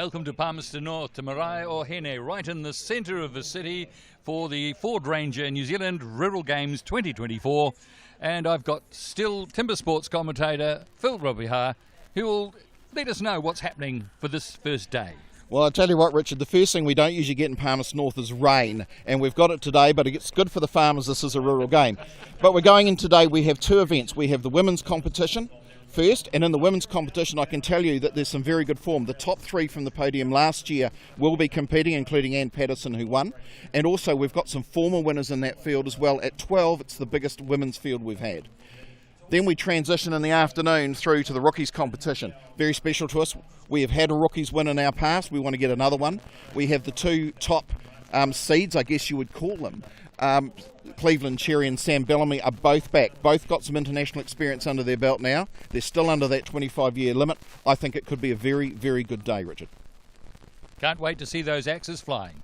Welcome to Palmerston North, to Marae o Hene, right in the centre of the city for the Ford Ranger New Zealand Rural Games 2024. And I've got still TimberSports commentator Phil Robiha, who will let us know what's happening for this first day. Well, I'll tell you what, Richard, the first thing we don't usually get in Palmerston North is rain, and we've got it today, but it's good for the farmers. This is a rural game. But we're going in today, we have two events. We have the women's competition first, and in the women's competition I can tell you that there's some very good form. The top three from the podium last year will be competing, including Ann Patterson, who won, and also we've got some former winners in that field as well. At 12, it's the biggest women's field we've had. Then we transition in the afternoon through to the rookies competition. Very special to us. We have had a rookies win in our past. We want to get another one. We have the two top seeds, I guess you would call them. Cleveland Cherry and Sam Bellamy are both back. Both got some international experience under their belt now. They're still under that 25-year limit. I think it could be a very, very good day, Richard. Can't wait to see those axes flying.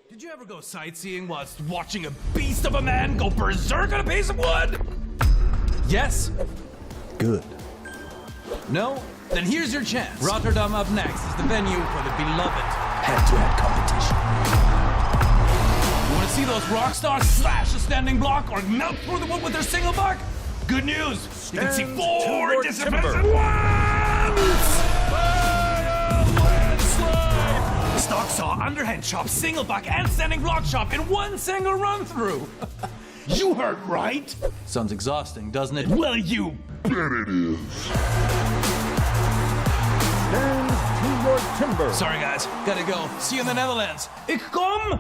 Did you ever go sightseeing whilst watching a beast of a man go berserk on a piece of wood? Yes? Good. No? Then here's your chance. Rotterdam up next is the venue for the beloved head-to-head competition. You want to see those rock stars slash a standing block or melt through the wood with their single buck? Good news! You can see four disciplines at once! Stock saw, underhand chop, single buck, and standing block chop in one single run-through. You heard right. Sounds exhausting, doesn't it? Well, you bet it is. Stand to your timber. Sorry, guys. Gotta go. See you in the Netherlands. Ik kom!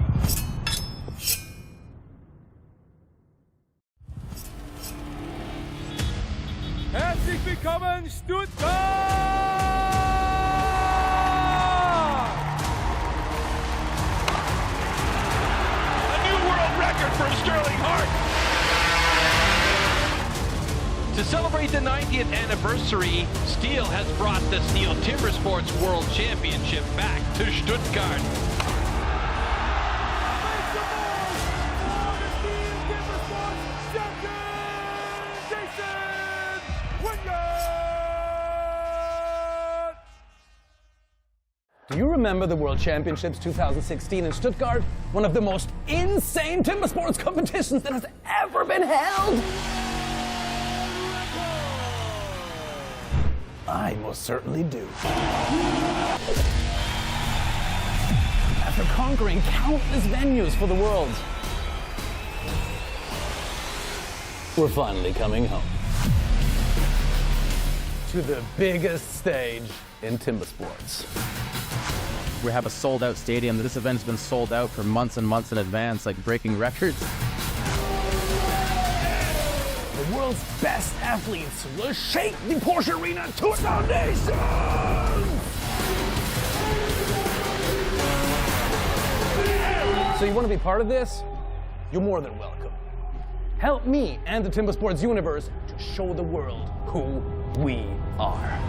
Herzlich willkommen, Stuttgart! From Sterling Hart. To celebrate the 90th anniversary, STIHL has brought the STIHL TimberSports World Championship back to Stuttgart. Do you remember the World Championships 2016 in Stuttgart? One of the most insane timber sports competitions that has ever been held! I most certainly do. After conquering countless venues for the world, we're finally coming home. To the biggest stage in timber sports. We have a sold-out stadium. This event's been sold out for months and months in advance, like breaking records. The world's best athletes will shake the Porsche Arena to its foundation! So you want to be part of this? You're more than welcome. help me and the TimberSports universe to show the world who we are.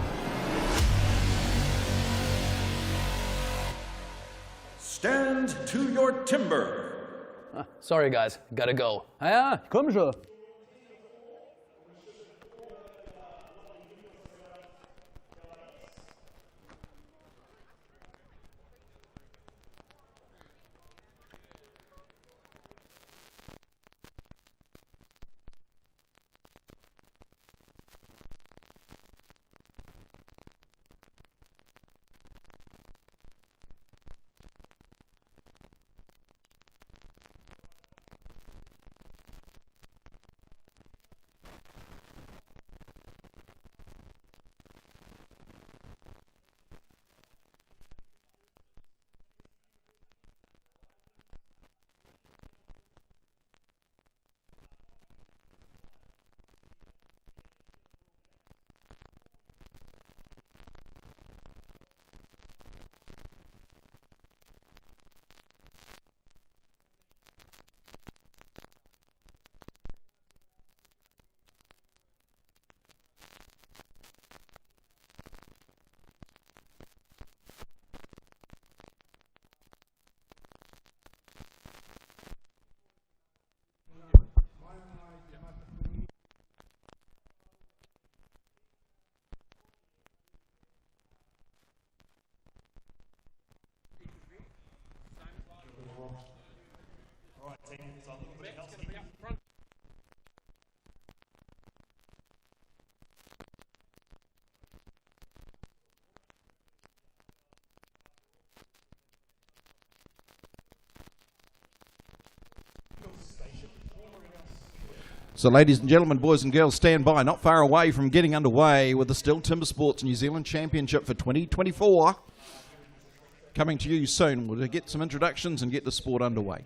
Stand to your timber. Sorry guys, gotta go. Ja, komm schon. So ladies and gentlemen, boys and girls, stand by, not far away from getting underway with the STIHL TimberSports New Zealand Championship for 2024. Coming to you soon. We'll get some introductions and get the sport underway.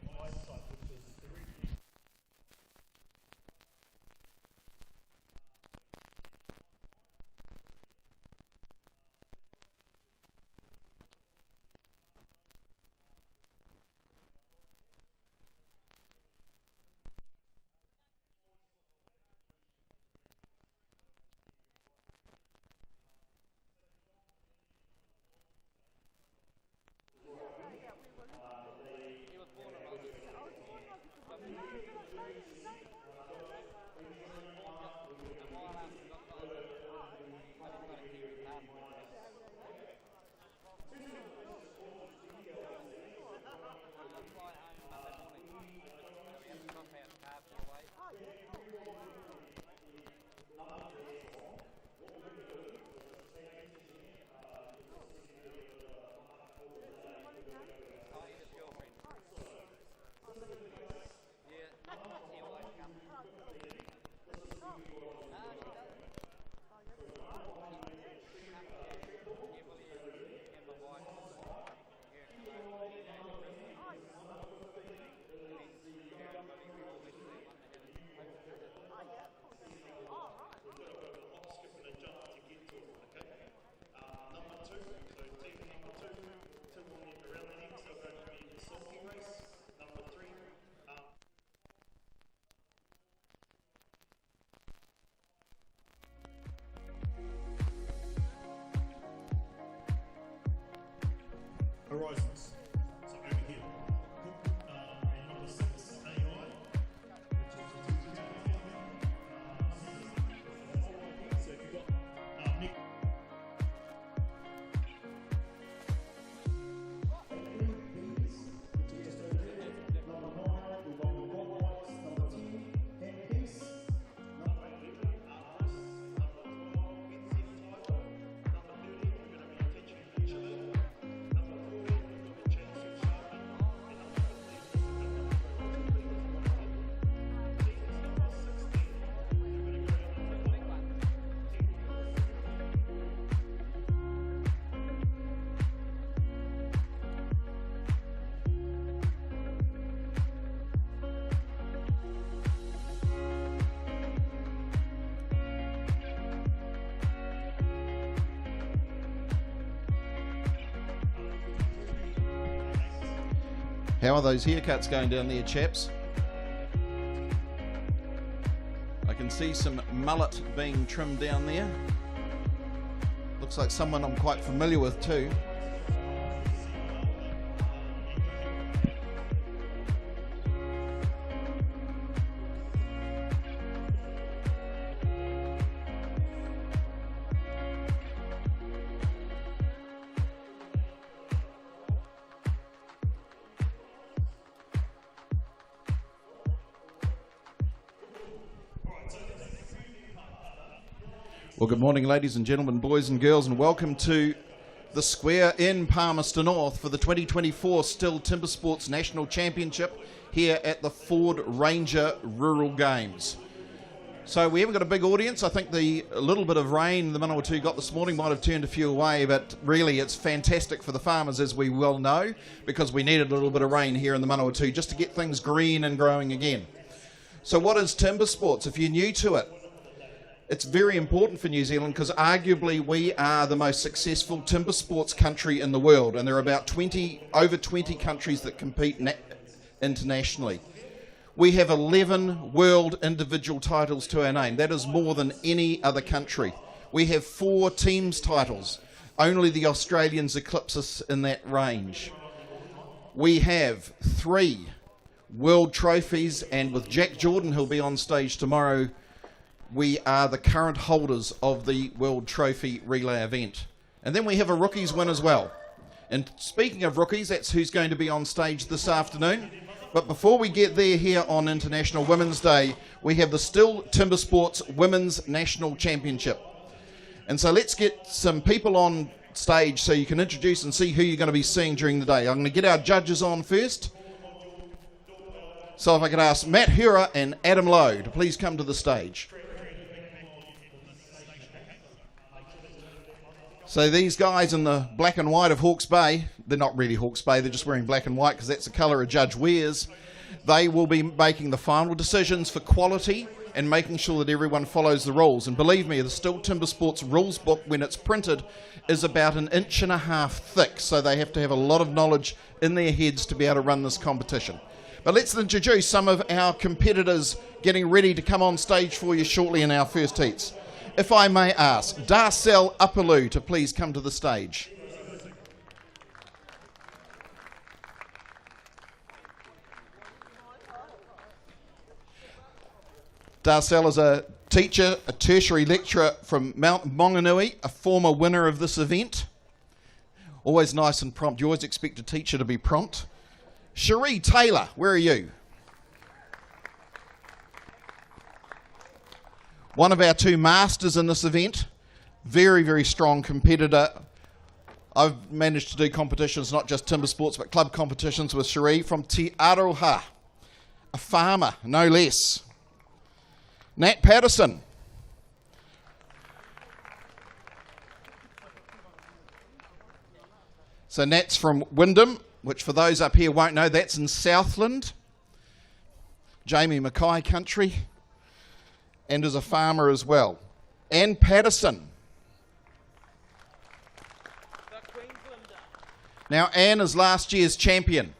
Horizons. So over here. And number 6, AI, which is so if you've got Nick. How are those haircuts going down there, chaps? can see some mullet being trimmed down there. Looks like someone I'm quite familiar with too. Well, good morning, ladies and gentlemen, boys and girls, and welcome to the square in Palmerston North for the 2024 STIHL TimberSports National Championship here at the Ford Ranger Rural Games. So we haven't got a big audience. I think the little bit of rain the Manawatu got this morning might have turned a few away, but really it's fantastic for the farmers, as we well know, because we needed a little bit of rain here in the Manawatu just to get things green and growing again. So what is TimberSports? If you're new to it, it's very important for New Zealand because arguably we are the most successful timber sports country in the world, and there are about over 20 countries that compete internationally. We have 11 world individual titles to our name. That is more than any other country. We have 4 teams titles. Only the Australians eclipse us in that range. We have 3 world trophies, and with Jack Jordan, who'll be on stage tomorrow, we are the current holders of the World Trophy Relay event. And then we have a rookies win as well. And speaking of rookies, that's who's going to be on stage this afternoon. But before we get there, here on International Women's Day, we have the STIHL TimberSports Women's National Championship. And so let's get some people on stage so you can introduce and see who you're going to be seeing during the day. I'm going to get our judges on first. So if I could ask Matt Hura and Adam Lowe to please come to the stage. So these guys in the black and white of Hawke's Bay, they're not really Hawke's Bay, they're just wearing black and white because that's the colour a judge wears. They will be making the final decisions for quality and making sure that everyone follows the rules. And believe me, the STIHL TimberSports rules book, when it's printed, is about 1.5 inches thick. So they have to have a lot of knowledge in their heads to be able to run this competition. But let's introduce some of our competitors getting ready to come on stage for you shortly in our first heats. If I may ask, Darcel Upperloo to please come to the stage. Darcel is a teacher, a tertiary lecturer from Mount Maunganui, a former winner of this event. Always nice and prompt. You always expect a teacher to be prompt. Cherie Taylor, where are you? One of our 2 masters in this event, very, very strong competitor. I've managed to do competitions, not just timber sports, but club competitions with Cherie from Te Aroha, a farmer, no less. Nat Patterson. So Nat's from Wyndham, which for those up here won't know, that's in Southland, Jamie Mackay country, and is a farmer as well. Ann Patterson. Now Ann is last year's champion,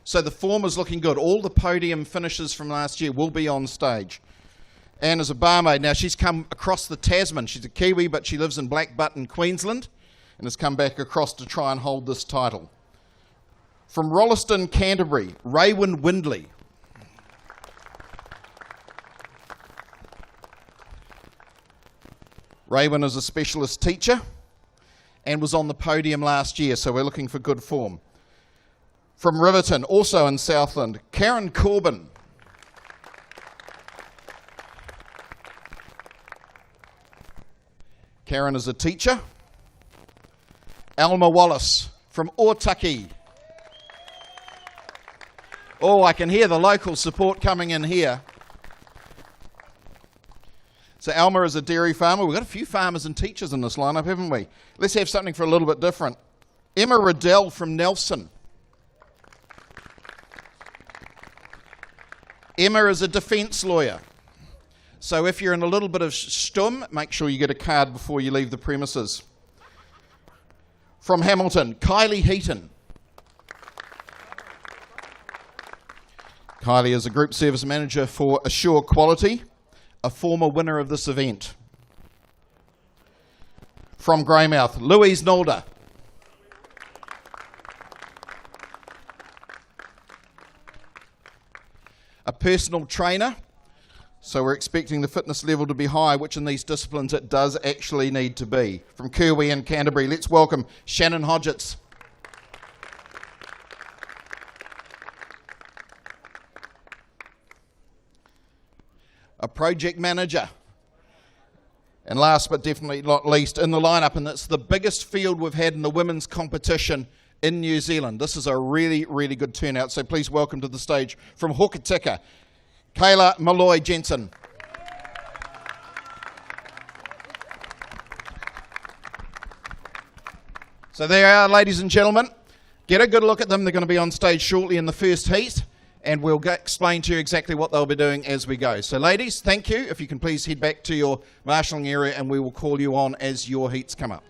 so the form is looking good. All the podium finishes from last year will be on stage. Ann is a barmaid. Now she's come across the Tasman. She's a Kiwi, but she lives in Black Button, Queensland, and has come back across to try and hold this title. From Rolleston, Canterbury, Raywin Windley. Raywin is a specialist teacher and was on the podium last year, so we're looking for good form. From Riverton, also in Southland, Karen Corbin. Karen is a teacher. Alma Wallace from Otaki. Oh, I can hear the local support coming in here. So Alma is a dairy farmer. We've got a few farmers and teachers in this lineup, haven't we? Let's have something for a little bit different. Emma Riddell from Nelson. Emma is a defence lawyer. So if you're in a little bit of stum, make sure you get a card before you leave the premises. From Hamilton, Kylie Heaton. Kylie is a group service manager for Assure Quality. a former winner of this event. From Greymouth, Louise Nalder. A personal trainer, so we're expecting the fitness level to be high, which in these disciplines it does actually need to be. From Kirwee and Canterbury, let's welcome Shannon Hodgetts. A project manager. And last but definitely not least in the lineup, and it's the biggest field we've had in the women's competition in New Zealand. This is a really, really good turnout, so please welcome to the stage from Hokitika, Kayla Malloy Jensen. So there are, ladies and gentlemen. Get a good look at them. They're going to be on stage shortly in the first heat, and we'll explain to you exactly what they'll be doing as we go. So ladies, thank you. If you can please head back to your marshalling area, and we will call you on as your heats come up.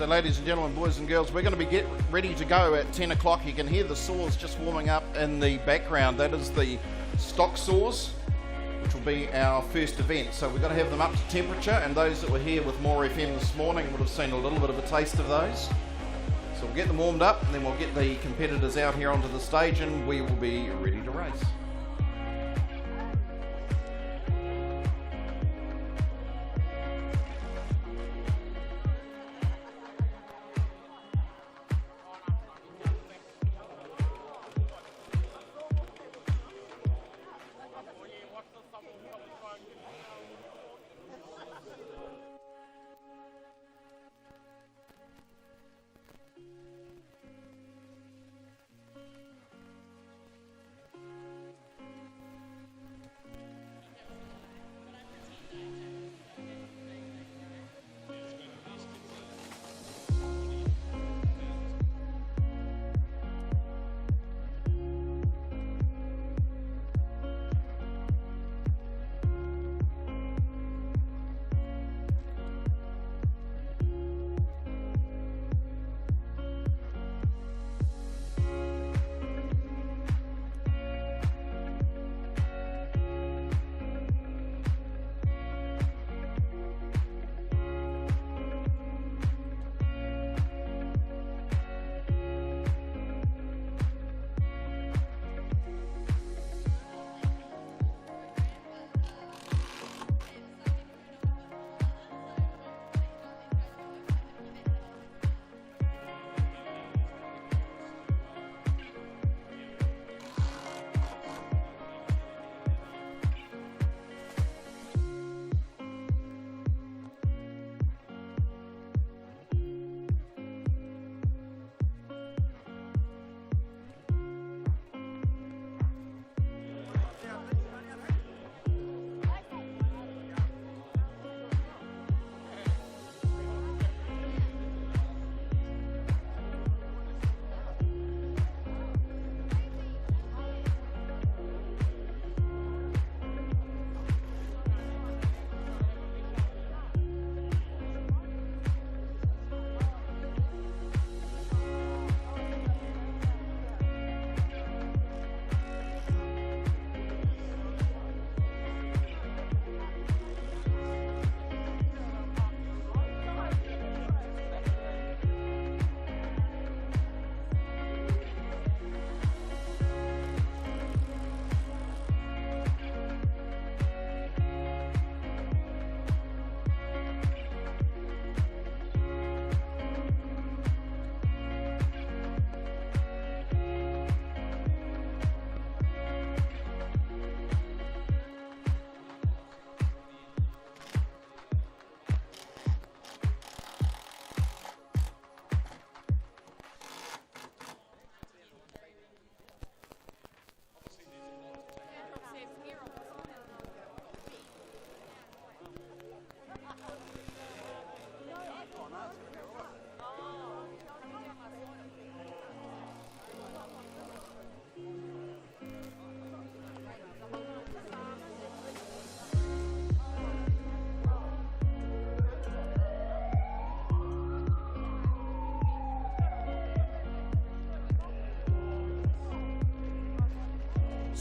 So ladies and gentlemen, boys and girls, we're going to be ready to go at 10 o'clock. You can hear the saws just warming up in the background. That is the stock saws, which will be our first event. So we've got to have them up to temperature, and those that were here with More FM this morning would have seen a little bit of a taste of those. So we'll get them warmed up, and then we'll get the competitors out here onto the stage, and we will be ready to race.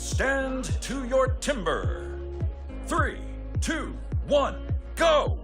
Stand to your timber. 3, 2, 1, go!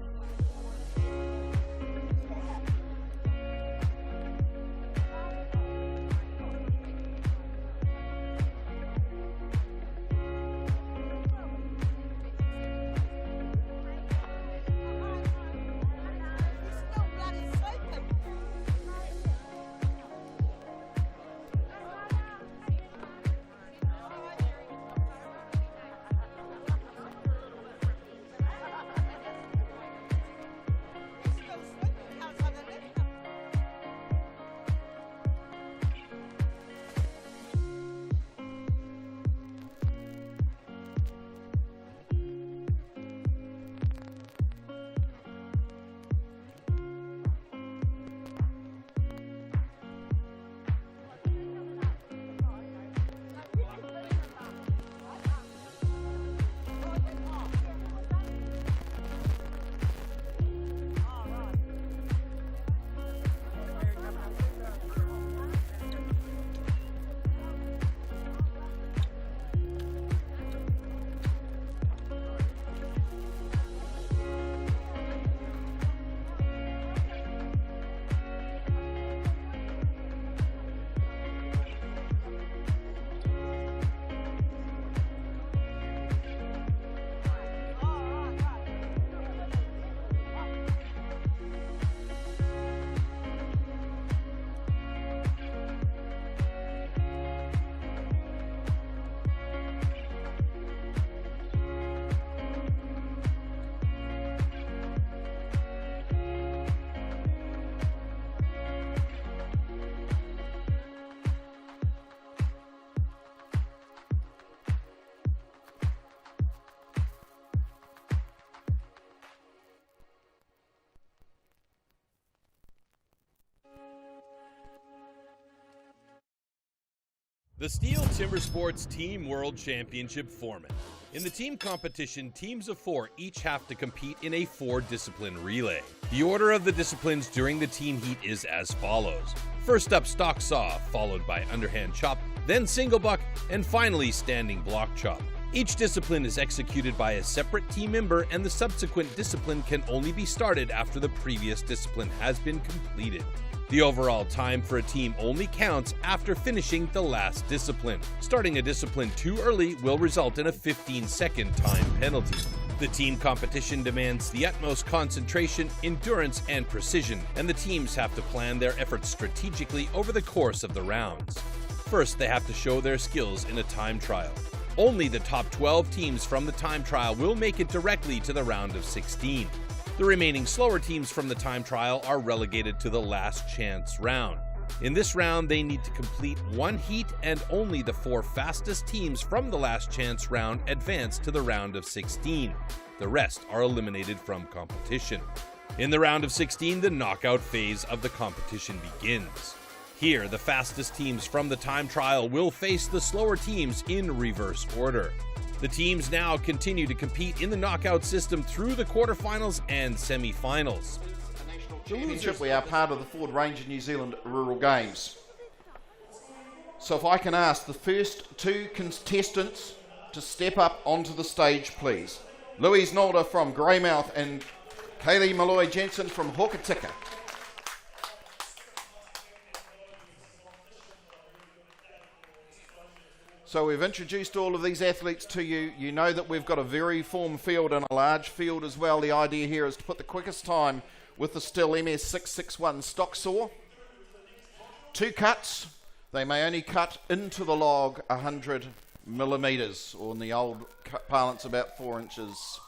The STIHL TimberSports Team World Championship format. In the team competition, teams of 4 each have to compete in a 4-discipline relay. The order of the disciplines during the team heat is as follows. First up, stock saw, followed by underhand chop, then single buck, and finally standing block chop. Each discipline is executed by a separate team member, and the subsequent discipline can only be started after the previous discipline has been completed. The overall time for a team only counts after finishing the last discipline. Starting a discipline too early will result in a 15-second time penalty. The team competition demands the utmost concentration, endurance, and precision, and the teams have to plan their efforts strategically over the course of the rounds. First, they have to show their skills in a time trial. Only the top 12 teams from the time trial will make it directly to the round of 16. The remaining slower teams from the time trial are relegated to the last chance round. In this round, they need to complete 1 heat, and only the 4 fastest teams from the last chance round advance to the round of 16. The rest are eliminated from competition. In the round of 16, the knockout phase of the competition begins. Here, the fastest teams from the time trial will face the slower teams in reverse order. The teams now continue to compete in the knockout system through the quarterfinals and semi-finals. Championship, we are part of the Ford Ranger New Zealand Rural Games. So if I can ask the first 2 contestants to step up onto the stage, please. Louise Nolder from Greymouth and Kaylee Malloy Jensen from Hokitika. So we've introduced all of these athletes to you. You know that we've got a very formed field and a large field as well. The idea here is to put the quickest time with the STIHL MS661 stock saw. 2 cuts. They may only cut into the log 100 millimetres, or in the old parlance about 4 inches.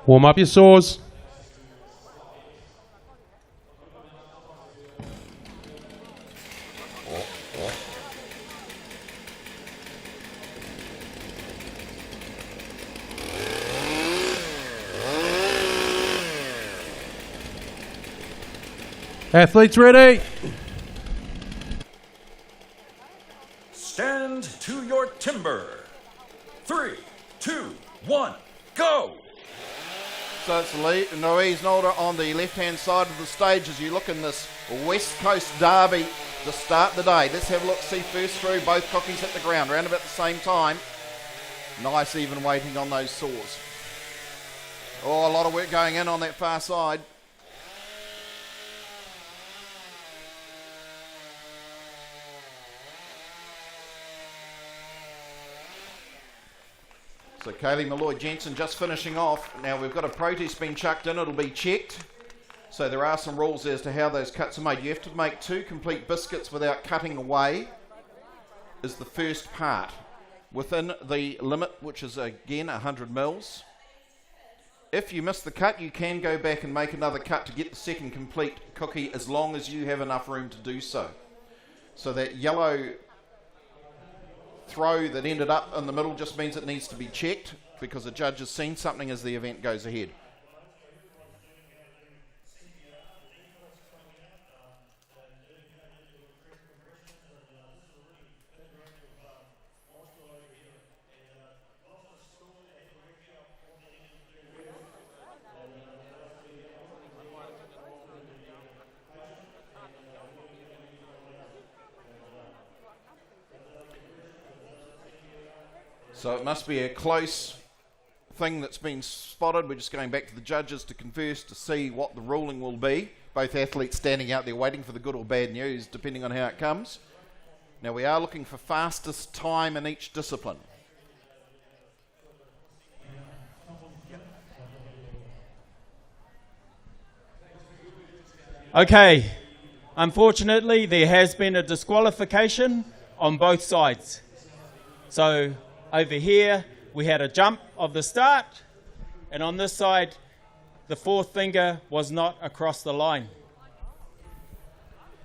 Warm up your saws. Athletes ready. Stand to your timber. 3, 2, 1, go! So it's Louise Nolder on the left-hand side of the stage as you look in this West Coast derby to start the day. Let's have a look, see first through, both cookies hit the ground around about the same time. Nice even waiting on those saws. Oh, a lot of work going in on that far side. So Kaylee Malloy-Jensen just finishing off. Now we've got a protest being chucked in, it'll be checked. So there are some rules as to how those cuts are made. You have to make 2 complete biscuits without cutting away is the first part. Within the limit, which is again 100 mils. If you miss the cut, you can go back and make another cut to get the second complete cookie as long as you have enough room to do so. So that yellow throw that ended up in the middle just means it needs to be checked because the judge has seen something as the event goes ahead. So it must be a close thing that's been spotted. We're just going back to the judges to converse to see what the ruling will be. Both athletes standing out there waiting for the good or bad news, depending on how it comes. Now we are looking for fastest time in each discipline. Okay, unfortunately there has been a disqualification on both sides. So over here we had a jump of the start, and on this side the fourth finger was not across the line.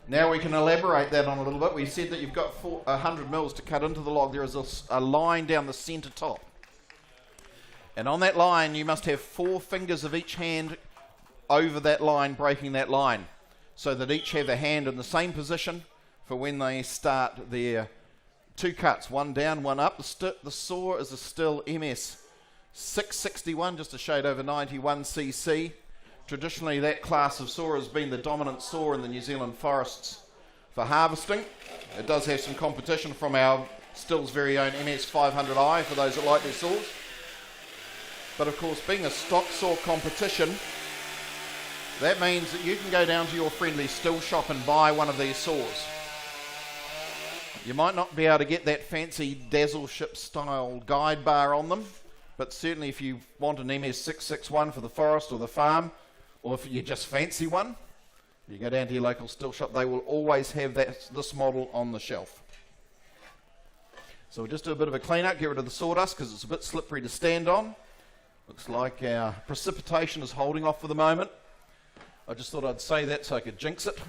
Now we can elaborate that on a little bit. We said that you've got 100 mils to cut into the log. There is a line down the centre top, and on that line you must have 4 fingers of each hand over that line, breaking that line, so that each have a hand in the same position for when they start their 2 cuts, one down, one up. The saw is a STIHL MS 661, just a shade over 91 cc. Traditionally that class of saw has been the dominant saw in the New Zealand forests for harvesting. It does have some competition from our STIHL's very own MS 500i for those that like their saws. But of course, being a stock saw competition, that means that you can go down to your friendly STIHL shop and buy one of these saws. You might not be able to get that fancy dazzle ship style guide bar on them, but certainly if you want an MS661 for the forest or the farm, or if you just fancy one, you go down to your local STIHL shop, they will always have this model on the shelf. So we'll just do a bit of a clean up, get rid of the sawdust because it's a bit slippery to stand on. Looks like our precipitation is holding off for the moment. I just thought I'd say that so I could jinx it.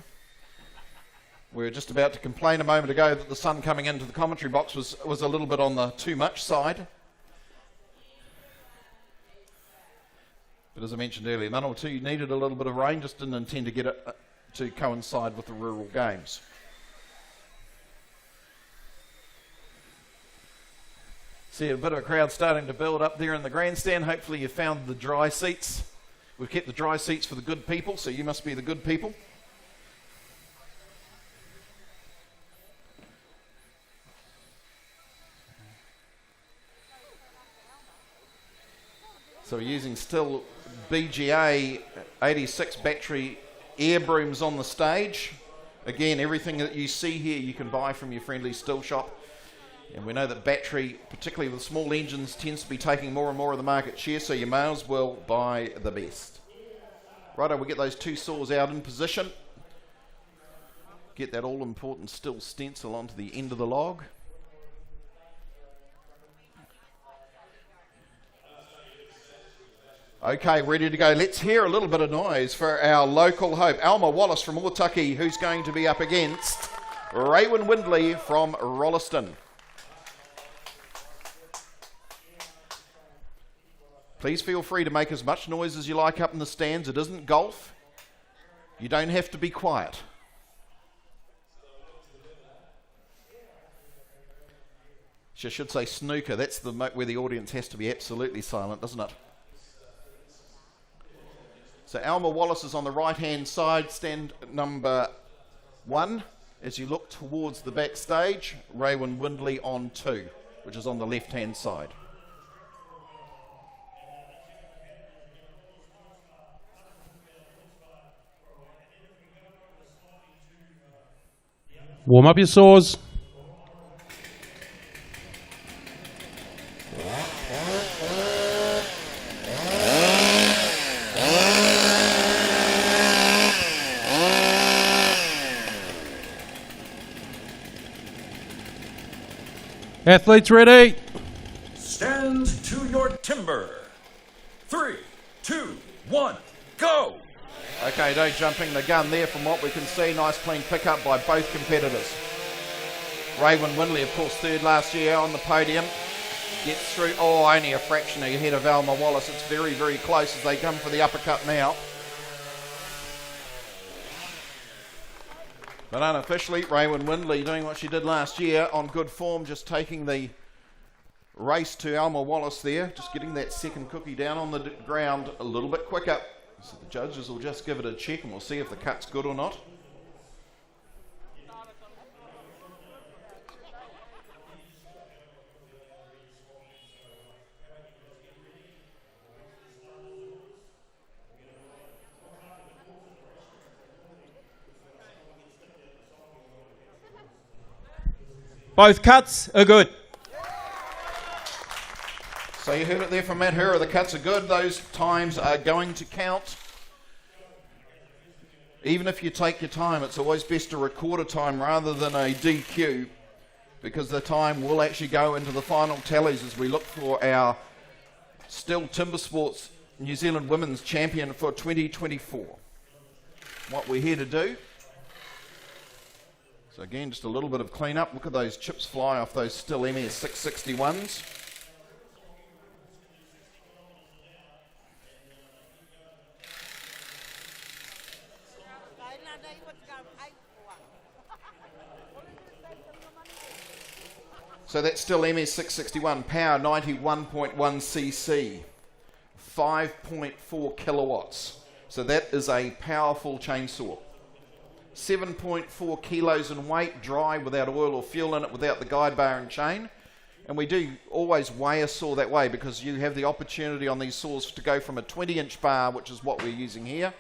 We were just about to complain a moment ago that the sun coming into the commentary box was a little bit on the too much side. But as I mentioned earlier, none or two needed a little bit of rain, just didn't intend to get it to coincide with the rural games. See a bit of a crowd starting to build up there in the grandstand. Hopefully you found the dry seats. We've kept the dry seats for the good people, so you must be the good people. So we're using STIHL BGA 86 battery air brooms on the stage. Again, everything that you see here you can buy from your friendly STIHL shop. And we know that battery, particularly with small engines, tends to be taking more and more of the market share, so you may as well buy the best. Righto, we'll get those 2 saws out in position. Get that all-important STIHL stencil onto the end of the log. Okay, ready to go. Let's hear a little bit of noise for our local hope, Alma Wallace from Otaki, who's going to be up against Raywin Windley from Rolleston. Please feel free to make as much noise as you like up in the stands. It isn't golf. You don't have to be quiet. I should say snooker. That's the where the audience has to be absolutely silent, doesn't it? So Alma Wallace is on the right-hand side, stand number 1. As you look towards the backstage, Raywin Windley on 2, which is on the left-hand side. Warm up your saws. Athletes ready. Stand to your timber. 3, 2, 1, go! Okay, no jumping the gun there from what we can see. Nice clean pickup by both competitors. Raywin Windley, of course, third last year on the podium. Gets through, only a fraction ahead of Alma Wallace. It's very, very close as they come for the uppercut now. But unofficially, Raywin Windley doing what she did last year on good form, just taking the race to Alma Wallace there, just getting that second cookie down on the ground a little bit quicker. So the judges will just give it a check and we'll see if the cut's good or not. Both cuts are good. So you heard it there from Matt Hura, the cuts are good, those times are going to count. Even if you take your time, it's always best to record a time rather than a DQ, because the time will actually go into the final tallies as we look for our STIHL TimberSports New Zealand Women's Champion for 2024. What we're here to do. So again, just a little bit of clean-up. Look at those chips fly off those STIHL MS 661s. So that's STIHL MS 661, power 91.1 cc, 5.4 kilowatts. So that is a powerful chainsaw. 7.4 kilos in weight, dry, without oil or fuel in it, without the guide bar and chain. And we do always weigh a saw that way because you have the opportunity on these saws to go from a 20-inch bar, which is what we're using here,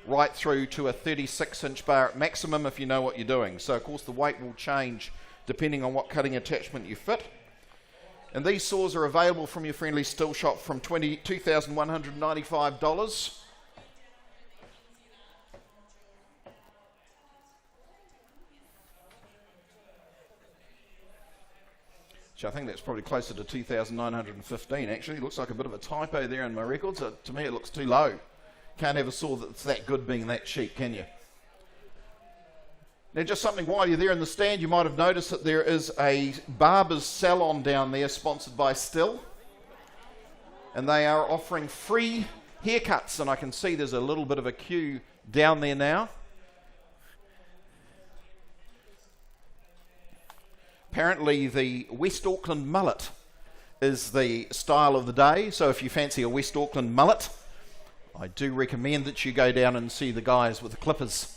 right through to a 36-inch bar at maximum if you know what you're doing. So of course the weight will change depending on what cutting attachment you fit. And these saws are available from your friendly STIHL shop from $2,195. Which I think that's probably closer to 2,915 actually. It looks like a bit of a typo there in my records. To me it looks too low. Can't have a saw that's that good being that cheap, can you? Now just something while you're there in the stand, you might have noticed that there is a barber's salon down there sponsored by STIHL. And they are offering free haircuts, and I can see there's a little bit of a queue down there now. Apparently the West Auckland mullet is the style of the day, so if you fancy a West Auckland mullet, I do recommend that you go down and see the guys with the clippers.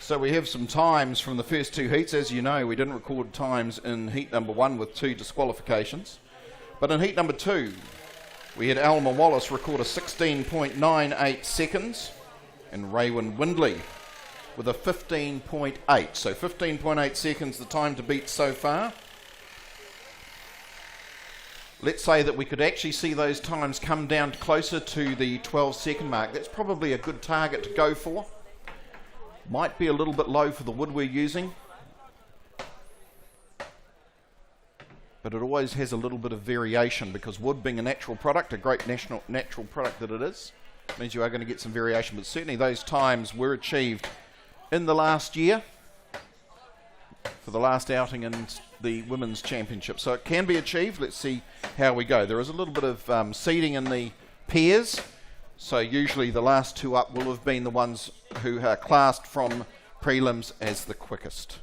So we have some times from the first two heats. As you know, we didn't record times in heat number 1 with 2 disqualifications. But in heat number 2, we had Alma Wallace record a 16.98 seconds and Raywin Windley with a 15.8. So 15.8 seconds the time to beat so far. Let's say that we could actually see those times come down closer to the 12-second mark. That's probably a good target to go for. Might be a little bit low for the wood we're using, but it always has a little bit of variation because wood being a natural product, a great natural product that it is, means you are going to get some variation. But certainly those times were achieved in the last year for the last outing in the Women's Championship. So it can be achieved. Let's see how we go. There is a little bit of seeding in the pairs. So usually the last 2 up will have been the ones who are classed from prelims as the quickest.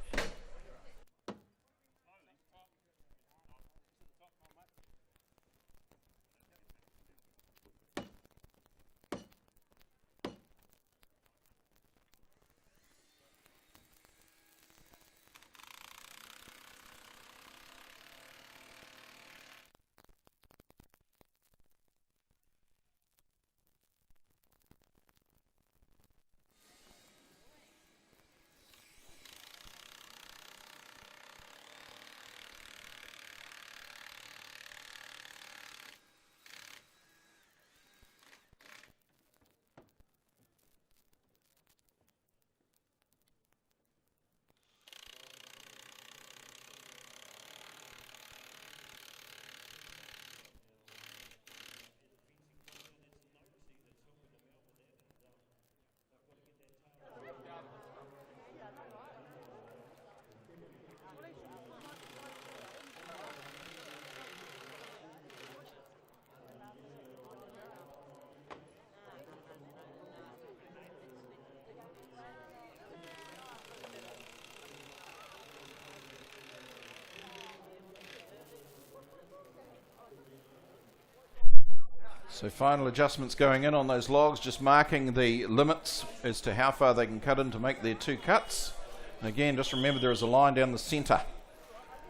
So final adjustments going in on those logs, just marking the limits as to how far they can cut in to make their 2 cuts. And again, just remember there is a line down the centre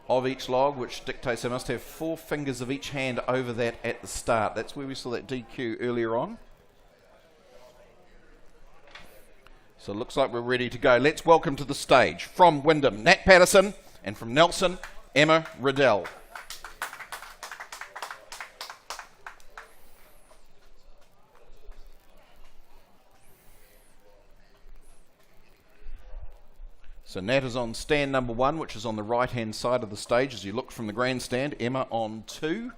of each log which dictates they must have 4 fingers of each hand over that at the start. That's where we saw that DQ earlier on. So it looks like we're ready to go. Let's welcome to the stage from Wyndham, Nat Patterson, and from Nelson, Emma Riddell. So Nat is on stand number 1, which is on the right-hand side of the stage as you look from the grandstand. Emma on 2,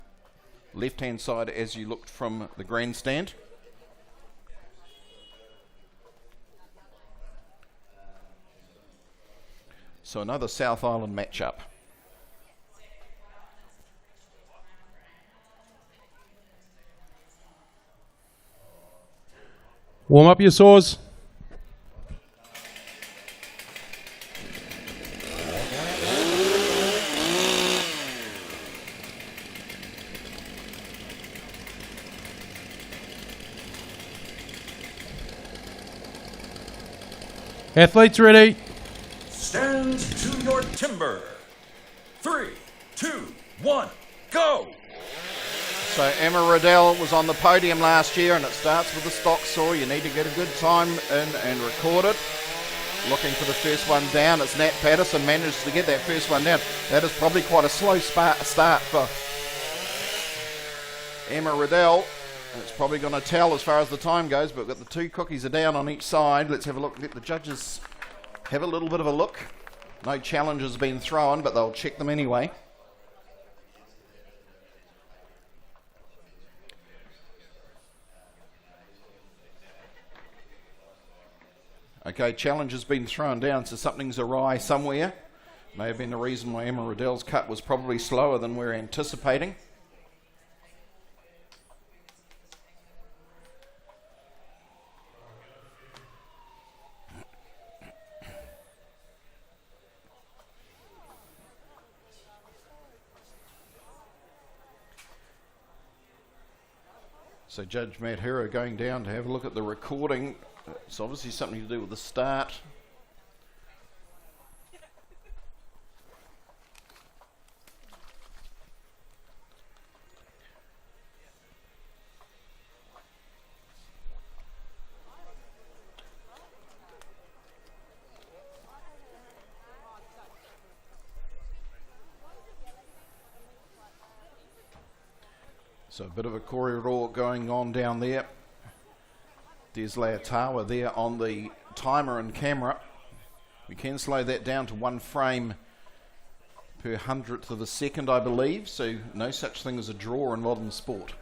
left-hand side as you looked from the grandstand. So another South Island matchup. Warm up your saws. Athletes ready. Stand to your timber. 3, 2, 1, go! So Emma Riddell was on the podium last year, and it starts with the stock saw. You need to get a good time in and record it. Looking for the first one down. It's Nat Patterson managed to get that first one down. That is probably quite a slow start for Emma Riddell. It's probably going to tell as far as the time goes, but the 2 cookies are down on each side. Let's have a look. Let the judges have a little bit of a look. No challenge has been thrown, but they'll check them anyway. Okay, challenge has been thrown down, so something's awry somewhere. May have been the reason why Emma Riddell's cut was probably slower than we're anticipating. So Judge Matt Hero going down to have a look at the recording. It's obviously something to do with the start So a bit of a corridor going on down there. There's Leotawa there on the timer and camera. We can slow that down to 1 frame per 100th of a second, I believe, so no such thing as a draw in modern sport.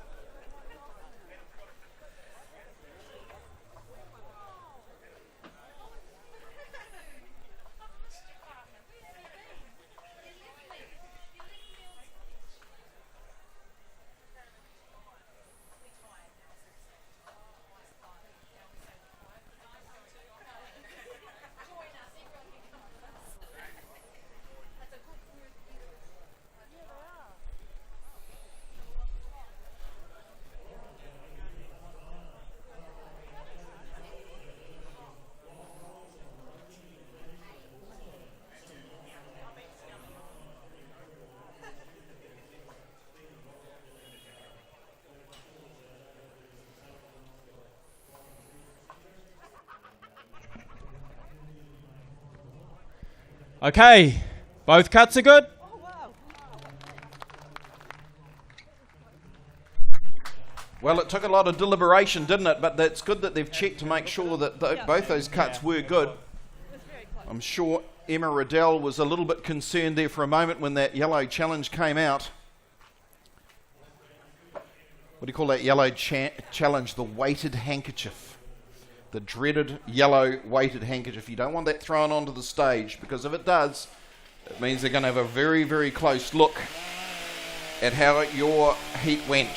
Okay, both cuts are good. Well, it took a lot of deliberation, didn't it? But that's good that they've checked to make sure that both those cuts were good. I'm sure Emma Riddell was a little bit concerned there for a moment when that yellow challenge came out. What do you call that yellow challenge? The weighted handkerchief. The dreaded yellow weighted handkerchief. You don't want that thrown onto the stage, because if it does, it means they're going to have a very, very close look at how your heat went.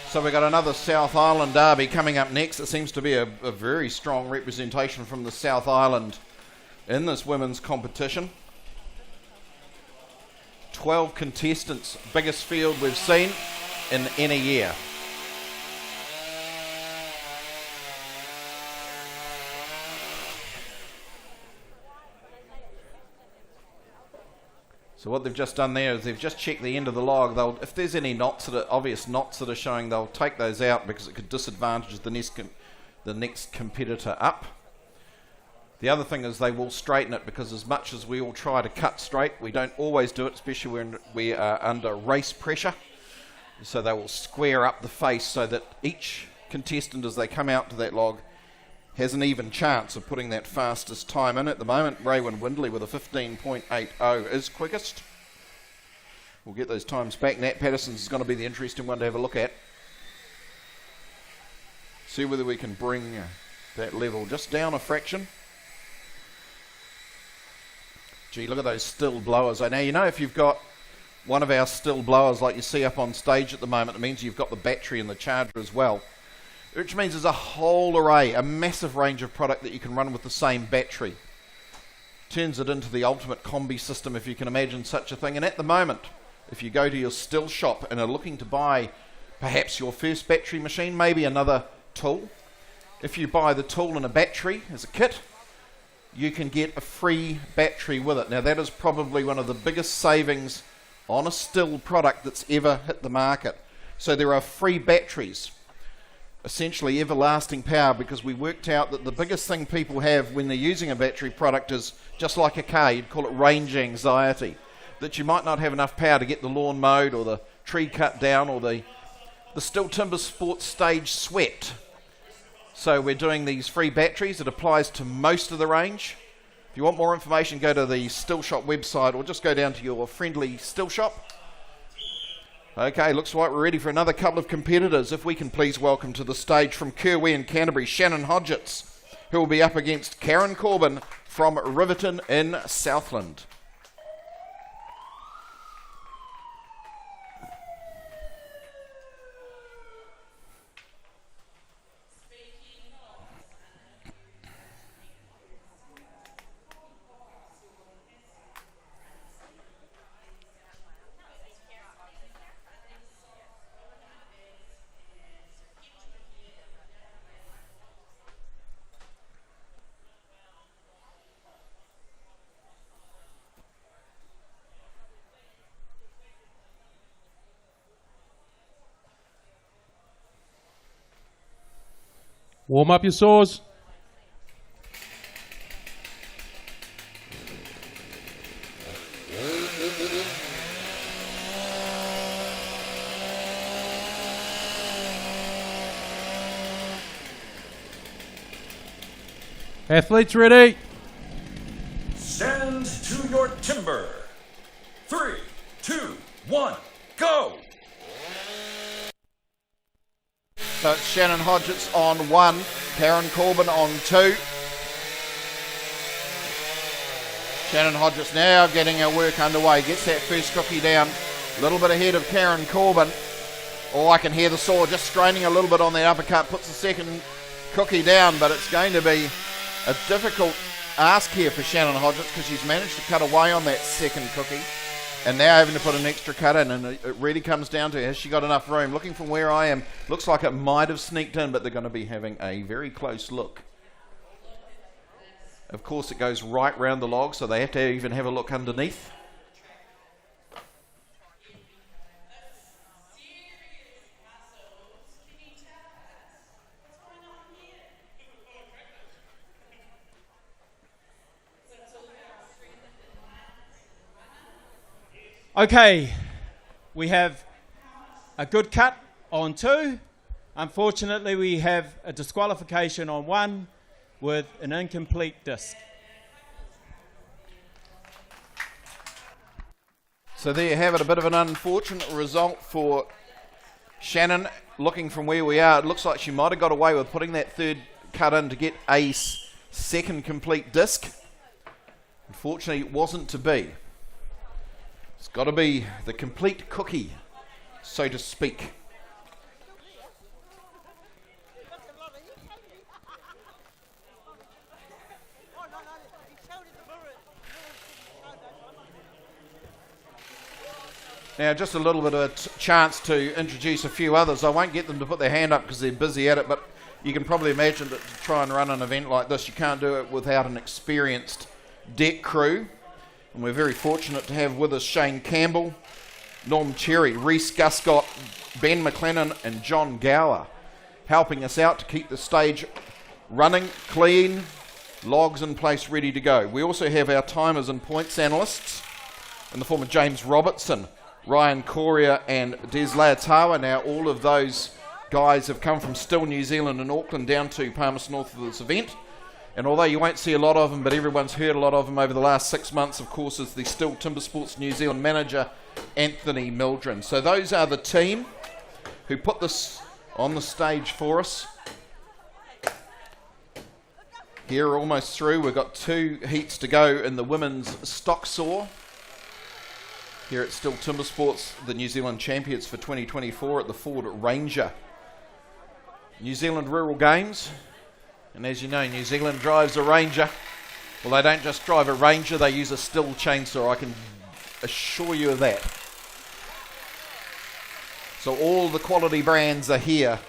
So we've got another South Island derby coming up next. It seems to be a very strong representation from the South Island in this women's competition. 12 contestants, biggest field we've seen in any year. So what they've just done there is they've just checked the end of the log. If there's any knots obvious knots that are showing, they'll take those out because it could disadvantage the next competitor up. The other thing is they will straighten it, because as much as we all try to cut straight, we don't always do it, especially when we are under race pressure. So they will square up the face so that each contestant, as they come out to that log, has an even chance of putting that fastest time in. At the moment, Raywyn Windley with a 15.80 is quickest. We'll get those times back. Nat Patterson's is going to be the interesting one to have a look at. See whether we can bring that level just down a fraction. Gee, look at those still blowers. Now, you know, if you've got one of our still blowers like you see up on stage at the moment, it means you've got the battery and the charger as well. Which means there's a whole array, a massive range of product that you can run with the same battery. Turns it into the ultimate combi system, if you can imagine such a thing. And at the moment, if you go to your STIHL shop and are looking to buy perhaps your first battery machine, maybe another tool, if you buy the tool and a battery as a kit, you can get a free battery with it. Now that is probably one of the biggest savings on a STIHL product that's ever hit the market. So there are free batteries, essentially everlasting power, because we worked out that the biggest thing people have when they're using a battery product is, just like a car, you'd call it range anxiety, that you might not have enough power to get the lawn mowed or the tree cut down or the STIHL TimberSports stage swept. So we're doing these free batteries. It applies to most of the range. If you want more information, go to the STIHL shop website or just go down to your friendly STIHL shop. Okay, looks like we're ready for another couple of competitors. If we can please welcome to the stage from Kirwee in Canterbury, Shannon Hodgetts, who will be up against Karen Corbin from Riverton in Southland. Warm up your saws. Athletes ready. Stand to your timber. 3, 2, 1, go! So it's Shannon Hodgetts on 1, Karen Corbin on 2. Shannon Hodgetts now getting her work underway, gets that first cookie down, a little bit ahead of Karen Corbin. Oh, I can hear the saw just straining a little bit on that uppercut, puts the second cookie down, but it's going to be a difficult ask here for Shannon Hodgetts because she's managed to cut away on that second cookie and now having to put an extra cut in, and it really comes down to has she got enough room. Looking from where I am, looks like it might have sneaked in, but they're going to be having a very close look. Of course it goes right round the log, so they have to even have a look underneath. Okay, we have a good cut on 2. Unfortunately, we have a disqualification on 1 with an incomplete disc. So there you have it, a bit of an unfortunate result for Shannon. Looking from where we are, it looks like she might have got away with putting that third cut in to get a second complete disc. Unfortunately, it wasn't to be. It's got to be the complete cookie, so to speak. Now, just a little bit of a chance to introduce a few others. I won't get them to put their hand up because they're busy at it, but you can probably imagine that to try and run an event like this, you can't do it without an experienced deck crew. And we're very fortunate to have with us Shane Campbell, Norm Cherry, Reese Guscott, Ben McLennan and John Gower, helping us out to keep the stage running, clean, logs in place, ready to go. We also have our timers and points analysts in the form of James Robertson, Ryan Coria and Des Laatawa. Now all of those guys have come from STIHL New Zealand and Auckland down to Palmerston North for this event. And although you won't see a lot of them, but everyone's heard a lot of them over the last 6 months, of course, is the STIHL TimberSports New Zealand manager, Anthony Mildren. So those are the team who put this on the stage for us. Here, we're almost through. We've got 2 heats to go in the women's stock saw. Here at STIHL TimberSports, the New Zealand champions for 2024 at the Ford Ranger New Zealand Rural Games. And as you know, New Zealand drives a Ranger. Well, they don't just drive a Ranger, they use a STIHL chainsaw, I can assure you of that. So all the quality brands are here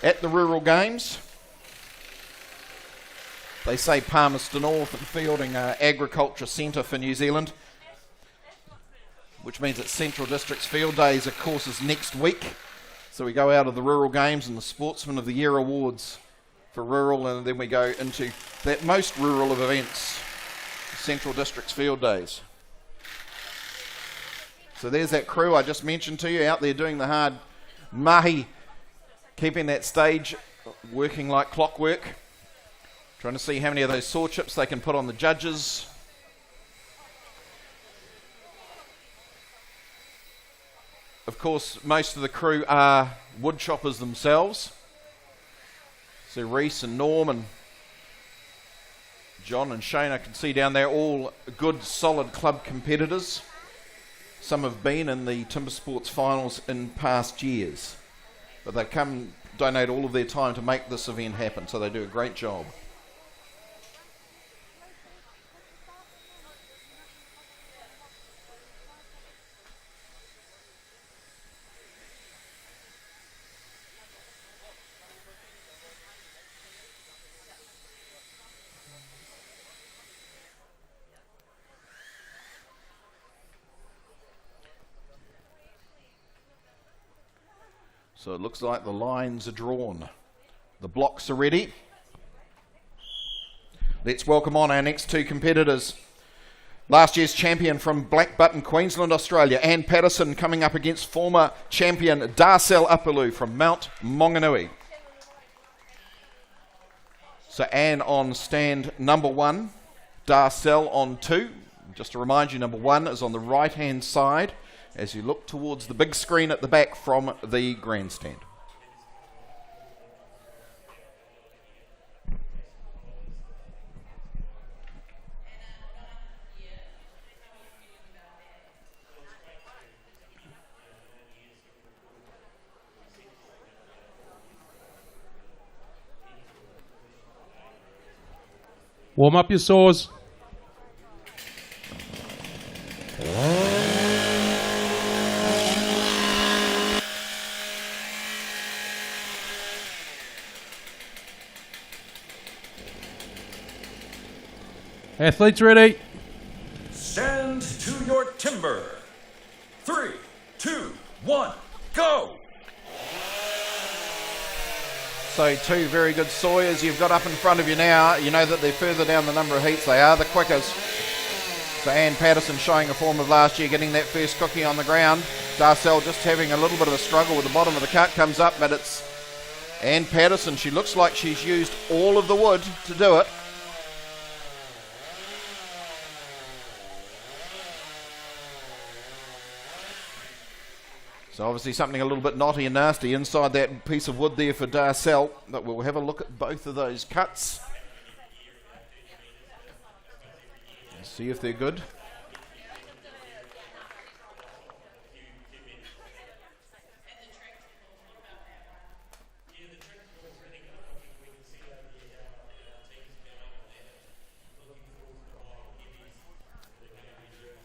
at the Rural Games. They say Palmerston North and Fielding Agriculture Centre for New Zealand, which means that Central District's Field Days, of course, is next week. So we go out of the Rural Games and the Sportsman of the Year Awards for rural, and then we go into that most rural of events, Central District's Field Days. So there's that crew I just mentioned to you out there doing the hard mahi, keeping that stage working like clockwork, trying to see how many of those saw chips they can put on the judges. Of course, most of the crew are wood choppers themselves. So Reese and Norm and John and Shane, I can see down there, all good, solid club competitors. Some have been in the TimberSports finals in past years. But they come donate all of their time to make this event happen, so they do a great job. So it looks like the lines are drawn. The blocks are ready. Let's welcome on our next 2 competitors. Last year's champion from Black Button, Queensland, Australia, Ann Patterson, coming up against former champion Darcel Upaloo from Mount Maunganui. So Anne on stand number 1, Darcel on 2. Just to remind you, number 1 is on the right-hand side as you look towards the big screen at the back from the grandstand. Warm up your saws. Athletes ready. Stand to your timber. 3, 2, 1, go! So 2 very good sawyers you've got up in front of you now. You know that they're further down the number of heats. They are the quickest. So Ann Patterson showing a form of last year, getting that first cookie on the ground. Darcel just having a little bit of a struggle with the bottom of the cut. Comes up, but it's Ann Patterson. She looks like she's used all of the wood to do it. So obviously something a little bit knotty and nasty inside that piece of wood there for Darcel, but we'll have a look at both of those cuts. See if they're good.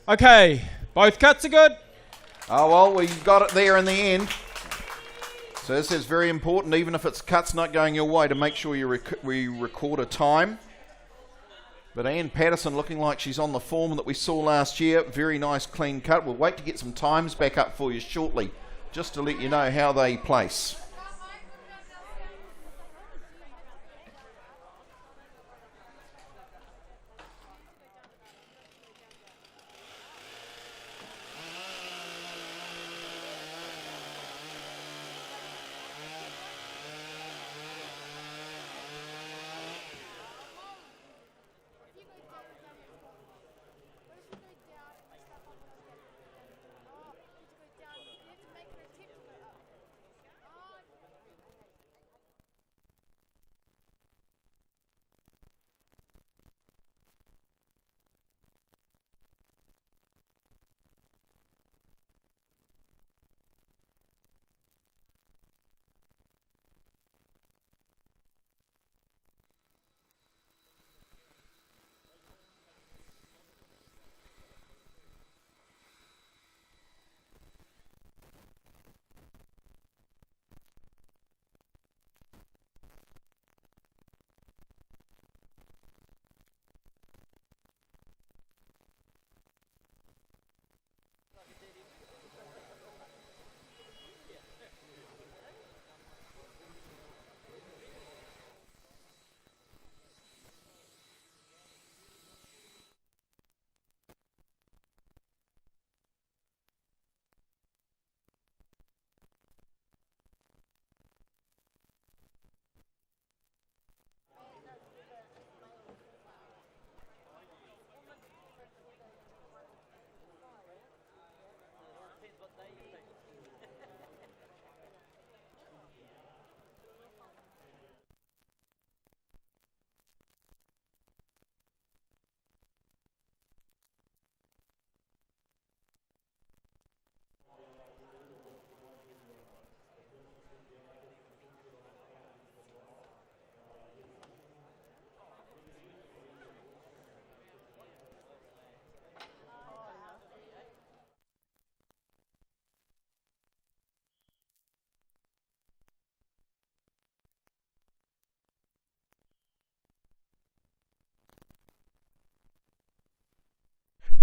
Okay, both cuts are good. Oh well, we got it there in the end. So this is very important, even if it's cuts not going your way, to make sure we record a time. But Ann Patterson looking like she's on the form that we saw last year. Very nice clean cut. We'll wait to get some times back up for you shortly, just to let you know how they place.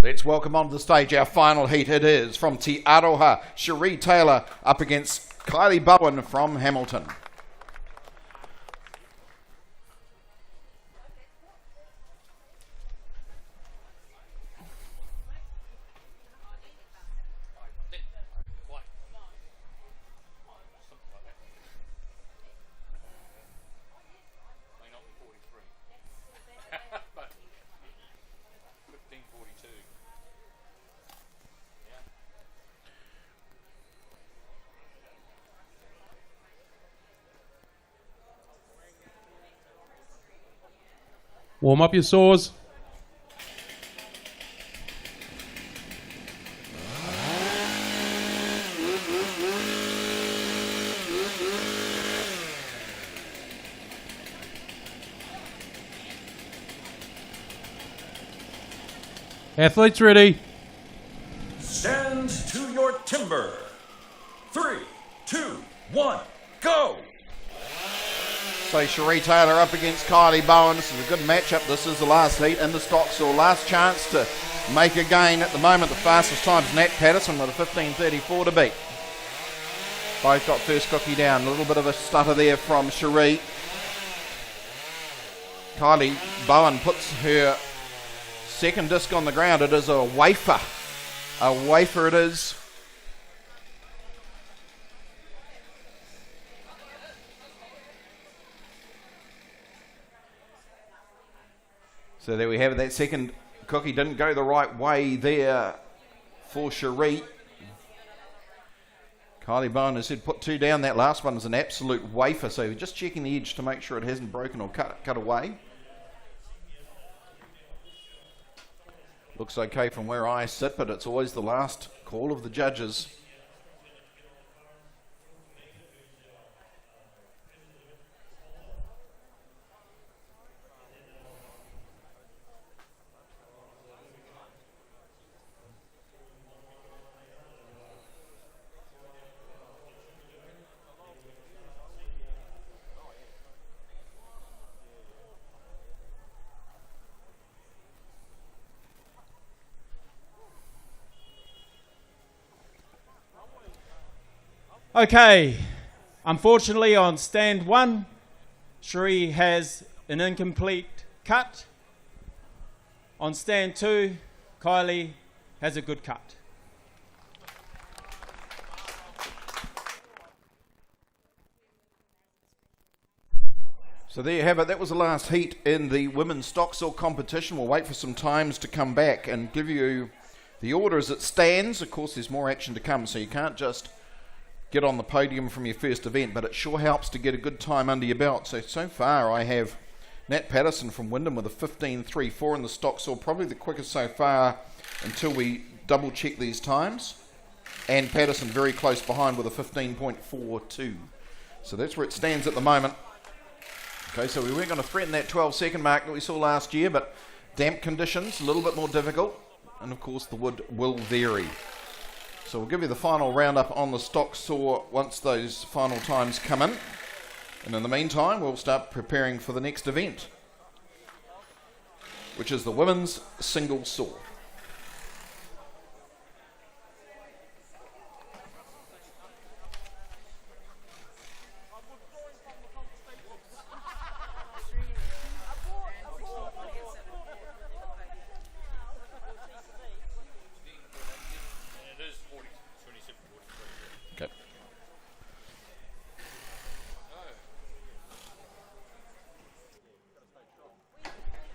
Let's welcome onto the stage our final heat. It is from Te Aroha, Cherie Taylor up against Kylie Bowen from Hamilton. Warm up your saws. Athletes ready. Stand to your timber. 3, 2, 1, go! So Cherie Taylor up against Kylie Bowen. This is a good matchup. This is the last heat in the Stocksaw. Last chance to make a gain. At the moment, the fastest time's Nat Patterson with a 15.34 to beat. Both got first cookie down. A little bit of a stutter there from Cherie. Kylie Bowen puts her second disc on the ground. It is a wafer. A wafer it is. So there we have it. That second cookie didn't go the right way there for Cherie. Kylie Bowen has said put two down. That last one is an absolute wafer. So just checking the edge to make sure it hasn't broken or cut away. Looks okay from where I sit, but it's always the last call of the judges. Okay, unfortunately on stand 1, Cherie has an incomplete cut. On stand 2, Kylie has a good cut. So there you have it. That was the last heat in the women's Stocksaw competition. We'll wait for some times to come back and give you the order as it stands. Of course, there's more action to come, so you can't just get on the podium from your first event, but it sure helps to get a good time under your belt. So far I have Nat Patterson from Wyndham with a 15.34 in the Stocksaw, probably the quickest so far until we double check these times. And Patterson very close behind with a 15.42. So that's where it stands at the moment. Okay, so we weren't going to threaten that 12-second mark that we saw last year, but damp conditions, a little bit more difficult, and of course the wood will vary. So we'll give you the final roundup on the Stocksaw once those final times come in. And in the meantime, we'll start preparing for the next event, which is the women's single saw.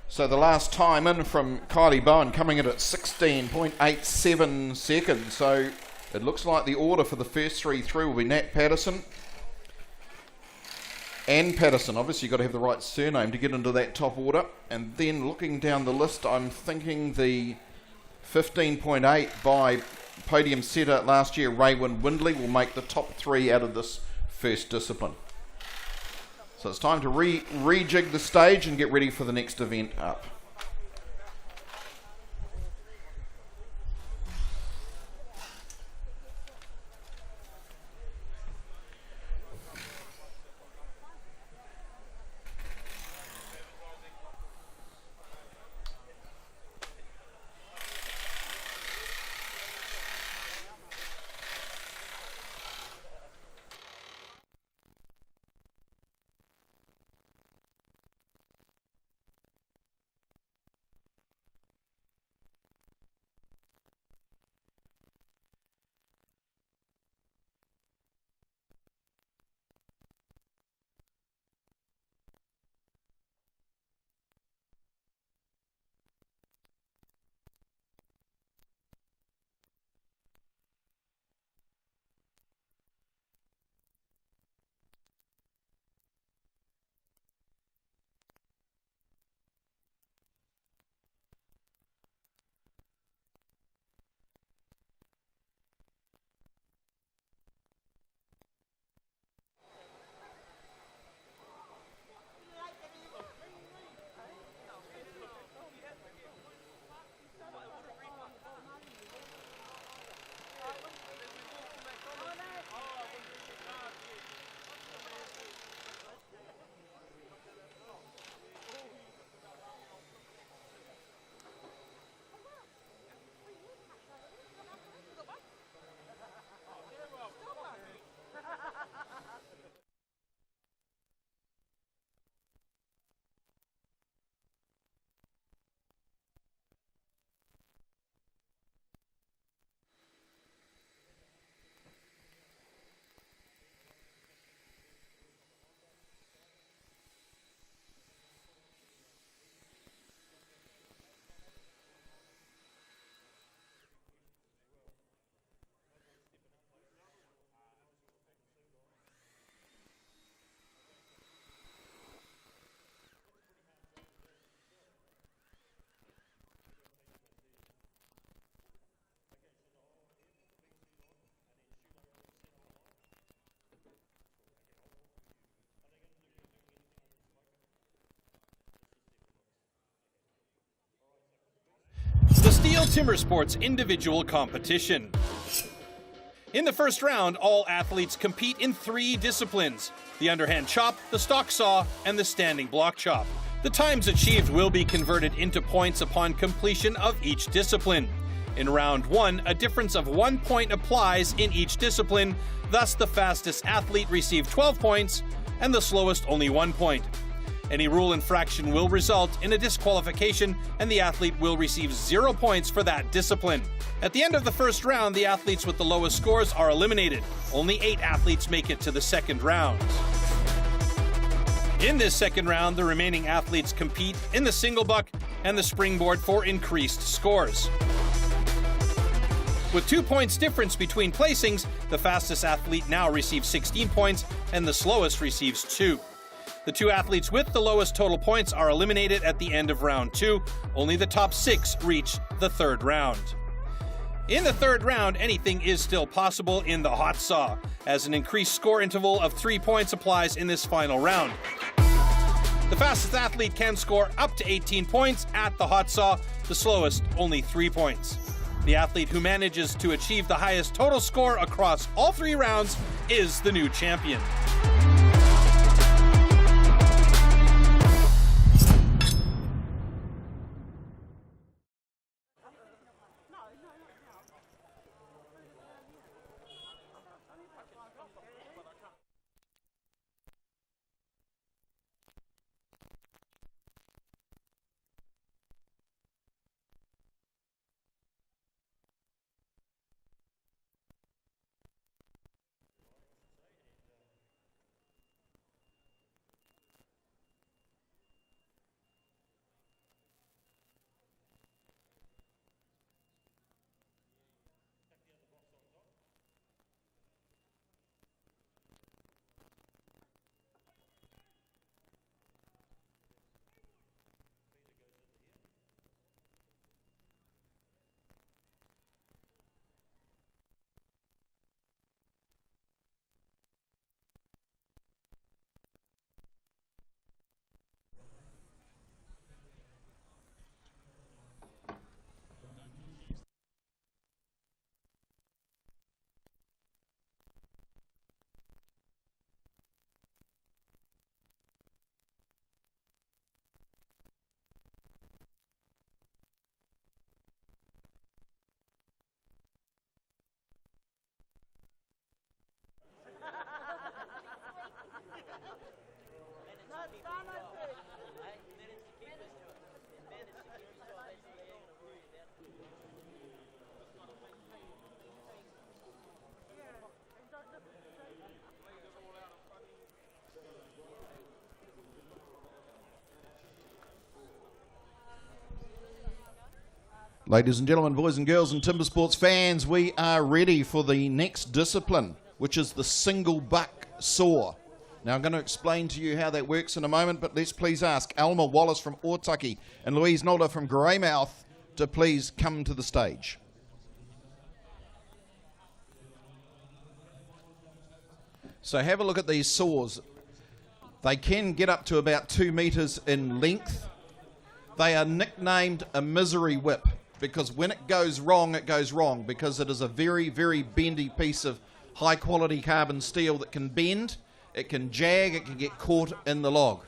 So the last time in from Kylie Bowen coming in at 16.87 seconds. So it looks like the order for the first three through will be Nat Patterson and Patterson. Obviously you've got to have the right surname to get into that top order. And then looking down the list, I'm thinking the 15.8 by podium setter last year, Raywyn Windley, will make the top three out of this first discipline. So it's time to rejig the stage and get ready for the next event up. TimberSports individual competition. In the first round, all athletes compete in 3 disciplines: the underhand chop, the stock saw, and the standing block chop. The times achieved will be converted into points upon completion of each discipline. In round 1, a difference of 1 point applies in each discipline, thus the fastest athlete received 12 points and the slowest only 1 point. Any rule infraction will result in a disqualification and the athlete will receive 0 points for that discipline. At the end of the first round, the athletes with the lowest scores are eliminated. Only 8 athletes make it to the second round. In this second round, the remaining athletes compete in the single buck and the springboard for increased scores. With 2 points difference between placings, the fastest athlete now receives 16 points and the slowest receives 2. The 2 athletes with the lowest total points are eliminated at the end of round 2. Only the top 6 reach the third round. In the third round, anything is still possible in the hot saw, as an increased score interval of 3 points applies in this final round. The fastest athlete can score up to 18 points at the hot saw, the slowest only 3 points. The athlete who manages to achieve the highest total score across all 3 rounds is the new champion. Ladies and gentlemen, boys and girls and TimberSports fans, we are ready for the next discipline, which is the single buck saw. Now I'm going to explain to you how that works in a moment, but let's please ask Alma Wallace from Otaki and Louise Nolder from Greymouth to please come to the stage. So have a look at these saws. They can get up to about 2 meters in length. They are nicknamed a misery whip because when it goes wrong because it is a very, very bendy piece of high quality carbon steel that can bend, it can jag, it can get caught in the log.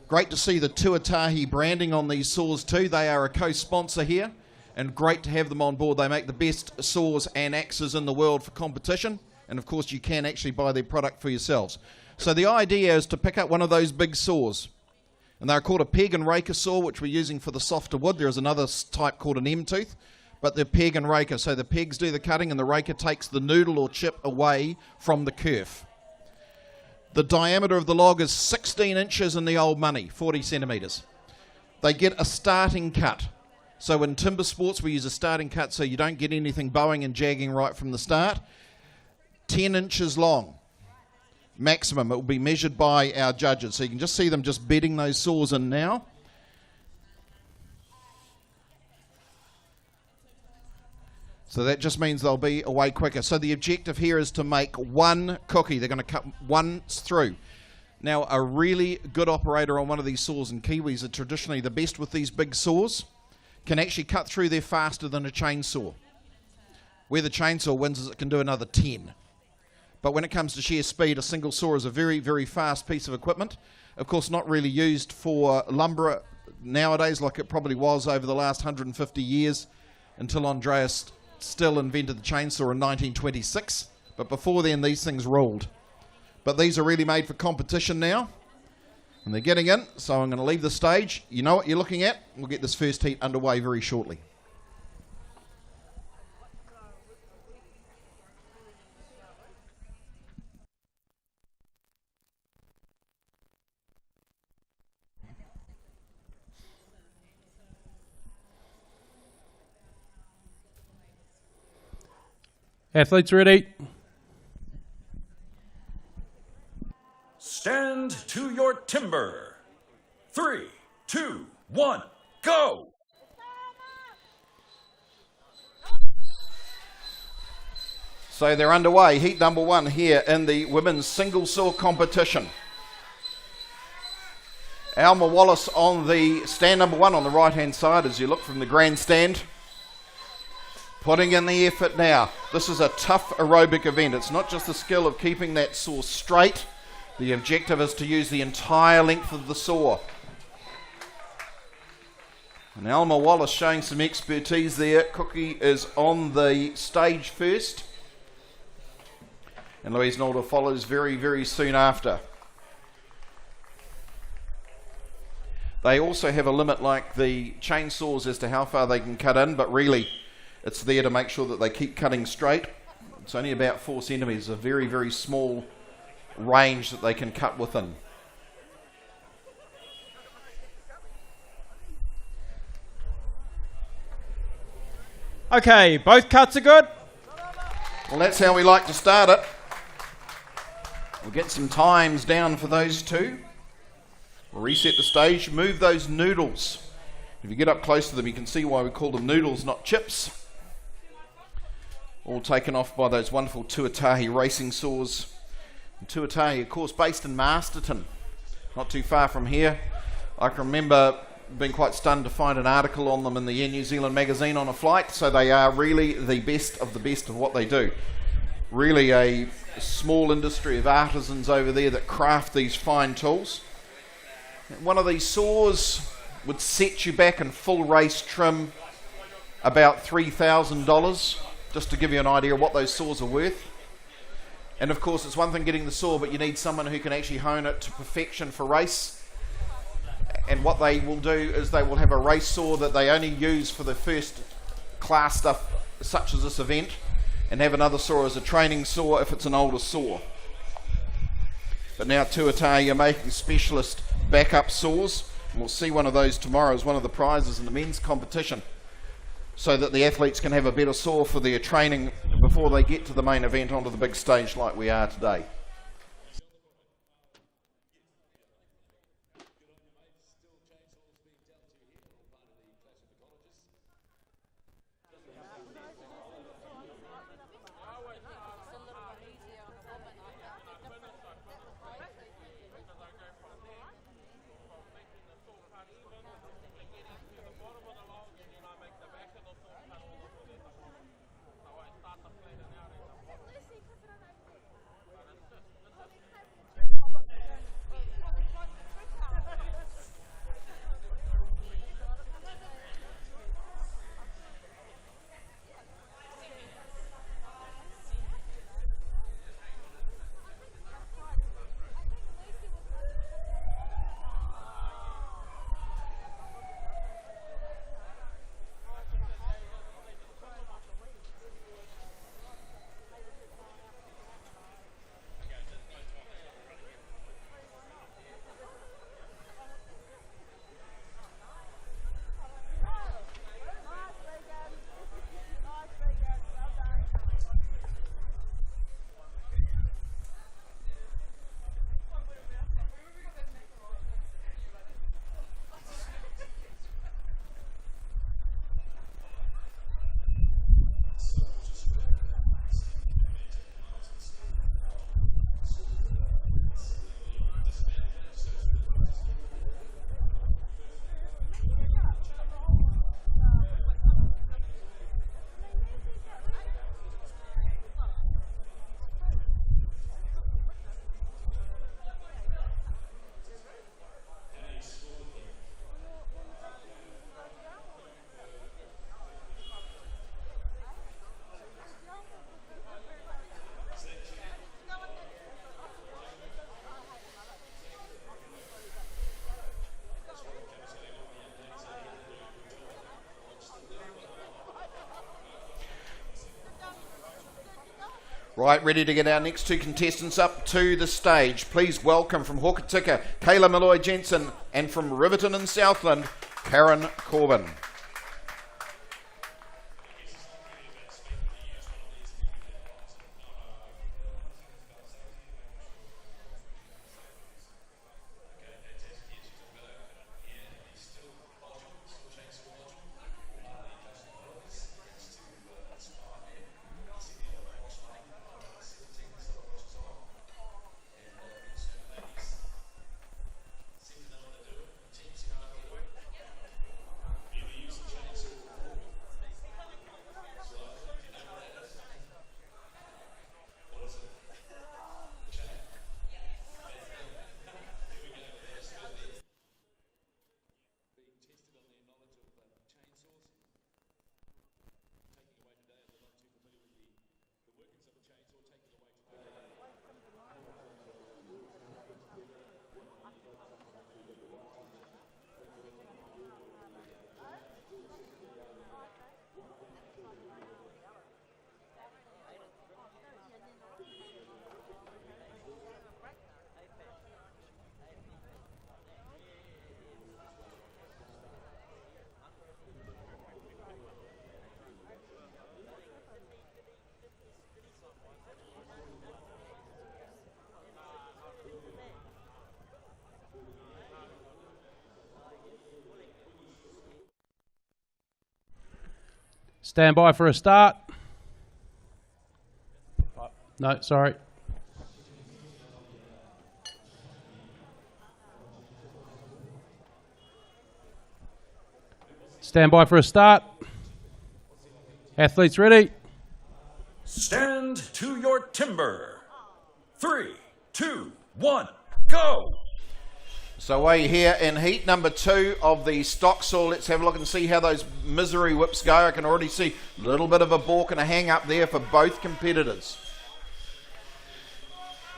Great to see the Tuatahi branding on these saws too. They are a co-sponsor here and great to have them on board. They make the best saws and axes in the world for competition, and of course you can actually buy their product for yourselves. So the idea is to pick up one of those big saws, and they're called a peg and raker saw, which we're using for the softer wood. There is another type called an M-tooth, but they're peg and raker. So the pegs do the cutting and the raker takes the noodle or chip away from the kerf. The diameter of the log is 16 inches in the old money, 40 centimetres. They get a starting cut. So in TimberSports we use a starting cut so you don't get anything bowing and jagging right from the start. 10 inches long. Maximum. It will be measured by our judges. So you can just see them just bedding those saws in now. So that just means they'll be away quicker. So the objective here is to make one cookie. They're going to cut one through. Now, a really good operator on one of these saws, and Kiwis are traditionally the best with these big saws, can actually cut through there faster than a chainsaw. Where the chainsaw wins is it can do another 10. But when it comes to sheer speed, a single saw is a very, very fast piece of equipment. Of course, not really used for lumber nowadays like it probably was over the last 150 years until Andreas STIHL invented the chainsaw in 1926. But before then, these things ruled. But these are really made for competition now. And they're getting in, so I'm going to leave the stage. You know what you're looking at. We'll get this first heat underway very shortly. Athletes ready. Stand to your timber. 3, 2, 1, go! So they're underway. Heat number 1 here in the women's single saw competition. Alma Wallace on the stand number 1 on the right hand side as you look from the grandstand. Putting in the effort now. This is a tough aerobic event. It's not just the skill of keeping that saw straight. The objective is to use the entire length of the saw. And Alma Wallace showing some expertise there. Cookie is on the stage first. And Louise Nalder follows very, very soon after. They also have a limit like the chainsaws as to how far they can cut in, but really it's there to make sure that they keep cutting straight. It's only about 4 centimetres, a very, very small range that they can cut within. Okay, both cuts are good. Well, that's how we like to start it. We'll get some times down for those two. We'll reset the stage, move those noodles. If you get up close to them, you can see why we call them noodles, not chips. All taken off by those wonderful Tuatahi racing saws. And Tuatahi, of course, based in Masterton, not too far from here. I can remember being quite stunned to find an article on them in the Air New Zealand magazine on a flight, so they are really the best of what they do. Really a small industry of artisans over there that craft these fine tools. One of these saws would set you back in full race trim about $3,000, just to give you an idea of what those saws are worth. And of course it's one thing getting the saw, but you need someone who can actually hone it to perfection for race. And what they will do is they will have a race saw that they only use for the first class stuff such as this event, and have another saw as a training saw if it's an older saw. But now Tuatahi are making specialist backup saws, and we'll see one of those tomorrow as one of the prizes in the men's competition, so that the athletes can have a better saw for their training before they get to the main event onto the big stage like we are today. Right, ready to get our next two contestants up to the stage. Please welcome from Hokitika, Kayla Malloy-Jensen, and from Riverton in Southland, Karen Corbin. Stand by for a start. No, sorry. Stand by for a start. Athletes ready. Stand to your timber. 3, 2, 1, go! So away here in heat number 2 of the stock soil. Let's have a look and see how those misery whips go. I can already see a little bit of a balk and a hang up there for both competitors.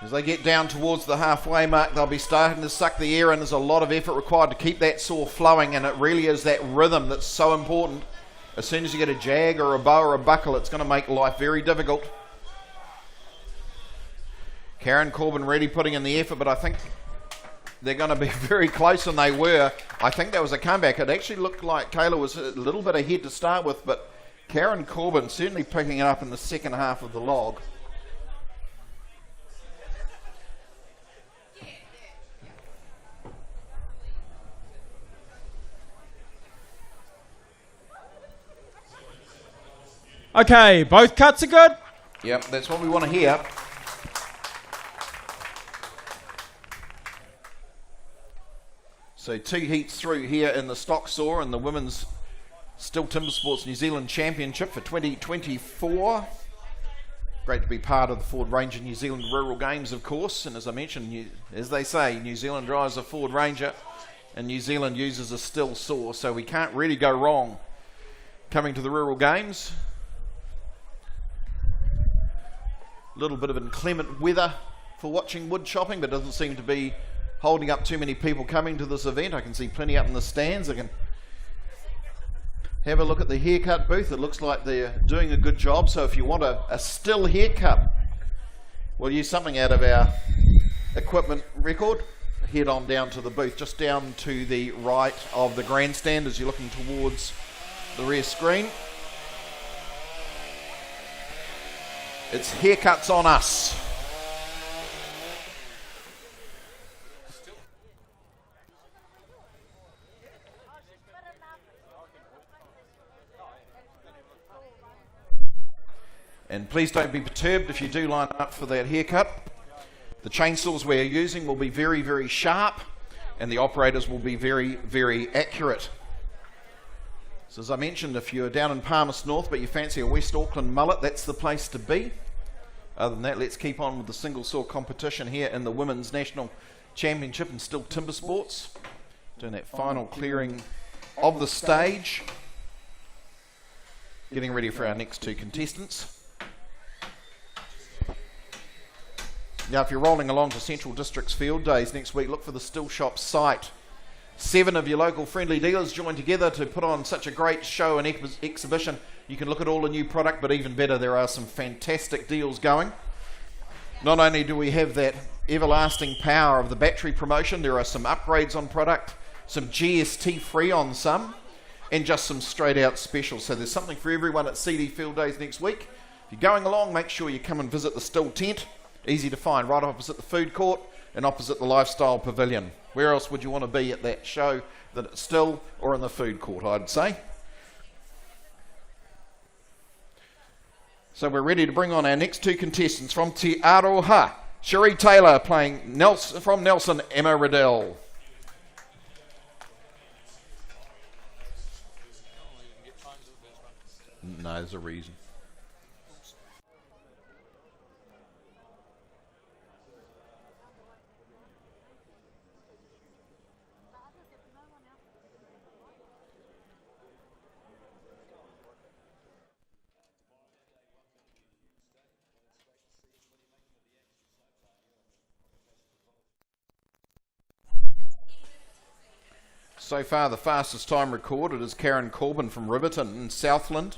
As they get down towards the halfway mark, they'll be starting to suck the air in. There's a lot of effort required to keep that saw flowing, and it really is that rhythm that's so important. As soon as you get a jag or a bow or a buckle, it's going to make life very difficult. Karen Corbin really putting in the effort, but I think they're going to be very close, and they were. I think that was a comeback. It actually looked like Kayla was a little bit ahead to start with, but Karen Corbin certainly picking it up in the second half of the log. Okay, both cuts are good? Yep, that's what we want to hear. So 2 heats through here in the stock saw and the women's STIHL TimberSports New Zealand Championship for 2024. Great to be part of the Ford Ranger New Zealand Rural Games, of course. And as I mentioned, as they say, New Zealand drives a Ford Ranger and New Zealand uses a STIHL saw. So we can't really go wrong coming to the Rural Games. A little bit of inclement weather for watching wood chopping, but doesn't seem to be holding up too many people coming to this event. I can see plenty up in the stands. I can have a look at the haircut booth. It looks like they're doing a good job. So if you want a STIHL haircut, we'll use something out of our equipment record. Head on down to the booth, just down to the right of the grandstand as you're looking towards the rear screen. It's haircuts on us. And please don't be perturbed if you do line up for that haircut. The chainsaws we're using will be very, very sharp, and the operators will be very, very accurate. So as I mentioned, if you're down in Palmerston North but you fancy a West Auckland mullet, that's the place to be. Other than that, let's keep on with the single saw competition here in the Women's National Championship in STIHL TimberSports. Doing that final clearing of the stage. Getting ready for our next 2 contestants. Now, if you're rolling along to Central District's Field Days next week, look for the STIHL Shop site. 7 of your local friendly dealers join together to put on such a great show and exhibition. You can look at all the new product, but even better, there are some fantastic deals going. Not only do we have that everlasting power of the battery promotion, there are some upgrades on product, some GST free on some, and just some straight out specials. So there's something for everyone at CD Field Days next week. If you're going along, make sure you come and visit the STIHL tent. Easy to find, right opposite the food court and opposite the Lifestyle Pavilion. Where else would you want to be at that show than at STIHL or in the food court, I'd say. So we're ready to bring on our next two contestants from Te Aroha. Cherie Taylor playing from Nelson, Emma Riddell. No, there's a reason. So far, the fastest time recorded is Karen Corbin from Riverton in Southland,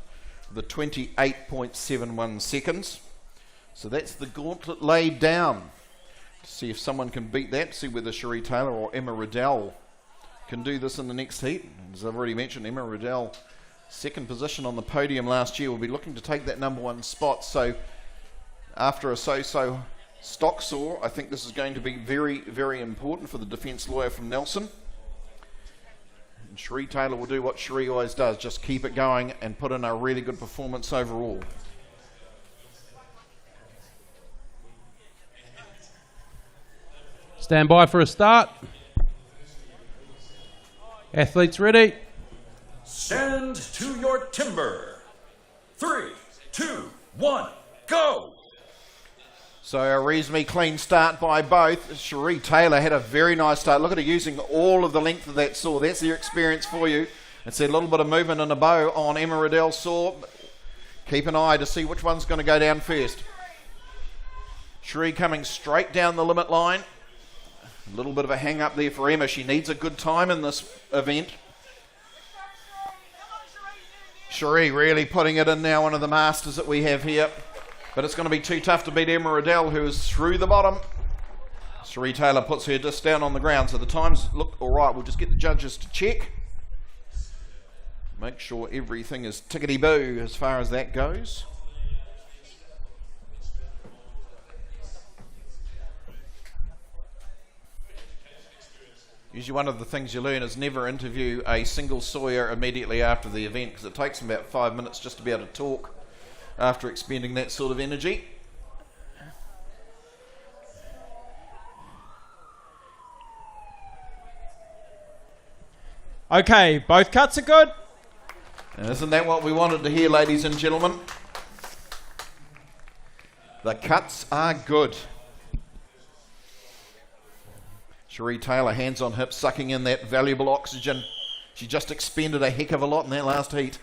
with 28.71 seconds. So that's the gauntlet laid down. To see if someone can beat that, see whether Cherie Taylor or Emma Riddell can do this in the next heat. As I've already mentioned, Emma Riddell, second position on the podium last year, will be looking to take that number one spot. So after a so-so stock soar, I think this is going to be very, very important for the defence lawyer from Nelson. And Cherie Taylor will do what Cherie always does, just keep it going and put in a really good performance overall. Stand by for a start. Athletes ready. Stand to your timber. 3, 2, 1, go! So a reasonably clean start by both. Cherie Taylor had a very nice start. Look at her using all of the length of that saw. That's your experience for you. It's a little bit of movement in the bow on Emma Riddell's saw. Keep an eye to see which one's going to go down first. Cherie coming straight down the limit line. A little bit of a hang up there for Emma. She needs a good time in this event. Cherie really putting it in now, one of the masters that we have here. But it's going to be too tough to beat Emma Riddell, who is through the bottom. Cherie Taylor puts her disc down on the ground, so the times look all right. We'll just get the judges to check. Make sure everything is tickety-boo as far as that goes. Usually one of the things you learn is never interview a single sawyer immediately after the event, because it takes them about 5 minutes just to be able to talk after expending that sort of energy. Okay, both cuts are good. And isn't that what we wanted to hear, ladies and gentlemen? The cuts are good. Cherie Taylor, hands on hips, sucking in that valuable oxygen. She just expended a heck of a lot in that last heat.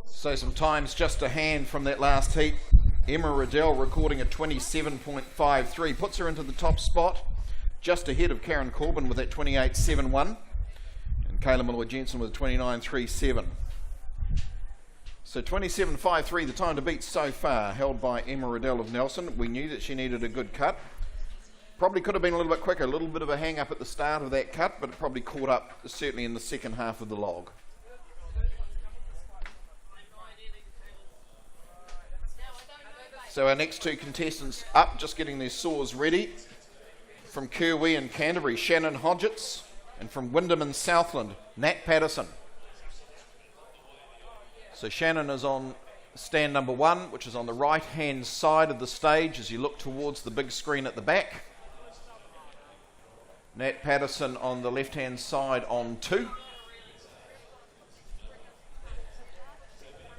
So some times just a hand from that last heat. Emma Riddell recording a 27.53, puts her into the top spot, just ahead of Karen Corbin with that 28.71, and Kayla Miller-Jensen with a 29.37. So 27.53, the time to beat so far, held by Emma Riddell of Nelson. We knew that she needed a good cut. Probably could have been a little bit quicker, a little bit of a hang up at the start of that cut, but it probably caught up certainly in the second half of the log. So our next two contestants up, just getting their saws ready. From Kirwee and Canterbury, Shannon Hodgetts, and from Wyndham and Southland, Nat Patterson. So Shannon is on stand number 1, which is on the right-hand side of the stage as you look towards the big screen at the back. Nat Patterson on the left-hand side on 2.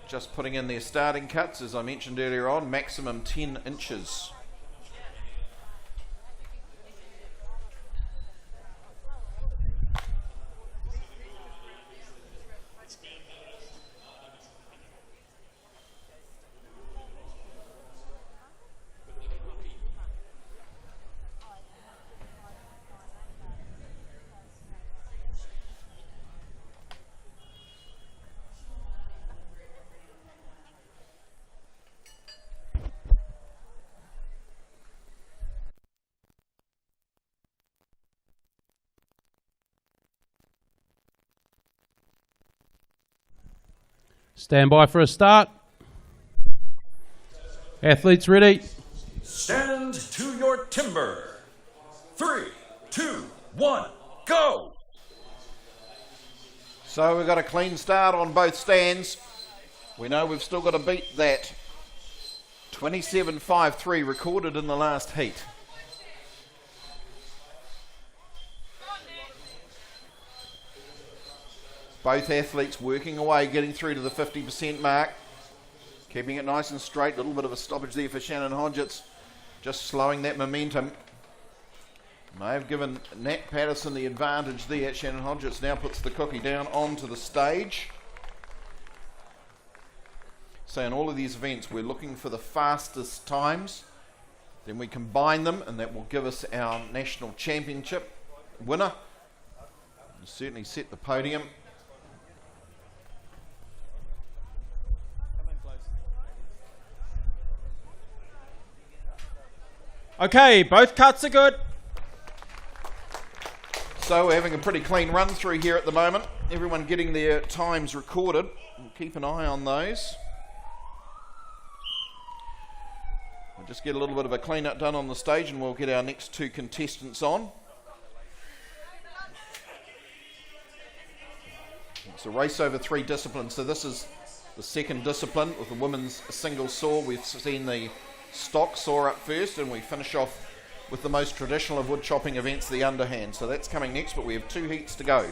Just putting in their starting cuts, as I mentioned earlier on, maximum 10 inches. Stand by for a start. Athletes ready. Stand to your timber. 3, 2, 1, go! So we've got a clean start on both stands. We know we've still got to beat that 27.53 recorded in the last heat. Both athletes working away, getting through to the 50% mark. Keeping it nice and straight. A little bit of a stoppage there for Shannon Hodgetts. Just slowing that momentum. May have given Nat Patterson the advantage there. Shannon Hodgetts now puts the cookie down onto the stage. So in all of these events, we're looking for the fastest times. Then we combine them, and that will give us our national championship winner. We'll certainly set the podium. Okay, both cuts are good. So we're having a pretty clean run through here at the moment. Everyone getting their times recorded. We'll keep an eye on those. We'll just get a little bit of a clean up done on the stage and we'll get our next two contestants on. It's a race over 3 disciplines. So this is the second discipline with the women's single saw. We've seen the stock saw up first, and we finish off with the most traditional of wood chopping events, the underhand. So that's coming next, but we have 2 heats to go.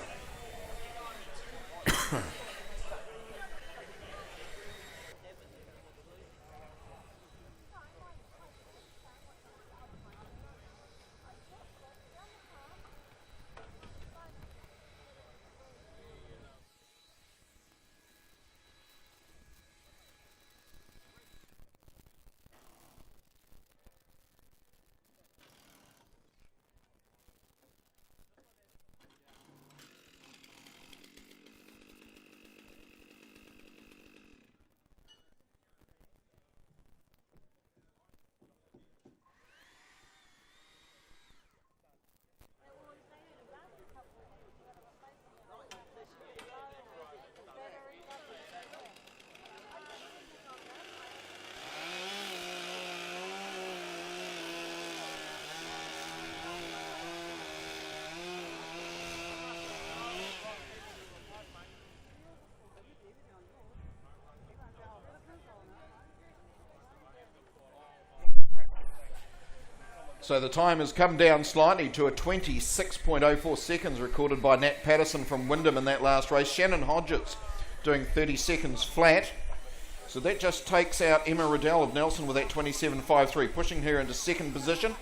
So the time has come down slightly to a 26.04 seconds recorded by Nat Patterson from Wyndham in that last race. Shannon Hodgetts doing 30 seconds flat. So that just takes out Emma Riddell of Nelson with that 27.53, pushing her into second position.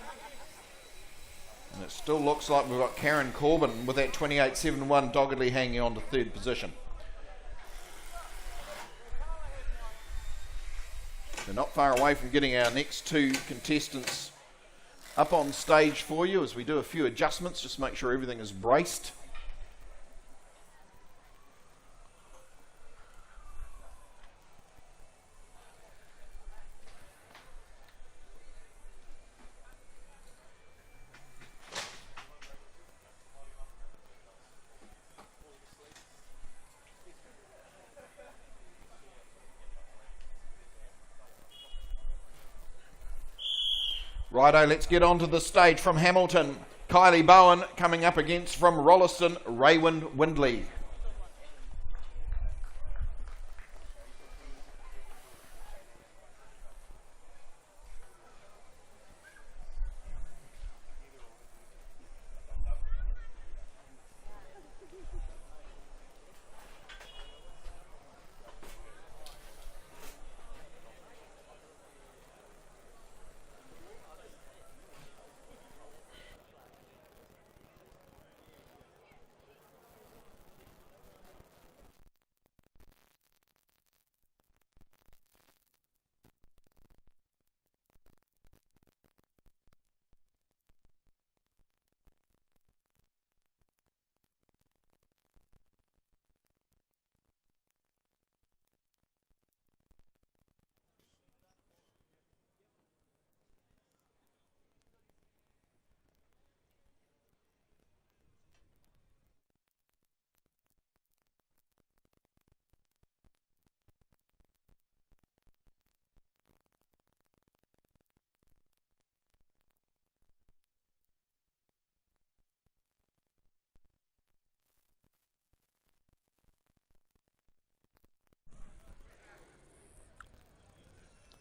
And it still looks like we've got Karen Corbin with that 28.71 doggedly hanging on to third position. We're not far away from getting our next two contestants up on stage for you as we do a few adjustments, just make sure everything is braced. Righto, let's get onto the stage from Hamilton. Kylie Bowen coming up against from Rolleston, Raywin Windley.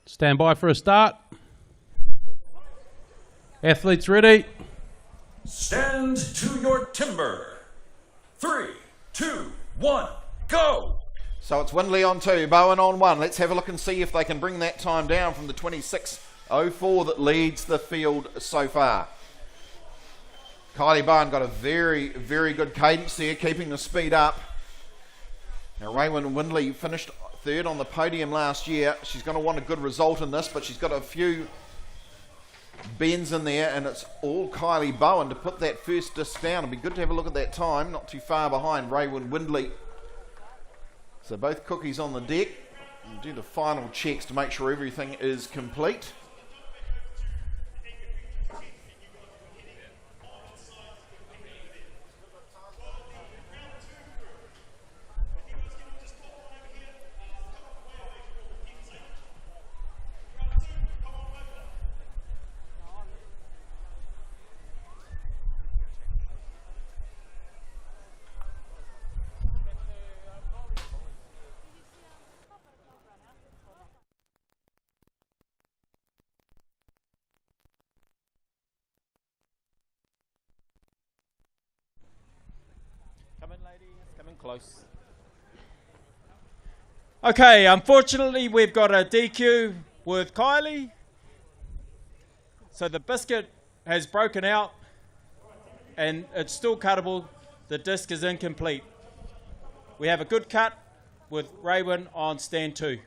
Stand by for a start. Athletes ready. Stand to your timber. 3, 2, 1, go! So it's Windley on 2, Bowen on 1. Let's have a look and see if they can bring that time down from the 26.04 that leads the field so far. Kylie Bowen got a very, very good cadence there, keeping the speed up. Now Raywin Windley finished third on the podium last year. She's going to want a good result in this, but she's got a few bends in there, and it's all Kylie Bowen to put that first disc down. It'll be good to have a look at that time, not too far behind Raywin Windley. So both cookies on the deck. We'll do the final checks to make sure everything is complete. Come in, ladies. Come in close. Okay, unfortunately, we've got a DQ with Kylie. So the biscuit has broken out, and it's still cuttable. The disc is incomplete. We have a good cut with Raywin on stand 2.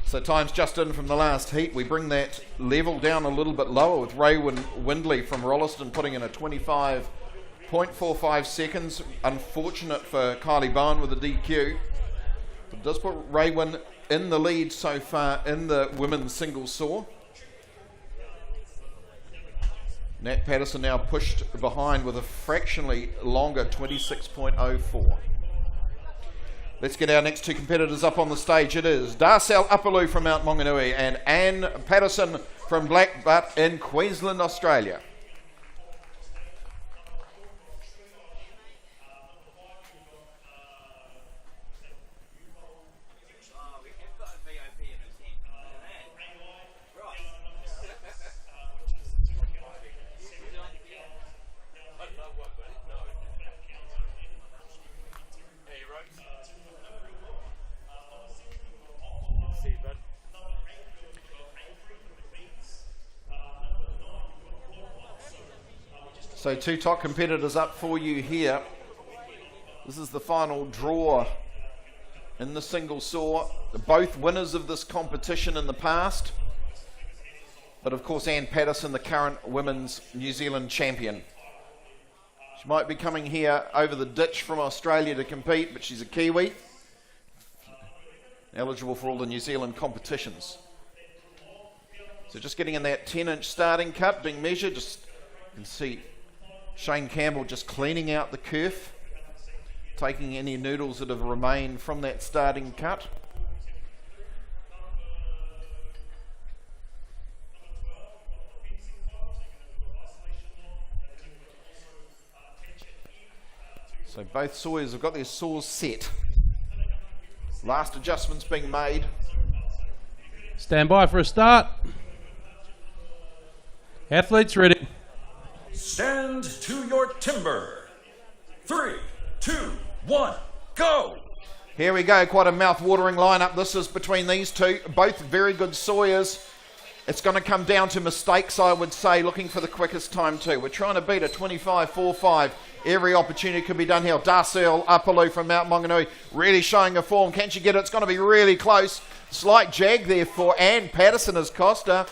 So time's just in from the last heat. We bring that level down a little bit lower with Raywin Windley from Rolleston putting in a 25.45 seconds. Unfortunate for Kylie Bowen with a DQ. It does put Raywin in the lead so far in the women's single saw. Nat Patterson now pushed behind with a fractionally longer 26.04. Let's get our next two competitors up on the stage. It is Darcel Upperloo from Mount Maunganui and Anne Patterson from Blackbutt in Queensland, Australia. So two top competitors up for you here. This is the final draw in the single saw. Both winners of this competition in the past. But of course Anne Patterson, the current women's New Zealand champion. She might be coming here over the ditch from Australia to compete, but she's a Kiwi. Eligible for all the New Zealand competitions. So just getting in that 10-inch starting cut, being measured. Just you can see Shane Campbell just cleaning out the kerf, taking any noodles that have remained from that starting cut. So both sawyers have got their saws set. Last adjustments being made. Stand by for a start. Athletes ready. Stand to your timber. 3, 2, 1, go! Here we go, quite a mouth-watering lineup. This is between these two, both very good sawyers. It's going to come down to mistakes, I would say, looking for the quickest time too. We're trying to beat a 25.45. Every opportunity could be done here. Darcel Upperloo from Mount Maunganui really showing a form. Can she get it? It's going to be really close. Slight jag there for Anne Patterson as Costa.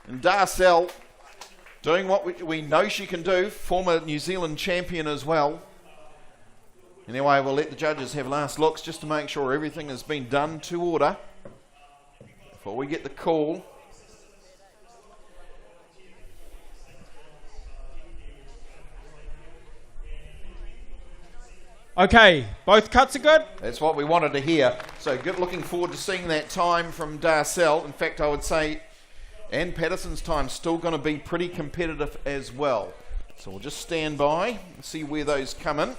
And Darcel doing what we know she can do, former New Zealand champion as well. Anyway, we'll let the judges have last looks just to make sure everything has been done to order before we get the call. Okay, both cuts are good? That's what we wanted to hear. So good, looking forward to seeing that time from Darcel. In fact, I would say Anne Patterson's time still going to be pretty competitive as well. So we'll just stand by and see where those come in.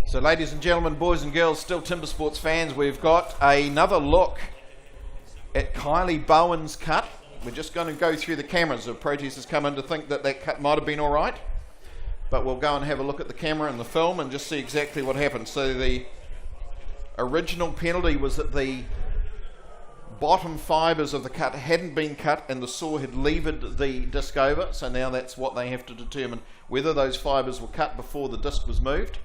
So ladies and gentlemen, boys and girls, still TimberSports fans, we've got another look at Kylie Bowen's cut. We're just going to go through the cameras. The protesters come in to think that that cut might have been all right, but we'll go and have a look at the camera and the film and just see exactly what happened. So the original penalty was that the bottom fibres of the cut hadn't been cut and the saw had levered the disc over, so now that's what they have to determine, whether those fibres were cut before the disc was moved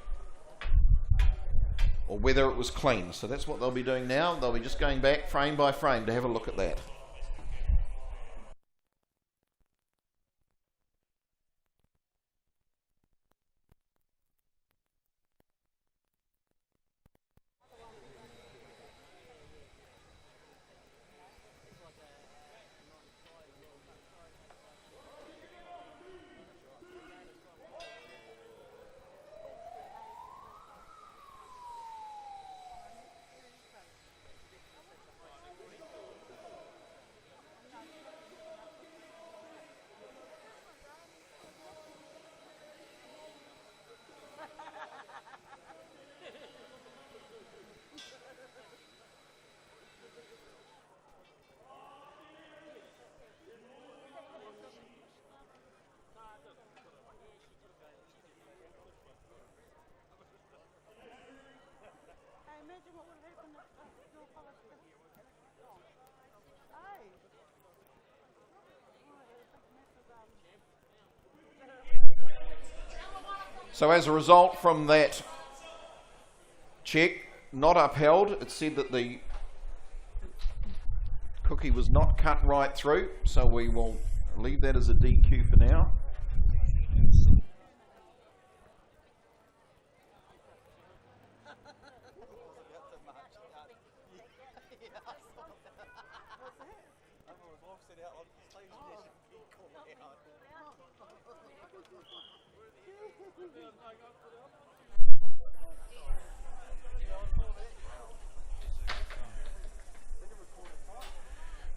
or whether it was clean. So that's what they'll be doing now. They'll be just going back frame by frame to have a look at that. So as a result from that check, not upheld, it said that the cookie was not cut right through, so we will leave that as a DQ for now.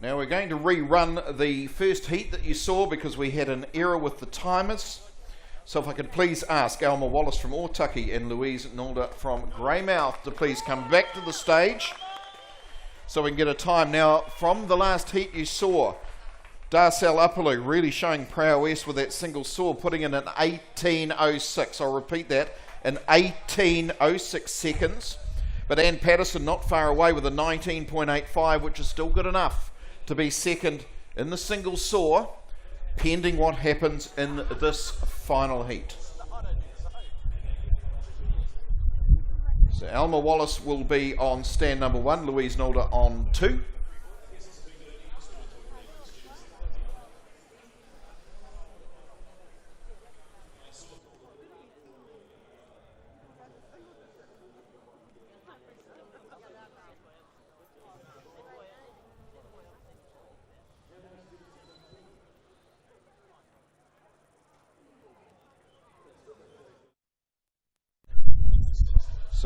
Now we're going to rerun the first heat that you saw because we had an error with the timers. So if I could please ask Alma Wallace from Ortucky and Louise Nalder from Greymouth to please come back to the stage so we can get a time. Now from the last heat you saw Darcel Upperloo really showing prowess with that single saw, putting in an 18.06. I'll repeat that, in 18.06 seconds. But Ann Patterson not far away with a 19.85, which is still good enough to be second in the single saw, pending what happens in this final heat. So Alma Wallace will be on stand number 1, Louise Nalder on 2.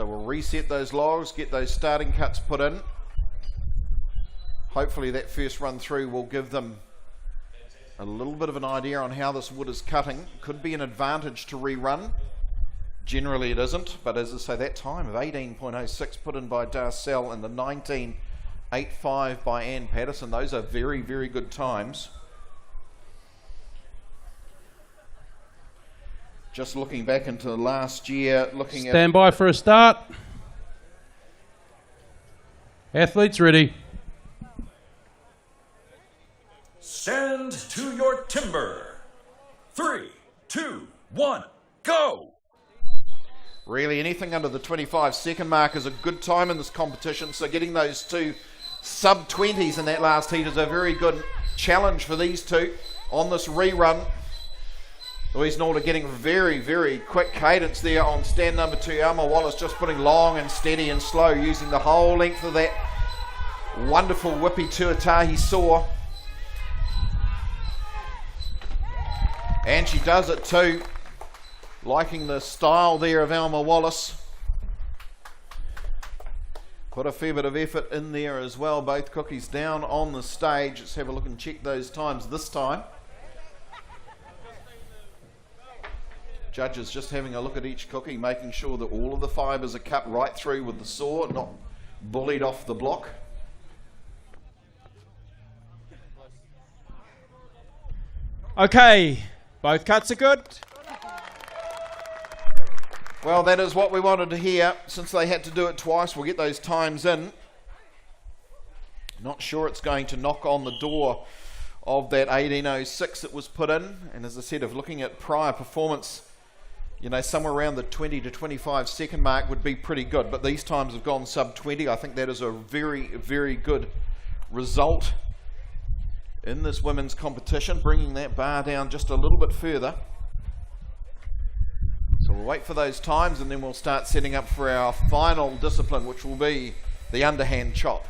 So we'll reset those logs, get those starting cuts put in. Hopefully that first run through will give them a little bit of an idea on how this wood is cutting. Could be an advantage to rerun. Generally it isn't, but as I say, that time of 18.06 put in by Darcel and the 19.85 by Ann Patterson, those are very, very good times. Just looking back into last year, looking at... Stand by for a start. Athletes ready. Stand to your timber. 3, 2, 1, go! Really, anything under the 25-second mark is a good time in this competition, so getting those two sub-20s in that last heat is a very good challenge for these two on this rerun. Louise Nalder getting very, very quick cadence there on stand number 2. Alma Wallace just putting long and steady and slow, using the whole length of that wonderful whippy tuatahi saw. And she does it too. Liking the style there of Alma Wallace. Put a fair bit of effort in there as well. Both cookies down on the stage. Let's have a look and check those times this time. Judges just having a look at each cookie, making sure that all of the fibres are cut right through with the saw, not bullied off the block. Okay, both cuts are good. Well, that is what we wanted to hear. Since they had to do it twice, we'll get those times in. Not sure it's going to knock on the door of that 18.06 that was put in. And as I said, if looking at prior performance, you know, somewhere around the 20 to 25 second mark would be pretty good. But these times have gone sub 20. I think that is a very, very good result in this women's competition, bringing that bar down just a little bit further. So we'll wait for those times and then we'll start setting up for our final discipline, which will be the underhand chop.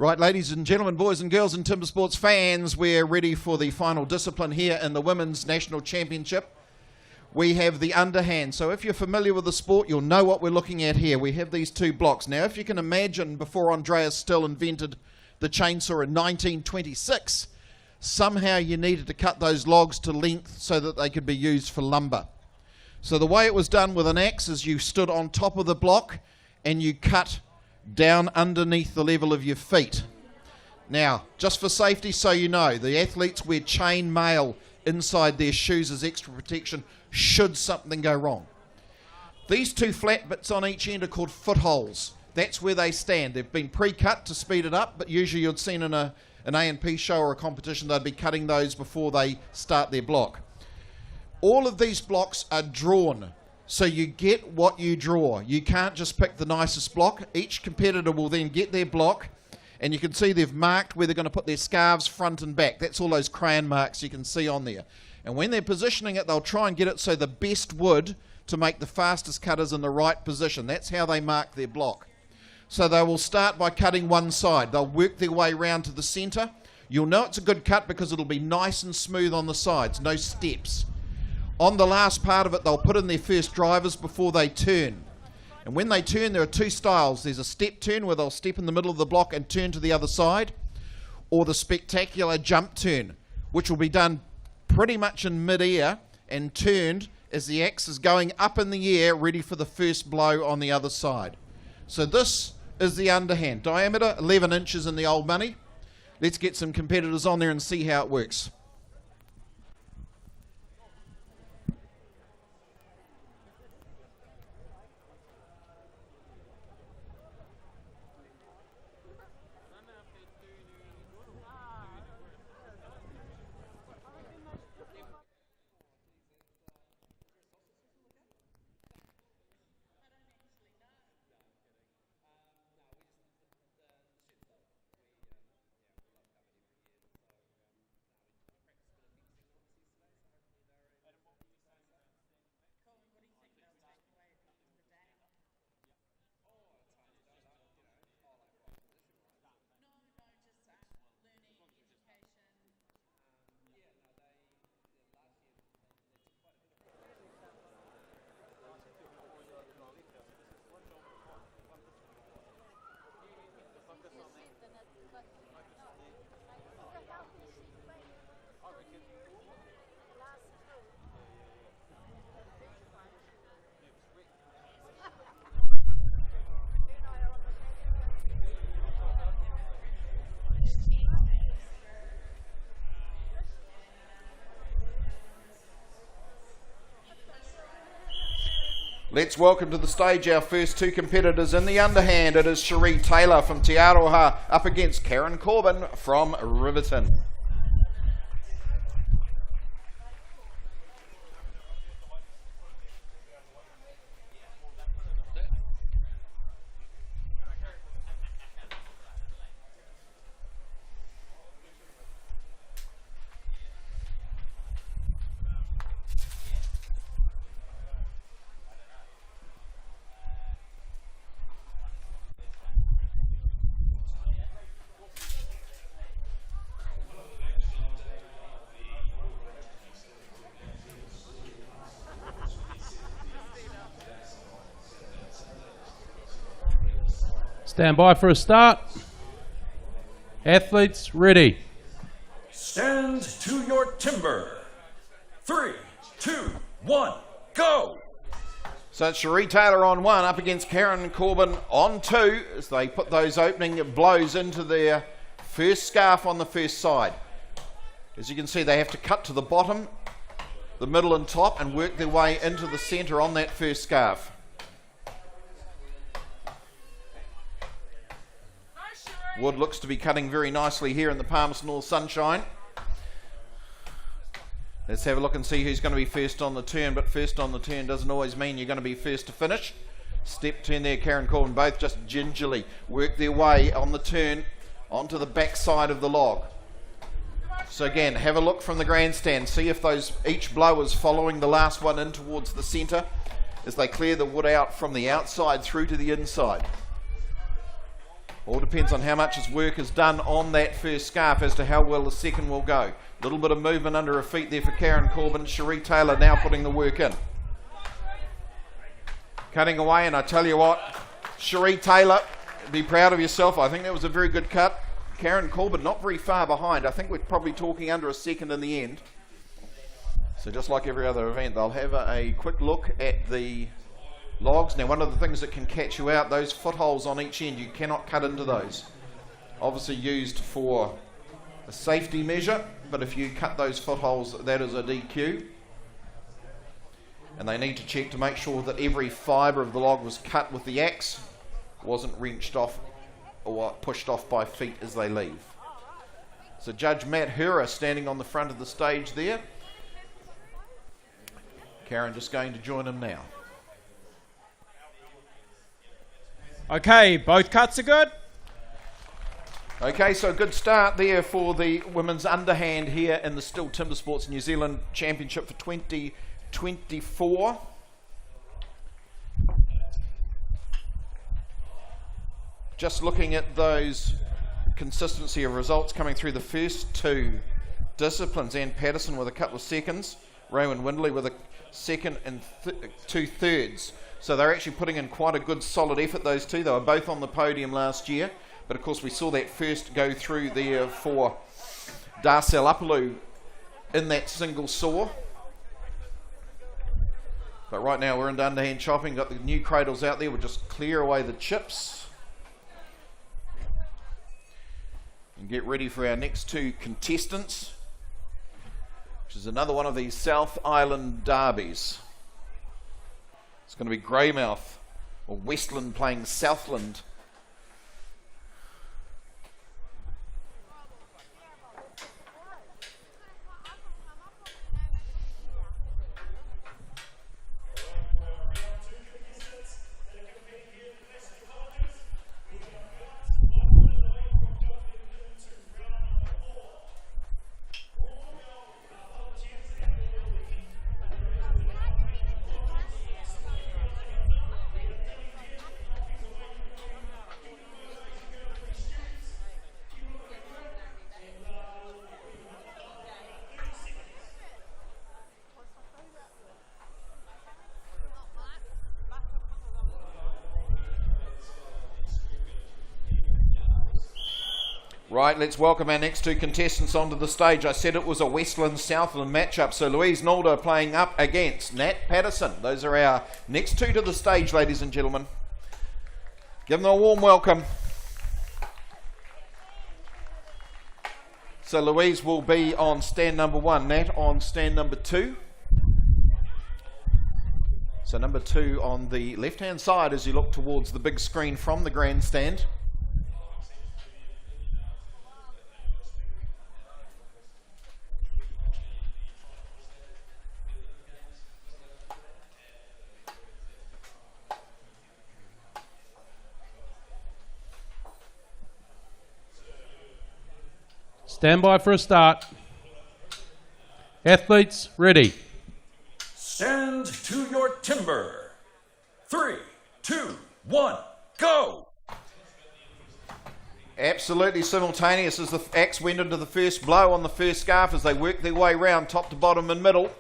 Right, ladies and gentlemen, boys and girls and TimberSports fans, we're ready for the final discipline here in the Women's National Championship. We have the underhand. So if you're familiar with the sport, you'll know what we're looking at here. We have these two blocks. Now, if you can imagine, before Andreas STIHL invented the chainsaw in 1926, somehow you needed to cut those logs to length so that they could be used for lumber. So the way it was done with an axe is you stood on top of the block and you cut down underneath the level of your feet. Now, just for safety, so you know, the athletes wear chain mail inside their shoes as extra protection should something go wrong. These two flat bits on each end are called footholds. That's where they stand. They've been pre-cut to speed it up, but usually you'd seen in an A&P show or a competition they'd be cutting those before they start their block. All of these blocks are drawn. So you get what you draw. You can't just pick the nicest block. Each competitor will then get their block, and you can see they've marked where they're going to put their scarves front and back. That's all those crayon marks you can see on there. And when they're positioning it, they'll try and get it so the best wood to make the fastest cut is in the right position. That's how they mark their block. So they will start by cutting one side. They'll work their way round to the centre. You'll know it's a good cut because it'll be nice and smooth on the sides, no steps. On the last part of it, they'll put in their first drivers before they turn. And when they turn, there are two styles. There's a step turn where they'll step in the middle of the block and turn to the other side, or the spectacular jump turn, which will be done pretty much in mid-air and turned as the axe is going up in the air, ready for the first blow on the other side. So this is the underhand. Diameter, 11 inches in the old money. Let's get some competitors on there and see how it works. Let's welcome to the stage our first two competitors in the underhand. It is Cherie Taylor from Te Aroha up against Karen Corbin from Riverton. Stand by for a start. Athletes ready. Stand to your timber. 3, 2, 1, go! So it's Cherie Taylor on one up against Karen Corbin on two as they put those opening blows into their first scarf on the first side. As you can see, they have to cut to the bottom, the middle and top and work their way into the centre on that first scarf. Wood looks to be cutting very nicely here in the Palmerston North sunshine. Let's have a look and see who's going to be first on the turn, but first on the turn doesn't always mean you're going to be first to finish. Step turn there, Karen Corbin, both just gingerly work their way on the turn onto the back side of the log. So again, have a look from the grandstand, see if each blow is following the last one in towards the centre as they clear the wood out from the outside through to the inside. All depends on how much his work is done on that first scarf as to how well the second will go. A little bit of movement under her feet there for Karen Corbin. Cherie Taylor now putting the work in. Cutting away, and I tell you what, Cherie Taylor, be proud of yourself. I think that was a very good cut. Karen Corbin not very far behind. I think we're probably talking under a second in the end. So just like every other event, they'll have a quick look at the logs. Now, one of the things that can catch you out, those footholes on each end, you cannot cut into those. Obviously used for a safety measure, but if you cut those footholes, that is a DQ. And they need to check to make sure that every fibre of the log was cut with the axe, wasn't wrenched off or pushed off by feet as they leave. So Judge Matt Hura standing on the front of the stage there. Karen just going to join him now. Okay, both cuts are good. Okay, so a good start there for the women's underhand here in the STIHL TimberSports New Zealand Championship for 2024. Just looking at those consistency of results coming through the first two disciplines. Ann Patterson with a couple of seconds. Rowan Windley with a second and 2/3. So they're actually putting in quite a good solid effort, those two. They were both on the podium last year. But of course we saw that first go through there for Darcel Upaloo in that single saw. But right now we're into underhand chopping. Got the new cradles out there. We'll just clear away the chips. And get ready for our next two contestants, which is another one of these South Island derbies. It's going to be Greymouth or Westland playing Southland. Right, let's welcome our next two contestants onto the stage. I said it was a Westland-Southland matchup, so Louise Nalder playing up against Nat Patterson. Those are our next two to the stage, ladies and gentlemen. Give them a warm welcome. So Louise will be on stand number 1, Nat on stand number 2. So number 2 on the left-hand side as you look towards the big screen from the grandstand. Stand by for a start. Athletes, ready. Stand to your timber. 3, 2, 1, go! Absolutely simultaneous as the axe went into the first blow on the first scarf as they worked their way round top to bottom and middle.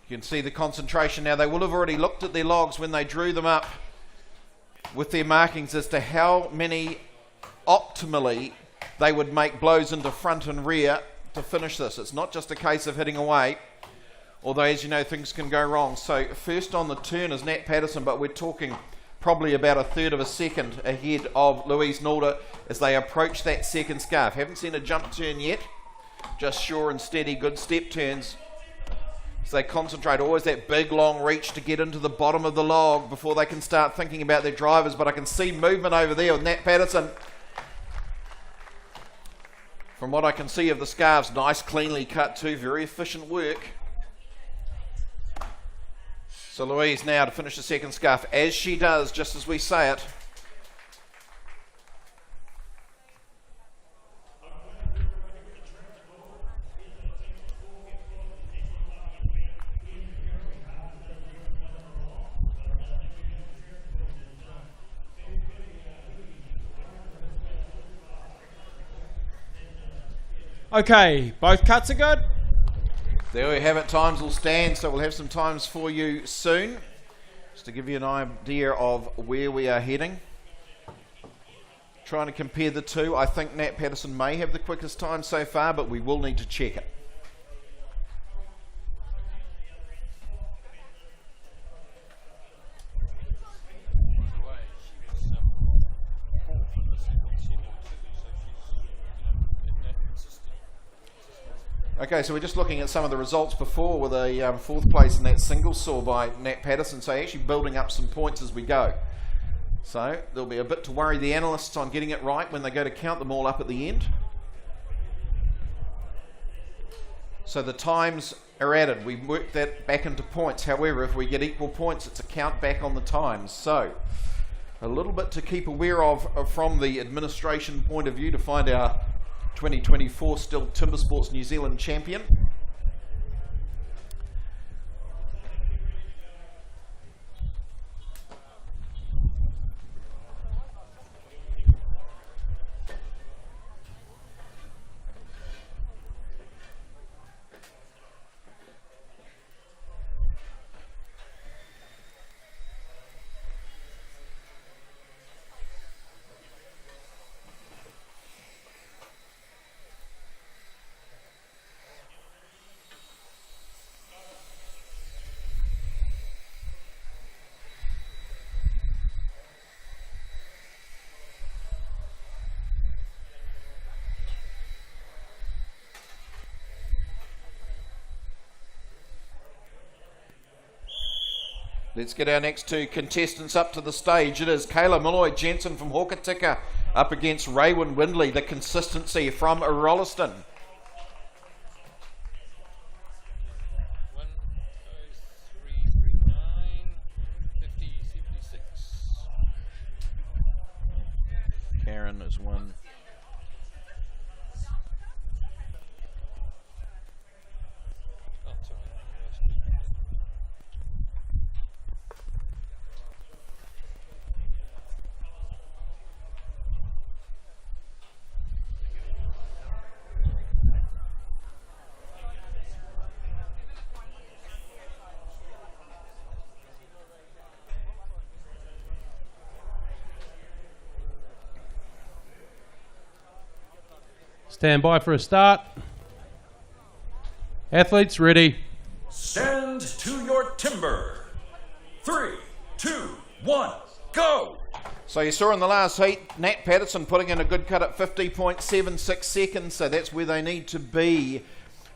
You can see the concentration now. They will have already looked at their logs when they drew them up with their markings as to how many optimally they would make blows into front and rear to finish this. It's not just a case of hitting away, although as you know things can go wrong. So first on the turn is Nat Patterson, but we're talking probably about a third of a second ahead of Louise Nalder as they approach that second scarf. Haven't seen a jump turn yet, just sure and steady, good step turns. So they concentrate, always that big long reach to get into the bottom of the log before they can start thinking about their drivers. But I can see movement over there with Nat Patterson. From what I can see of the scarves, nice cleanly cut too, very efficient work. So Louise now to finish the second scarf, as she does, just as we say it. Okay, both cuts are good. There we have it. Times will stand, so we'll have some times for you soon, just to give you an idea of where we are heading. Trying to compare the two. I think Nat Patterson may have the quickest time so far, but we will need to check it. Okay, so we're just looking at some of the results before with a fourth place in that single saw by Nat Patterson, so actually building up some points as we go. So there'll be a bit to worry the analysts on getting it right when they go to count them all up at the end. So the times are added. We work that back into points. However, if we get equal points, it's a count back on the times. So a little bit to keep aware of from the administration point of view to find our 2024 STIHL TimberSports New Zealand champion. Let's get our next two contestants up to the stage. It is Kayla Malloy-Jensen from Hokitika up against Raywin Windley, the consistency from Rolleston. Karen is one. Stand by for a start. Athletes ready. Stand to your timber. 3, 2, 1, go! So you saw in the last heat, Nat Patterson putting in a good cut at 50.76 seconds, so that's where they need to be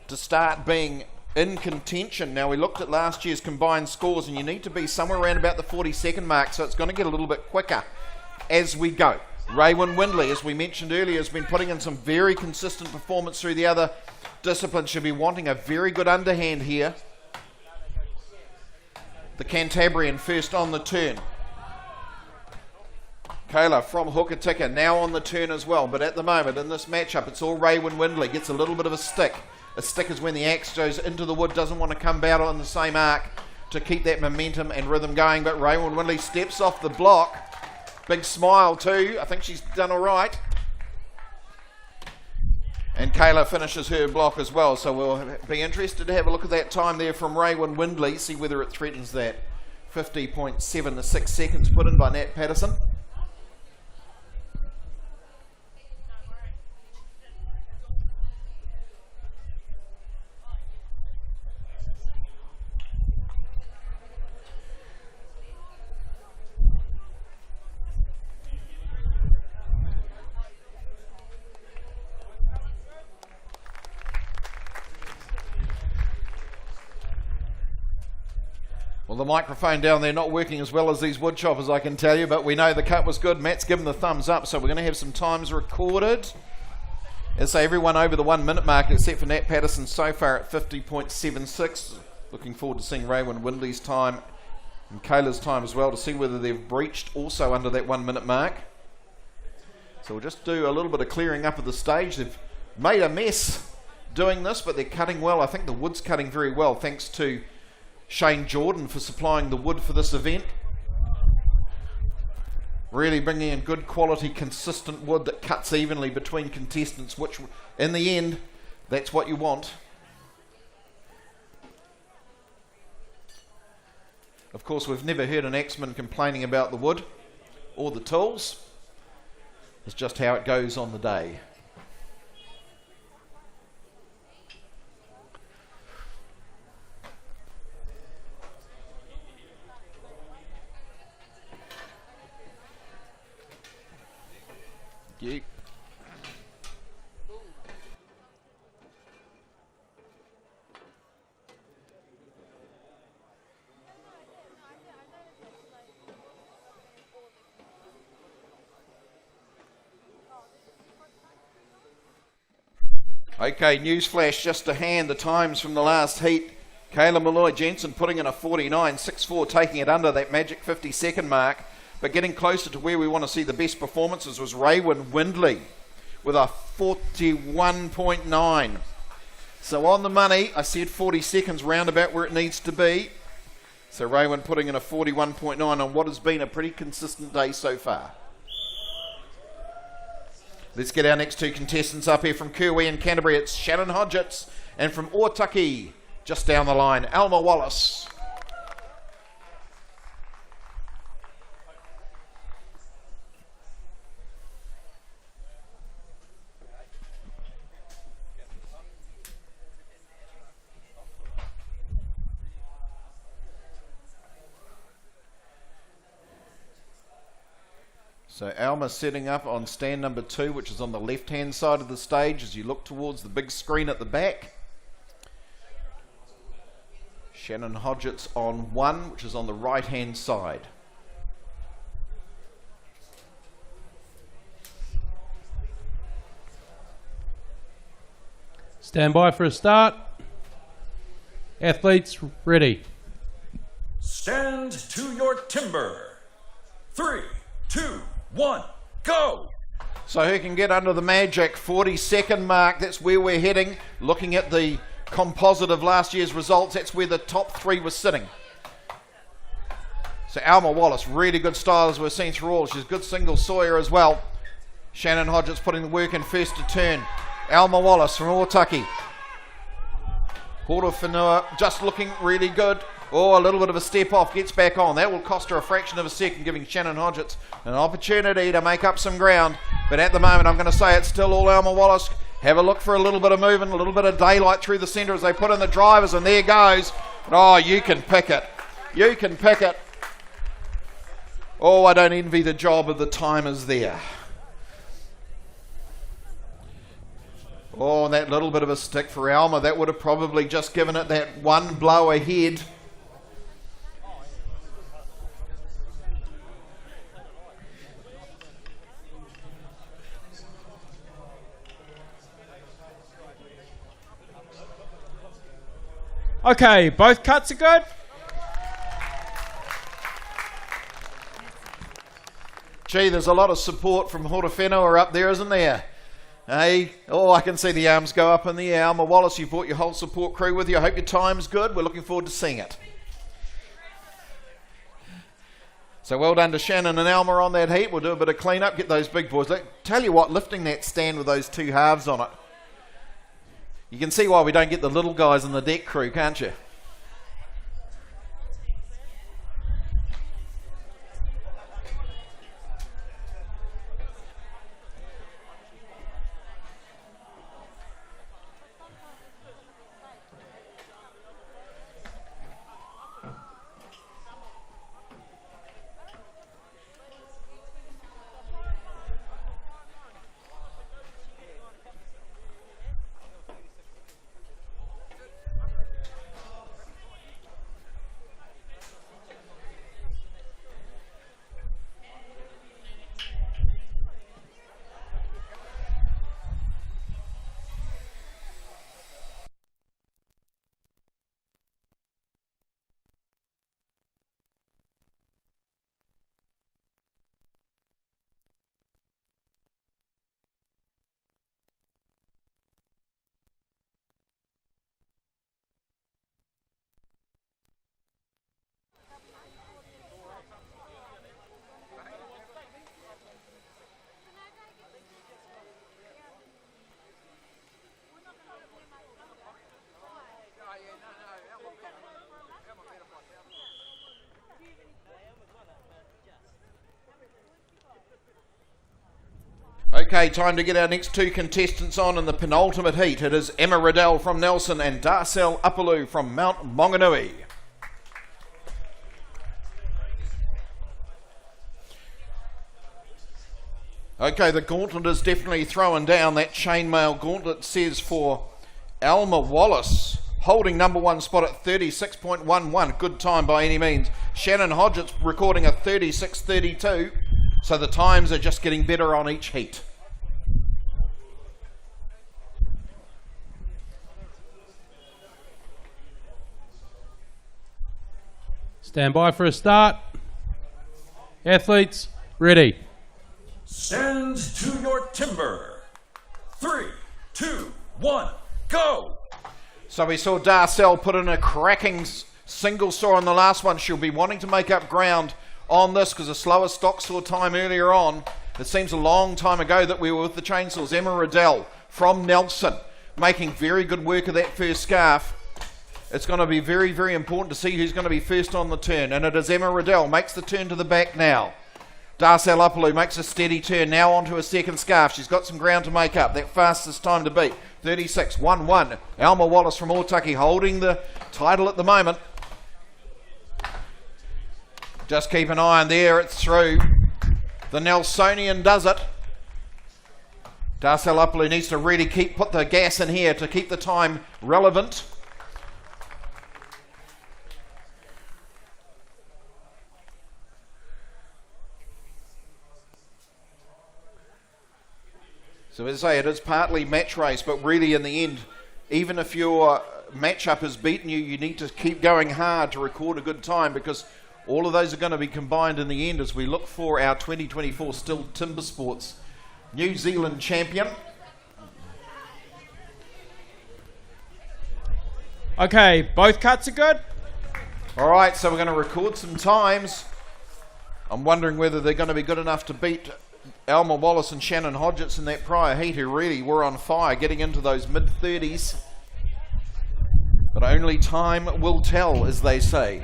to start being in contention. Now we looked at last year's combined scores and you need to be somewhere around about the 40-second mark, so it's going to get a little bit quicker as we go. Raywin Windley, as we mentioned earlier, has been putting in some very consistent performance through the other disciplines. She'll be wanting a very good underhand here. The Cantabrian first on the turn. Kayla from Hokitika now on the turn as well, but at the moment in this matchup it's all Raywin Windley. Gets a little bit of a stick. A stick is when the axe goes into the wood, doesn't want to come out on the same arc to keep that momentum and rhythm going, but Raywin Windley steps off the block. Big smile too. I think she's done all right. And Kayla finishes her block as well. So we'll be interested to have a look at that time there from Raywin Windley. See whether it threatens that 50.76 seconds put in by Nat Patterson. Well, the microphone down there not working as well as these wood choppers, I can tell you, but we know the cut was good. Matt's given the thumbs up, so we're going to have some times recorded. As I say, everyone over the 1 minute mark except for Nat Patterson so far at 50.76. Looking forward to seeing Raywin Windley's time and Kayla's time as well to see whether they've breached also under that 1 minute mark. So we'll just do a little bit of clearing up of the stage. They've made a mess doing this, but they're cutting well. I think the wood's cutting very well, thanks to Shane Jordan for supplying the wood for this event. Really bringing in good quality, consistent wood that cuts evenly between contestants, which in the end That's what you want. Of course, we've never heard an axeman complaining about the wood or the tools. It's just how it goes on the day. Yeah. Okay, newsflash, just to hand the times from the last heat. Kayla Malloy-Jensen putting in a 49.64, taking it under that magic 50-second mark, but getting closer to where we want to see the best performances was Raywin Windley with a 41.9. So on the money, I said 40 seconds, roundabout where it needs to be. So Raywin putting in a 41.9 on what has been a pretty consistent day so far. Let's get our next two contestants up here from Kirwee and Canterbury. It's Shannon Hodgetts, and from Otaki, just down the line, Alma Wallace. So Alma setting up on stand number 2, which is on the left-hand side of the stage as you look towards the big screen at the back. Shannon Hodgetts on 1, which is on the right-hand side. Stand by for a start. Athletes ready. Stand to your timber. 3, 2, 1, go! So who can get under the magic 40-second mark? That's where we're heading. Looking at the composite of last year's results, that's where the top 3 were sitting. So Alma Wallace, really good style as we've seen through all. She's good single sawyer as well. Shannon Hodgetts putting the work in first to turn. Alma Wallace from Otaki. Horowhenua just looking really good. Oh, a little bit of a step off, gets back on. That will cost her a fraction of a second, giving Shannon Hodgetts an opportunity to make up some ground. But at the moment, I'm going to say it's still all Alma Wallace. Have a look for a little bit of movement, a little bit of daylight through the centre as they put in the drivers, and there goes. Oh, you can pick it. You can pick it. Oh, I don't envy the job of the timers there. Oh, and that little bit of a stick for Alma. That would have probably just given it that one blow ahead. Okay, both cuts are good. Gee, there's a lot of support from Horowhenua up there, isn't there? Hey, oh, I can see the arms go up in the air. Alma Wallace, you've brought your whole support crew with you. I hope your time's good. We're looking forward to seeing it. So well done to Shannon and Alma on that heat. We'll do a bit of clean up, get those big boys. Tell you what, lifting that stand with those 2 halves on it, you can see why we don't get the little guys in the deck crew, can't you? Okay, time to get our next two contestants on in the penultimate heat. It is Emma Riddell from Nelson and STIHL Upaloo from Mount Maunganui. Okay, the gauntlet is definitely throwing down. That chainmail gauntlet says for Alma Wallace, holding number one spot at 36.11. Good time by any means. Shannon Hodgetts recording a 36.32. So the times are just getting better on each heat. Stand by for a start. Athletes, ready. Stand to your timber. 3, 2, 1, go! So we saw STIHL put in a cracking single saw on the last one. She'll be wanting to make up ground on this because a slower stock saw time earlier on. It seems a long time ago that we were with the chainsaws. Emma Riddell from Nelson making very good work of that first scarf. It's going to be very, very important to see who's going to be first on the turn, and it is Emma Riddell. Makes the turn to the back now. STIHL Upaloo makes a steady turn now onto a second scarf. She's got some ground to make up. That fastest time to beat, 36.11. Alma Wallace from Otaki holding the title at the moment. Just keep an eye on there, it's through. The Nelsonian does it. STIHL Upaloo needs to really put the gas in here to keep the time relevant. So as I say, it is partly match race, but really in the end, even if your matchup has beaten you, you need to keep going hard to record a good time, because all of those are going to be combined in the end as we look for our 2024 STIHL TimberSports New Zealand champion. Okay, both cuts are good. All right, so we're going to record some times. I'm wondering whether they're going to be good enough to beat Alma Wallace and Shannon Hodgetts in that prior heat, who really were on fire, getting into those mid-30s. But only time will tell, as they say.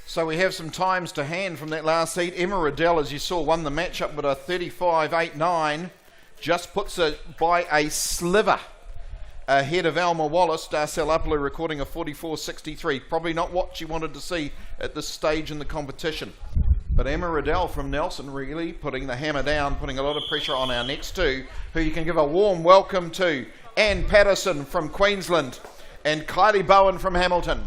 So we have some times to hand from that last heat. Emma Riddell, as you saw, won the matchup with a 35.89. Just puts it by a sliver ahead of Alma Wallace. STIHL Upaloo recording a 44.63. Probably not what she wanted to see at this stage in the competition. But Emma Riddell from Nelson really putting the hammer down, putting a lot of pressure on our next two, who you can give a warm welcome to. Anne Patterson from Queensland and Kylie Bowen from Hamilton.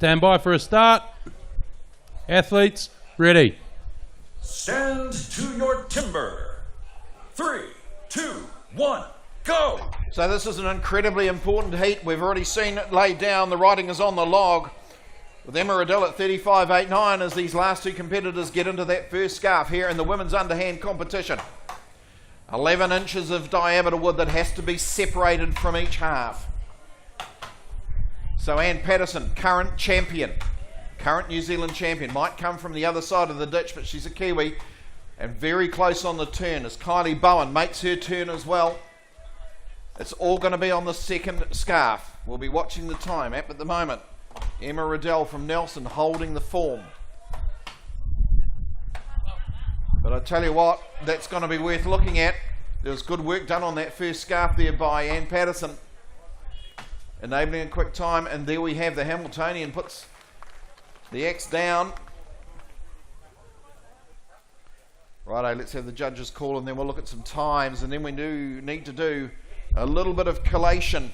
Stand by for a start. Athletes, ready. Stand to your timber. 3, 2, 1, go! So this is an incredibly important heat. We've already seen it laid down. The writing is on the log. With Emma Riddell at 35.89 as these last two competitors get into that first scarf here in the women's underhand competition. 11 inches of diameter wood that has to be separated from each half. So Ann Patterson, current champion, current New Zealand champion, might come from the other side of the ditch, but she's a Kiwi and very close on the turn as Kylie Bowen makes her turn as well. It's all going to be on the second scarf. We'll be watching the time at the moment. Emma Riddell from Nelson holding the form. But I tell you what, that's going to be worth looking at. There was good work done on that first scarf there by Ann Patterson, enabling a quick time, and there we have the Hamiltonian puts the axe down. Righto, let's have the judges call and then we'll look at some times, and then we do need to do a little bit of collation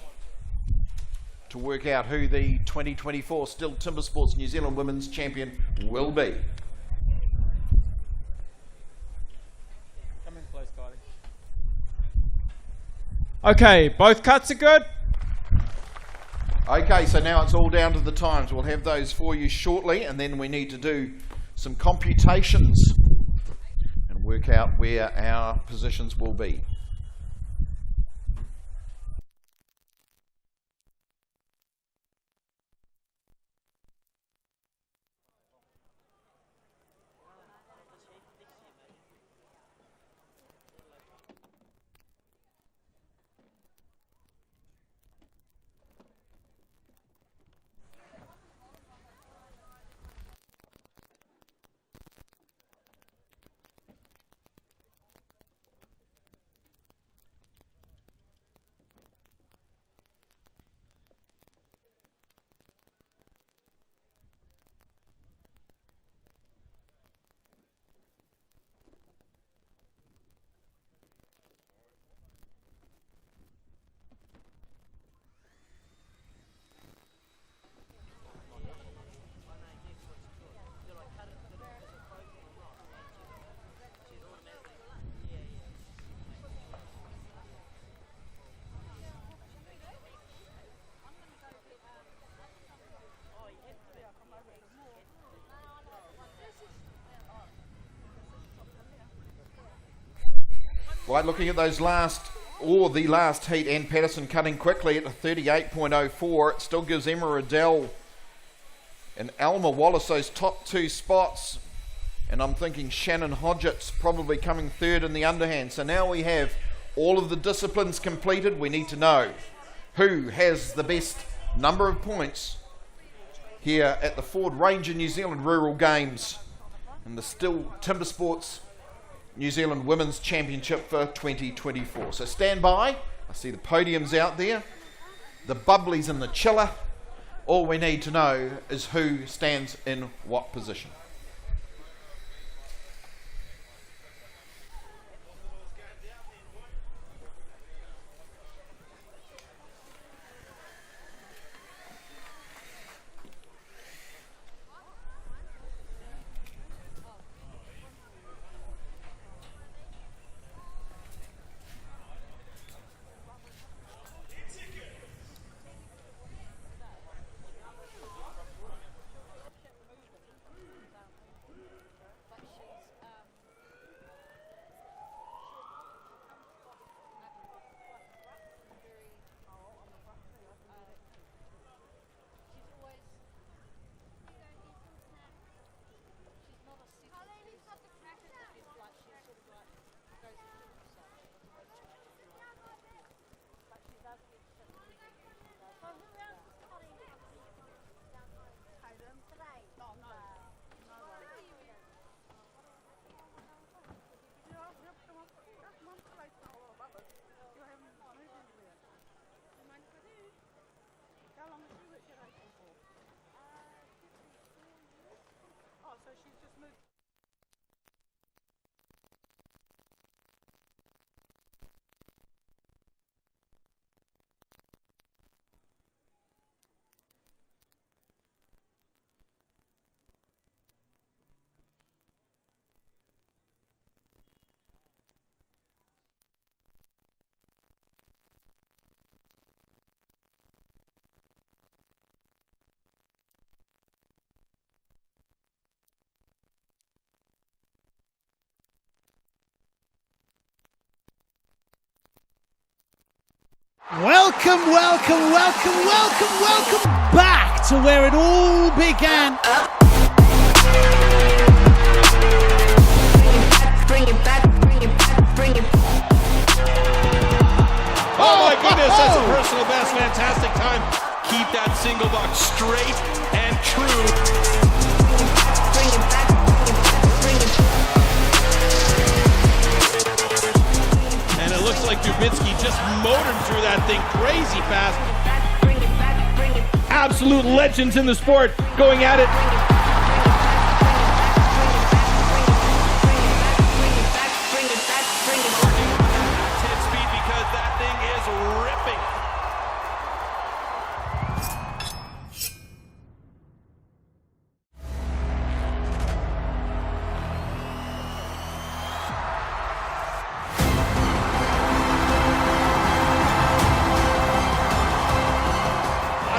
to work out who the 2024 STIHL TimberSports New Zealand Women's Champion will be. Come in close, Kylie. Okay, both cuts are good. Okay, so now it's all down to the times. We'll have those for you shortly, and then we need to do some computations and work out where our positions will be. Right, looking at those the last heat, Ann Patterson cutting quickly at a 38.04. It still gives Emma Riddell and Alma Wallace those top two spots. And I'm thinking Shannon Hodgett's probably coming third in the underhand. So now we have all of the disciplines completed. We need to know who has the best number of points here at the Ford Ranger New Zealand Rural Games and the STIHL TimberSports New Zealand Women's Championship for 2024. So stand by. I see the podiums out there, the bubblies and the chiller. All we need to know is who stands in what position. Welcome, welcome, welcome, welcome, welcome back to where it all began. Oh my goodness, that's a personal best. Fantastic time. Keep that single box straight and true. And it looks like Dubitsky just motored through that thing crazy fast. Absolute legends in the sport going at it.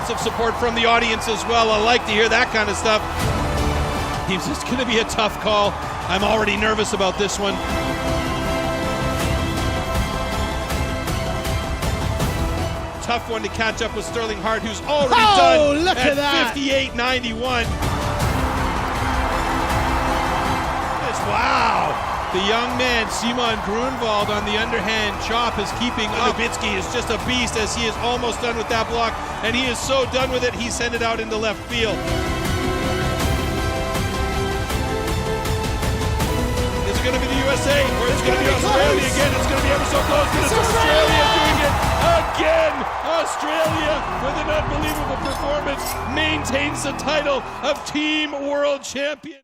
Of support from the audience as well. I like to hear that kind of stuff. It's just going to be a tough call. I'm already nervous about this one. Tough one to catch up with Sterling Hart, who's already done look at that. 58.91. Wow. The young man, Simon Grunwald, on the underhand chop is keeping up. Dubitsky is just a beast as he is almost done with that block, and he is so done with it, he sent it out into left field. Is it going to be the USA, or is it going to be Australia again? It's going to be ever so close, but it's Australia doing it again. Australia, with an unbelievable performance, maintains the title of Team World Champion.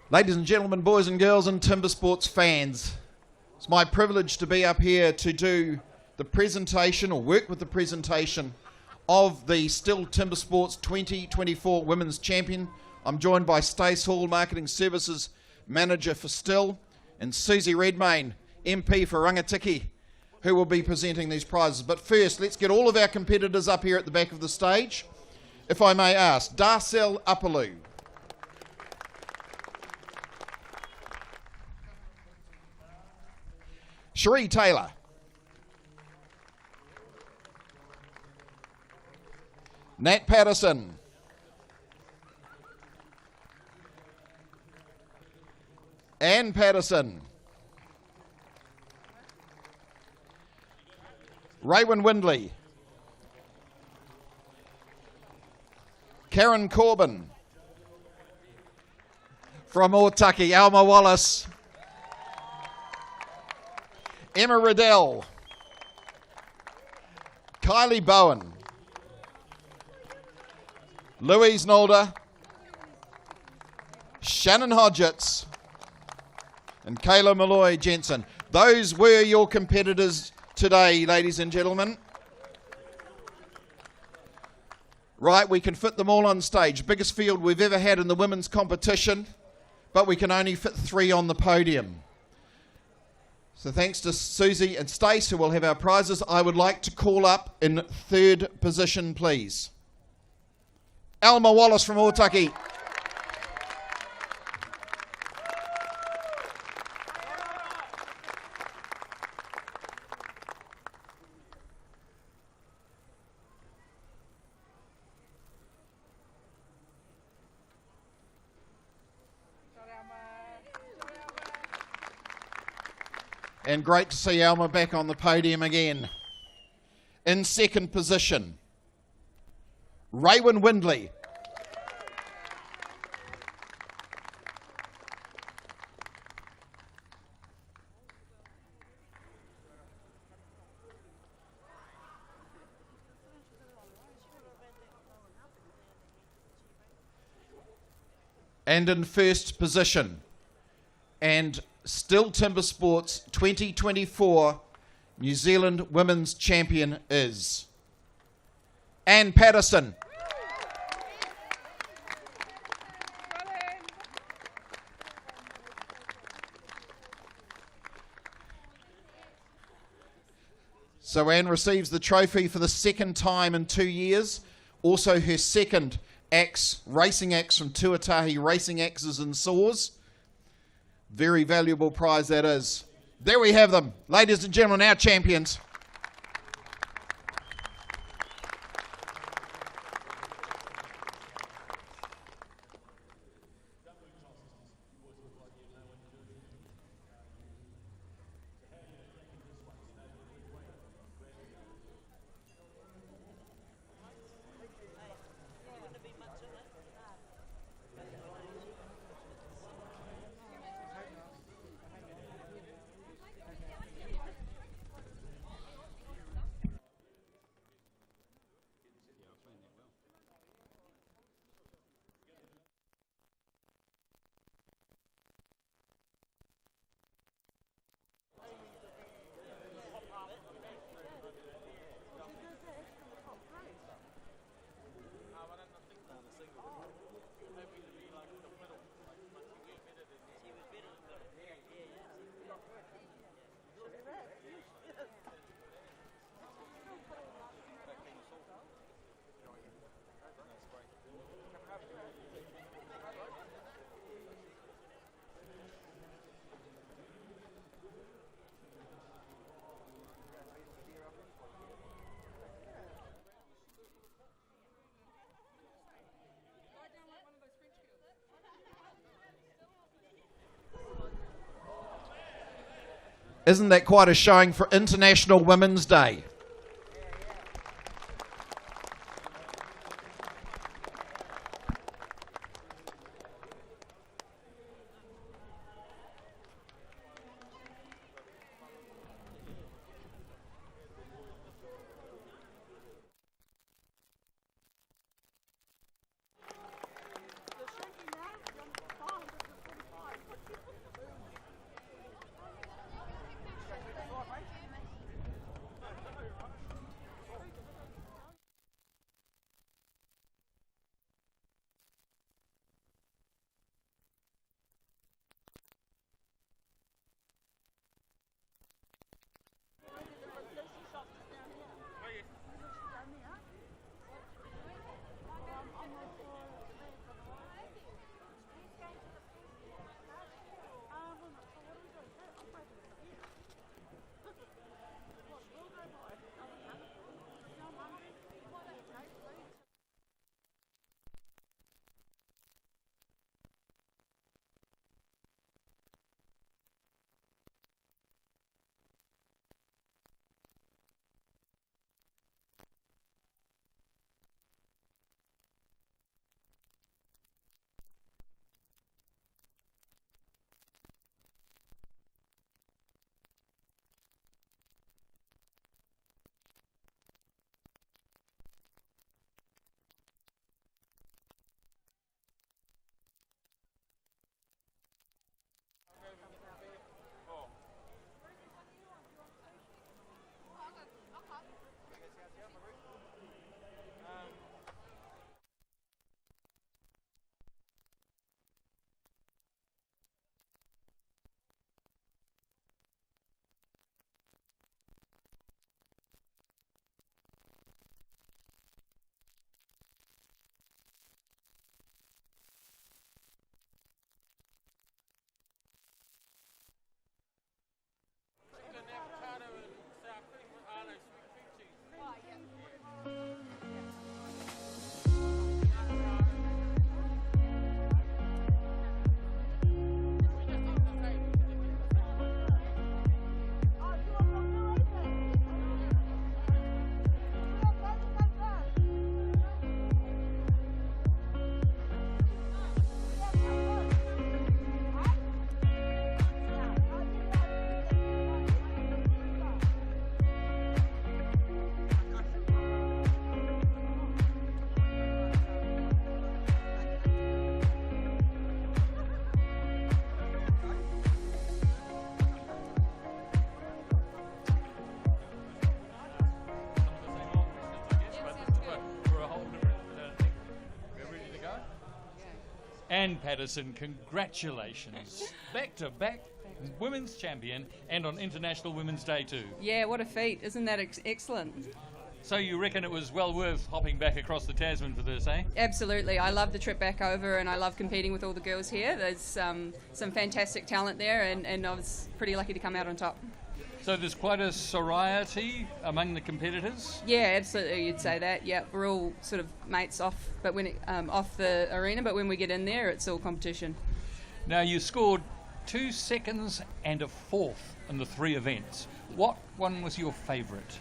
Ladies and gentlemen, boys and girls and Timber Sports fans, it's my privilege to be up here to do the presentation or work with the presentation of the STIHL Timber Sports 2024 Women's Champion. I'm joined by STIHL Marketing Services Manager for STIHL and Susie Redmayne, MP for Rangatiki, who will be presenting these prizes. But first, let's get all of our competitors up here at the back of the stage. If I may ask, Darcel Upaloo. Cherie Taylor. Nat Patterson. Ann Patterson. Raywin Windley. Karen Corbin. From Otaki, Alma Wallace. Emma Riddell. Kylie Bowen. Louise Nolder. Shannon Hodgetts. And Kayla Malloy Jensen. Those were your competitors today, ladies and gentlemen. Right, we can fit them all on stage. Biggest field we've ever had in the women's competition, but we can only fit 3 on the podium. So thanks to Susie and Stace, who will have our prizes, I would like to call up in 3rd position, please. Alma Wallace from Otaki. And great to see Alma back on the podium again. In 2nd position, Raywin Windley. And in 1st position, and STIHL Timber Sports 2024 New Zealand Women's Champion is Ann Patterson. So Ann receives the trophy for the 2nd time in 2 years. Also her 2nd racing axe from Tuatahi Racing Axes and Saws. Very valuable prize that is. There we have them, ladies and gentlemen, our champions. Isn't that quite a showing for International Women's Day? Ann Patterson, congratulations. Back-to-back women's champion and on International Women's Day too. Yeah, what a feat. Isn't that excellent? So you reckon it was well worth hopping back across the Tasman for this, eh? Absolutely. I love the trip back over and I love competing with all the girls here. There's some fantastic talent there and I was pretty lucky to come out on top. So there's quite a sorority among the competitors? Yeah, absolutely. You'd say that. Yeah, we're all sort of mates off the arena, but when we get in there, it's all competition. Now you scored 2 seconds and a 4th in the 3 events. What one was your favourite?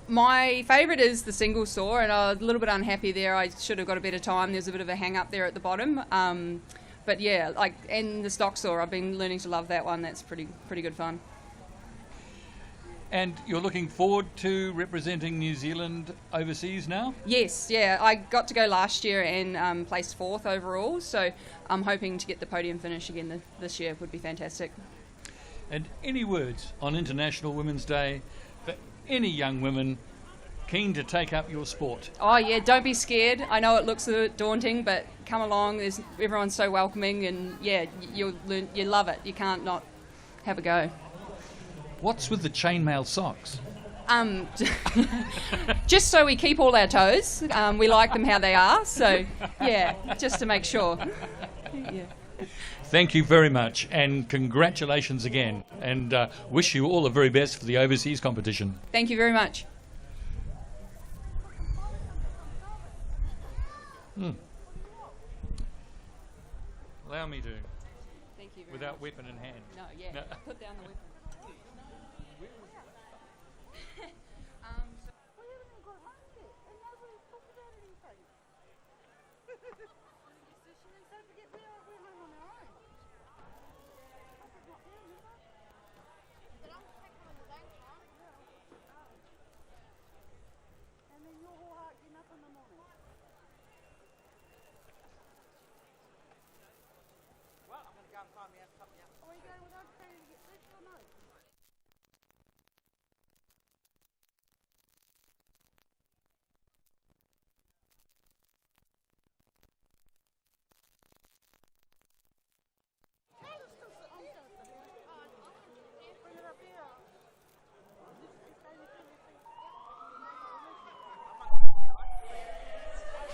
My favourite is the single saw, and I was a little bit unhappy there. I should have got a better time. There's a bit of a hang up there at the bottom. But yeah, and the stock saw, I've been learning to love that one. That's pretty good fun. And you're looking forward to representing New Zealand overseas now? Yes, yeah. I got to go last year and placed 4th overall, so I'm hoping to get the podium finish again this year. Would be fantastic. And any words on International Women's Day for any young women keen to take up your sport? Oh yeah, don't be scared. I know it looks a bit daunting, but come along. Everyone's so welcoming, and yeah, you love it. You can't not have a go. What's with the chainmail socks? Just so we keep all our toes. We like them how they are, so yeah, just to make sure. Yeah. Thank you very much, and congratulations again, and wish you all the very best for the overseas competition. Thank you very much. Allow me to. Thank you very without much. weapon in hand. No, yeah. No. Put down the weapon.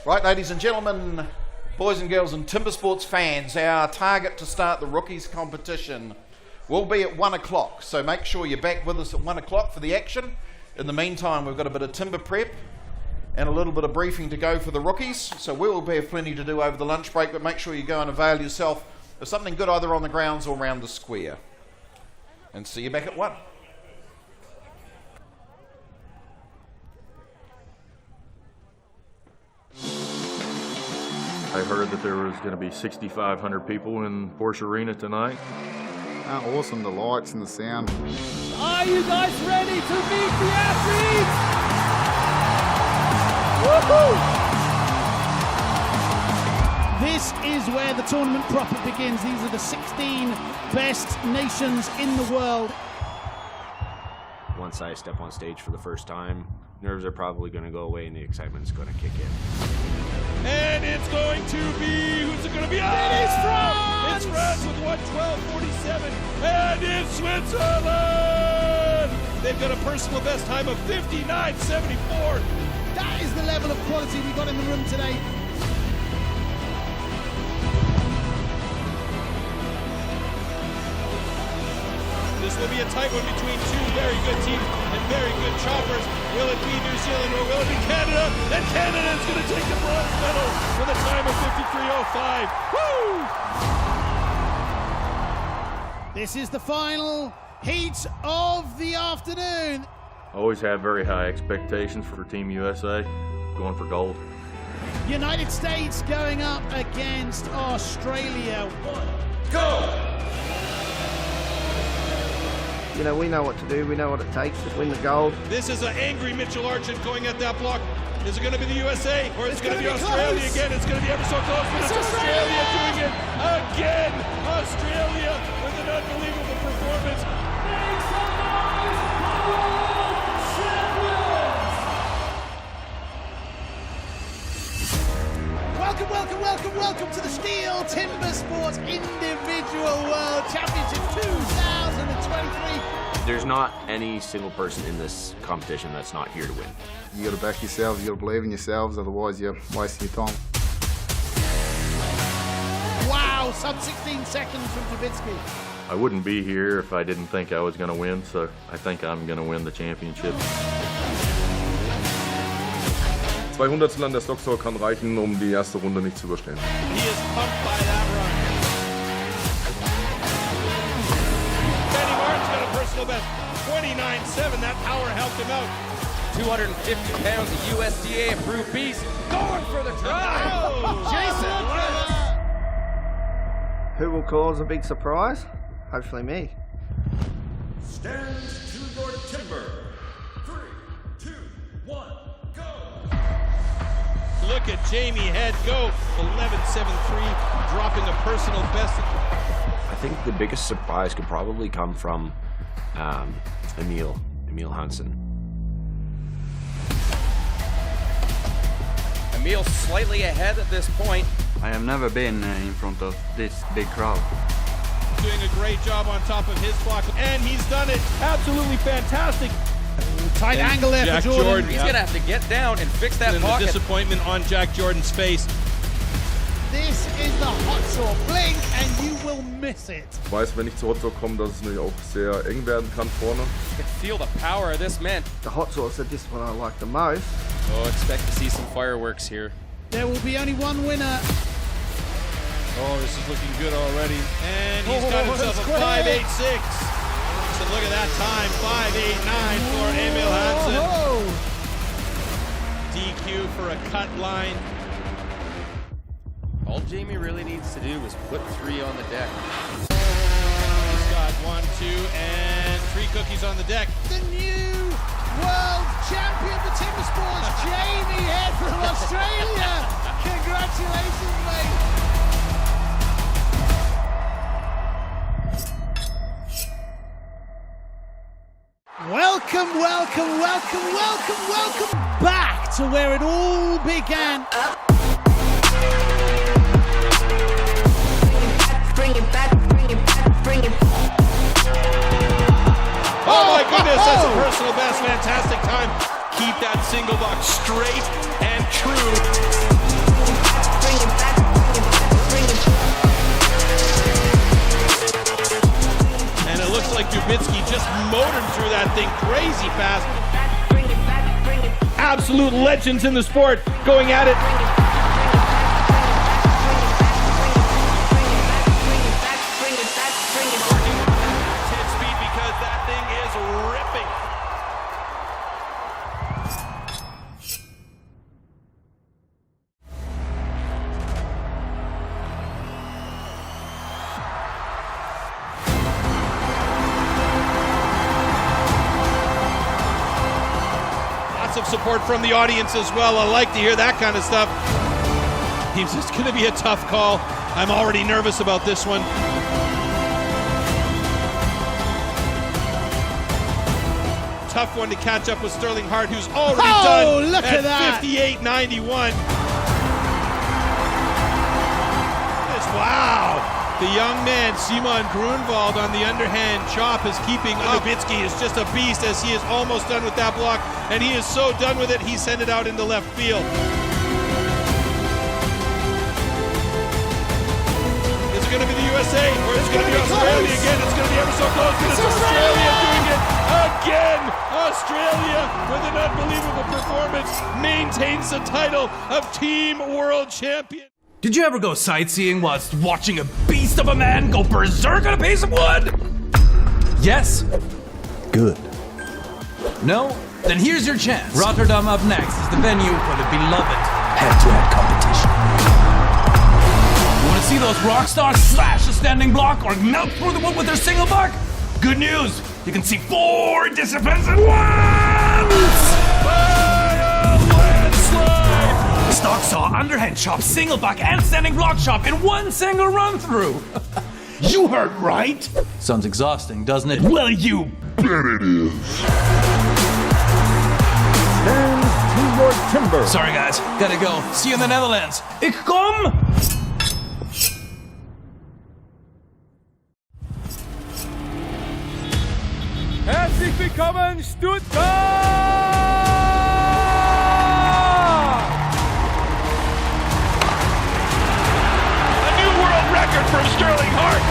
Right, ladies and gentlemen, boys and girls and TimberSports fans, our target to start the rookies competition will be at 1 o'clock. So make sure you're back with us at 1 o'clock for the action. In the meantime, we've got a bit of timber prep and a little bit of briefing to go for the rookies. So we will have plenty to do over the lunch break, but make sure you go and avail yourself of something good either on the grounds or around the square. And see you back at 1. I heard that there was going to be 6,500 people in Porsche Arena tonight. Awesome, the lights and the sound. Are you guys ready to meet the athletes? Woohoo! This is where the tournament proper begins. These are the 16 best nations in the world. Once I step on stage for the first time, nerves are probably going to go away and the excitement is going to kick in. And it's going to be, who's it going to be? It is France! It's France with 1:12.47, and it's Switzerland! They've got a personal best time of 59.74. That is the level of quality we got in the room today. This will be a tight one between two very good teams and very good choppers. Will it be New Zealand or will it be Canada? And Canada is going to take the bronze medal with a time of 53.05. Woo! This is the final heat of the afternoon. Always have very high expectations for Team USA, going for gold. United States going up against Australia. Go! You know, we know what to do. We know what it takes to win the gold. This is an angry Mitchell Argent going at that block. Is it going to be the USA or is it going to be Australia close. again? It's going to be ever so close, but it's Australia doing it again. Australia with an unbelievable performance. Welcome to the STIHL TimberSports Individual World Championship 2023. There's not any single person in this competition that's not here to win. You gotta back yourselves, you gotta believe in yourselves, otherwise you're wasting your time. Wow, sub 16 seconds from Trubitsky. I wouldn't be here if I didn't think I was going to win, so I think I'm going to win the championship. 200 an der Stocksaw kann reichen, die erste Runde nicht zu überstehen. He is pumped by that run. Benny Martin's got a personal best. 29.7, that power helped him out. 250 pounds of USDA approved beast. Going for the try. Oh, Jason! Who will cause a big surprise? Hopefully me. Stand to your timber. 3, 2, 1, go! Look at Jamie Head go. 11.73, dropping a personal best. I think the biggest surprise could probably come from Emil Hansen. Emil slightly ahead at this point. I have never been in front of this big crowd. Doing a great job on top of his block, and he's done it absolutely fantastic. Tight angle there Jack for Jordan. He's gonna have to get down and fix that and pocket. The disappointment on Jack Jordan's face. This is the hot saw. Blink and you will miss it. Ich weiß, wenn ich zu Hotsaw komme, dass es nämlich auch sehr eng werden kann vorne. You can feel the power of this man. The hot sauce is the discipline I like the most. Oh, expect to see some fireworks here. There will be only one winner. Oh, this is looking good already. And he's got himself a 5.86. So look at that time, 5.89 for Emil Hansen. DQ for a cut line. All Jamie really needs to do is put 3 on the deck. He's got 1, 2, and 3 cookies on the deck. The new world champion for TimberSports, Jamie Head from Australia. Congratulations, mate. Welcome back to where it all began. Oh my goodness, that's a personal best, fantastic time. Keep that single box straight and true. And it looks like Dubitsky just motored through that thing crazy fast. Absolute legends in the sport going at it. Of support from the audience as well. I like to hear that kind of stuff. It's just going to be a tough call. I'm already nervous about this one. Tough one to catch up with Sterling Hart, who's already done look at that. 58.91. Wow. The young man, Simon Grunwald, on the underhand chop is keeping up. Dubitsky is just a beast as he is almost done with that block, and he is so done with it, he sent it out into left field. Is it going to be the USA, or is it going to be Australia again? It's going to be ever so close, but it's Australia doing it again. Australia, with an unbelievable performance, maintains the title of Team World Champion. Did you ever go sightseeing whilst watching a beast of a man go berserk on a piece of wood? Yes? Good. No? Then here's your chance. Rotterdam up next is the venue for the beloved head-to-head competition. You want to see those rock stars slash a standing block or melt through the wood with their single buck? Good news! You can see 4 disciplines at once! Stock saw, underhand chop, single buck, and standing block chop in one single run through. You heard right. Sounds exhausting, doesn't it? Well, you bet it is. to your timber. Sorry, guys. Gotta go. See you in the Netherlands. Ik kom! Herzlich willkommen, Stuttgart! A new world record from Sterling Hart.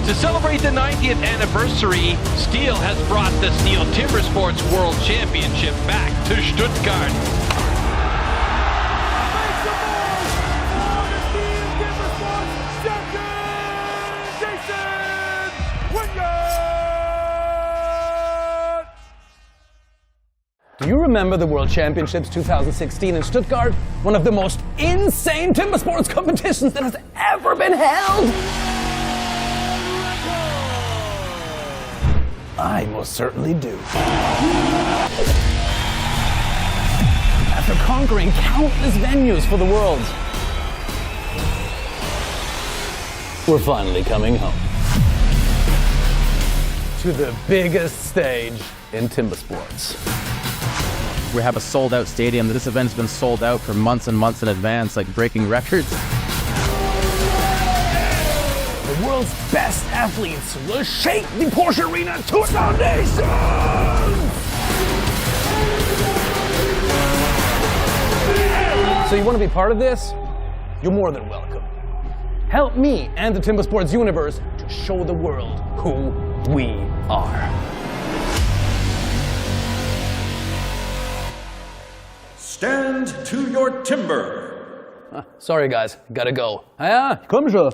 To celebrate the 90th anniversary, STIHL has brought the STIHL TimberSports World Championship back to Stuttgart. Do you remember the World Championships 2016 in Stuttgart? One of the most insane timber sports competitions that has ever been held? I most certainly do. After conquering countless venues for the world, we're finally coming home. To the biggest stage in timber sports. We have a sold-out stadium. This event's been sold out for months and months in advance, like breaking records. The world's best athletes will shake the Porsche Arena to its foundation! So you want to be part of this? You're more than welcome. Help me and the Timber Sports universe to show the world who we are. Stand to your timber. Sorry guys, gotta go. Komm schon.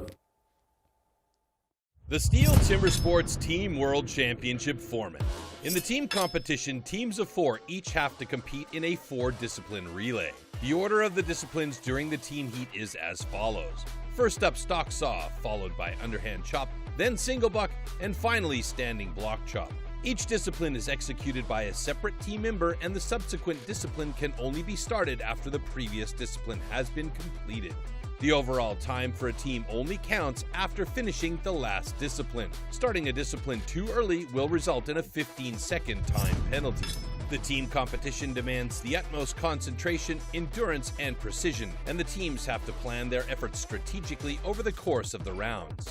The STIHL TimberSports Team World Championship format. In the team competition, teams of 4 each have to compete in a 4-discipline relay. The order of the disciplines during the team heat is as follows. First up, stock saw, followed by underhand chop, then single buck, and finally standing block chop. Each discipline is executed by a separate team member, and the subsequent discipline can only be started after the previous discipline has been completed. The overall time for a team only counts after finishing the last discipline. Starting a discipline too early will result in a 15-second time penalty. The team competition demands the utmost concentration, endurance, and precision, and the teams have to plan their efforts strategically over the course of the rounds.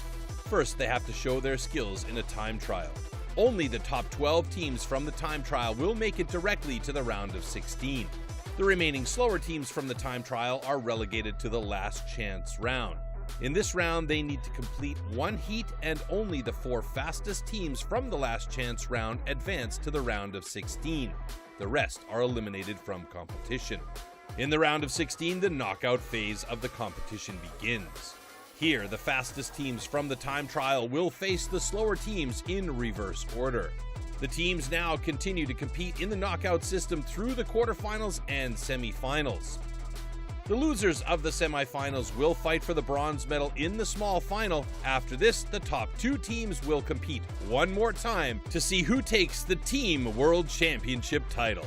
First, they have to show their skills in a time trial. Only the top 12 teams from the time trial will make it directly to the round of 16. The remaining slower teams from the time trial are relegated to the last chance round. In this round, they need to complete 1 heat, and only the 4 fastest teams from the last chance round advance to the round of 16. The rest are eliminated from competition. In the round of 16, the knockout phase of the competition begins. Here, the fastest teams from the time trial will face the slower teams in reverse order. The teams now continue to compete in the knockout system through the quarterfinals and semifinals. The losers of the semifinals will fight for the bronze medal in the small final. After this, the top 2 teams will compete one more time to see who takes the Team World Championship title.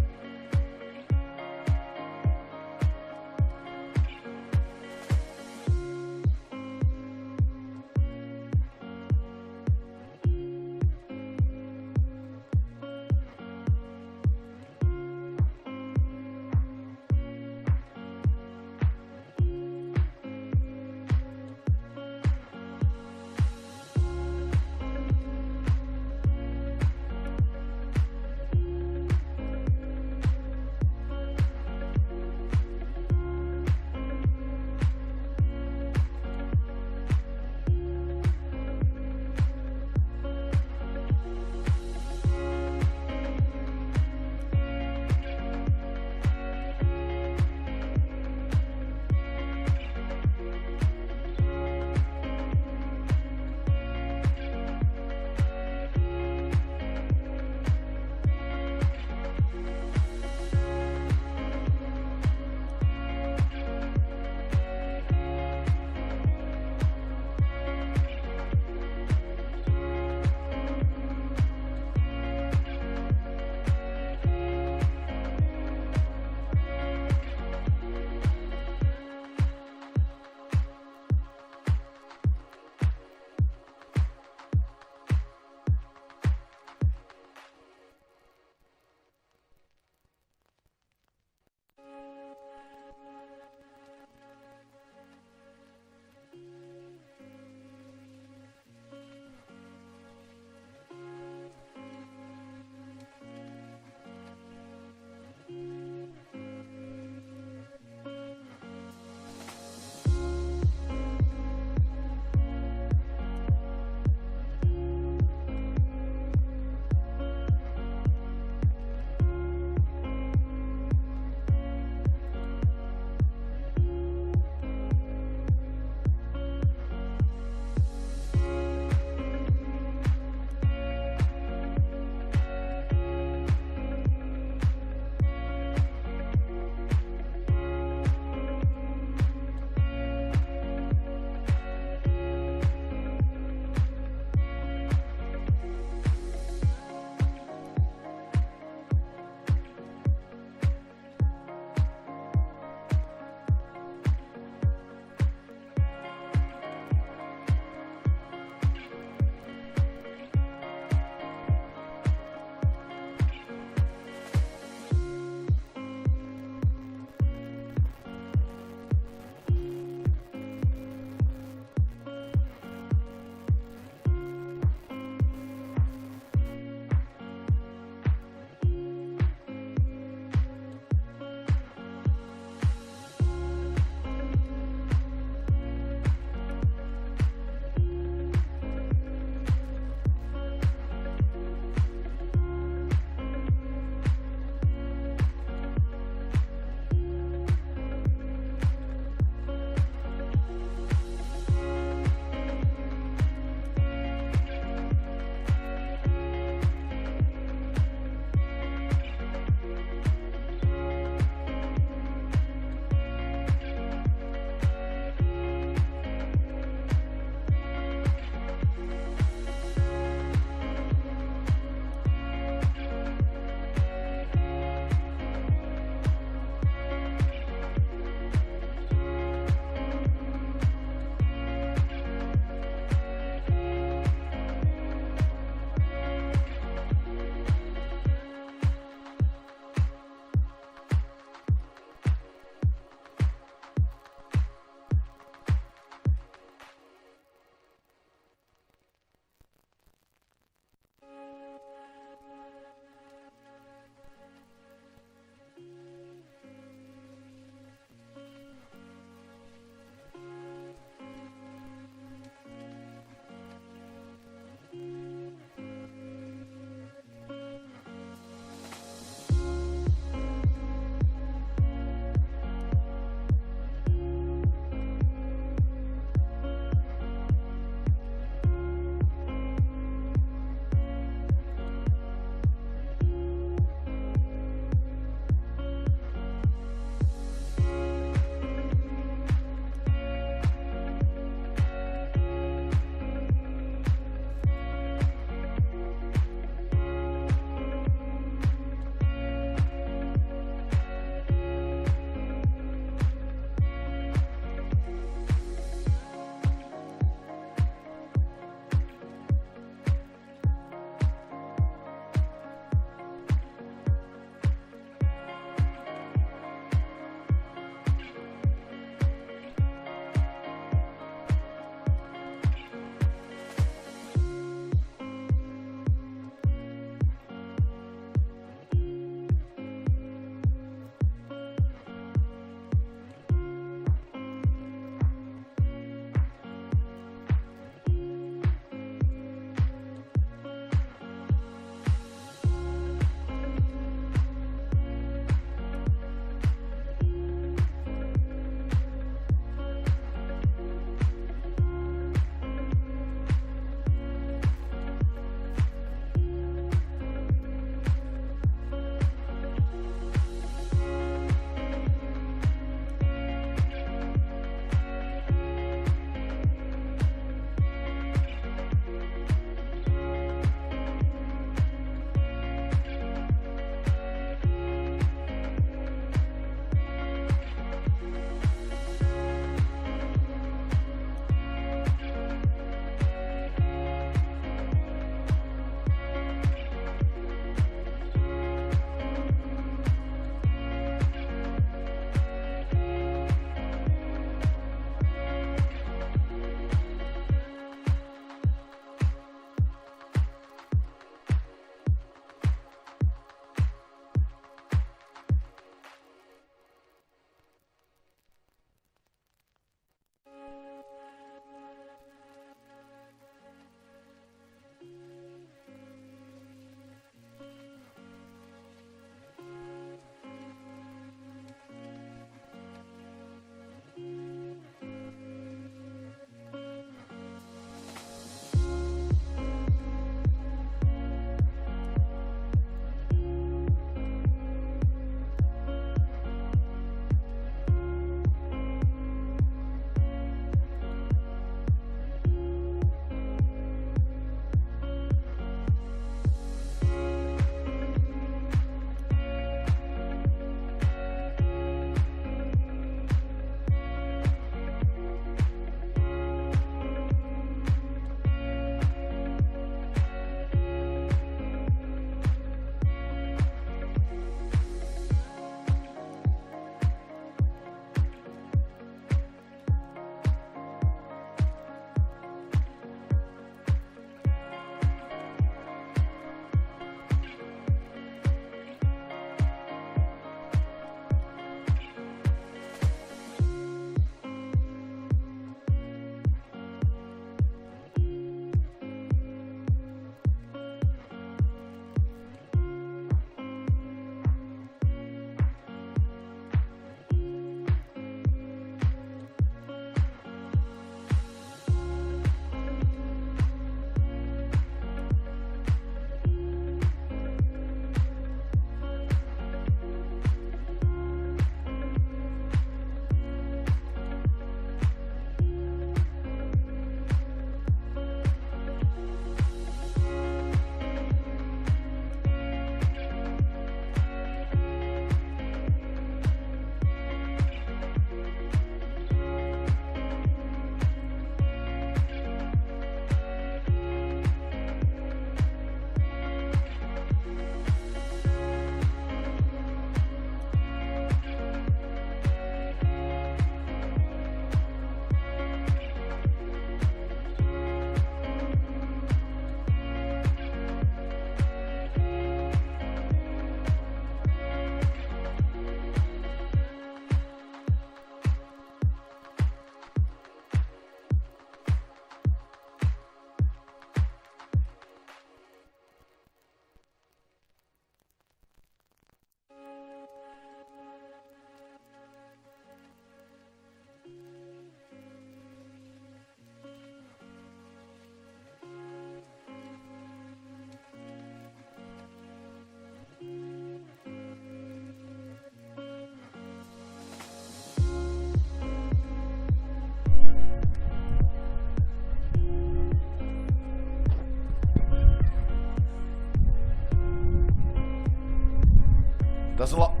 Does a lot.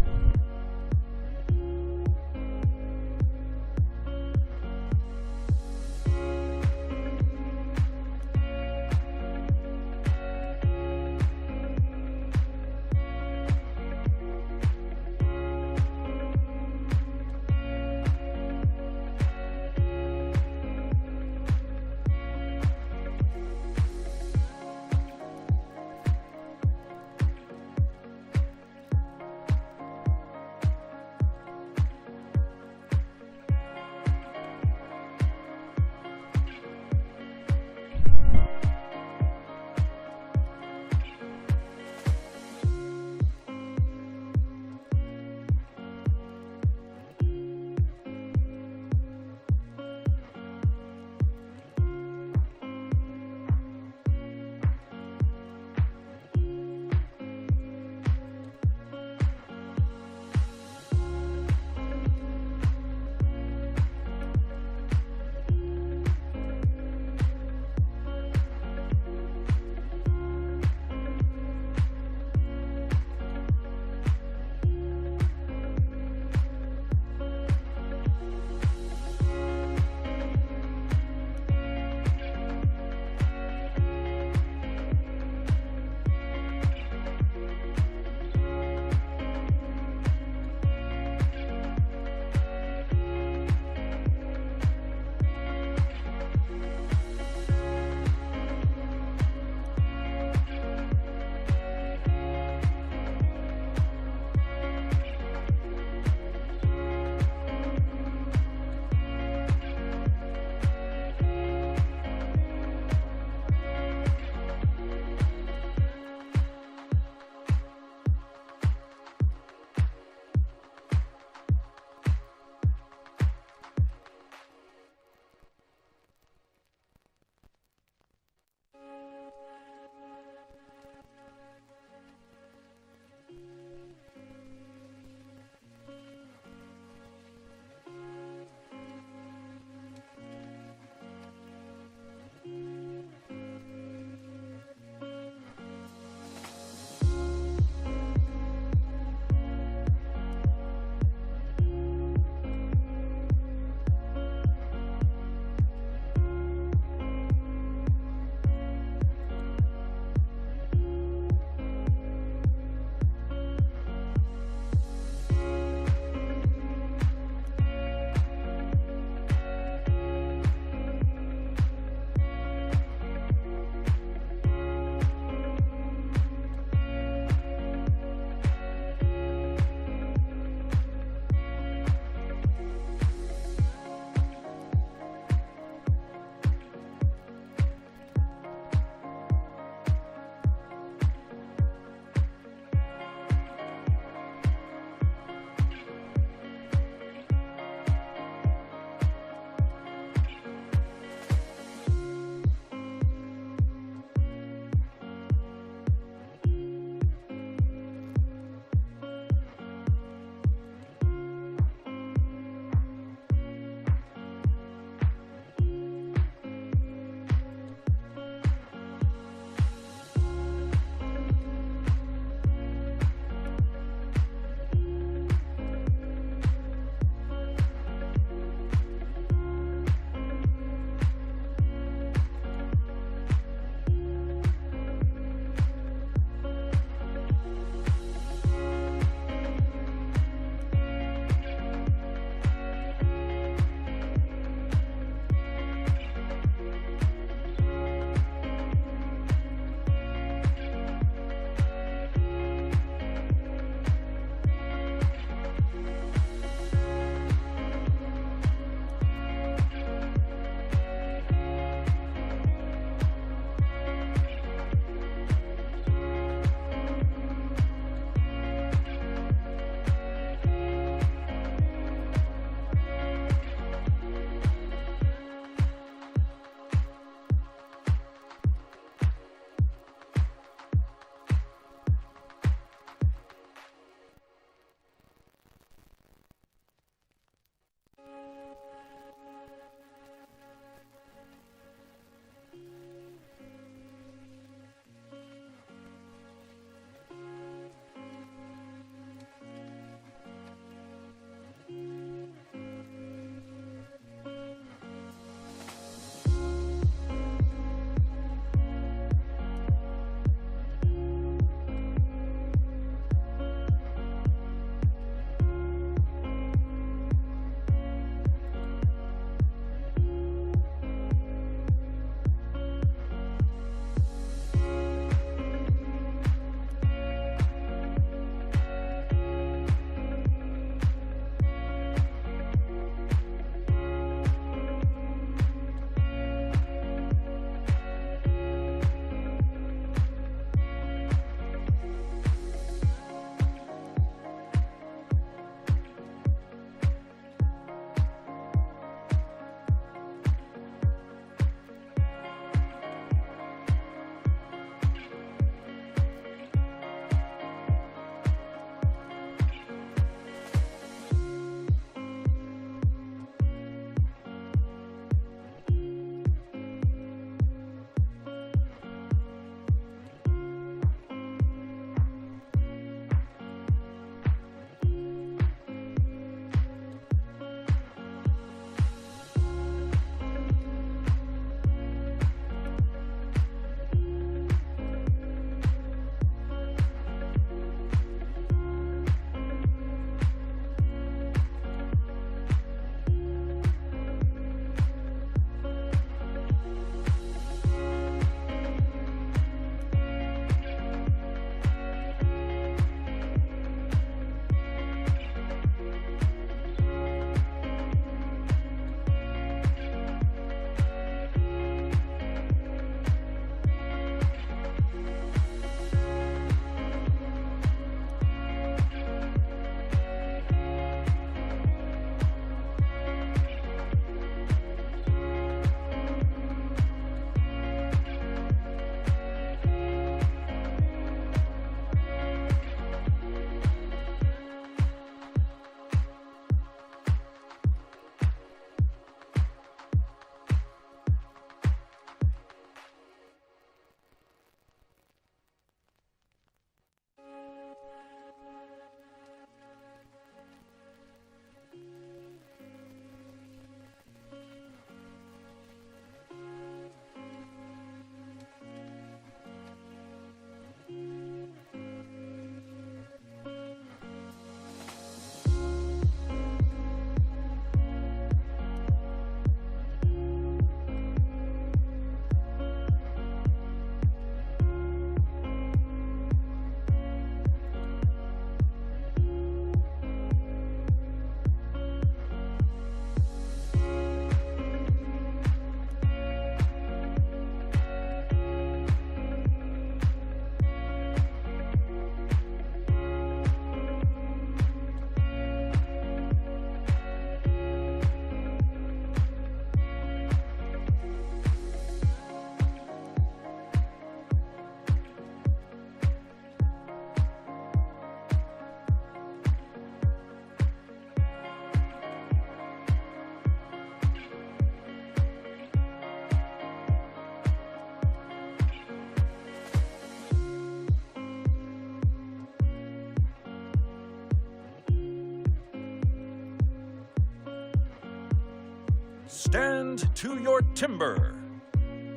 Stand to your timber.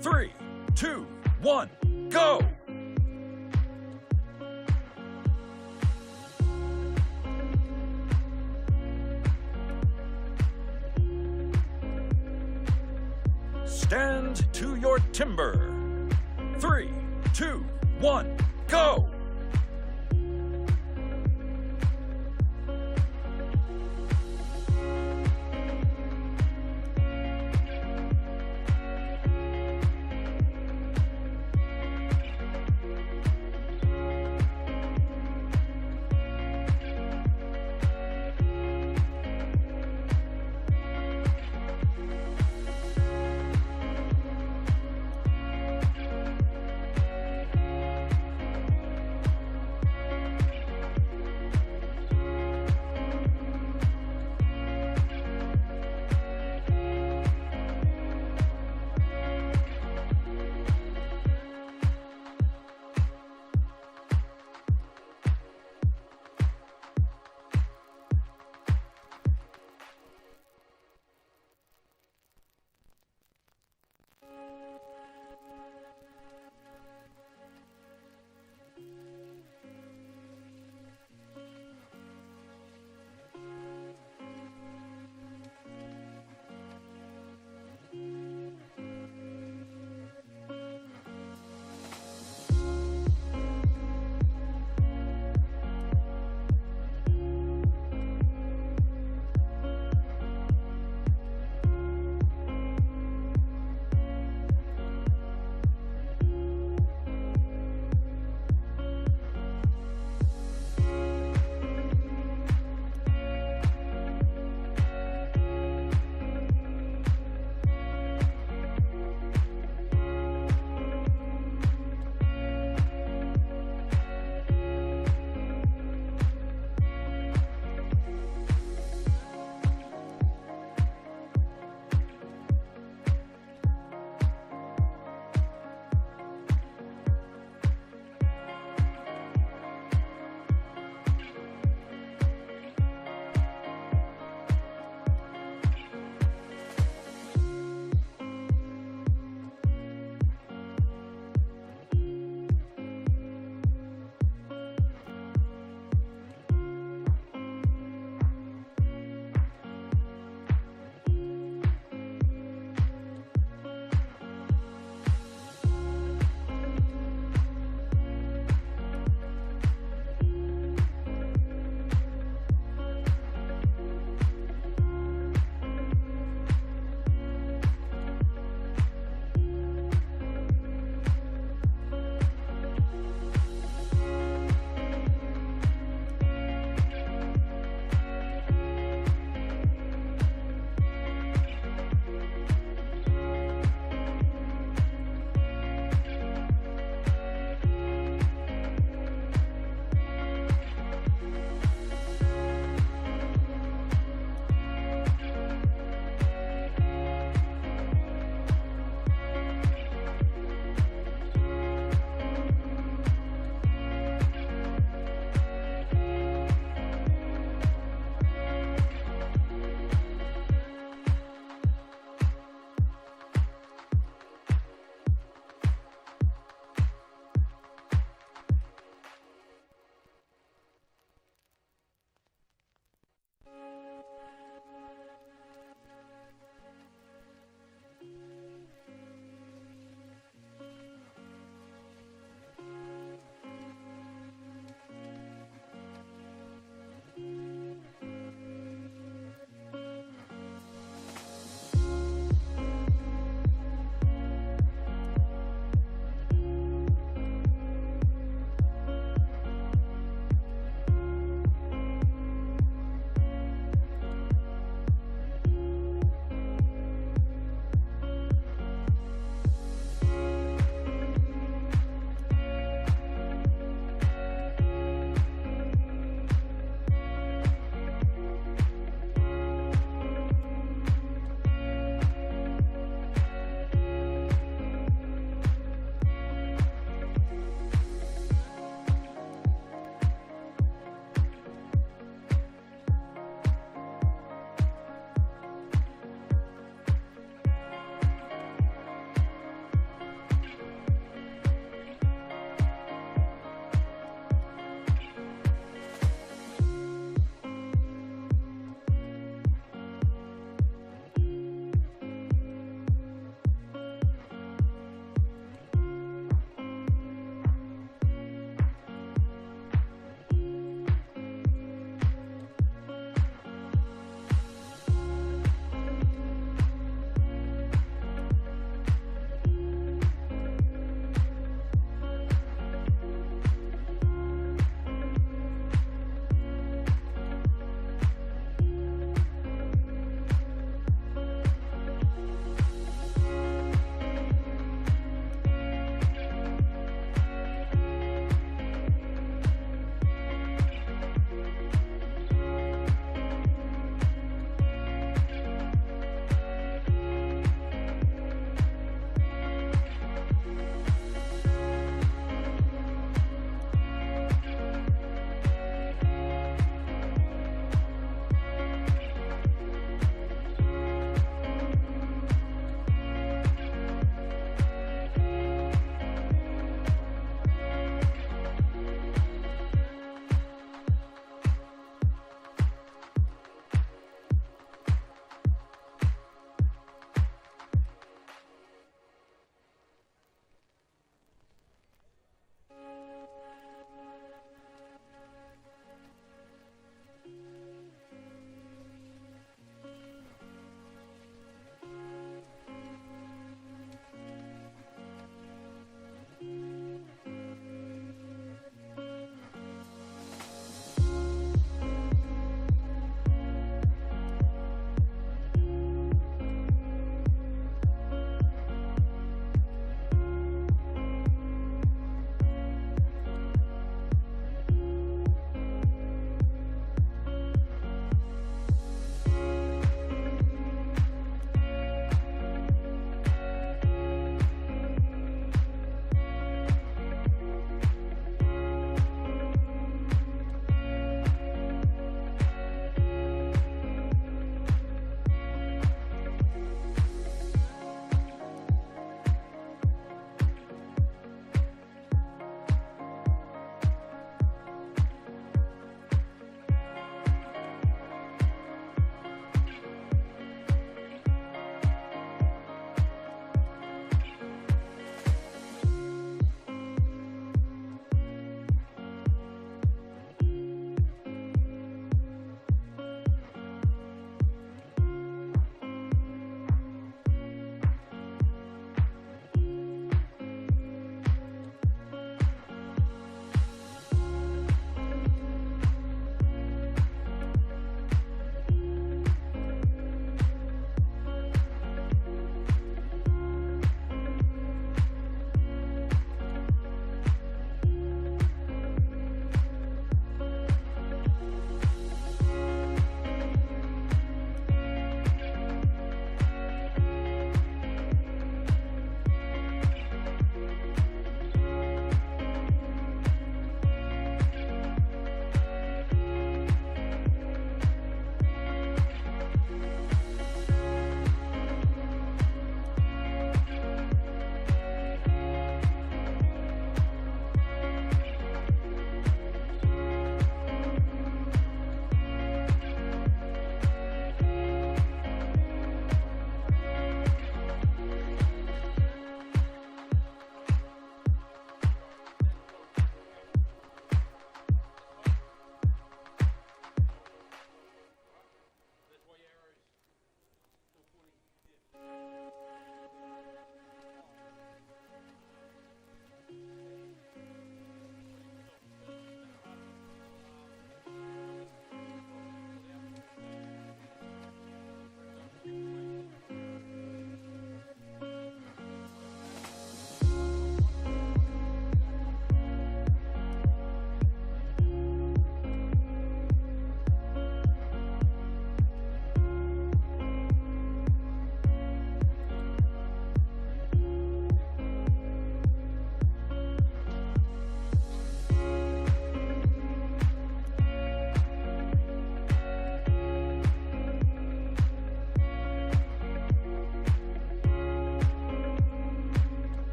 3, 2, 1, go! Stand to your timber. 3, 2, 1, go!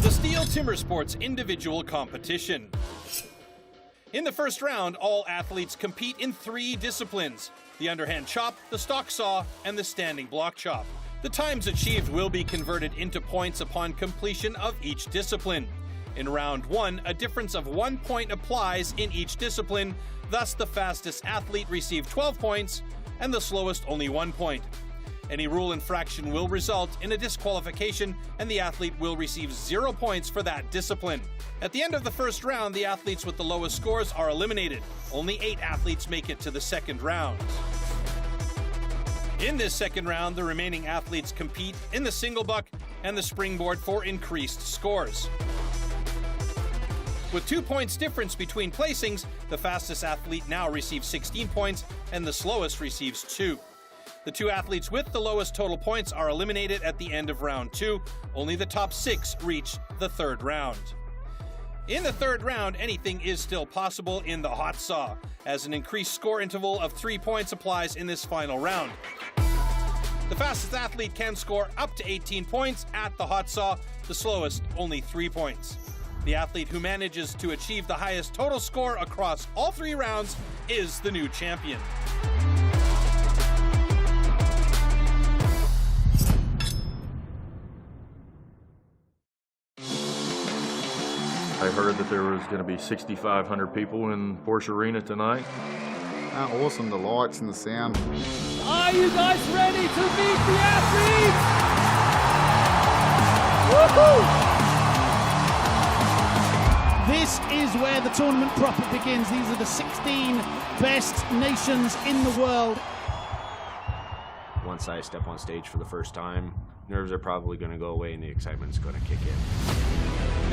The STIHL TimberSports individual competition. In the first round, all athletes compete in 3 disciplines: the underhand chop, the stock saw, and the standing block chop. The times achieved will be converted into points upon completion of each discipline. In round 1, a difference of 1 point applies in each discipline, thus the fastest athlete received 12 points and the slowest only 1 point. Any rule infraction will result in a disqualification and the athlete will receive 0 points for that discipline. At the end of the first round, the athletes with the lowest scores are eliminated. Only 8 athletes make it to the second round. In this second round, the remaining athletes compete in the single buck and the springboard for increased scores. With 2 points difference between placings, the fastest athlete now receives 16 points and the slowest receives 2. The 2 athletes with the lowest total points are eliminated at the end of round 2. Only the top 6 reach the third round. In the third round, anything is still possible in the hot saw, as an increased score interval of 3 points applies in this final round. The fastest athlete can score up to 18 points at the hot saw, the slowest only 3 points. The athlete who manages to achieve the highest total score across all 3 rounds is the new champion. I heard that there was going to be 6,500 people in Porsche Arena tonight. Awesome, the lights and the sound. Are you guys ready to meet the athletes? Woohoo! This is where the tournament proper begins. These are the 16 best nations in the world. Once I step on stage for the first time, nerves are probably going to go away and the excitement's going to kick in.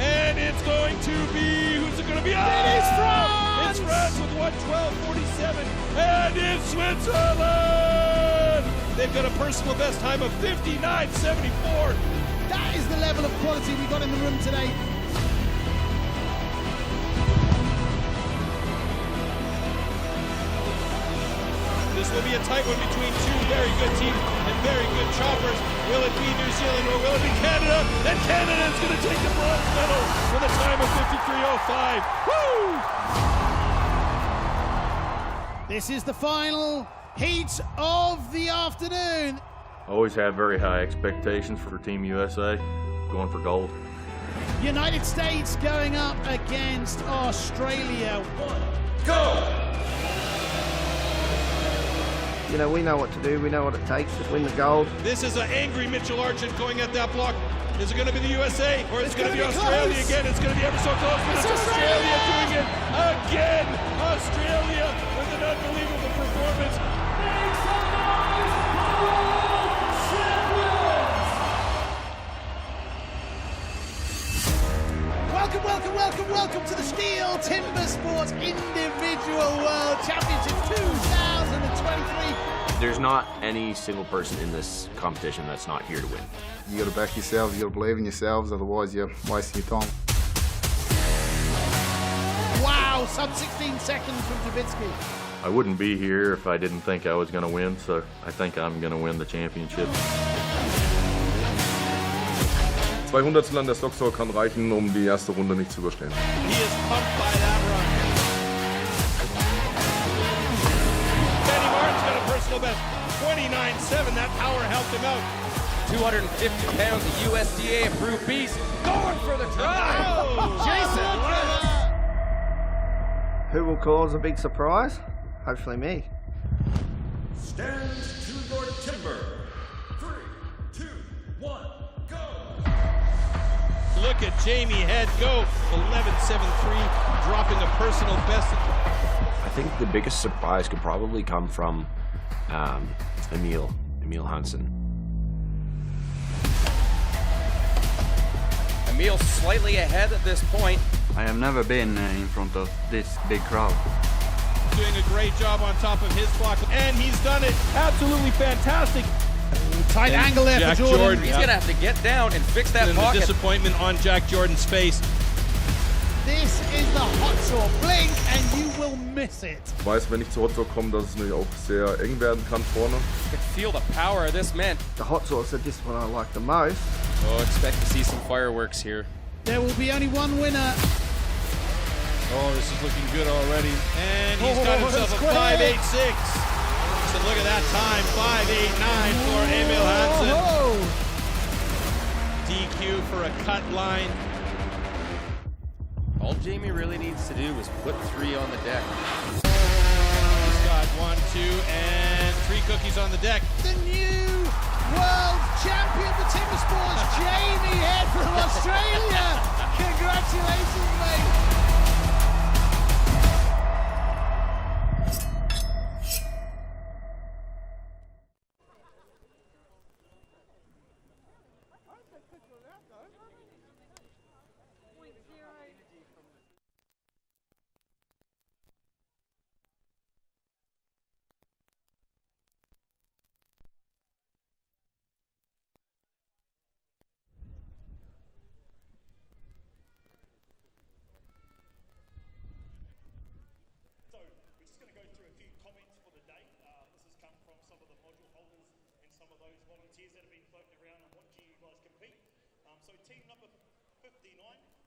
And it's going to be, who's it going to be? It is France! It's France with 1:12.47, and it's Switzerland! They've got a personal best time of 59.74. That is the level of quality we got in the room today. This will be a tight one between 2 very good teams and very good choppers. Will it be New Zealand or will it be Canada? And Canada is going to take the bronze medal with a time of 53.05. Woo! This is the final heat of the afternoon. Always had very high expectations for Team USA, going for gold. United States going up against Australia. Go! You know, we know what to do. We know what it takes to win the gold. This is an angry Mitchell Argent going at that block. Is it going to be the USA or is it going to be Australia close. again? It's going to be ever so close, but it's Australia doing it again. Australia with an unbelievable performance. Welcome, welcome, welcome, welcome to the STIHL TimberSports Individual World Championship 2023. There's not any single person in this competition that's not here to win. You got to back yourselves, you got to believe in yourselves, otherwise you're wasting your time. Wow, sub 16 seconds from Trubitsky. I wouldn't be here if I didn't think I was going to win, so I think I'm going to win the championship. 2 Hundertstel an der Stocksaw kann reichen, die erste Runde nicht zu überstehen. He is pumped by that run. Benny Martin's got a personal best, 29.7. That power helped him out. 250 pounds of USDA approved beast going for the try. Oh, Jason! Who will cause a big surprise? Hopefully me. Stand to your timber. 3, 2, 1, go! Look at Jamie Head go, 11.73, dropping a personal best. I think the biggest surprise could probably come from Emil Hansen. Emil slightly ahead at this point. I have never been in front of this big crowd. Doing a great job on top of his block, and he's done it absolutely fantastic. Tight And angle there Jack for Jordan. He's going to have to get down and fix that And the pocket. disappointment on Jack Jordan's face. This is the hot saw. Blink and you will miss it. Ich weiß, wenn ich zu Hot Saw komme, dass es nämlich auch sehr eng werden kann vorne. I can feel the power of this man. The hot sauce is this one I like the most. Oh, expect to see some fireworks here. There will be only one winner. Oh, this is looking good already. And he's got himself a 5.86. So look at that time, 5.89 for Emil Hansen. DQ for a cut line. All Jamie really needs to do is put 3 on the deck. He's got 1, 2, and 3 cookies on the deck. The new world champion for TimberSports, Jamie Head from Australia. Congratulations, mate. Volunteers that have been floating around and watching you guys compete. So team number 59,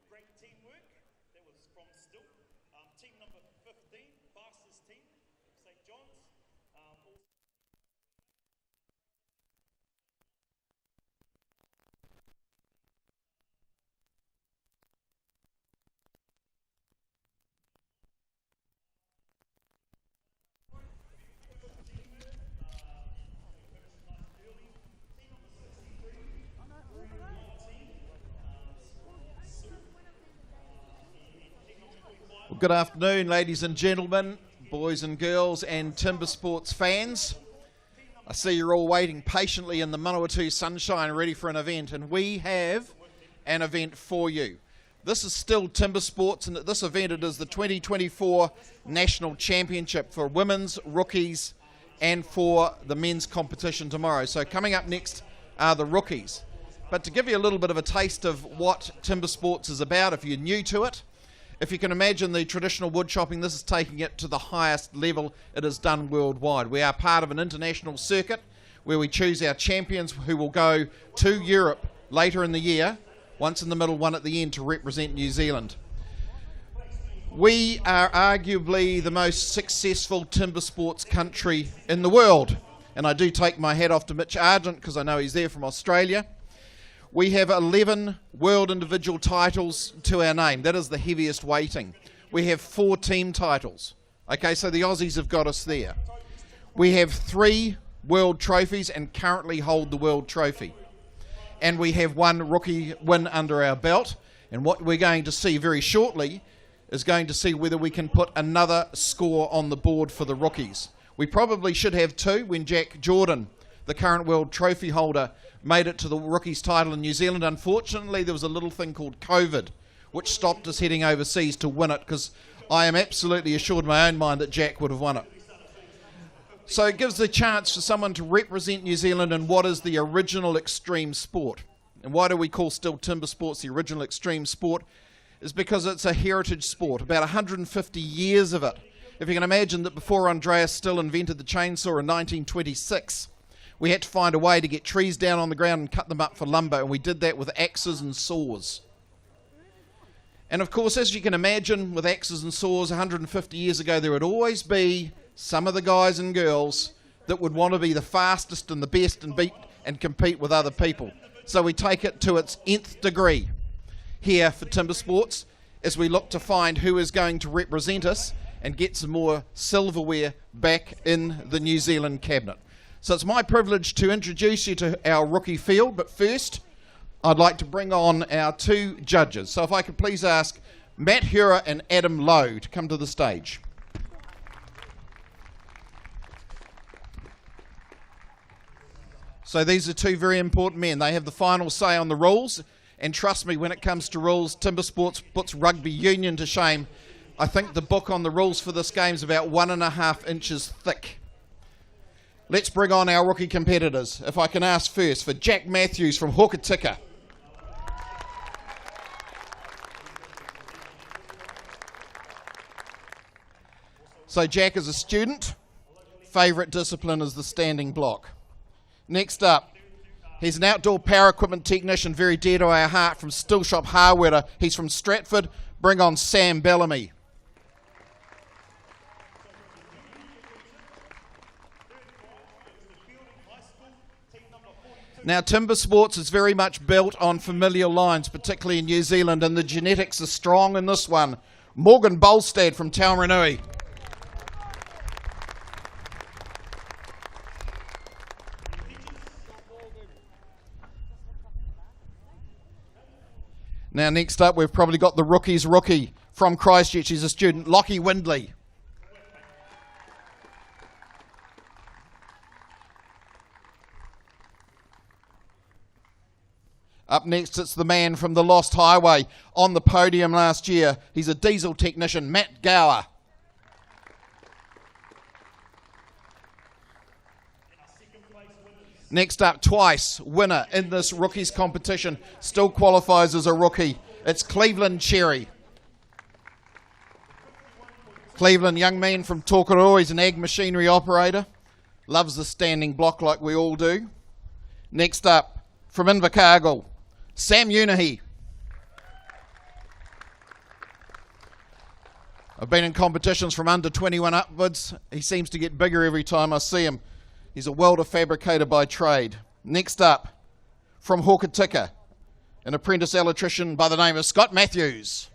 great teamwork. That was from STIHL. Team number 15, fastest team, St. John's. Well, good afternoon, ladies and gentlemen, boys and girls, and TimberSports fans. I see you're all waiting patiently in the Manawatu sunshine, ready for an event, and we have an event for you. This is still TimberSports, and at this event it is the 2024 National Championship for women's, rookies, and for the men's competition tomorrow. So coming up next are the rookies. But to give you a little bit of a taste of what TimberSports is about, if you're new to it, if you can imagine the traditional wood chopping, this is taking it to the highest level it is done worldwide. We are part of an international circuit where we choose our champions who will go to Europe later in the year, once in the middle, one at the end, to represent New Zealand. We are arguably the most successful timber sports country in the world, and I do take my hat off to Mitch Argent because I know he's there from Australia. We have 11 world individual titles to our name. That is the heaviest weighting. We have 4 team titles. Okay, so the Aussies have got us there. We have 3 world trophies and currently hold the world trophy. And we have 1 rookie win under our belt. And what we're going to see very shortly is going to see whether we can put another score on the board for the rookies. We probably should have 2 when Jack Jordan, the current world trophy holder, made it to the rookies title in New Zealand. Unfortunately, there was a little thing called COVID, which stopped us heading overseas to win it, because I am absolutely assured in my own mind that Jack would have won it. So it gives the chance for someone to represent New Zealand in what is the original extreme sport. And why do we call still TimberSports the original extreme sport? Is because it's a heritage sport, about 150 years of it. If you can imagine that before Andreas Stihl invented the chainsaw in 1926, we had to find a way to get trees down on the ground and cut them up for lumber, and we did that with axes and saws. And of course, as you can imagine, with axes and saws 150 years ago, there would always be some of the guys and girls that would want to be the fastest and the best and beat and compete with other people. So we take it to its nth degree here for TimberSports as we look to find who is going to represent us and get some more silverware back in the New Zealand cabinet. So it's my privilege to introduce you to our rookie field, but first I'd like to bring on our 2 judges. So if I could please ask Matt Hura and Adam Lowe to come to the stage. So these are 2 very important men. They have the final say on the rules, and trust me, when it comes to rules, TimberSports puts rugby union to shame. I think the book on the rules for this game is about 1.5 inches thick. Let's bring on our rookie competitors. If I can ask first for Jack Matthews from Hokitika. So Jack is a student. Favourite discipline is the standing block. Next up, he's an outdoor power equipment technician very dear to our heart from Still Shop Hardware. He's from Stratford. Bring on Sam Bellamy. Now, TimberSports is very much built on familial lines, particularly in New Zealand, and the genetics are strong in this one. Morgan Bolstad from Tauranui. Now, next up, we've probably got the rookie's rookie from Christchurch. He's a student, Lockie Windley. Up next, it's the man from the Lost Highway on the podium last year. He's a diesel technician, Matt Gower. Next up, twice winner in this rookies competition, still qualifies as a rookie. It's Cleveland Cherry. Cleveland, young man from Tokoroa, he's an ag machinery operator. Loves the standing block like we all do. Next up, from Invercargill, Sam Unahi. I've been in competitions from under 21 upwards. He seems to get bigger every time I see him. He's a welder fabricator by trade. Next up, from Hokitika, an apprentice electrician by the name of Scott Matthews.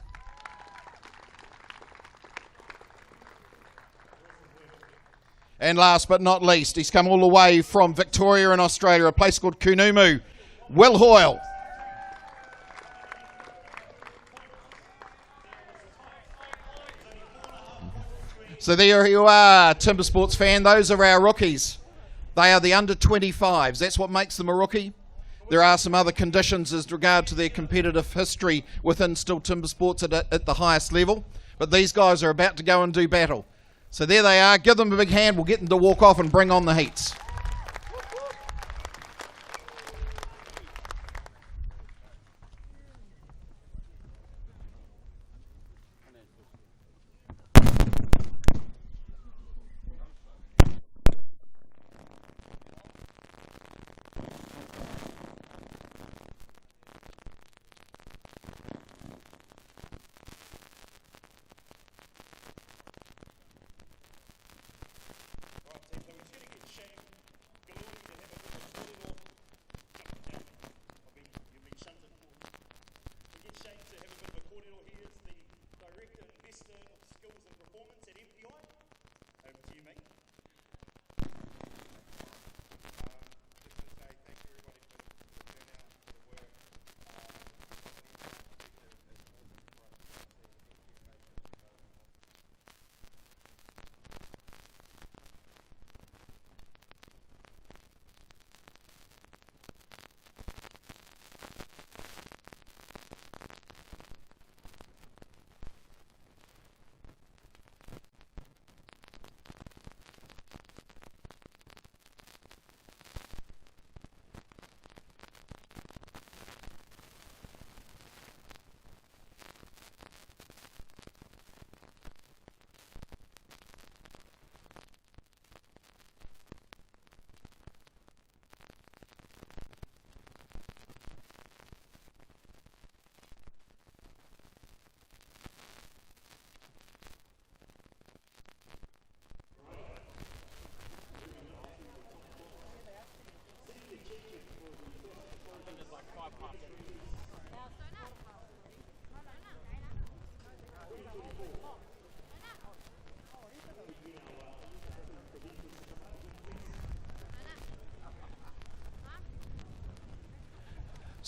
And last but not least, he's come all the way from Victoria in Australia, a place called Kunumu, Will Hoyle. So there you are, TimberSports fan. Those are our rookies. They are the under 25s. That's what makes them a rookie. There are some other conditions as regard to their competitive history within still TimberSports at the highest level. But these guys are about to go and do battle. So there they are. Give them a big hand. We'll get them to walk off and bring on the heats.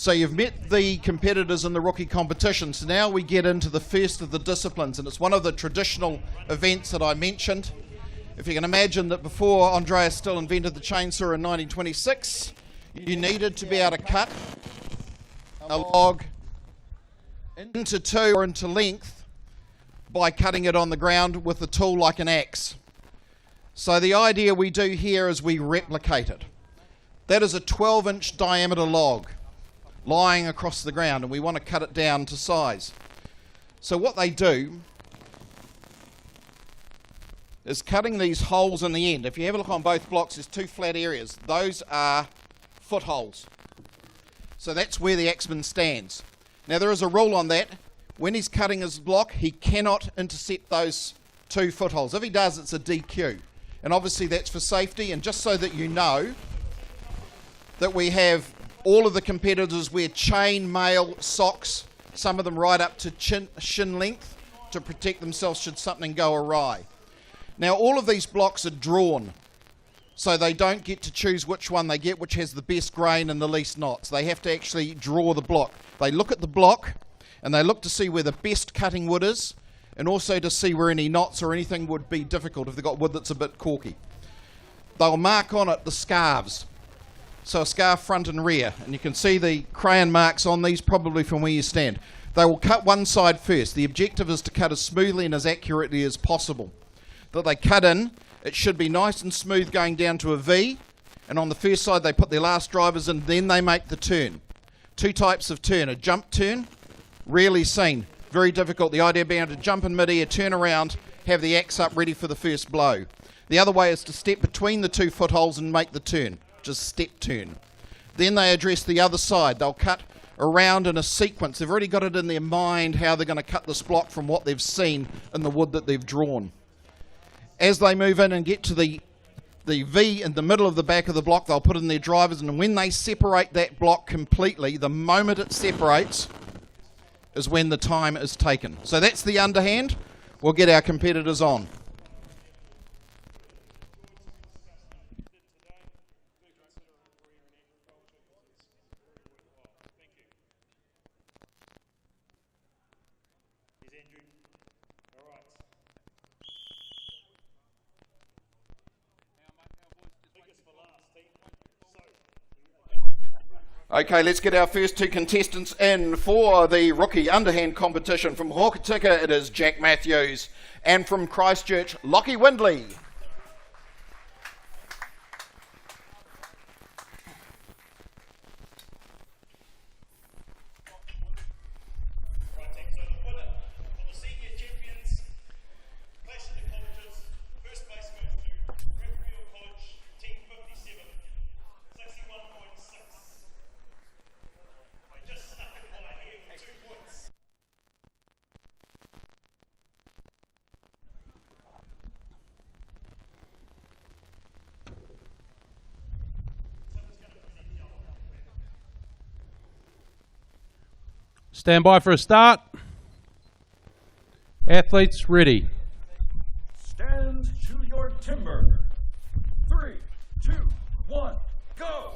So you've met the competitors in the rookie competition. So now we get into the first of the disciplines, and it's one of the traditional events that I mentioned. If you can imagine that before Andreas Stihl invented the chainsaw in 1926, you needed to be able to cut a log into two or into length by cutting it on the ground with a tool like an axe. So the idea we do here is we replicate it. That is a 12-inch diameter log lying across the ground, and we want to cut it down to size. So what they do is cutting these holes in the end. If you have a look on both blocks, there's two flat areas. Those are footholes. So that's where the axeman stands. Now there is a rule on that. When he's cutting his block, he cannot intercept those two footholes. If he does, it's a DQ. And obviously that's for safety, and just so that you know that we have all of the competitors wear chain mail socks, some of them right up to shin length, to protect themselves should something go awry. Now all of these blocks are drawn, so they don't get to choose which one they get, which has the best grain and the least knots. They have to actually draw the block. They look at the block and they look to see where the best cutting wood is, and also to see where any knots or anything would be difficult if they've got wood that's a bit corky. They'll mark on it the scarves. So a scarf front and rear, and you can see the crayon marks on these probably from where you stand. They will cut one side first. The objective is to cut as smoothly and as accurately as possible. That they cut in, it should be nice and smooth going down to a V, and on the first side they put their last drivers in, then they make the turn. Two types of turn, a jump turn, rarely seen, very difficult. The idea being to jump in mid-air, turn around, have the axe up ready for the first blow. The other way is to step between the two footholes and make the turn, just step turn. Then they address the other side. They'll cut around in a sequence. They've already got it in their mind how they're going to cut this block from what they've seen in the wood that they've drawn. As they move in and get to the V in the middle of the back of the block, they'll put in their drivers, and when they separate that block completely, the moment it separates is when the time is taken. So that's the underhand. We'll get our competitors on. Okay, let's get our first two contestants in for the rookie underhand competition. From Hokitika, it is Jack Matthews, and from Christchurch, Lockie Windley. Stand by for a start. Athletes ready. Stand to your timber. 3, 2, 1, go!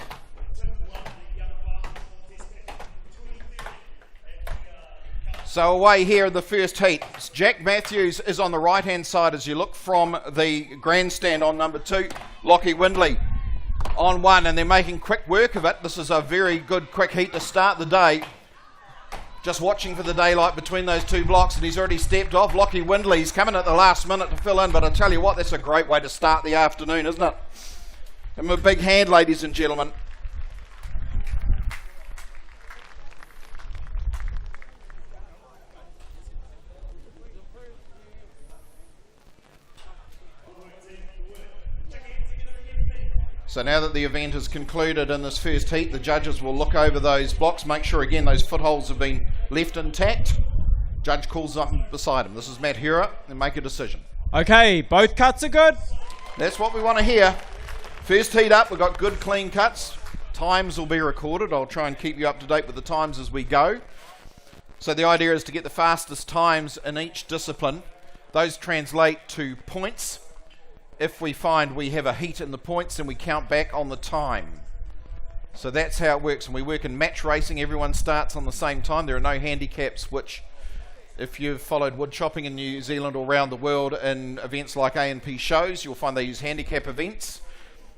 So away here in the first heat, Jack Matthews is on the right-hand side as you look from the grandstand on number 2, Lockie Windley on 1, and they're making quick work of it. This is a very good quick heat to start the day. Just watching for the daylight between those two blocks, and he's already stepped off. Lockie Windley's coming at the last minute to fill in, but I tell you what, that's a great way to start the afternoon, isn't it? Give him a big hand, ladies and gentlemen. So now that the event is concluded in this first heat, the judges will look over those blocks, make sure again those footholds have been left intact. Judge calls up beside him. This is Matt Hura, and make a decision. Okay, both cuts are good. That's what we want to hear. First heat up, we've got good clean cuts. Times will be recorded. I'll try and keep you up to date with the times as we go. So the idea is to get the fastest times in each discipline. Those translate to points. If we find we have a heat in the points, then we count back on the time. So that's how it works. And we work in match racing. Everyone starts on the same time. There are no handicaps, which if you've followed wood chopping in New Zealand or around the world in events like A&P shows, you'll find they use handicap events.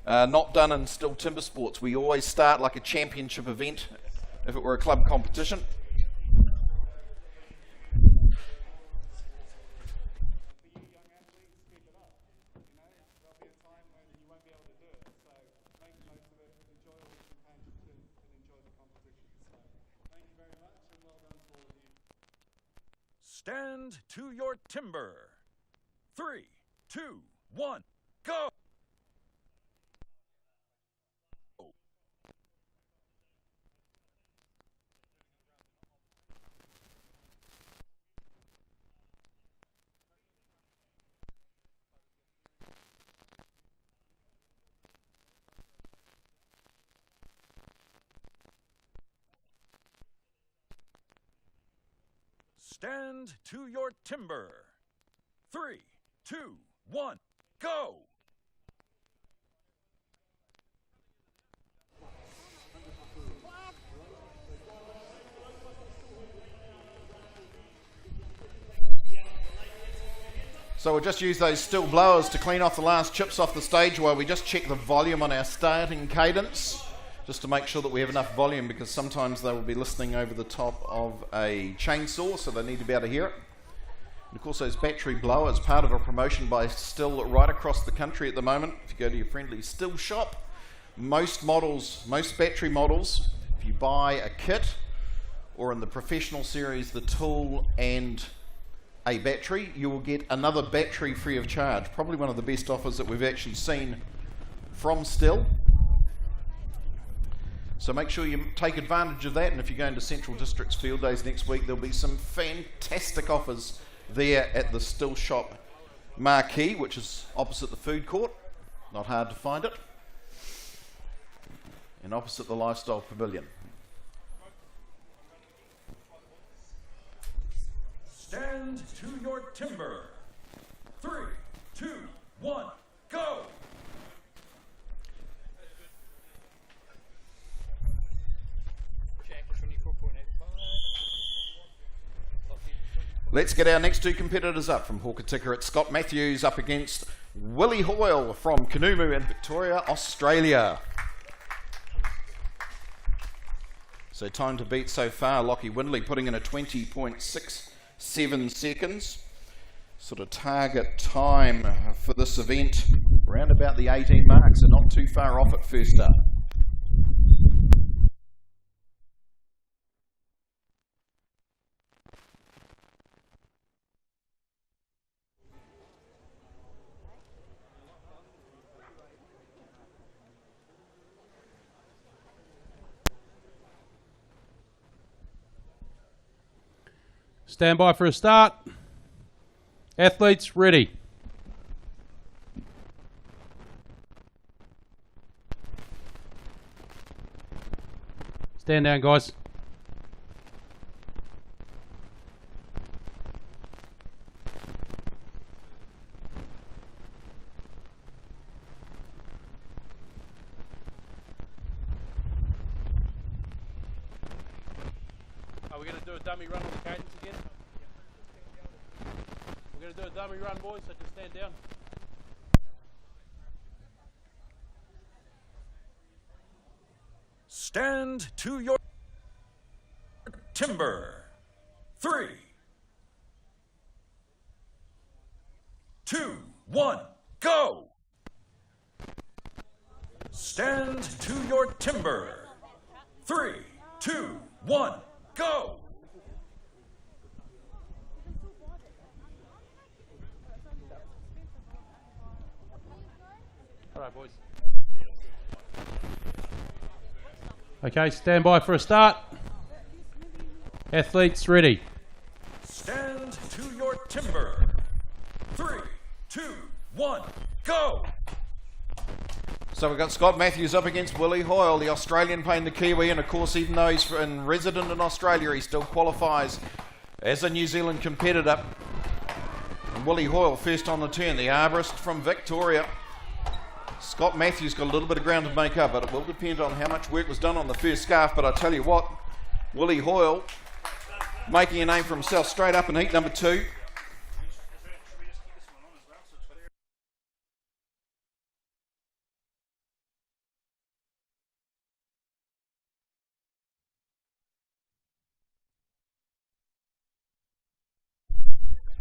Not done in STIHL TimberSports. We always start like a championship event if it were a club competition. Stand to your timber. 3, 2, 1, go! Stand to your timber. 3, 2, 1, go! So we'll just use those STIHL blowers to clean off the last chips off the stage while we just check the volume on our starting cadence, just to make sure that we have enough volume, because sometimes they will be listening over the top of a chainsaw, so they need to be able to hear it. And of course those battery blowers, part of a promotion by STIHL right across the country at the moment. If you go to your friendly STIHL shop, most models, most battery models, if you buy a kit, or in the professional series, the tool and a battery, you will get another battery free of charge. Probably one of the best offers that we've actually seen from STIHL. So make sure you take advantage of that, and if you're going to Central District's Field Days next week, there'll be some fantastic offers there at the STIHL shop marquee, which is opposite the food court. Not hard to find it. And opposite the Lifestyle Pavilion. Stand to your timber. 3, 2, 1, go! Let's get our next two competitors up. From Hokitika, it's Scott Matthews up against Willie Hoyle from Kanumu in Victoria, Australia. So time to beat so far, Lockie Windley putting in a 20.67 seconds. Sort of target time for this event, around about the 18 marks, and not too far off at first up. Stand by for a start. Athletes ready. Stand down, guys. Are we going to do a dummy run on the cadence again? We're going to do a dummy run, boys, so just stand down. Stand to your timber. 3, 2, 1, go! Stand to your timber. 3, 2, 1, go! All right, boys. Okay, stand by for a start. Athletes ready. Stand to your timber. 3, 2, 1, go! So we've got Scott Matthews up against Willie Hoyle, the Australian playing the Kiwi, and of course even though he's resident in Australia, he still qualifies as a New Zealand competitor. And Willie Hoyle first on the turn, the arborist from Victoria. Scott Matthews got a little bit of ground to make up, but it will depend on how much work was done on the first scarf. But I tell you what, Willie Hoyle making a name for himself straight up in heat number 2.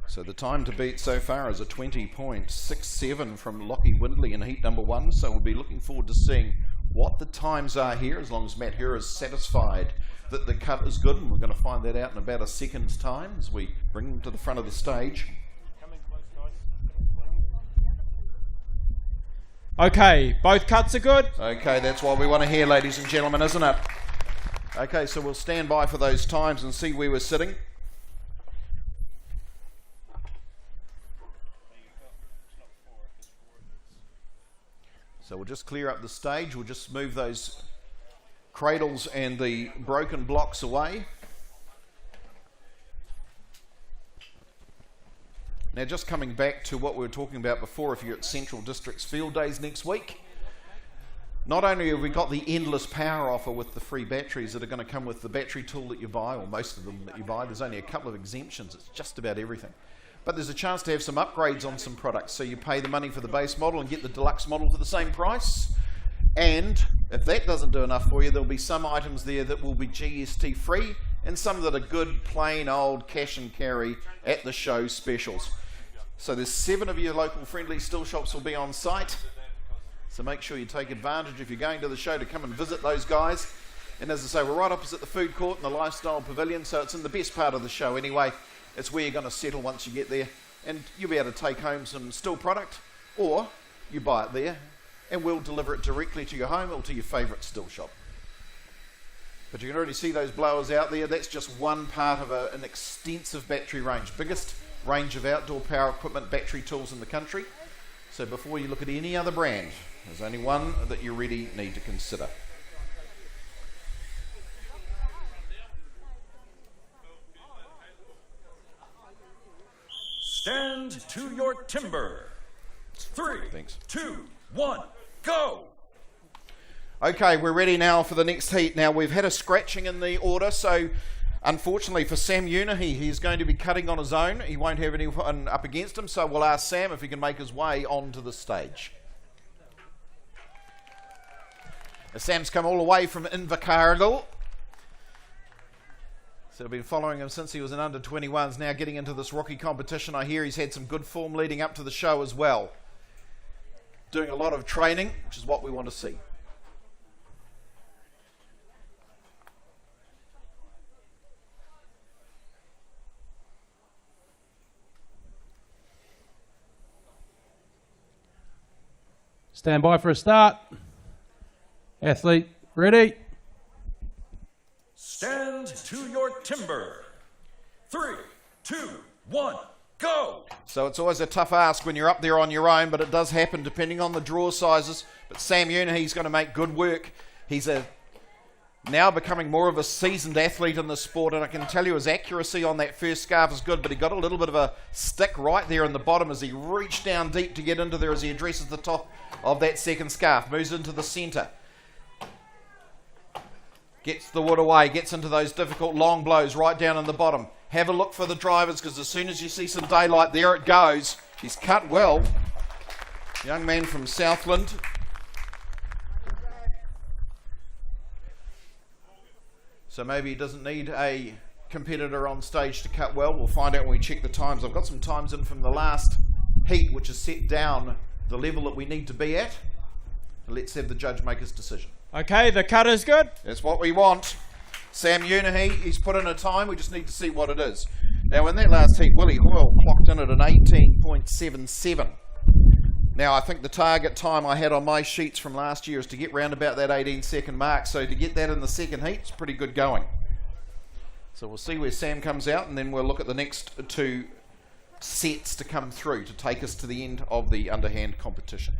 So the time to beat so far is a 20.67 from Lockie Windley in heat number 1. So we'll be looking forward to seeing what the times are here, as long as Matt Hura is satisfied that the cut is good. And we're going to find that out in about a second's time as we bring him to the front of the stage. Okay, both cuts are good. Okay, that's what we want to hear, ladies and gentlemen, isn't it? Okay, so we'll stand by for those times and see where we're sitting. So we'll just clear up the stage. We'll just move those cradles and the broken blocks away. Now, just coming back to what we were talking about before, if you're at Central District's Field Days next week, not only have we got the endless power offer with the free batteries that are going to come with the battery tool that you buy, or most of them that you buy, there's only a couple of exemptions, it's just about everything. But there's a chance to have some upgrades on some products, so you pay the money for the base model and get the deluxe model for the same price. And if that doesn't do enough for you, there'll be some items there that will be GST free, and some that are good, plain old cash and carry at the show specials. So there's 7 of your local friendly still shops will be on site. So make sure you take advantage if you're going to the show to come and visit those guys. And as I say, we're right opposite the food court and the lifestyle pavilion, so it's in the best part of the show anyway. It's where you're going to settle once you get there. And you'll be able to take home some still product, or you buy it there and we'll deliver it directly to your home or to your favourite still shop. But you can already see those blowers out there. That's just one part of an extensive battery range. Biggest range of outdoor power equipment battery tools in the country. So before you look at any other brand, there's only one that you really need to consider. Stand to your timber. 3, 2, 1, go! Okay, we're ready now for the next heat. Now, we've had a scratching in the order, so unfortunately for Sam Unahi, he's going to be cutting on his own. He won't have anyone up against him, so we'll ask Sam if he can make his way onto the stage. Sam's come all the way from Invercargill. So I've been following him since he was in under-21s, now getting into this rookie competition. I hear he's had some good form leading up to the show as well. Doing a lot of training, which is what we want to see. Stand by for a start. Athlete, ready. Stand to your timber. 3, 2, 1, go! So it's always a tough ask when you're up there on your own, but it does happen depending on the draw sizes. But Sam Unahi's going to make good work. He's now becoming more of a seasoned athlete in the sport, and I can tell you his accuracy on that first scarf is good, but he got a little bit of a stick right there in the bottom as he reached down deep to get into there as he addresses the top of that second scarf. Moves into the centre. Gets the wood away, gets into those difficult long blows right down in the bottom. Have a look for the drivers, because as soon as you see some daylight, there it goes. He's cut well. Young man from Southland. So maybe he doesn't need a competitor on stage to cut well. We'll find out when we check the times. I've got some times in from the last heat, which has set down the level that we need to be at. Let's have the judge make his decision. Okay, the cut is good. That's what we want. Sam Unahi, he's put in a time. We just need to see what it is. Now, in that last heat, Willie Hoyle clocked in at an 18.77. Now, I think the target time I had on my sheets from last year is to get round about that 18-second mark. So to get that in the second heat, it's pretty good going. So we'll see where Sam comes out, and then we'll look at the next 2 sets to come through to take us to the end of the underhand competition.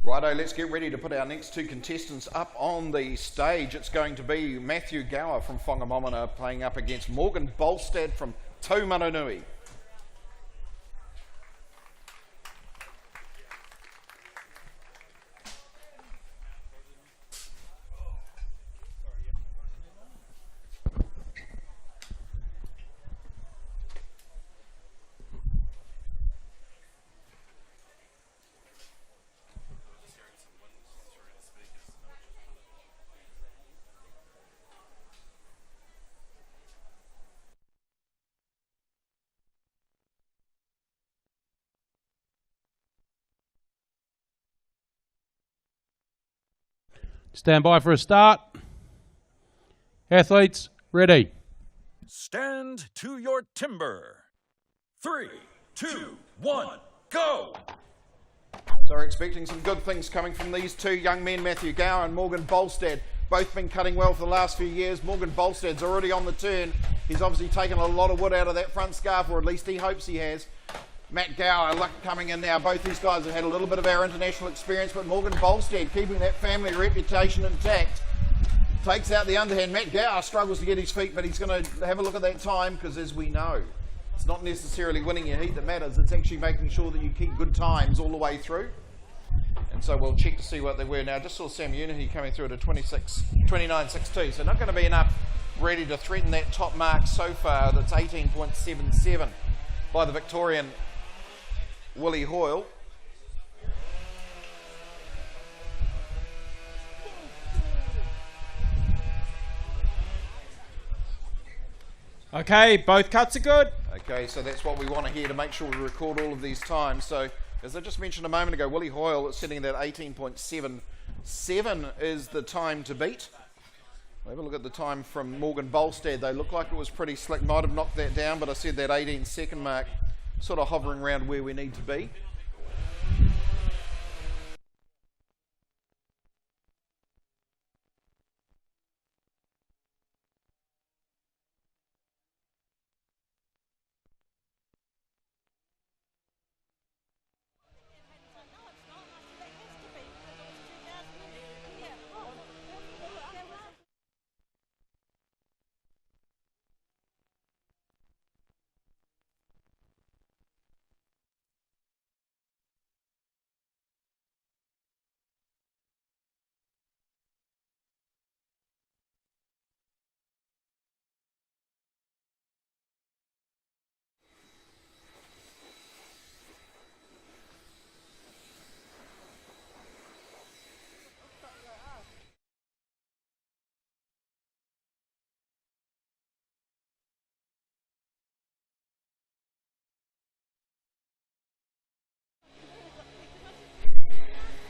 Righto, let's get ready to put our next 2 contestants up on the stage. It's going to be Matthew Gower from Whangamomana playing up against Morgan Bolstad from Taumananui. Stand by for a start. Athletes, ready. Stand to your timber. 3, 2, 1, go! So we're expecting some good things coming from these two young men, Matthew Gower and Morgan Bolstad. Both been cutting well for the last few years. Morgan Bolstad's already on the turn. He's obviously taken a lot of wood out of that front scarf, or at least he hopes he has. Matt Gower coming in now. Both these guys have had a little bit of our international experience, but Morgan Bolstad keeping that family reputation intact. Takes out the underhand. Matt Gower struggles to get his feet, but he's going to have a look at that time, because as we know, it's not necessarily winning your heat that matters. It's actually making sure that you keep good times all the way through. And so we'll check to see what they were. Now, I just saw Sam Unity coming through at a 29.62, so not going to be enough ready to threaten that top mark so far. That's 18.77 by the Victorian Willie Hoyle. Okay, both cuts are good. Okay, so that's what we want to hear to make sure we record all of these times. So, as I just mentioned a moment ago, Willie Hoyle is sitting at 18.77 is the time to beat. We'll have a look at the time from Morgan Bolstad. They look like it was pretty slick. Might have knocked that down, but I said that 18-second mark sort of hovering around where we need to be.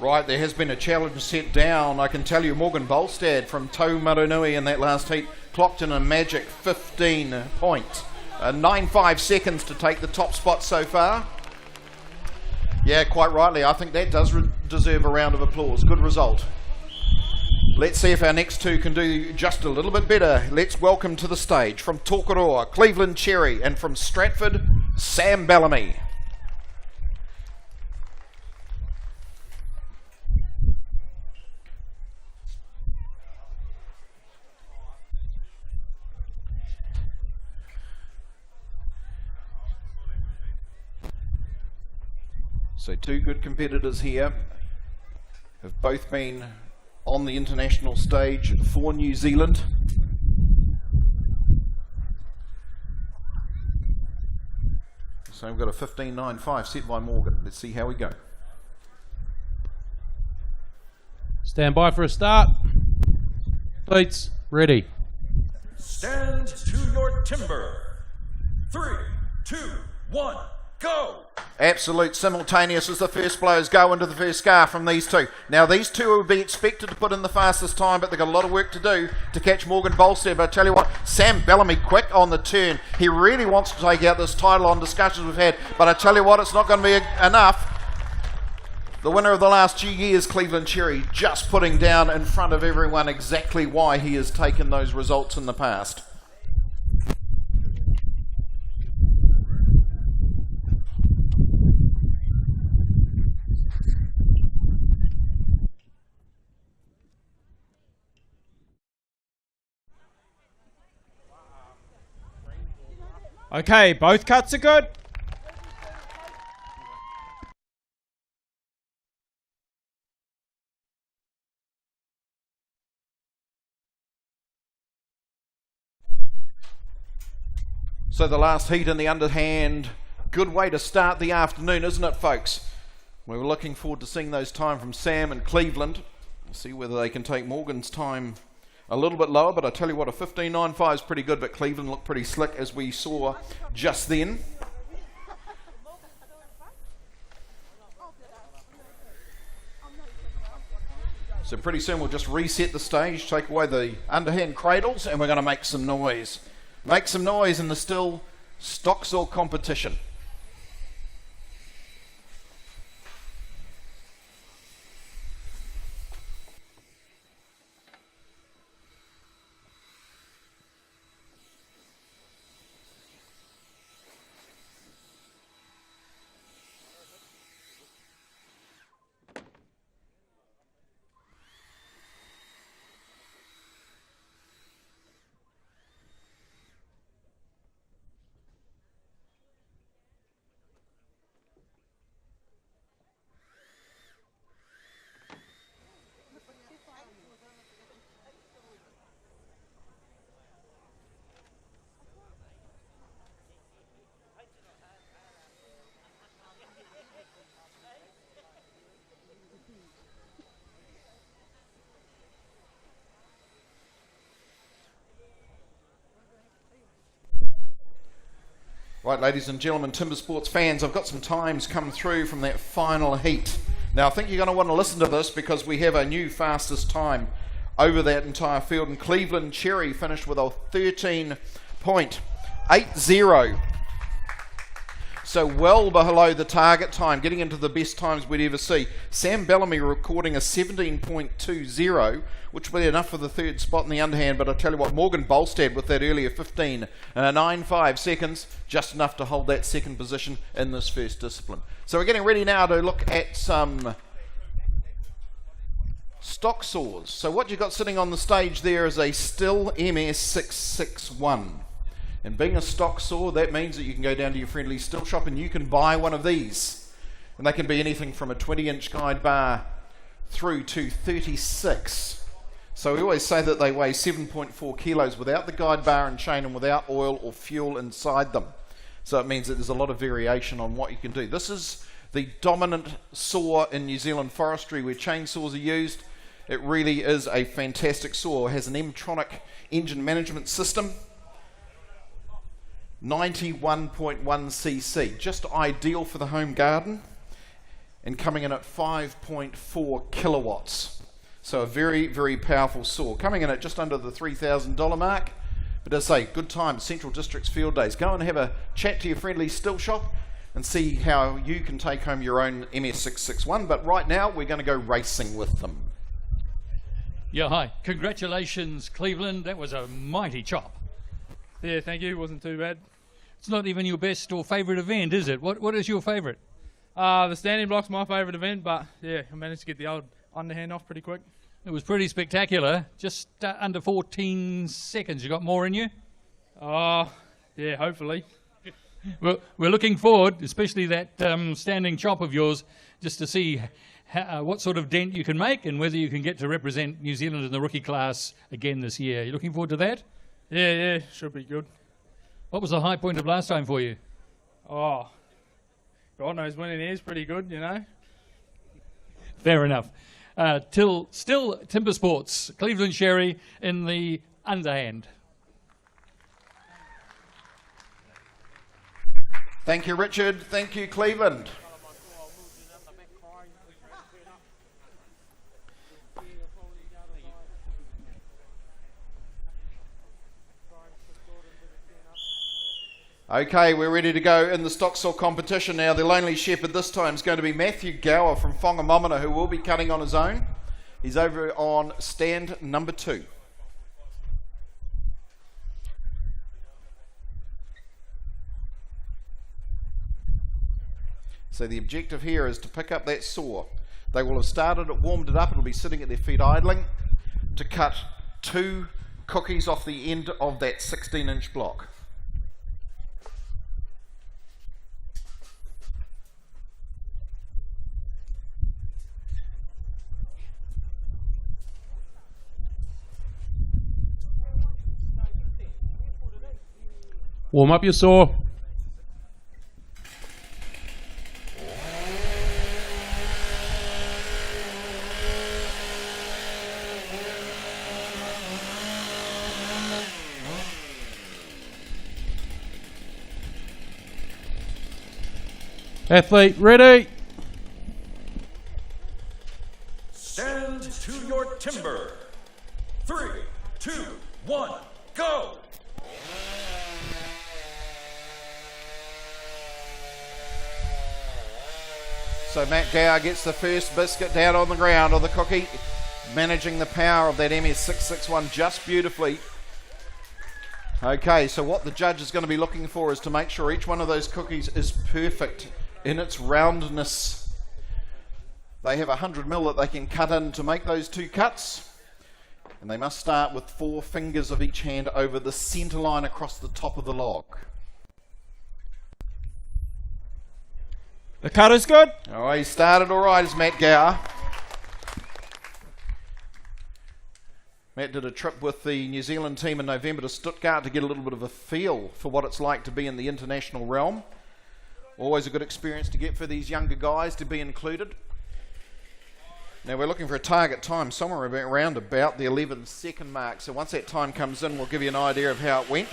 Right, there has been a challenge set down. I can tell you Morgan Bolstad from Taumarunui in that last heat clocked in a magic 15.95 seconds to take the top spot so far. Yeah, quite rightly. I think that does deserve a round of applause. Good result. Let's see if our next two can do just a little bit better. Let's welcome to the stage from Tokoroa, Cleveland Cherry, and from Stratford, Sam Bellamy. So two good competitors here have both been on the international stage for New Zealand. So we've got a 15.95 set by Morgan. Let's see how we go. Stand by for a start. Athletes, ready. Stand to your timber. 3, 2, 1, go! Absolute simultaneous as the first blows go into the first scarf from these two. Now these two would be expected to put in the fastest time, but they've got a lot of work to do to catch Morgan Bolstad. But I tell you what, Sam Bellamy quick on the turn. He really wants to take out this title on discussions we've had, but I tell you what, it's not going to be enough. The winner of the last 2 years, Cleveland Cherry, just putting down in front of everyone exactly why he has taken those results in the past. Okay, both cuts are good. So the last heat in the underhand, good way to start the afternoon, isn't it, folks? We were looking forward to seeing those time from Sam and Cleveland. We'll see whether they can take Morgan's time a little bit lower, but I tell you what, a 15.95 is pretty good, but Cleveland looked pretty slick as we saw just then. So pretty soon we'll just reset the stage, take away the underhand cradles, and we're going to make some noise. Make some noise in the STIHL stock saw competition. Right, ladies and gentlemen, TimberSports fans, I've got some times come through from that final heat. Now, I think you're going to want to listen to this because we have a new fastest time over that entire field. And Cleveland Cherry finished with a 13.80. So well below the target time, getting into the best times we'd ever see. Sam Bellamy recording a 17.20, which will be enough for the third spot in the underhand. But I tell you what, Morgan Bolstad with that earlier 15.95 seconds, just enough to hold that second position in this first discipline. So we're getting ready now to look at some stock saws. So what you've got sitting on the stage there is a STIHL MS661. And being a stock saw, that means that you can go down to your friendly STIHL shop and you can buy one of these. And they can be anything from a 20-inch guide bar through to 36. So we always say that they weigh 7.4 kilos without the guide bar and chain and without oil or fuel inside them. So it means that there's a lot of variation on what you can do. This is the dominant saw in New Zealand forestry where chainsaws are used. It really is a fantastic saw. It has an M-tronic engine management system. 91.1 cc, just ideal for the home garden, and coming in at 5.4 kilowatts. So a very, very powerful saw. Coming in at just under the $3,000 mark. But as I say, good time, Central District's field days. Go and have a chat to your friendly STIHL shop and see how you can take home your own MS661. But right now, we're going to go racing with them. Yeah, hi. Congratulations, Cleveland. That was a mighty chop. Yeah, thank you. It wasn't too bad. It's not even your best or favourite event, is it? What is your favourite? The standing block's my favourite event, but yeah, I managed to get the old underhand off pretty quick. It was pretty spectacular. Just under 14 seconds. You got more in you? Yeah, hopefully. Well, we're looking forward, especially that standing chop of yours, just to see what sort of dent you can make and whether you can get to represent New Zealand in the rookie class again this year. You looking forward to that? Yeah, should be good. What was the high point of last time for you? Oh, God knows, winning is pretty good, you know. Fair enough. STIHL TimberSports, Cleveland Cherry in the underhand. Thank you, Richard. Thank you, Cleveland. Okay, we're ready to go in the stock saw competition now. The lonely shepherd this time is going to be Matthew Gower from Whangamomona, who will be cutting on his own. He's over on stand number 2. So the objective here is to pick up that saw. They will have started it, warmed it up, it'll be sitting at their feet idling, to cut 2 cookies off the end of that 16-inch block. Warm up your saw. Athlete ready. Stand to your So Matt Gower gets the first biscuit down on the ground, or the cookie, managing the power of that MS661 just beautifully. Okay, so what the judge is going to be looking for is to make sure each one of those cookies is perfect in its roundness. They have 100 mil that they can cut in to make those 2 cuts. And they must start with 4 fingers of each hand over the centre line across the top of the log. The cut is good. Oh, he started all right as Matt Gower. Matt did a trip with the New Zealand team in November to Stuttgart to get a little bit of a feel for what it's like to be in the international realm. Always a good experience to get for these younger guys to be included. Now we're looking for a target time somewhere around about the 11-second mark. So once that time comes in, we'll give you an idea of how it went.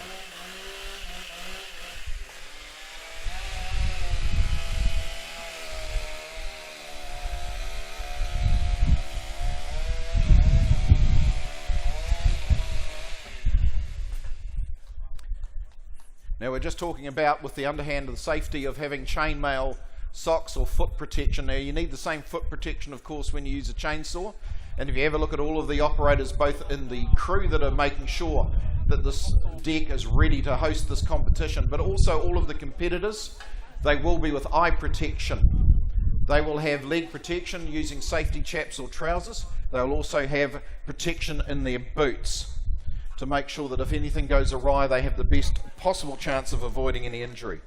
Now we're just talking about with the underhand the safety of having chainmail socks or foot protection. Now you need the same foot protection of course when you use a chainsaw, and if you ever look at all of the operators both in the crew that are making sure that this deck is ready to host this competition, but also all of the competitors, they will be with eye protection. They will have leg protection using safety chaps or trousers. They'll also have protection in their boots to make sure that if anything goes awry, they have the best possible chance of avoiding any injury.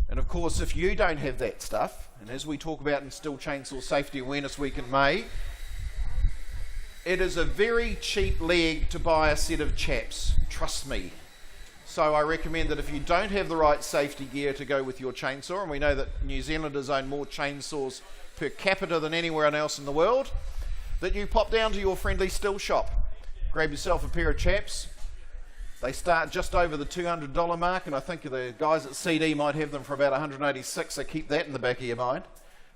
And of course, if you don't have that stuff, and as we talk about in STIHL Chainsaw Safety Awareness Week in May, it is a very cheap leg to buy a set of chaps, trust me. So I recommend that if you don't have the right safety gear to go with your chainsaw, and we know that New Zealanders own more chainsaws per capita than anywhere else in the world, that you pop down to your friendly STIHL shop. Grab yourself a pair of chaps. They start just over the $200 mark, and I think the guys at CD might have them for about $186, so keep that in the back of your mind.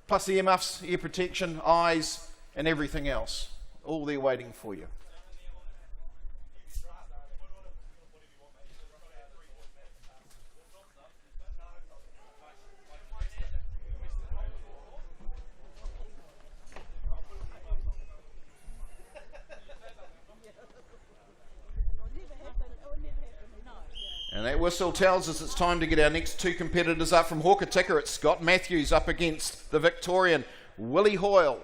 Plus the earmuffs, ear protection, eyes, and everything else. All there waiting for you. And that whistle tells us it's time to get our next 2 competitors up from Hokitika. It's Scott Matthews up against the Victorian Willie Hoyle.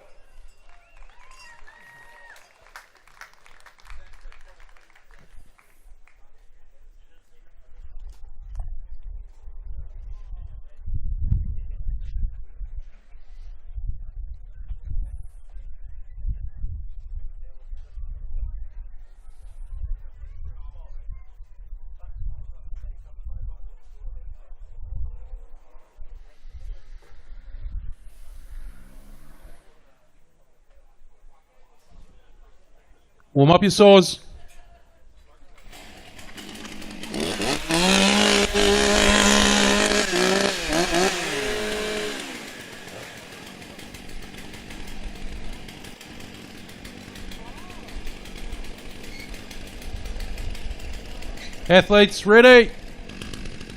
Warm up your saws. Athletes ready.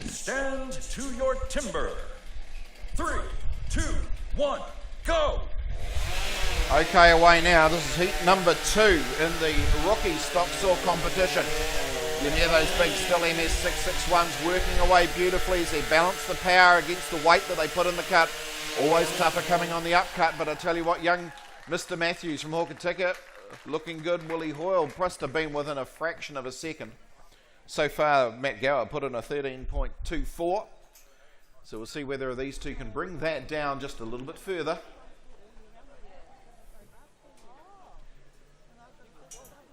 Stand to your timber. 3, 2, 1, go. Okay, away now. This is heat number 2 in the rookie stock saw competition. You hear those big STIHL MS661s working away beautifully as they balance the power against the weight that they put in the cut. Always tougher coming on the upcut, but I tell you what, young Mr. Matthews from Hokitika, looking good. Willie Hoyle must have been within a fraction of a second. So far, Matt Gower put in a 13.24. So we'll see whether these two can bring that down just a little bit further.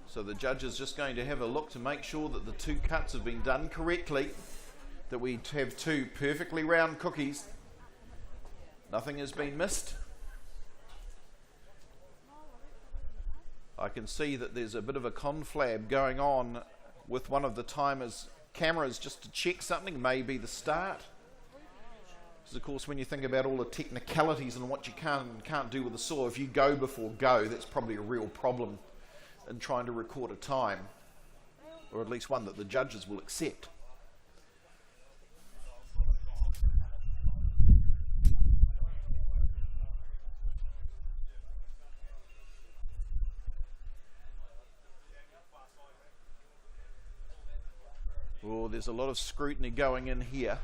So the judge is just going to have a look to make sure that the 2 cuts have been done correctly, that we have 2 perfectly round cookies. Nothing has been missed. I can see that there's a bit of a conflab going on with one of the timer's cameras just to check something, maybe the start. Because of course when you think about all the technicalities and what you can and can't do with a saw, if you go before go, that's probably a real problem in trying to record a time, or at least one that the judges will accept. there's a lot of scrutiny going in here.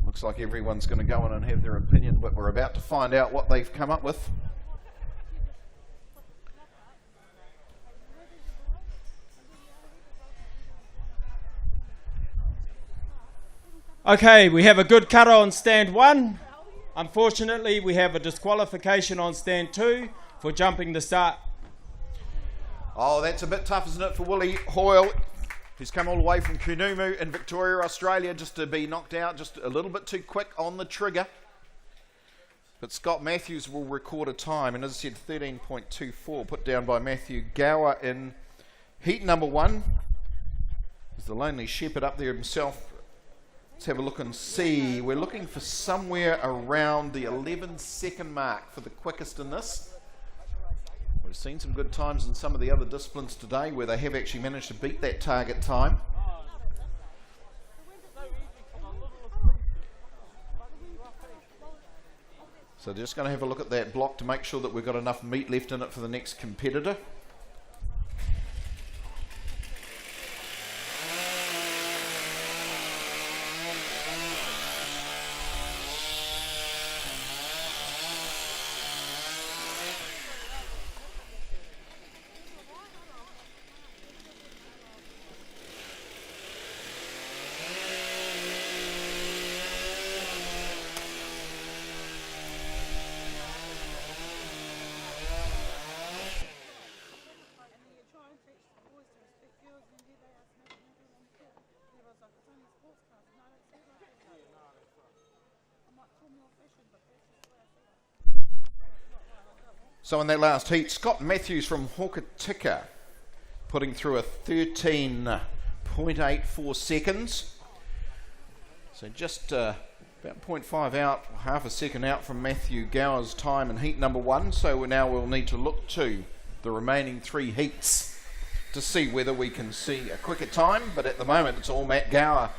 Looks like everyone's going to go in and have their opinion, but we're about to find out what they've come up with. Okay, we have a good cutter on stand 1. Unfortunately, we have a disqualification on stand 2 for jumping the start. Oh, that's a bit tough, isn't it, for Willie Hoyle? He's come all the way from Kunumu in Victoria, Australia, just to be knocked out just a little bit too quick on the trigger. But Scott Matthews will record a time, and as I said, 13.24 put down by Matthew Gower in heat number 1. There's the Lonely Shepherd up there himself. Let's have a look and see. We're looking for somewhere around the 11-second mark for the quickest in this. We've seen some good times in some of the other disciplines today where they have actually managed to beat that target time. So just going to have a look at that block to make sure that we've got enough meat left in it for the next competitor. So in that last heat, Scott Matthews from Hokitika putting through a 13.84 seconds. So just about 0.5 out, half a second out from Matthew Gower's time in heat number 1. So now we'll need to look to the remaining 3 heats to see whether we can see a quicker time. But at the moment, it's all Matt Gower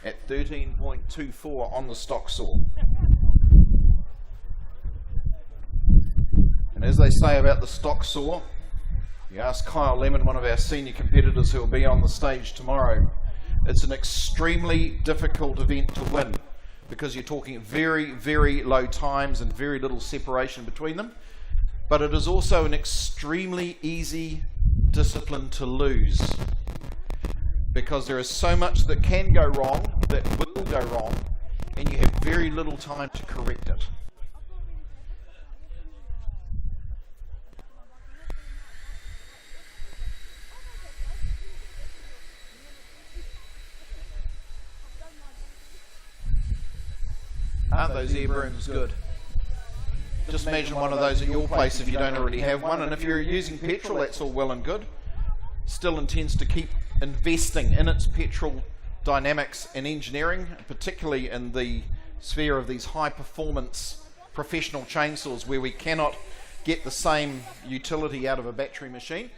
at 13.24 on the stock saw. And as they say about the stock saw, you ask Kyle Lemon, one of our senior competitors who will be on the stage tomorrow, it's an extremely difficult event to win because you're talking very, very low times and very little separation between them. But it is also an extremely easy discipline to lose because there is so much that can go wrong, that will go wrong, and you have very little time to correct it. Aren't those air brooms good? Just imagine one of those at your place if you don't already have one. And if you're using petrol, that's all well and good. Still intends to keep investing in its petrol dynamics and engineering, particularly in the sphere of these high performance professional chainsaws where we cannot get the same utility out of a battery machine.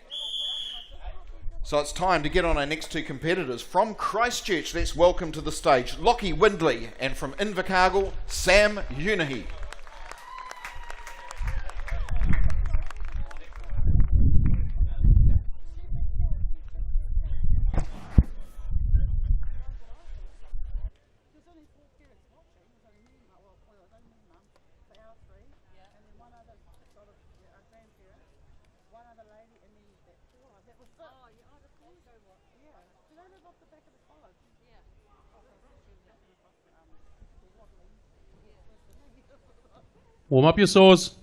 So it's time to get on our next 2 competitors. From Christchurch, let's welcome to the stage Lockie Windley, and from Invercargill, Sam Unahi. Warm up your saws.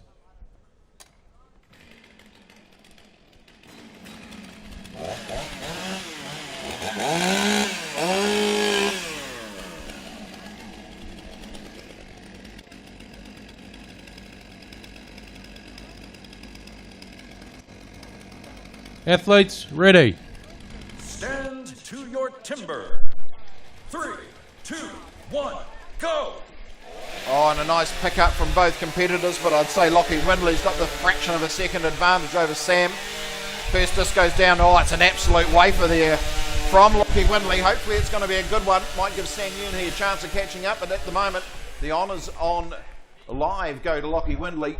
Athletes, ready. Stand to your timber. 3, 2, 1, go! Oh, and a nice pick-up from both competitors, but I'd say Lockie Windley's got the fraction of a second advantage over Sam. First disc goes down. Oh, it's an absolute wafer there from Lockie Windley. Hopefully it's going to be a good one. Might give Sam Unahi a chance of catching up, but at the moment, the honours on live go to Lockie Windley.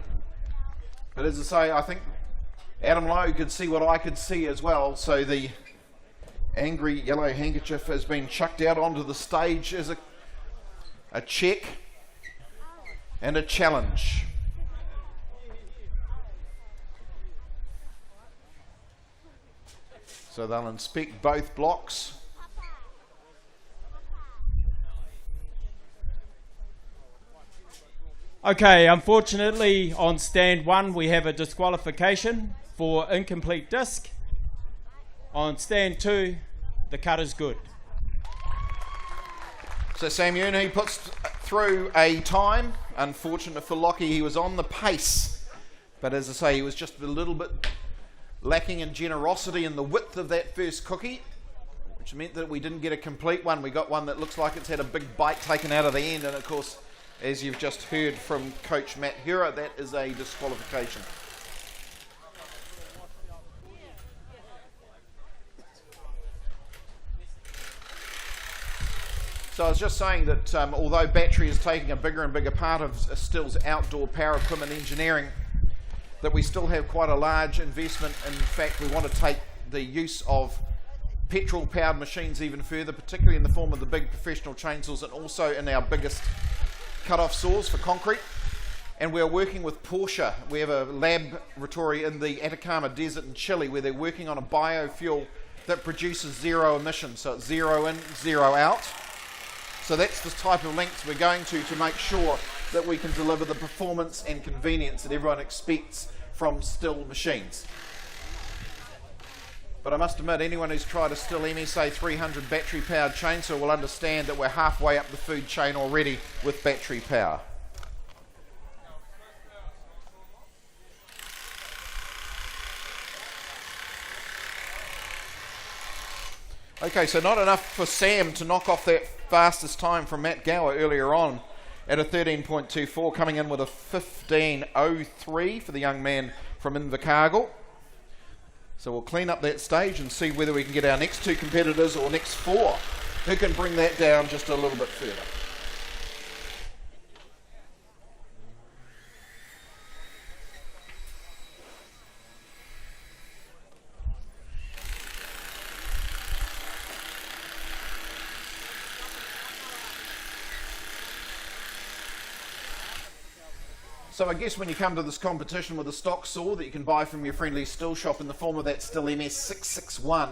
But as I say, I think Adam Lowe could see what I could see as well, so the angry yellow handkerchief has been chucked out onto the stage as a check and a challenge. So they'll inspect both blocks. Okay, unfortunately on stand 1 we have a disqualification for incomplete disc. On stand 2, the cut is good. So Sam Yuni puts through a time. Unfortunate for Lockie, he was on the pace. But as I say, he was just a little bit lacking in generosity in the width of that first cookie, which meant that we didn't get a complete one. We got one that looks like it's had a big bite taken out of the end, and of course, as you've just heard from Coach Matt Hura, that is a disqualification. So I was just saying that although battery is taking a bigger and bigger part of STIHL's outdoor power equipment engineering, that we still have quite a large investment. In fact, we want to take the use of petrol-powered machines even further, particularly in the form of the big professional chainsaws and also in our biggest cut-off saws for concrete. And we're working with Porsche. We have a laboratory in the Atacama Desert in Chile where they're working on a biofuel that produces zero emissions, so it's 0 in, 0 out. So that's the type of lengths we're going to make sure that we can deliver the performance and convenience that everyone expects from STIHL machines. But I must admit, anyone who's tried a STIHL MSA 300 battery powered chainsaw will understand that we're halfway up the food chain already with battery power. Okay, so not enough for Sam to knock off that fastest time from Matt Gower earlier on at a 13.24, coming in with a 15.03 for the young man from Invercargill. So we'll clean up that stage and see whether we can get our next 2 competitors or next 4 who can bring that down just a little bit further. So I guess when you come to this competition with a stock saw that you can buy from your friendly STIHL shop in the form of that STIHL MS661,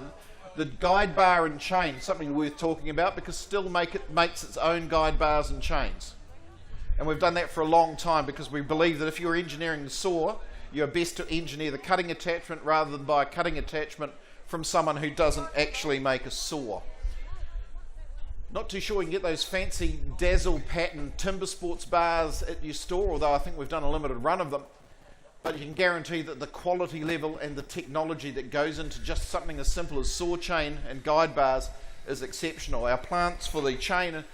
the guide bar and chain, something worth talking about because STIHL makes its own guide bars and chains. And we've done that for a long time because we believe that if you're engineering the saw, you're best to engineer the cutting attachment rather than buy a cutting attachment from someone who doesn't actually make a saw. Not too sure you can get those fancy dazzle pattern TimberSports bars at your store, although I think we've done a limited run of them. But you can guarantee that the quality level and the technology that goes into just something as simple as saw chain and guide bars is exceptional. Our plants for the chain,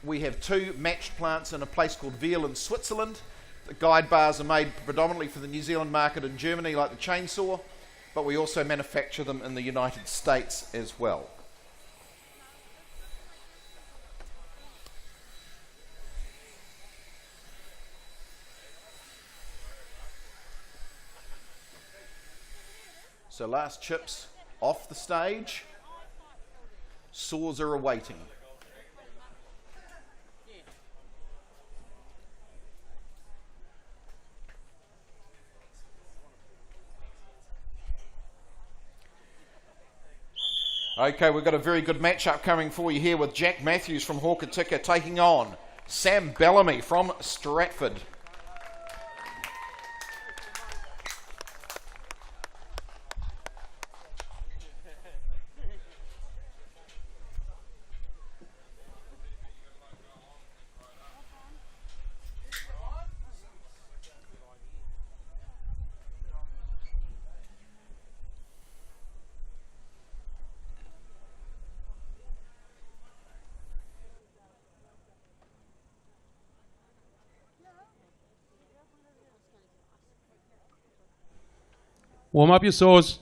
we have 2 matched plants in a place called Veal in Switzerland. The guide bars are made predominantly for the New Zealand market in Germany like the chainsaw, but we also manufacture them in the United States as well. So last chips off the stage, saws are awaiting. Okay, we've got a very good matchup coming for you here with Jack Matthews from Hawkatika taking on Sam Bellamy from Stratford. Warm up your saws.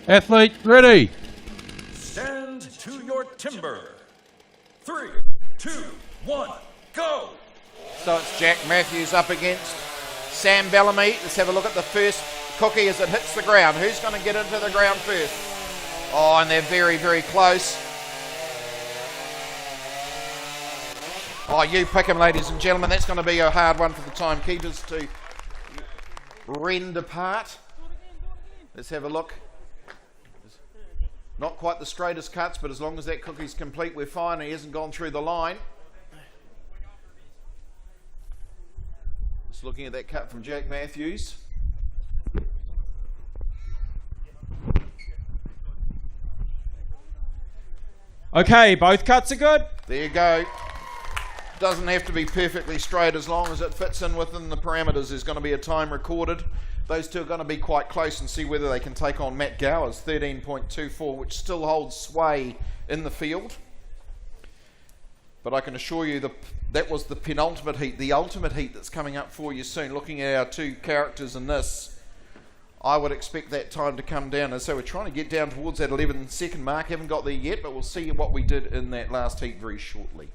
Athlete ready. Stand to your timber. 3, 2, 1, go! So it's Jack Matthews up against Sam Bellamy. Let's have a look at the first cookie as it hits the ground. Who's going to get into the ground first? Oh, and they're very, very close. Oh, you pick him, ladies and gentlemen. That's going to be a hard one for the timekeepers to rend apart. Let's have a look. Not quite the straightest cuts, but as long as that cookie's complete, we're fine. He hasn't gone through the line. Just looking at that cut from Jack Matthews. Okay, both cuts are good. There you go. Doesn't have to be perfectly straight as long as it fits in within the parameters. There's going to be a time recorded. Those two are going to be quite close and see whether they can take on Matt Gower's 13.24, which still holds sway in the field. But I can assure you that was the penultimate heat, the ultimate heat that's coming up for you soon. Looking at our two characters in this, I would expect that time to come down. And so we're trying to get down towards that 11-second mark. Haven't got there yet, but we'll see what we did in that last heat very shortly.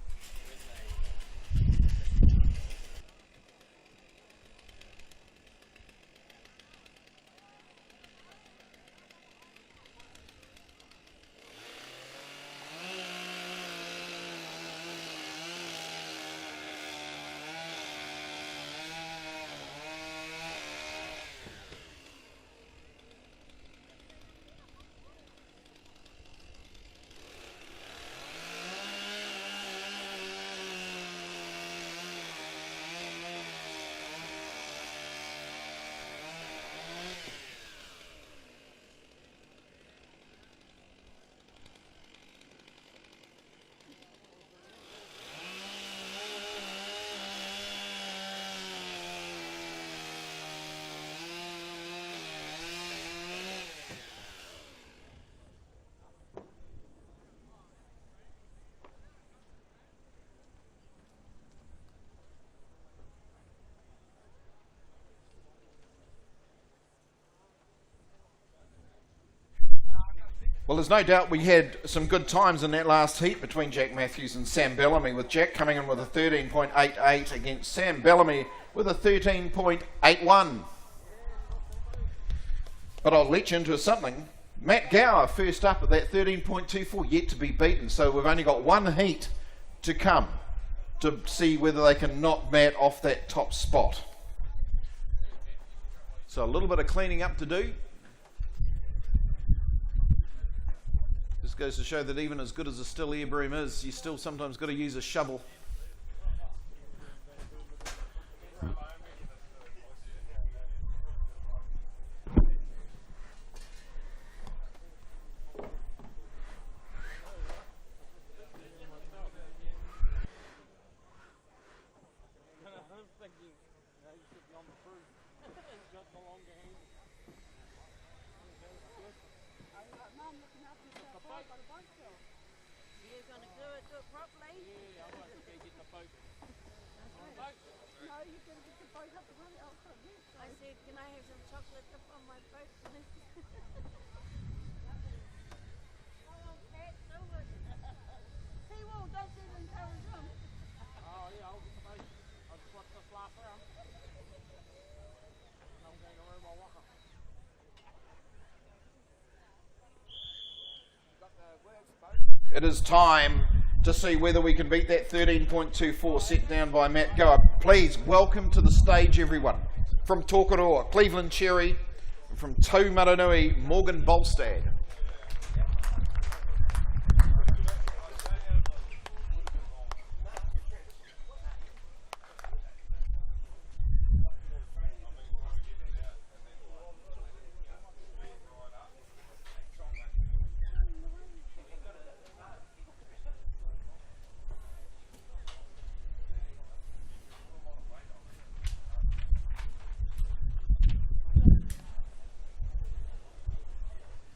Well, there's no doubt we had some good times in that last heat between Jack Matthews and Sam Bellamy, with Jack coming in with a 13.88 against Sam Bellamy with a 13.81. But I'll let you into something. Matt Gower first up at that 13.24, yet to be beaten. So we've only got one heat to come to see whether they can knock Matt off that top spot. So a little bit of cleaning up to do. Just goes to show that even as good as a STIHL air broom is, you still sometimes got to use a shovel. It is time to see whether we can beat that 13.24 set down by Matt Gower. Please welcome to the stage everyone. From Tokoroa, Cleveland Cherry, from Taumaranui, Morgan Bolstad.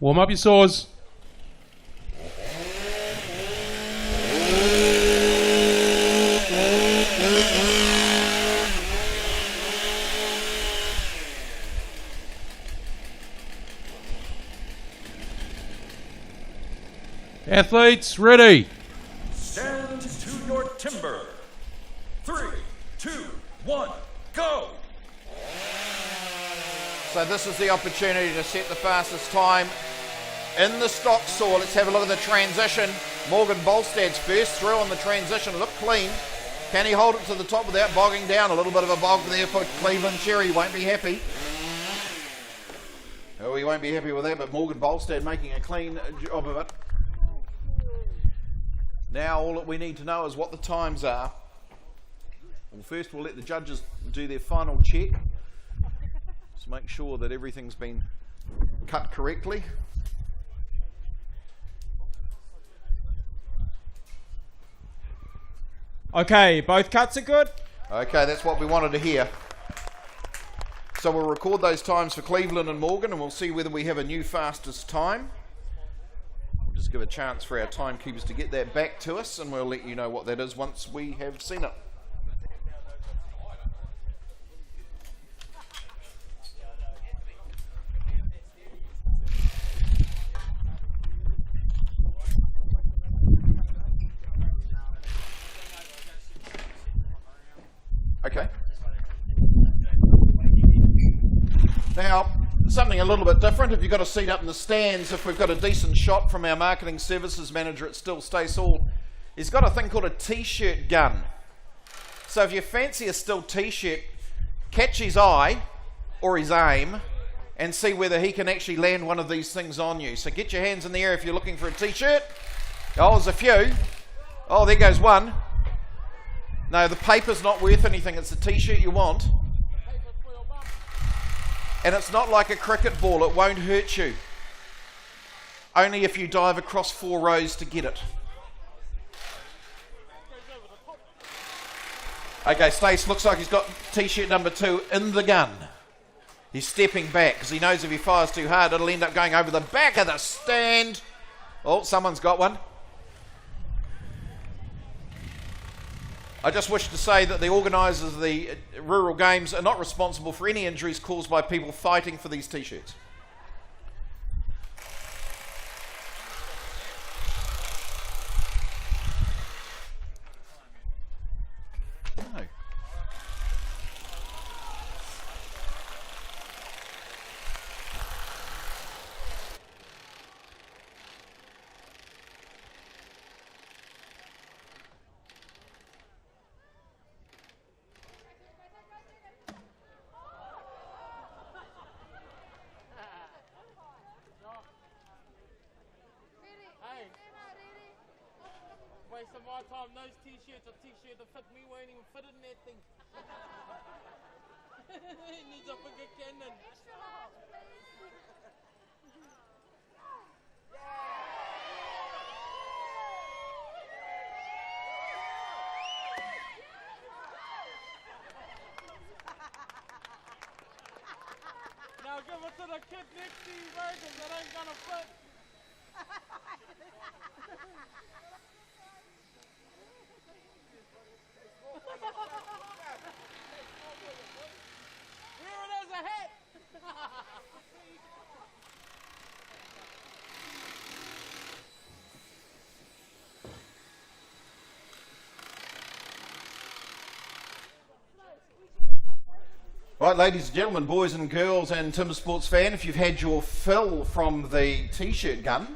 Warm up your saws. Athletes, ready. Stand to your timber. 3, 2, 1, go! So this is the opportunity to set the fastest time in the stock saw. Let's have a look at the transition. Morgan Bolstad's first through on the transition. Look clean. Can he hold it to the top without bogging down? A little bit of a bog there for Cleveland Cherry. Won't be happy. Oh, he won't be happy with that, but Morgan Bolstad making a clean job of it. Now all that we need to know is what the times are. Well, first we'll let the judges do their final check. Just make sure that everything's been cut correctly. Okay, both cuts are good. Okay, that's what we wanted to hear. So we'll record those times for Cleveland and Morgan, and we'll see whether we have a new fastest time. We'll just give a chance for our timekeepers to get that back to us, and we'll let you know what that is once we have seen it. Okay. Now, something a little bit different. If you've got a seat up in the stands, if we've got a decent shot from our marketing services manager at STIHL, he's got a thing called a t-shirt gun. So if you fancy a still t-shirt, catch his eye or his aim and see whether he can actually land one of these things on you. So get your hands in the air if you're looking for a t-shirt. Oh, there's a few. Oh, there goes one. No, the paper's not worth anything. It's the t-shirt you want. And it's not like a cricket ball. It won't hurt you. Only if you dive across 4 rows to get it. Okay, Stace looks like he's got t-shirt number 2 in the gun. He's stepping back because he knows if he fires too hard, it'll end up going over the back of the stand. Oh, someone's got one. I just wish to say that the organisers of the rural games are not responsible for any injuries caused by people fighting for these t-shirts. No. Waste of my time, those t-shirts, a t-shirt that fit me won't even fit in that thing. It needs a bigger cannon. Now give it to the kid next to you, bro, because it ain't gonna fit. Wear it as a hat. Right, ladies and gentlemen, boys and girls and TimberSports fan, if you've had your fill from the t-shirt gun,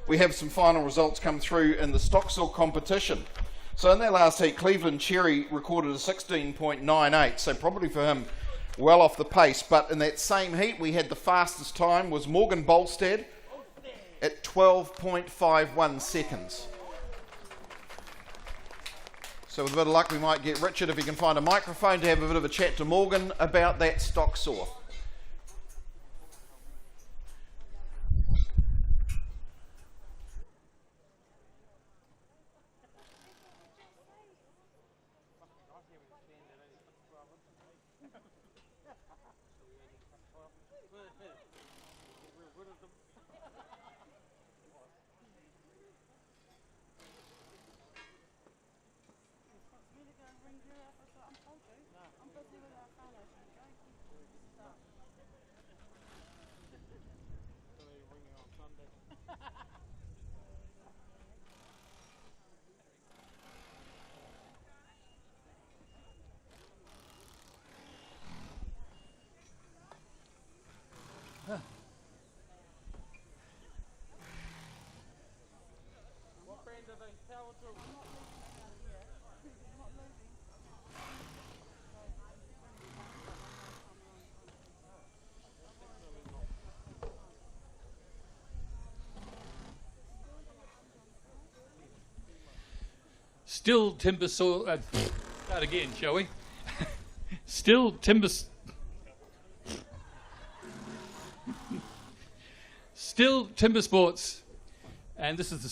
we have some final results come through in the Stocksall competition. So in their last heat, Cleveland Cherry recorded a 16.98, so probably for him well off the pace. But in that same heat, we had the fastest time was Morgan Bolstad at 12.51 seconds. So with a bit of luck, we might get Richard, if he can find a microphone, to have a bit of a chat to Morgan about that stock saw. Still TimberSports. Start again, shall we? Still TimberSports, and this is the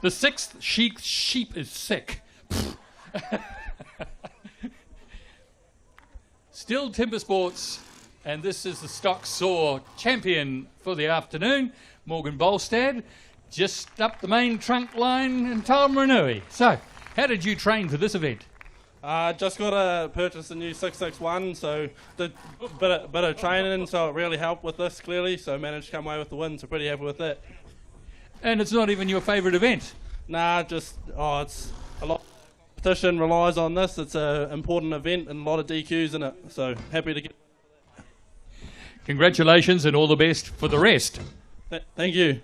the sixth sheep is sick. Still TimberSports, and this is the stock saw champion for the afternoon, Morgan Bolstad, just up the main trunk line in Taumarunui. So, how did you train for this event? Just got to purchase a new 661, so did a bit of training, so it really helped with this clearly, so managed to come away with the win, so pretty happy with that. And it's not even your favourite event? Nah, it's a lot of competition relies on this. It's an important event and a lot of DQs in it, so happy to get. Congratulations and all the best for the rest. Thank you.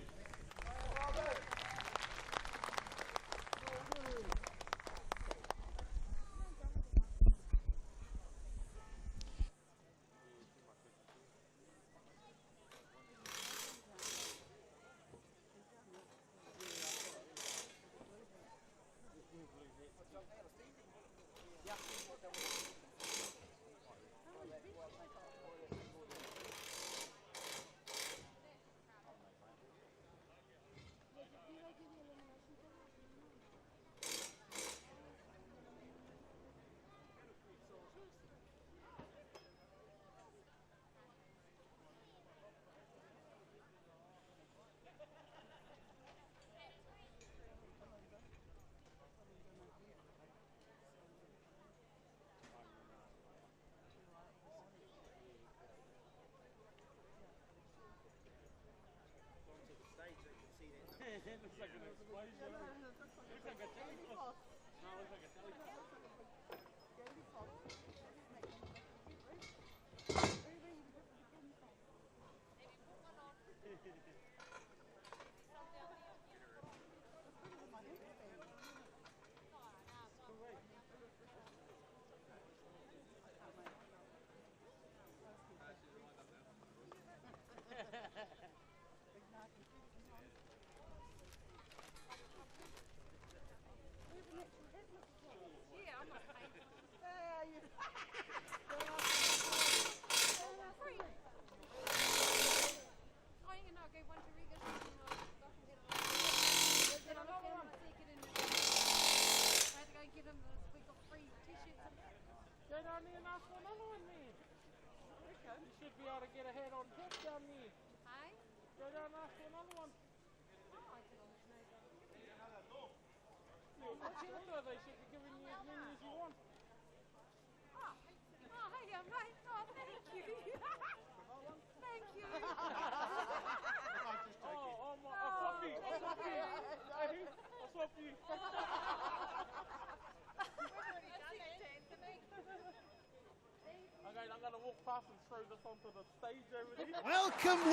Welcome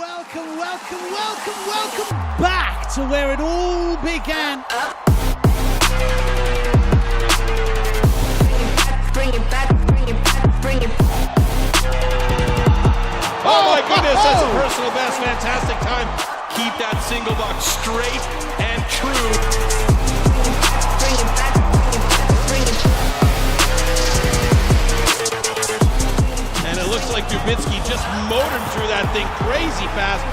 back to where it all began. Oh my goodness, that's a personal best. Fantastic time. Keep that single box straight and true. And it looks like Dubitsky just motored through that thing crazy fast.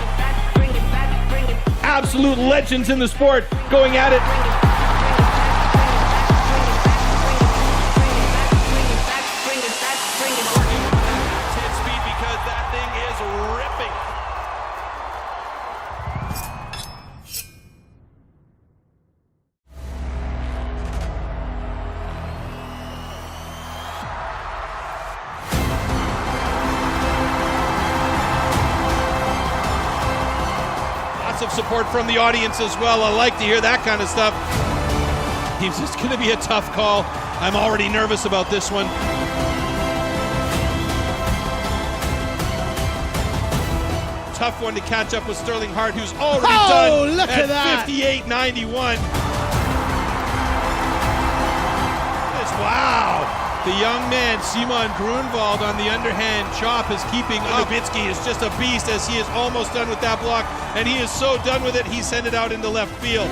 Absolute legends in the sport going at it. Of support from the audience as well. I like to hear that kind of stuff. It's just going to be a tough call. I'm already nervous about this one. Tough one to catch up with Sterling Hart, who's already done look at that. 58.91. Wow. The young man, Simon Grunwald, on the underhand chop is keeping up. Nowitzki is just a beast as he is almost done with that block, and he is so done with it, he sent it out into left field.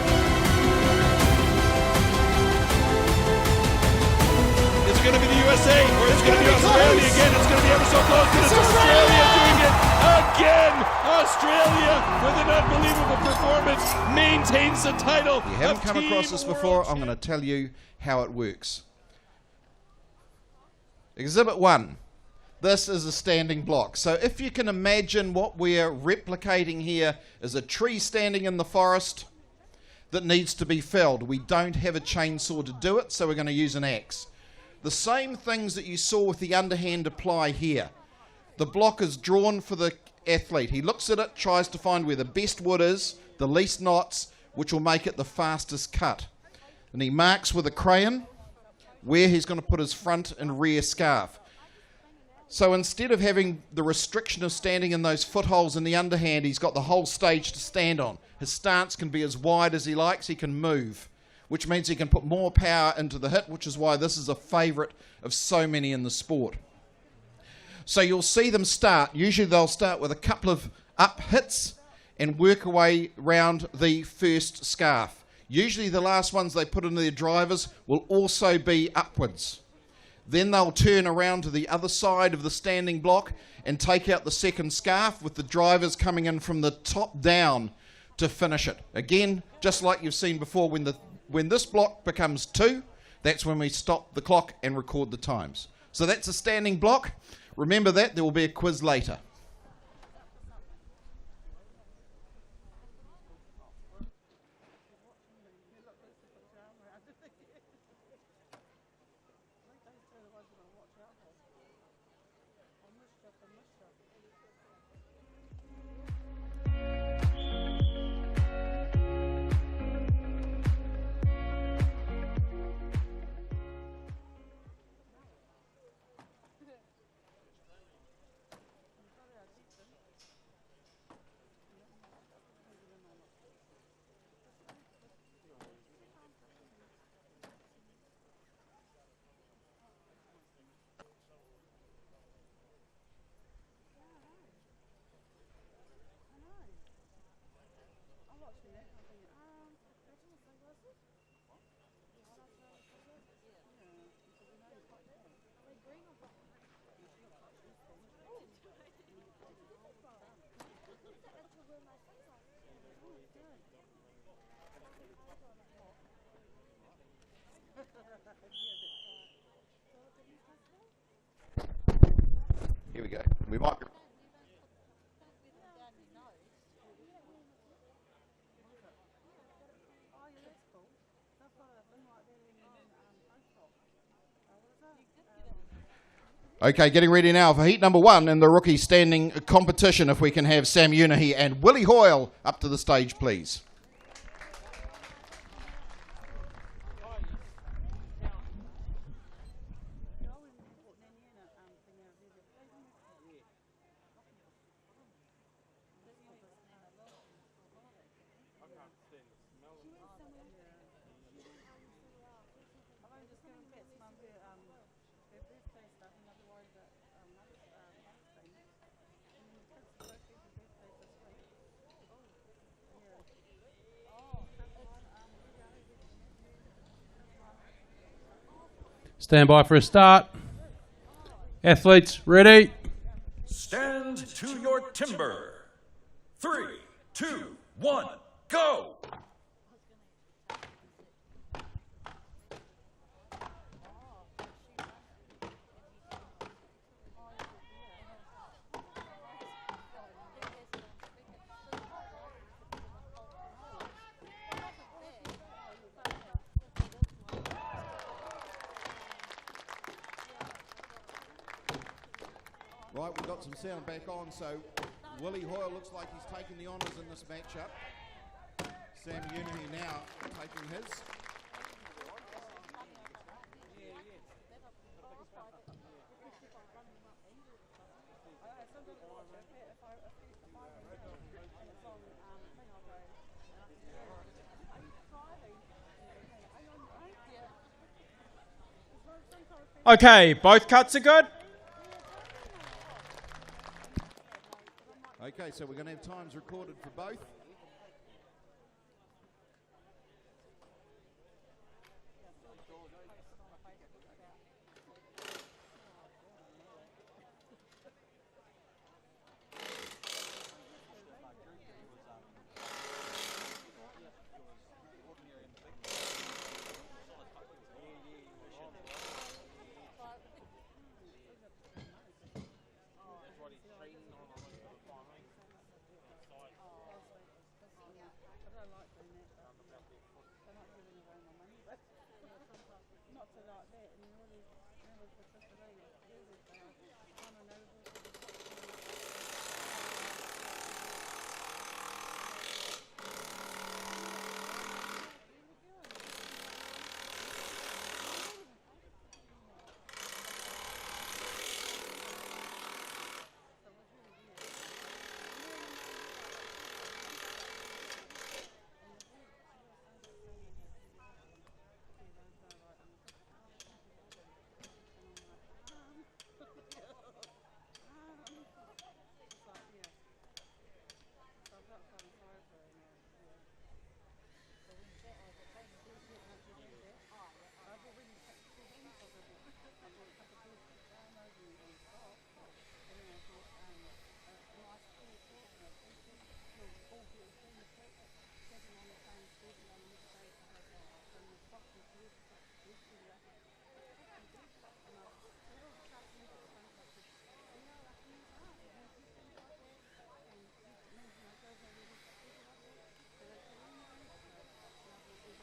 it going to be the USA, or is it going to be Australia again? It's going to be ever so close, but it's Australia doing it again. Australia, with an unbelievable performance, maintains the title. If you haven't come across this before, I'm going to tell you how it works. Exhibit 1. This is a standing block. So if you can imagine what we're replicating here is a tree standing in the forest that needs to be felled. We don't have a chainsaw to do it, so we're going to use an axe. The same things that you saw with the underhand apply here. The block is drawn for the athlete. He looks at it, tries to find where the best wood is, the least knots, which will make it the fastest cut. And he marks with a crayon where he's going to put his front and rear scarf. So instead of having the restriction of standing in those footholes in the underhand, he's got the whole stage to stand on. His stance can be as wide as he likes. He can move, which means he can put more power into the hit, which is why this is a favourite of so many in the sport. So you'll see them start. Usually they'll start with a couple of up hits and work away round the first scarf. Usually the last ones they put into their drivers will also be upwards. Then they'll turn around to the other side of the standing block and take out the second scarf with the drivers coming in from the top down to finish it. Again, just like you've seen before, when this block becomes 2, that's when we stop the clock and record the times. So that's a standing block. Remember that, there will be a quiz later. Here we go. We might be... Okay, getting ready now for heat number 1 in the rookie standing competition. If we can have Sam Unahi and Willie Hoyle up to the stage, please. Stand by for a start. Athletes, ready? Stand to your timber. 3, 2, 1, go! Right, we've got some sound back on, so Willie Hoyle looks like he's taking the honours in this matchup. Sam Unahi now taking his. Okay, both cuts are good. Okay, so we're going to have times recorded for both.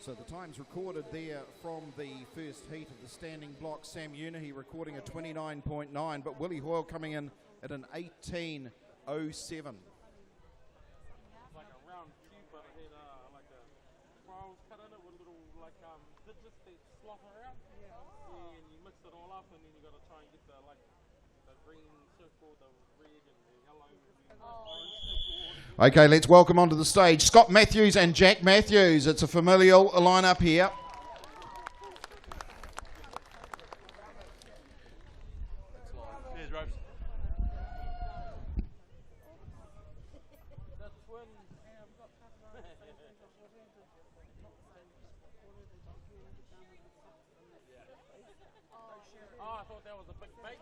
So the times recorded there from the first heat of the standing block. Sam Unahi recording a 29.9, but Willie Hoyle coming in at an 18.07. Like a round cube, but it had like a trials cut in it with little like digits that slot around. Yeah. And you mix it all up, and then you got to try and get the green circle, the red, and the yellow, and the orange circle. Okay, let's welcome onto the stage Scott Matthews and Jack Matthews. It's a familial lineup here. Cheers, Ropes. Oh, I thought that was a big bait.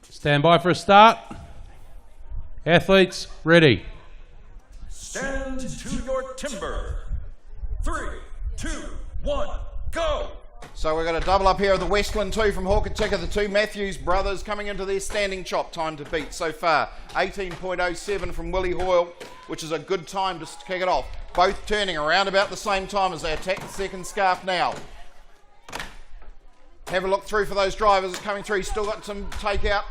Stand by for a start. Athletes, ready. Stand to your timber. 3, 2, 1, go! So we've got a double up here of the Westland 2 from Hawkatika, the two Matthews brothers coming into their standing chop. Time to beat so far. 18.07 from Willie Hoyle, which is a good time to kick it off. Both turning around about the same time as they attack the second scarf now. Have a look through for those drivers coming through. Still got some takeout.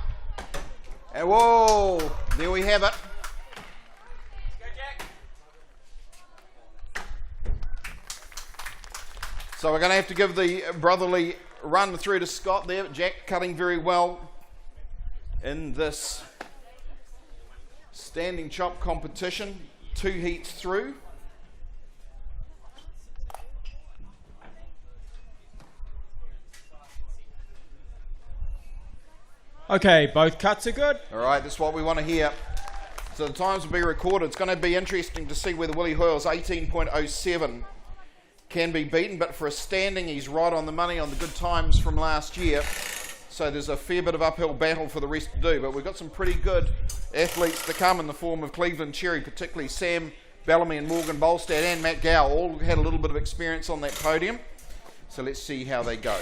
And whoa, there we have it. So we're going to have to give the brotherly run through to Scott there. Jack cutting very well in this standing chop competition. 2 heats through. Okay, both cuts are good. All right, that's what we want to hear. So the times will be recorded. It's going to be interesting to see whether Willie Hoyle's 18.07 can be beaten, but for a standing, he's right on the money on the good times from last year. So there's a fair bit of uphill battle for the rest to do, but we've got some pretty good athletes to come in the form of Cleveland Cherry, particularly Sam Bellamy and Morgan Bolstad and Matt Gow, all had a little bit of experience on that podium. So let's see how they go.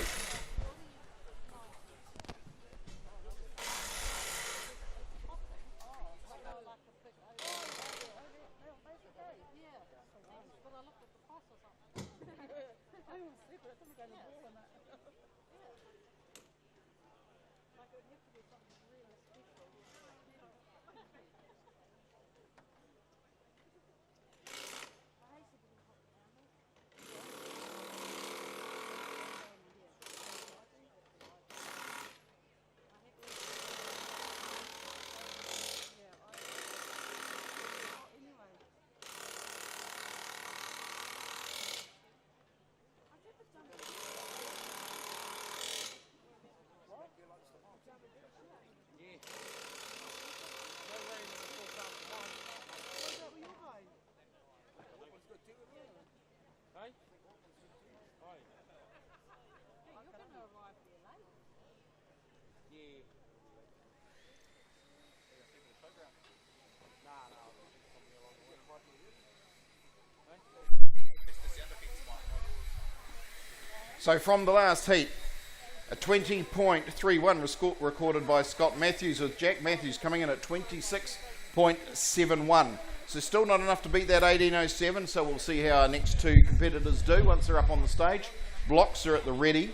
So from the last heat, a 20.31 recorded by Scott Matthews, with Jack Matthews coming in at 26.71. So still not enough to beat that 18.07, so we'll see how our next two competitors do once they're up on the stage. Blocks are at the ready.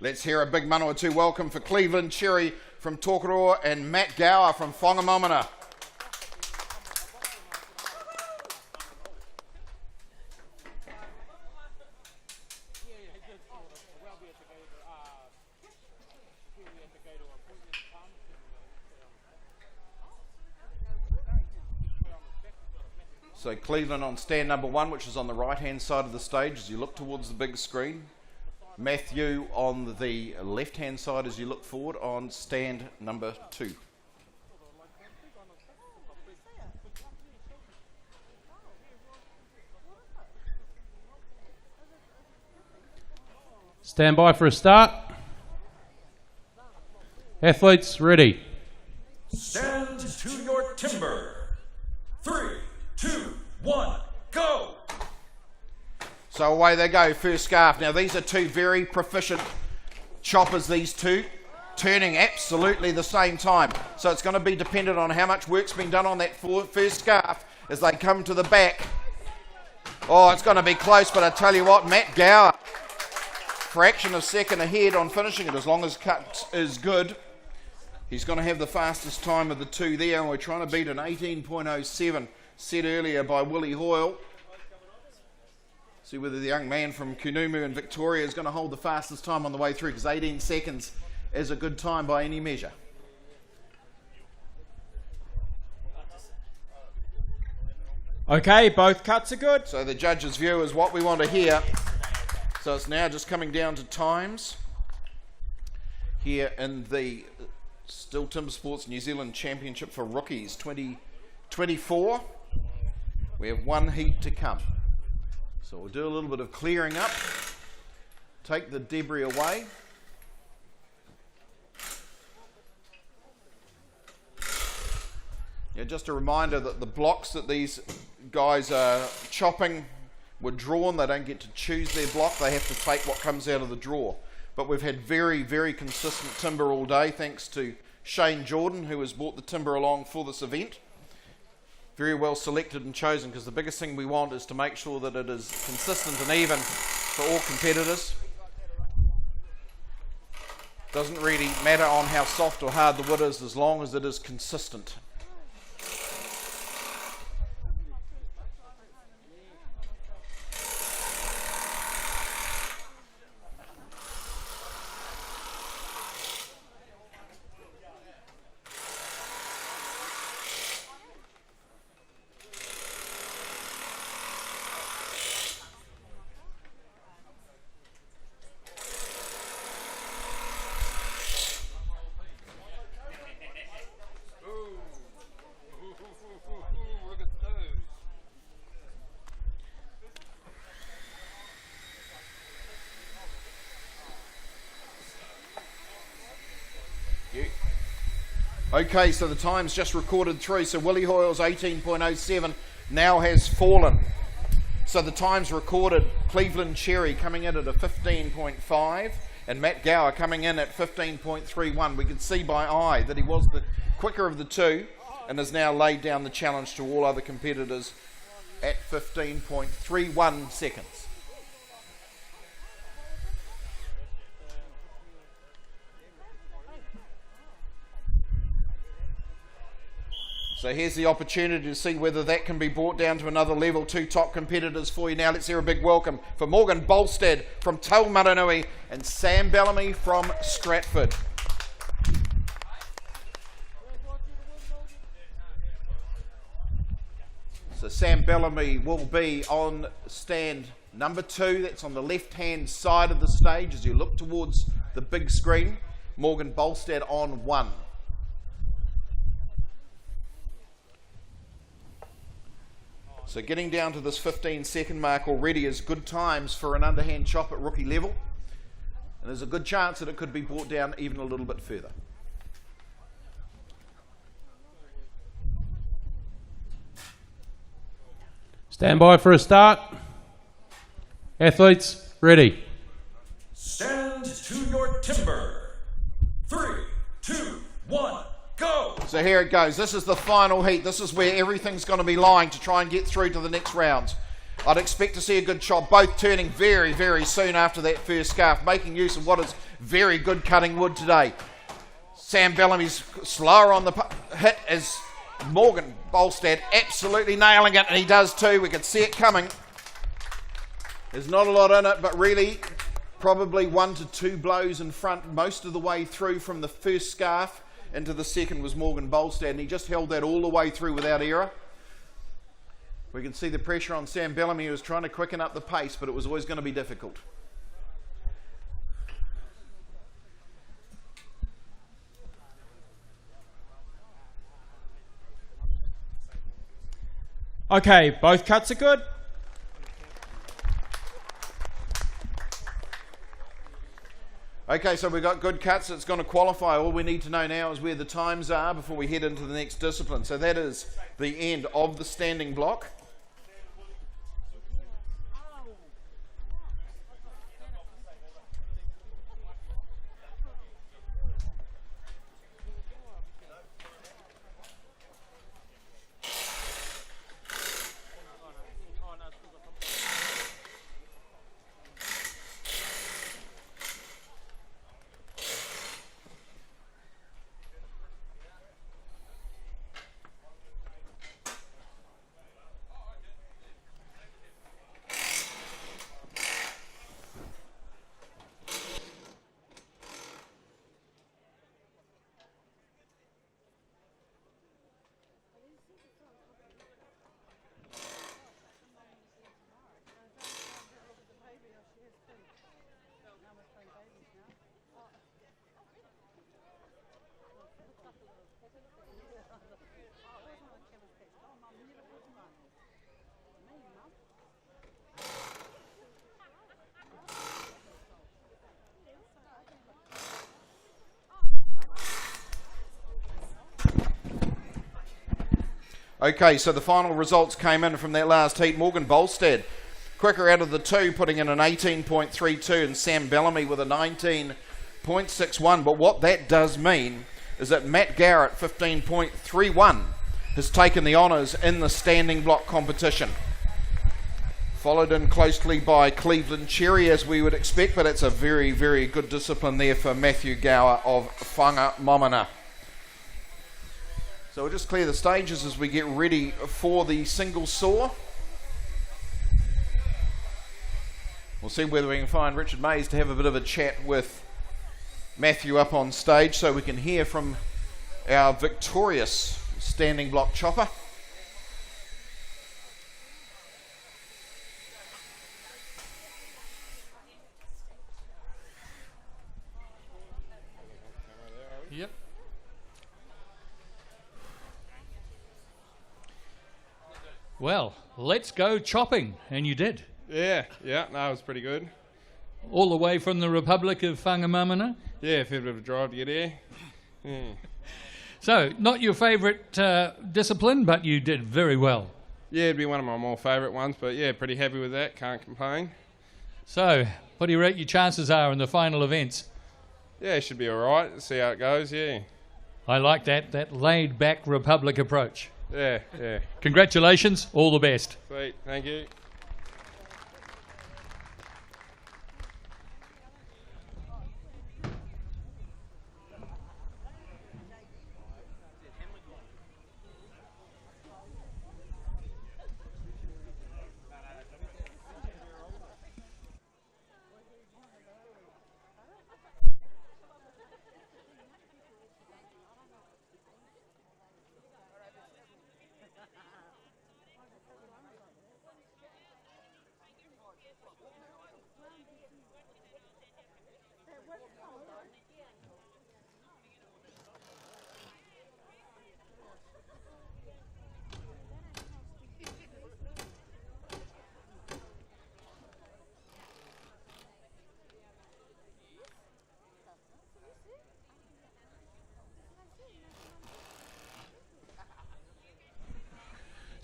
Let's hear a big Manawatu welcome for Cleveland Cherry from Tokoroa and Matt Gower from Whangamomana. So Cleveland on stand number 1, which is on the right hand side of the stage as you look towards the big screen. Matthew on the left hand side as you look forward on stand number 2. Stand by for a start. Athletes ready. Stand to your timber. 3, 2, 1, go! So away they go, first scarf. Now these are two very proficient choppers, these two, turning absolutely the same time. So it's going to be dependent on how much work's been done on that first scarf as they come to the back. Oh, it's going to be close, but I tell you what, Matt Gower, fraction of a second ahead on finishing it, as long as cut is good. He's going to have the fastest time of the two there, and we're trying to beat an 18.07 set earlier by Willie Hoyle. See whether the young man from Kunumu in Victoria is going to hold the fastest time on the way through, because 18 seconds is a good time by any measure. Okay, both cuts are good. So the judge's view is what we want to hear. So it's now just coming down to times here in the STIHL TimberSports New Zealand Championship for Rookies 2024. We have one heat to come. So we'll do a little bit of clearing up, take the debris away. Yeah, just a reminder that the blocks that these guys are chopping were drawn. They don't get to choose their block. They have to take what comes out of the draw. But we've had very, very consistent timber all day, thanks to Shane Jordan, who has brought the timber along for this event. Very well selected and chosen, because the biggest thing we want is to make sure that it is consistent and even for all competitors. Doesn't really matter on how soft or hard the wood is, as long as it is consistent. Okay, so the time's just recorded through. So Willie Hoyle's 18.07 now has fallen. So the time's recorded, Cleveland Cherry coming in at a 15.5 and Matt Gower coming in at 15.31. We could see by eye that he was the quicker of the two and has now laid down the challenge to all other competitors at 15.31 seconds. So here's the opportunity to see whether that can be brought down to another level. Two top competitors for you now. Let's hear a big welcome for Morgan Bolstad from Taumaranui and Sam Bellamy from Stratford. So Sam Bellamy will be on stand number 2. That's on the left-hand side of the stage as you look towards the big screen. Morgan Bolstad on 1. So getting down to this 15-second mark already is good times for an underhand chop at rookie level. And there's a good chance that it could be brought down even a little bit further. Stand by for a start. Athletes, ready. Stand to your timber. 3, 2, 1, go! So here it goes. This is the final heat. This is where everything's going to be lying to try and get through to the next rounds. I'd expect to see a good chop, both turning very, very soon after that first scarf, making use of what is very good cutting wood today. Sam Bellamy's slower on the hit as Morgan Bolstad absolutely nailing it, and he does too. We can see it coming. There's not a lot in it, but really probably 1 to 2 blows in front most of the way through from the first scarf into the second was Morgan Bolstad, and he just held that all the way through without error. We can see the pressure on Sam Bellamy, who was trying to quicken up the pace, but it was always going to be difficult. Okay, both cuts are good. Okay, so we've got good cuts. It's going to qualify. All we need to know now is where the times are before we head into the next discipline. So that is the end of the standing block. Okay, so the final results came in from that last heat. Morgan Bolstad, quicker out of the two, putting in an 18.32, and Sam Bellamy with a 19.61. But what that does mean is that Matt Garrett, 15.31, has taken the honours in the standing block competition. Followed in closely by Cleveland Cherry, as we would expect, but it's a very, very good discipline there for Matthew Gower of Whangamomana. So we'll just clear the stages as we get ready for the single saw. We'll see whether we can find Richard Mays to have a bit of a chat with Matthew up on stage so we can hear from our victorious standing block chopper. Yep. Well, let's go chopping, and you did. Yeah, no, it was pretty good. All the way from the Republic of Whangamomana? Yeah, a fair bit of a drive to get here. Yeah. So, not your favourite discipline, but you did very well. Yeah, it'd be one of my more favourite ones, but yeah, pretty happy with that, can't complain. So, what do you rate your chances are in the final events? Yeah, it should be alright, see how it goes, yeah. I like that laid-back Republic approach. Yeah. Congratulations, all the best. Sweet, thank you.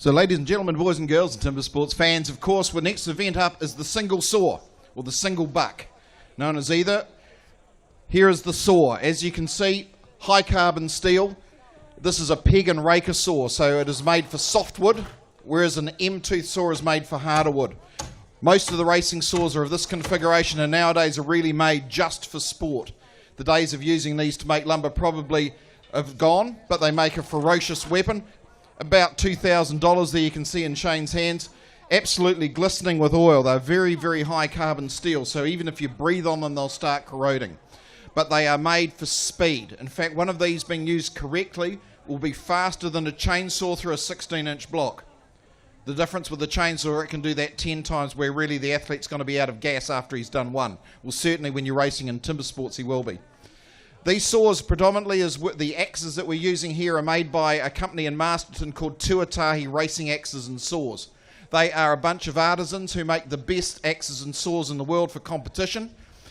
So ladies and gentlemen, boys and girls and Timber Sports fans, of course, the next event up is the single saw, or the single buck, known as either. Here is the saw. As you can see, high carbon steel. This is a peg and raker saw, so it is made for softwood, whereas an M-tooth saw is made for harder wood. Most of the racing saws are of this configuration and nowadays are really made just for sport. The days of using these to make lumber probably have gone, but they make a ferocious weapon. About $2,000 there you can see in Shane's hands. Absolutely glistening with oil. They're very, very high carbon steel, so even if you breathe on them, they'll start corroding. But they are made for speed. In fact, one of these being used correctly will be faster than a chainsaw through a 16-inch block. The difference with the chainsaw, it can do that 10 times, where really the athlete's going to be out of gas after he's done one. Well, certainly when you're racing in timber sports, he will be. These saws predominantly, the axes that we're using here are made by a company in Masterton called Tuatahi Racing Axes and Saws. They are a bunch of artisans who make the best axes and saws in the world for competition,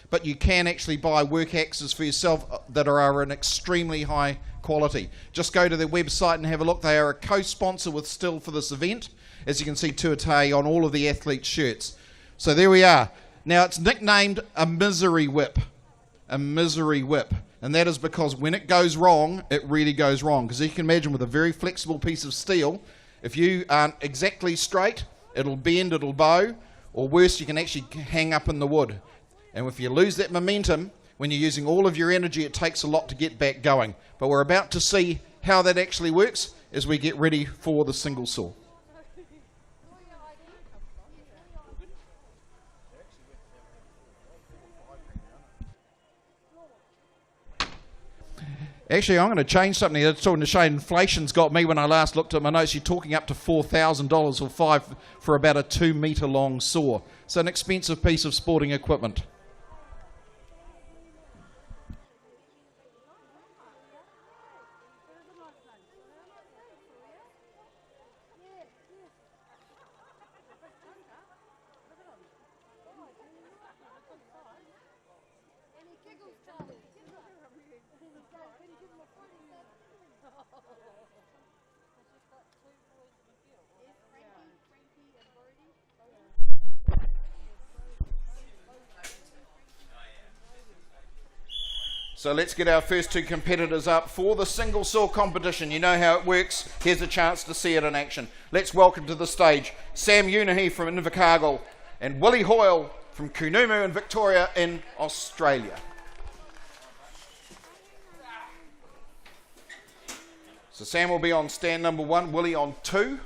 but you can actually buy work axes for yourself that are in extremely high quality. Just go to their website and have a look. They are a co-sponsor with STIHL for this event. As you can see, Tuatahi on all of the athletes' shirts. So there we are. Now it's nicknamed a misery whip. A misery whip. And that is because when it goes wrong, it really goes wrong. Because you can imagine with a very flexible piece of steel, if you aren't exactly straight, it'll bend, it'll bow, or worse, you can actually hang up in the wood. And if you lose that momentum, when you're using all of your energy, it takes a lot to get back going. But we're about to see how that actually works as we get ready for the single saw. Actually, I'm going to change something. I was talking to Shane. Inflation's got me when I last looked at my notes. You're talking up to $4,000 or $5,000 for about a 2-metre long saw. So an expensive piece of sporting equipment. So let's get our first two competitors up for the single saw competition. You know how it works. Here's a chance to see it in action. Let's welcome to the stage Sam Unahi from Invercargill and Willie Hoyle from Kunumu in Victoria in Australia. So Sam will be on stand number 1, Willie on 2.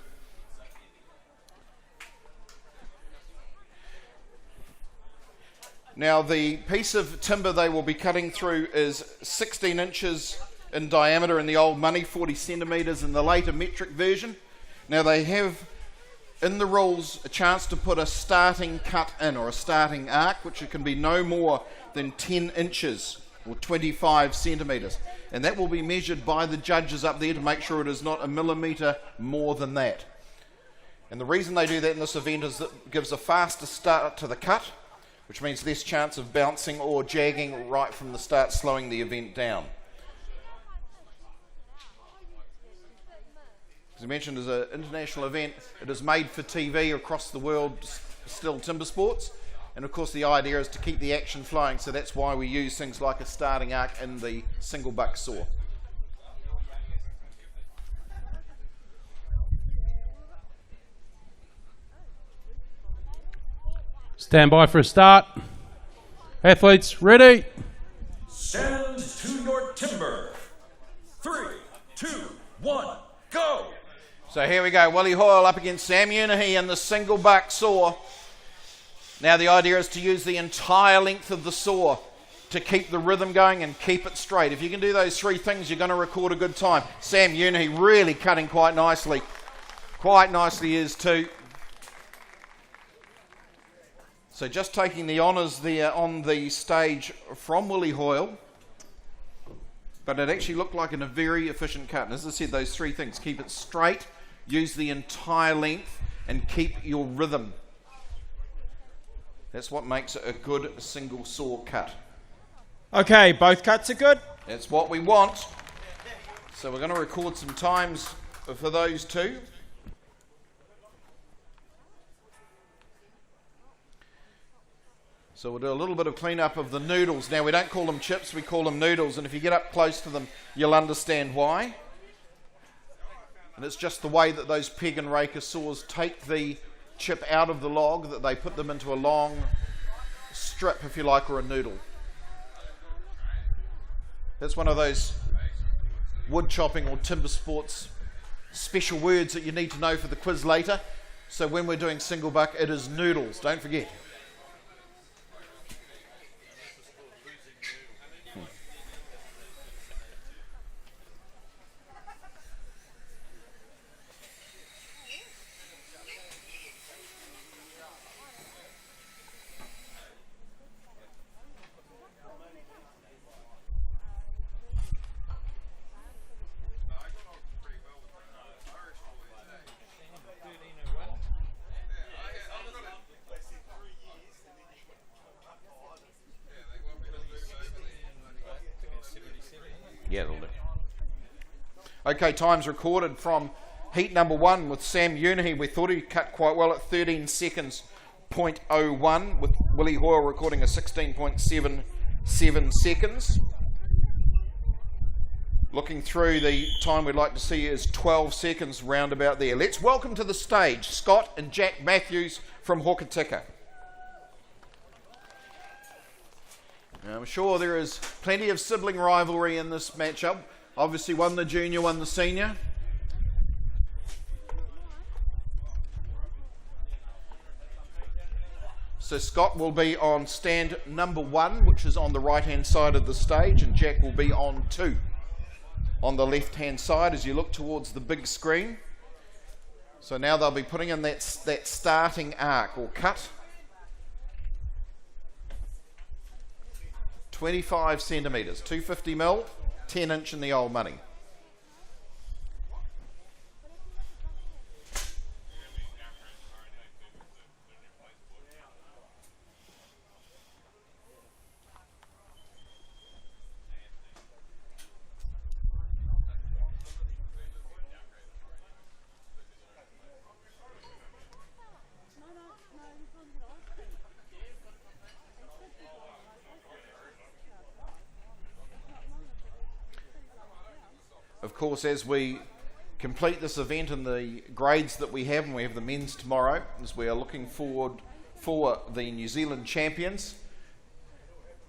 Now the piece of timber they will be cutting through is 16 inches in diameter in the old money, 40 centimetres in the later metric version. Now they have in the rules a chance to put a starting cut in, or a starting arc, which can be no more than 10 inches or 25 centimetres. And that will be measured by the judges up there to make sure it is not a millimetre more than that. And the reason they do that in this event is that it gives a faster start to the cut, which means less chance of bouncing or jagging right from the start, slowing the event down. As I mentioned, as an international event, it is made for TV across the world, still timber sports. And of course the idea is to keep the action flowing, so that's why we use things like a starting arc in the single buck saw. Stand by for a start. Athletes, ready. Stand to your timber. 3, 2, 1, go. So here we go, Willie Hoyle up against Sam Unahi in the single buck saw. Now the idea is to use the entire length of the saw to keep the rhythm going and keep it straight. If you can do those 3 things, you're going to record a good time. Sam Unahi really cutting quite nicely. Quite nicely is too. So just taking the honours there on the stage from Willie Hoyle, but it actually looked like a very efficient cut. And as I said, those 3 things: keep it straight, use the entire length, and keep your rhythm. That's what makes it a good single saw cut. Okay, both cuts are good. That's what we want. So we're going to record some times for those 2. So we'll do a little bit of clean-up of the noodles. Now, we don't call them chips, we call them noodles, and if you get up close to them, you'll understand why. And it's just the way that those peg and raker saws take the chip out of the log, that they put them into a long strip, if you like, or a noodle. That's one of those wood chopping or timber sports special words that you need to know for the quiz later. So when we're doing single buck, it is noodles, don't forget. Yeah, it'll do. Okay, times recorded from heat number 1 with Sam Unahi. We thought he cut quite well at 13 seconds, 0.01, with Willie Hoyle recording a 16.77 seconds. Looking through, the time we'd like to see is 12 seconds roundabout there. Let's welcome to the stage Scott and Jack Matthews from Hokitika. Now, I'm sure there is plenty of sibling rivalry in this matchup. Obviously, one the junior, one the senior. So Scott will be on stand number 1, which is on the right-hand side of the stage, and Jack will be on 2 on the left-hand side as you look towards the big screen. So now they'll be putting in that starting arc or cut. 25 centimetres, 250 mil, 10 inch in the old money. Of course, as we complete this event and the grades that we have, and we have the men's tomorrow, as we are looking forward for the New Zealand champions,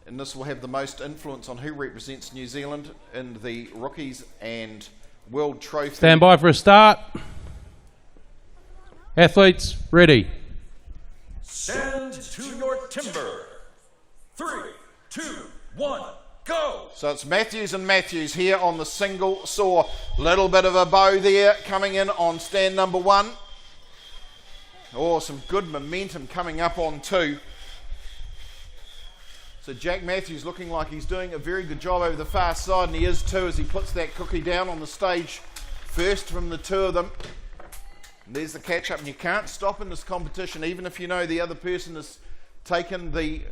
and this will have the most influence on who represents New Zealand in the Rookies and World Trophy. Stand by for a start. Athletes, ready. Stand to your timber. 3, 2, 1, go! So it's Matthews and Matthews here on the single saw. Little bit of a bow there coming in on stand number 1. Oh, some good momentum coming up on 2. So Jack Matthews looking like he's doing a very good job over the far side, and he is too, as he puts that cookie down on the stage first from the two of them. And there's the catch up, and you can't stop in this competition, even if you know the other person has taken the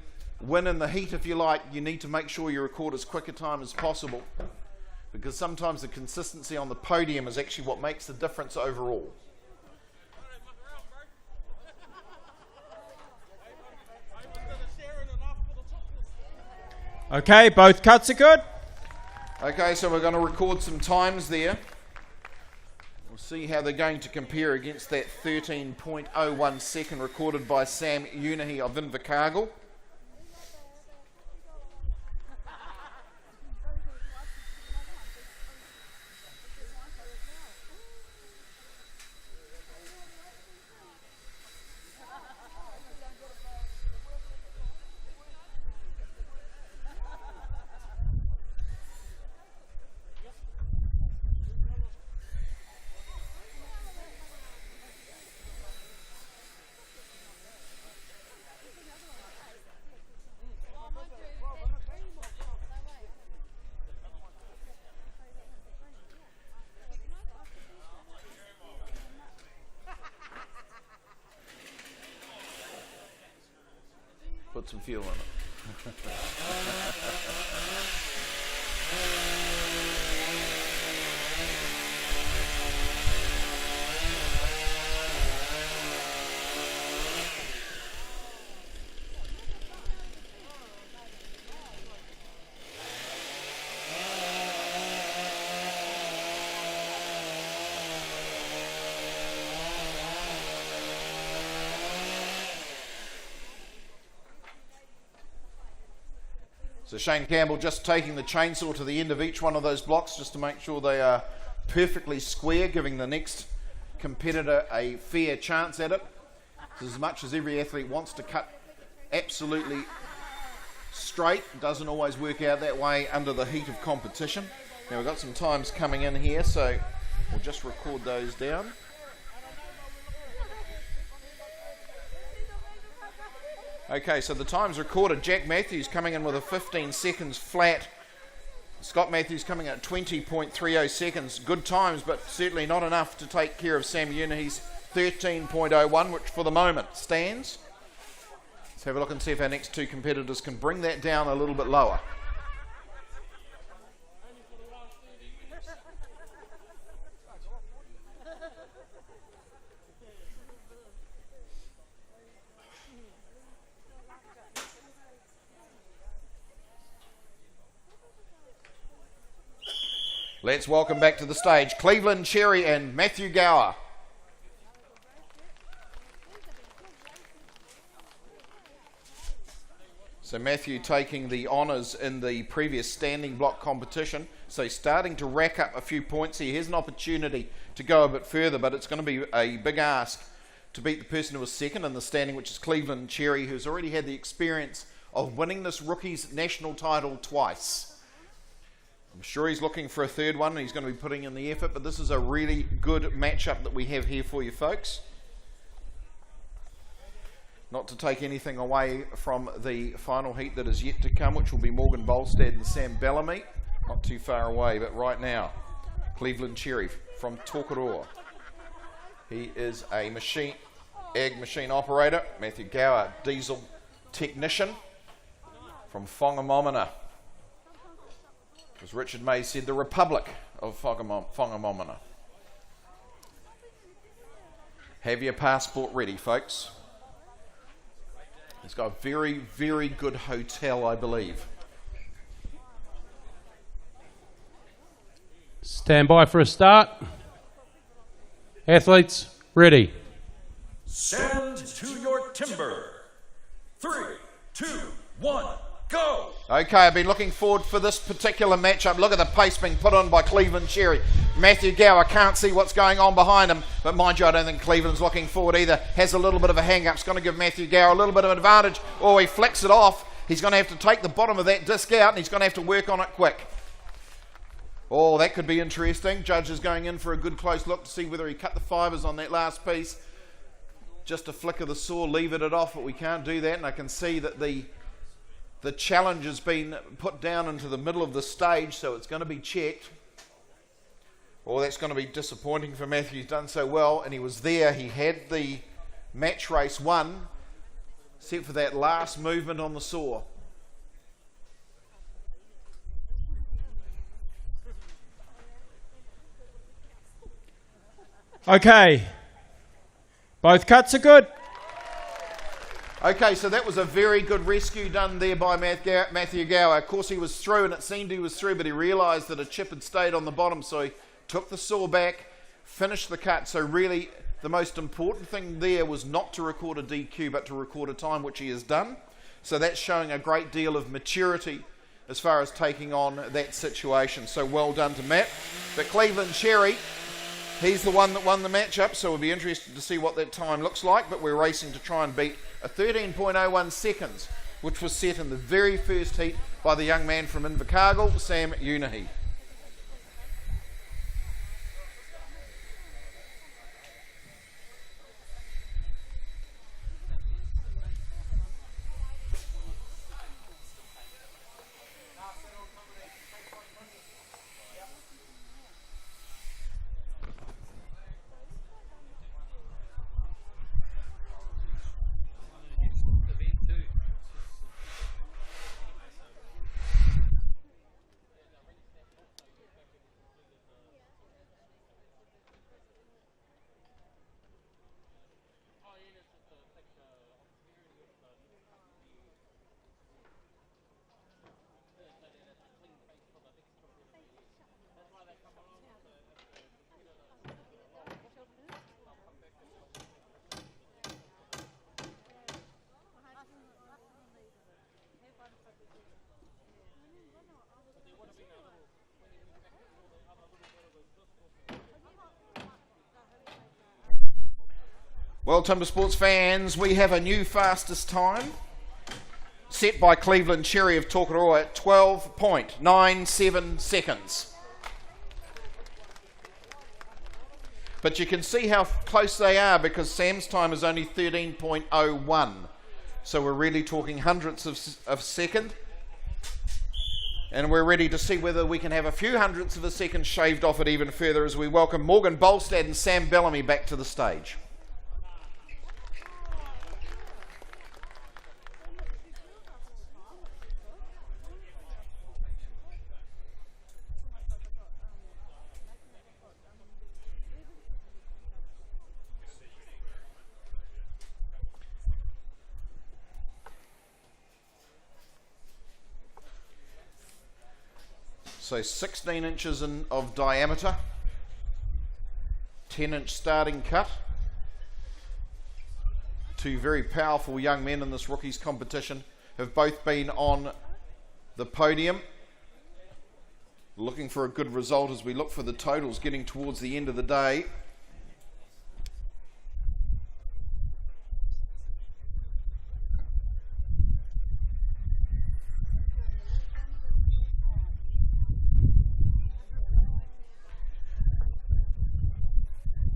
win in the heat, if you like. You need to make sure you record as quick a time as possible, because sometimes the consistency on the podium is actually what makes the difference overall. Okay, both cuts are good. Okay, so we're going to record some times there. We'll see how they're going to compare against that 13.01 second recorded by Sam Unahi of Invercargill. Put some fuel in it. So Shane Campbell just taking the chainsaw to the end of each one of those blocks just to make sure they are perfectly square, giving the next competitor a fair chance at it. So as much as every athlete wants to cut absolutely straight, it doesn't always work out that way under the heat of competition. Now we've got some times coming in here, so we'll just record those down. Okay, so the times recorded. Jack Matthews coming in with a 15 seconds flat. Scott Matthews coming in at 20.30 seconds. Good times, but certainly not enough to take care of Sam Unahi's 13.01, which for the moment stands. Let's have a look and see if our next two competitors can bring that down a little bit lower. Let's welcome back to the stage Cleveland Cherry and Matthew Gower. So Matthew taking the honours in the previous standing block competition. So he's starting to rack up a few points here. Here's an opportunity to go a bit further, but it's going to be a big ask to beat the person who was second in the standing, which is Cleveland Cherry, who's already had the experience of winning this rookie's national title twice. I'm sure he's looking for a third one and he's going to be putting in the effort, but this is a really good matchup that we have here for you folks. Not to take anything away from the final heat that is yet to come, which will be Morgan Bolstad and Sam Bellamy. Not too far away, but right now, Cleveland Cherry from Tokoroa. He is a ag machine operator. Matthew Gower, diesel technician from Whangamomana. As Richard May said, the Republic of Whangamomana. Have your passport ready, folks. It's got a very, very good hotel, I believe. Stand by for a start. Athletes, ready. Send to your timber. 3, 2, 1, go! Okay, I've been looking forward for this particular matchup. Look at the pace being put on by Cleveland Cherry. Matthew Gower can't see what's going on behind him, but mind you, I don't think Cleveland's looking forward either. Has a little bit of a hang-up. It's going to give Matthew Gower a little bit of advantage. Oh, he flicks it off. He's going to have to take the bottom of that disc out, and he's going to have to work on it quick. Oh, that could be interesting. Judge is going in for a good close look to see whether he cut the fibres on that last piece. Just a flick of the saw, levered it off, but we can't do that, and I can see that the challenge has been put down into the middle of the stage, so it's going to be checked. Oh, that's going to be disappointing for Matthew. He's done so well, and he was there. He had the match race won, except for that last movement on the saw. Okay. Both cuts are good. Okay, so that was a very good rescue done there by Matthew Gower. Of course, he was through, and it seemed he was through, but he realised that a chip had stayed on the bottom, so he took the saw back, finished the cut. So really, the most important thing there was not to record a DQ, but to record a time, which he has done. So that's showing a great deal of maturity as far as taking on that situation. So well done to Matt. But Cleveland Cherry, he's the one that won the matchup, so we'll be interested to see what that time looks like, but we're racing to try and beat a 13.01 seconds, which was set in the very first heat by the young man from Invercargill, Sam Unahi. Well, TimberSports fans, we have a new fastest time set by Cleveland Cherry of Tokoroa at 12.97 seconds. But you can see how close they are because Sam's time is only 13.01. So we're really talking hundredths of a second. And we're ready to see whether we can have a few hundredths of a second shaved off it even further as we welcome Morgan Bolstad and Sam Bellamy back to the stage. So 16 inches of diameter, 10-inch starting cut. Two very powerful young men in this rookies competition have both been on the podium. Looking for a good result as we look for the totals getting towards the end of the day.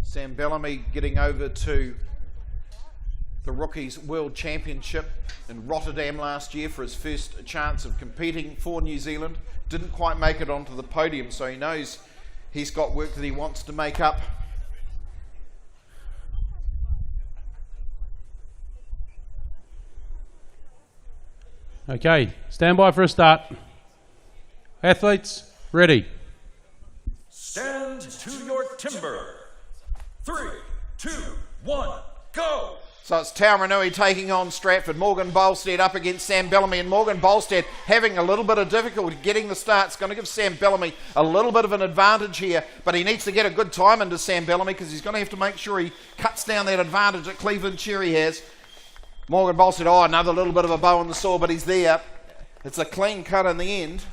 Sam Bellamy getting over to the Rookies World Championship in Rotterdam last year for his first chance of competing for New Zealand. Didn't quite make it onto the podium, so he knows he's got work that he wants to make up. Okay, stand by for a start. Athletes, ready. Stand to your timber. 3, 2, 1, go! So it's Tauranui taking on Stratford. Morgan Bolstad up against Sam Bellamy, and Morgan Bolstad having a little bit of difficulty getting the start. It's going to give Sam Bellamy a little bit of an advantage here, but he needs to get a good time into Sam Bellamy because he's going to have to make sure he cuts down that advantage that Cleveland Cherry has. Morgan Bolstad, another little bit of a bow on the saw, but he's there. It's a clean cut in the end,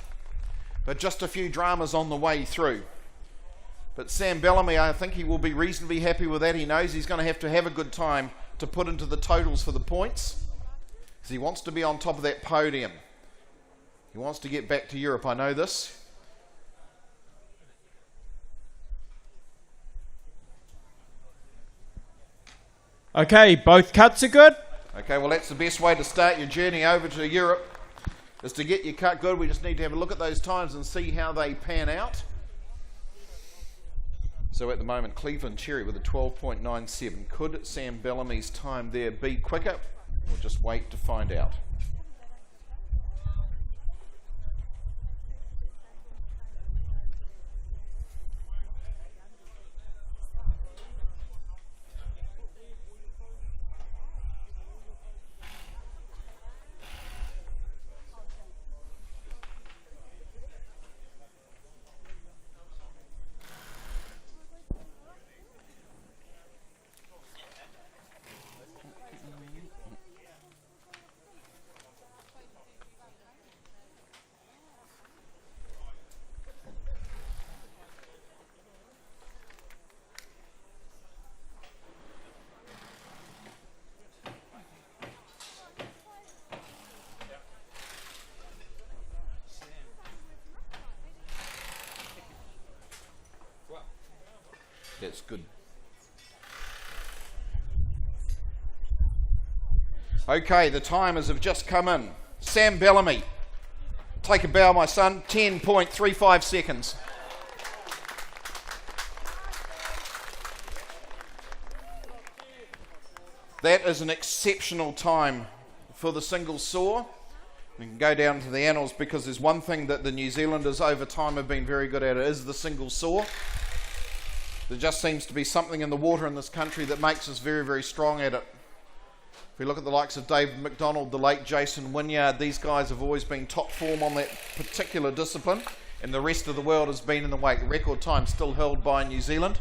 but just a few dramas on the way through. But Sam Bellamy, I think he will be reasonably happy with that. He knows he's going to have a good time to put into the totals for the points, because he wants to be on top of that podium. He wants to get back to Europe, I know this. Okay, both cuts are good. Okay, well that's the best way to start your journey over to Europe, is to get your cut good. We just need to have a look at those times and see how they pan out. So at the moment, Cleveland Cherry with a 12.97. Could Sam Bellamy's time there be quicker? We'll just wait to find out. That's good. Okay, the timers have just come in. Sam Bellamy, take a bow, my son. 10.35 seconds. That is an exceptional time for the single saw. We can go down to the annals because there's one thing that the New Zealanders over time have been very good at, it is the single saw. There just seems to be something in the water in this country that makes us very, very strong at it. If we look at the likes of David McDonald, the late Jason Wynyard, these guys have always been top form on that particular discipline, and the rest of the world has been in the wake. The record time still held by New Zealand.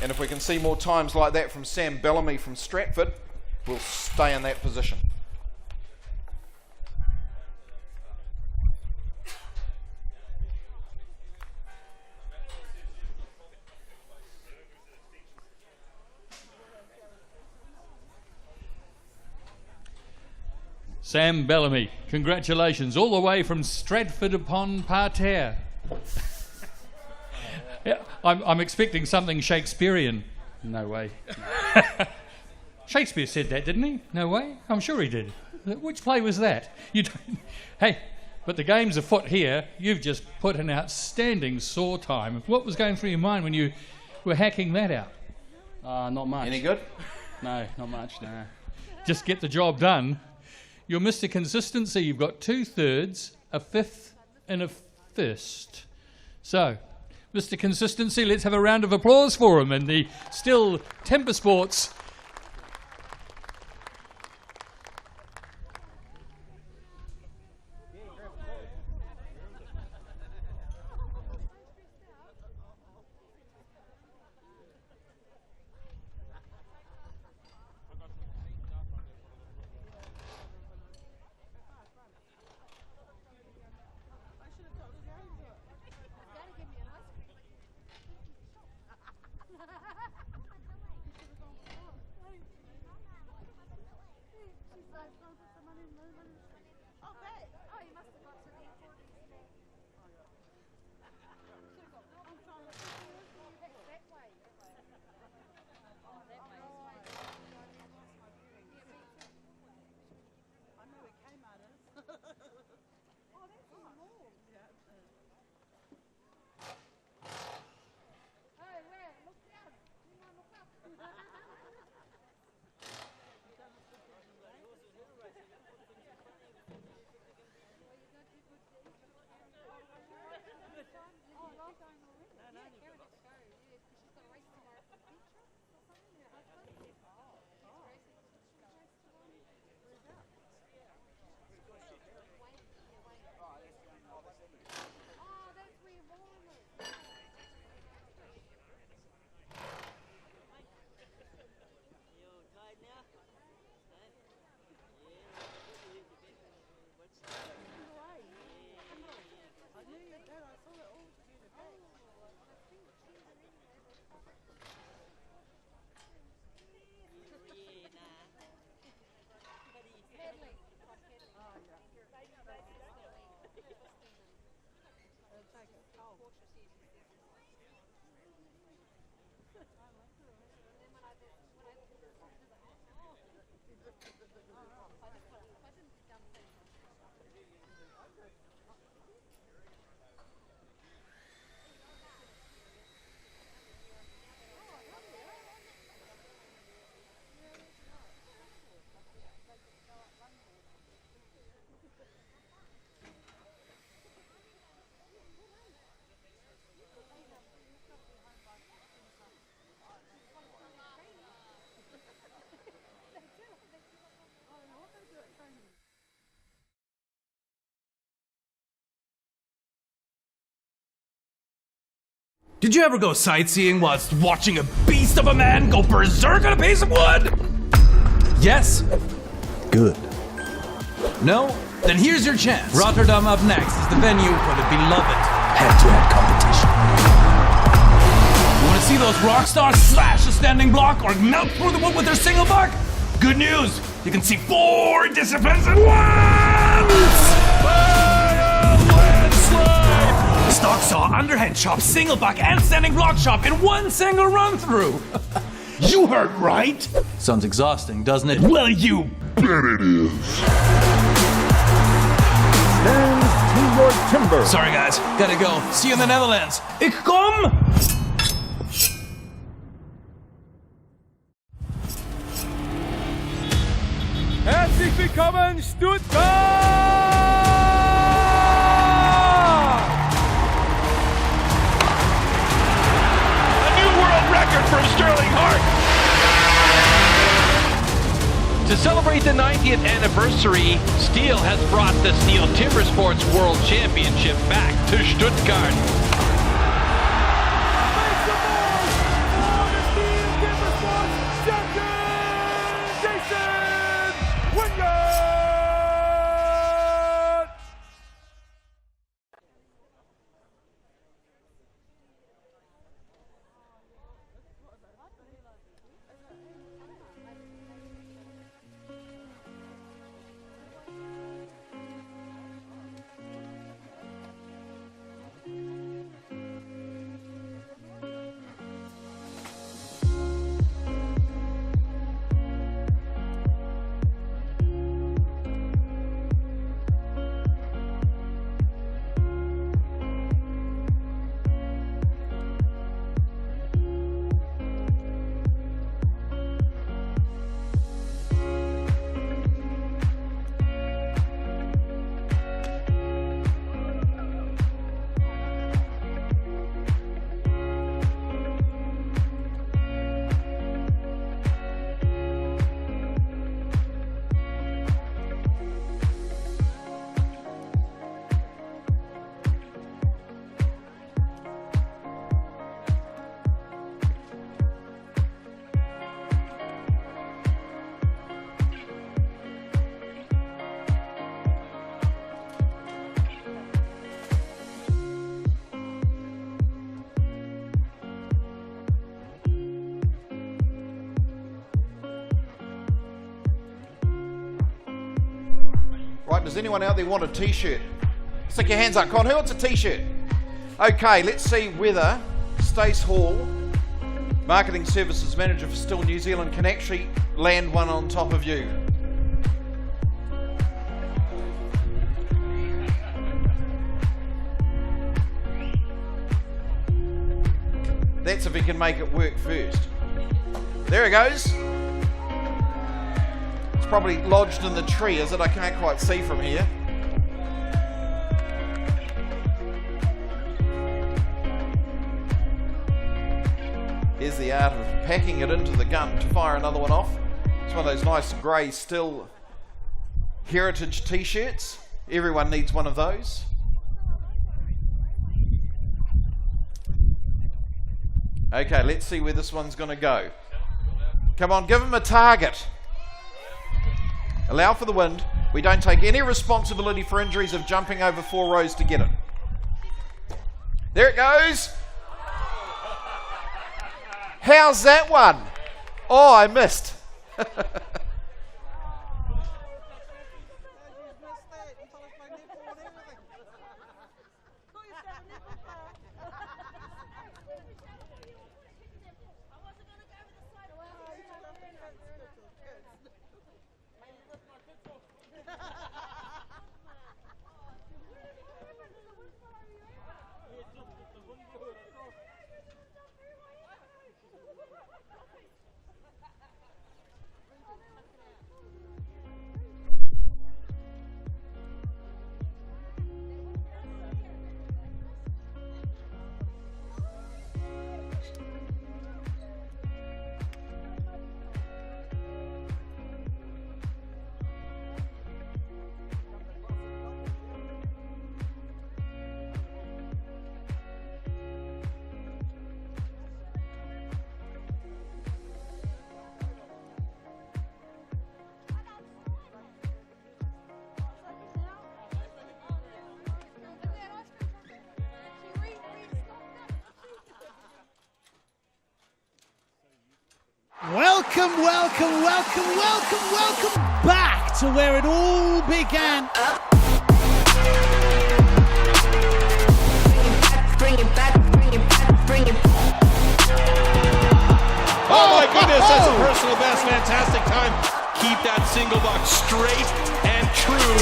And if we can see more times like that from Sam Bellamy from Stratford, we'll stay in that position. Sam Bellamy, congratulations, all the way from Stratford upon Parterre. Yeah, I'm expecting something Shakespearean. No way. Shakespeare said that, didn't he? No way? I'm sure he did. Which play was that? You don't... Hey, but the game's afoot here. You've just put an outstanding saw time. What was going through your mind when you were hacking that out? Not much. Any good? No, not much, no. Just get the job done. You're Mr. Consistency. You've got 2/3, a fifth, and a first. So, Mr. Consistency, let's have a round of applause for him and the STIHL TimberSports. Did you ever go sightseeing whilst watching a beast of a man go berserk on a piece of wood? Yes? Good. No? Then here's your chance. Rotterdam up next is the venue for the beloved head-to-head competition. You want to see those rock stars slash a standing block or melt through the wood with their single buck? Good news! You can see 4 disciplines at once! Stock saw, underhand chop, single buck, and standing block chop in one single run through. You heard right. Sounds exhausting, doesn't it? Well, you bet it is. Stands Teamwork Timber. Sorry guys, gotta go. See you in the Netherlands. Ik kom! Herzlich willkommen, Stuttgart! Record from Sterling Hart. To celebrate the 90th anniversary, STIHL has brought the STIHL TimberSports World Championship back to Stuttgart. right, does anyone out there want a t-shirt? Stick your hands up. Con, who wants a t-shirt? Okay, let's see whether STIHL, Marketing Services Manager for STIHL New Zealand, can actually land one on top of you. That's if he can make it work first. There it goes. It's probably lodged in the tree, is it? I can't quite see from here. Here's the art of packing it into the gun to fire another one off. It's one of those nice grey STIHL heritage t-shirts. Everyone needs one of those. Okay, let's see where this one's going to go. Come on, give him a target. Allow for the wind. We don't take any responsibility for injuries of jumping over 4 rows to get it. There it goes. How's that one? Oh, I missed. Welcome back to where it all began. Oh my goodness, that's a personal best. Fantastic time. Keep that single box straight and true.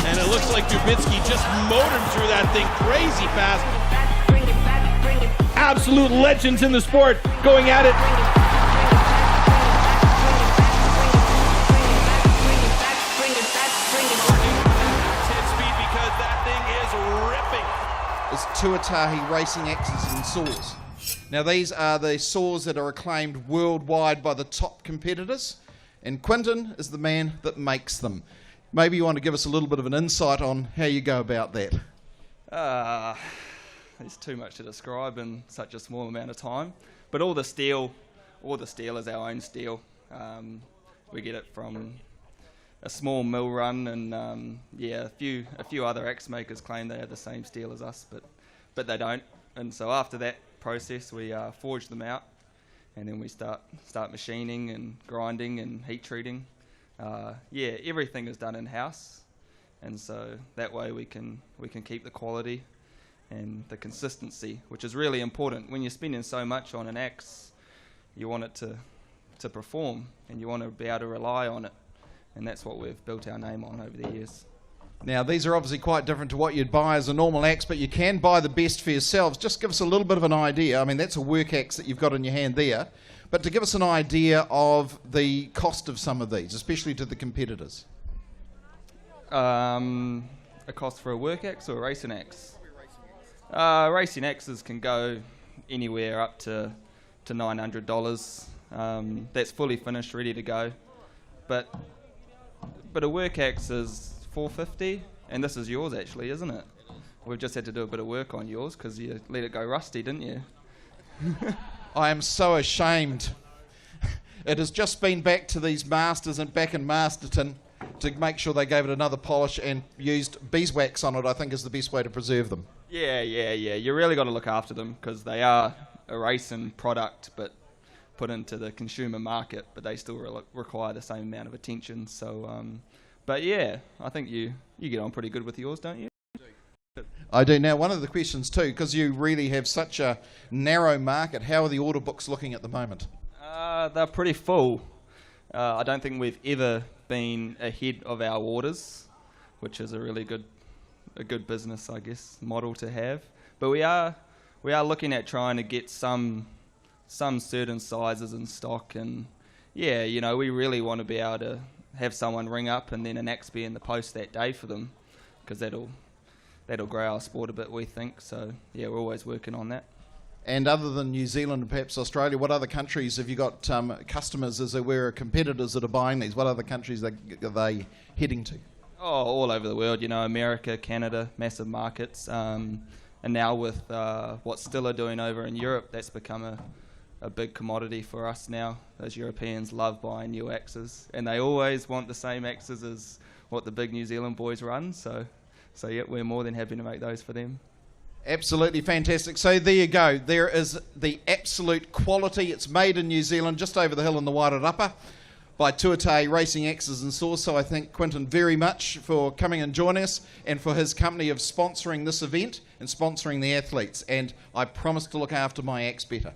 And it looks like Dubitsky just motored through that thing crazy fast. Absolute legends in the sport going at it. Is Tuatahi racing axes and saws. Now these are the saws that are acclaimed worldwide by the top competitors, and Quinton is the man that makes them. Maybe you want to give us a little bit of an insight on how you go about that. There's too much to describe in such a small amount of time. But all the steel is our own steel. We get it from a small mill run, and a few other axe makers claim they have the same steel as us, but they don't. And so after that process, we forge them out, and then we start machining and grinding and heat treating. Everything is done in house, and so that way we can keep the quality and the consistency, which is really important. When you're spending so much on an axe, you want it to perform, and you want to be able to rely on it, and that's what we've built our name on over the years. Now these are obviously quite different to what you'd buy as a normal axe, but you can buy the best for yourselves. Just give us a little bit of an idea. I mean, that's a work axe that you've got in your hand there, but to give us an idea of the cost of some of these, especially to the competitors. A cost for a work axe or a racing axe? Racing axes can go anywhere up to $900. That's fully finished, ready to go. But a work axe is $450, and this is yours actually, isn't it? We've just had to do a bit of work on yours because you let it go rusty, didn't you? I am so ashamed. It has just been back to these masters and back in Masterton to make sure they gave it another polish and used beeswax on it, I think is the best way to preserve them. Yeah. You really got to look after them because they are a racing product, but put into the consumer market, but they still require the same amount of attention. So, but yeah, I think you get on pretty good with yours, don't you? I do. Now, one of the questions too, because you really have such a narrow market, how are the order books looking at the moment? They're pretty full. I don't think we've ever been ahead of our orders, which is a really good business, I guess, model to have. But we are looking at trying to get some certain sizes in stock, and yeah, you know, we really want to be able to have someone ring up and then an axe be in the post that day for them, because that'll grow our sport a bit, we think. So yeah, we're always working on that. And other than New Zealand and perhaps Australia, what other countries have you got customers, as it were, competitors that are buying these? What other countries are they heading to? Oh, all over the world, you know, America, Canada, massive markets. And now with what STIHL are doing over in Europe, that's become a big commodity for us now. Those Europeans love buying new axes, and they always want the same axes as what the big New Zealand boys run. So yeah, we're more than happy to make those for them. Absolutely fantastic. So there you go. There is the absolute quality. It's made in New Zealand, just over the hill in the Wairarapa, by Tuatara Racing Axes and Saws. So I thank Quinton very much for coming and joining us, and for his company of sponsoring this event and sponsoring the athletes. And I promise to look after my axe better.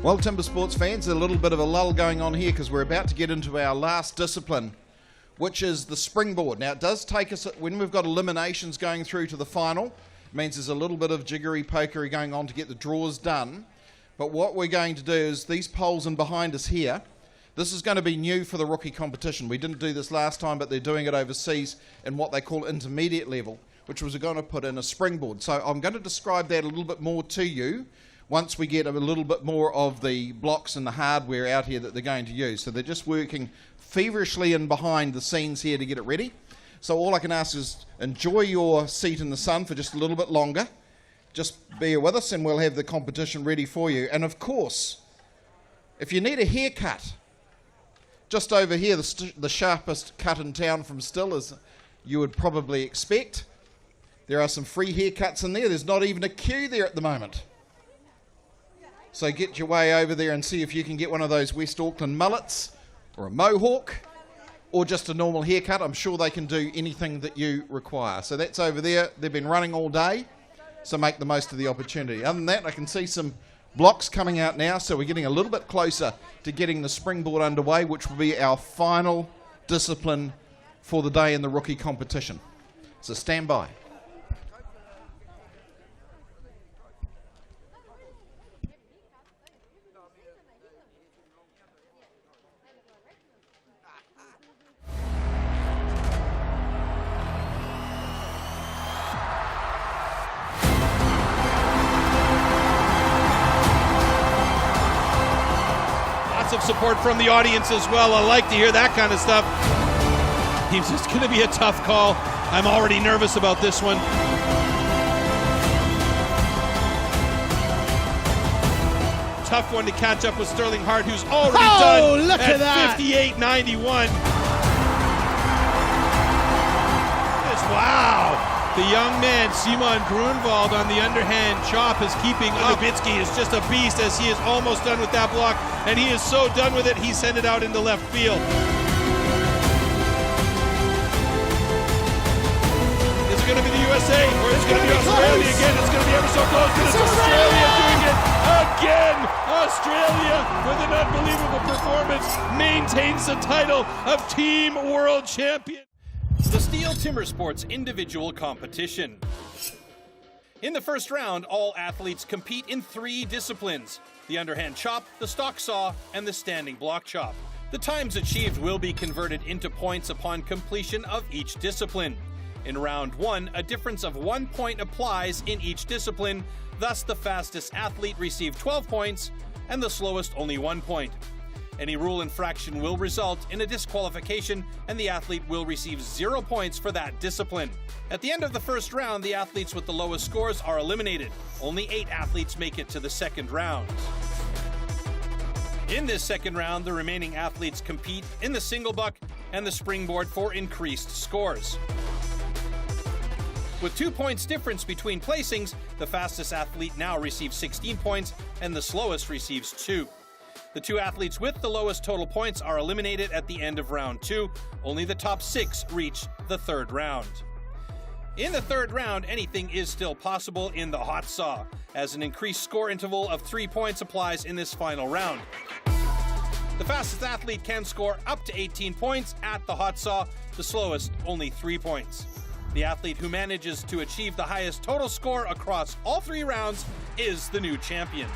Well, TimberSports fans, a little bit of a lull going on here because we're about to get into our last discipline, which is the springboard. Now, it does take us, when we've got eliminations going through to the final, it means there's a little bit of jiggery-pokery going on to get the draws done. But what we're going to do is these poles in behind us here, this is going to be new for the rookie competition. We didn't do this last time, but they're doing it overseas in what they call intermediate level, which was going to put in a springboard. So I'm going to describe that a little bit more to you once we get a little bit more of the blocks and the hardware out here that they're going to use. So they're just working feverishly in behind the scenes here to get it ready. So all I can ask is enjoy your seat in the sun for just a little bit longer. Just bear with us and we'll have the competition ready for you. And of course, if you need a haircut, just over here, the sharpest cut in town from STIHL, as you would probably expect. There are some free haircuts in there. There's not even a queue there at the moment. So get your way over there and see if you can get one of those West Auckland mullets or a mohawk or just a normal haircut. I'm sure they can do anything that you require. So that's over there. They've been running all day, so make the most of the opportunity. Other than that, I can see some blocks coming out now, so we're getting a little bit closer to getting the springboard underway, which will be our final discipline for the day in the rookie competition. So stand by. Of support from the audience as well. I like to hear that kind of stuff. It's just going to be a tough call. I'm already nervous about this one. Tough one to catch up with Sterling Hart, who's already done look at that. 58.91. Wow. The young man, Simon Grunwald, on the underhand chop is keeping up. Nowitzki is just a beast as he is almost done with that block, and he is so done with it, he sent it out into left field. Is it going to be the USA, or is it going to be Australia again? It's going to be ever so close, but it's Australia doing it again. Australia, with an unbelievable performance, maintains the title of Team World Champion. The STIHL TimberSports individual competition. In the first round, all athletes compete in 3 disciplines: the underhand chop, the stock saw, and the standing block chop. The times achieved will be converted into points upon completion of each discipline. In round 1, a difference of 1 point applies in each discipline, thus the fastest athlete received 12 points and the slowest only 1 point. Any rule infraction will result in a disqualification, and the athlete will receive 0 points for that discipline. At the end of the first round, the athletes with the lowest scores are eliminated. Only 8 athletes make it to the second round. In this second round, the remaining athletes compete in the single buck and the springboard for increased scores. With 2 points difference between placings, the fastest athlete now receives 16 points and the slowest receives 2. The 2 athletes with the lowest total points are eliminated at the end of round 2. Only the top 6 reach the third round. In the third round, anything is still possible in the hot saw, as an increased score interval of 3 points applies in this final round. The fastest athlete can score up to 18 points at the hot saw, the slowest only 3 points. The athlete who manages to achieve the highest total score across all 3 rounds is the new champion.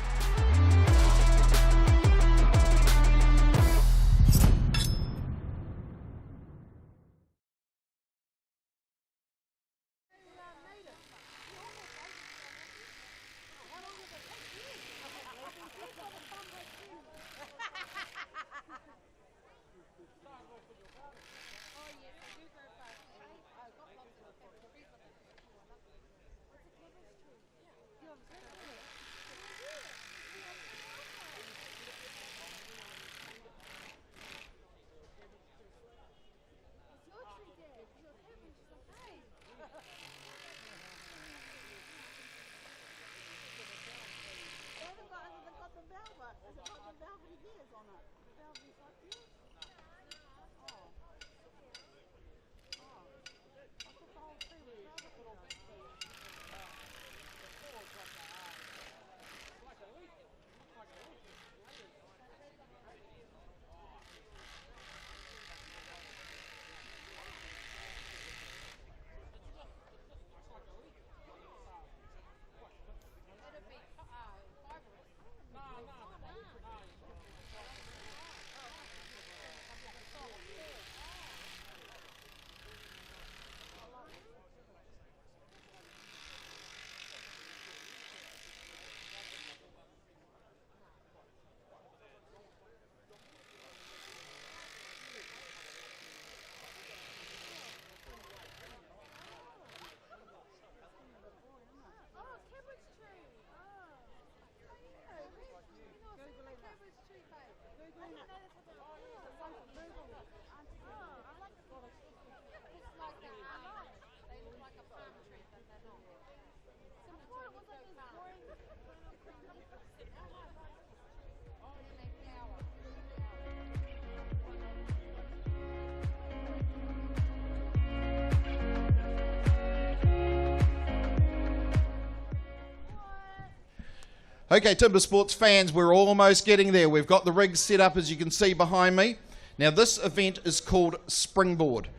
Okay, TimberSports fans, we're almost getting there. We've got the rigs set up, as you can see behind me. Now, this event is called Springboard.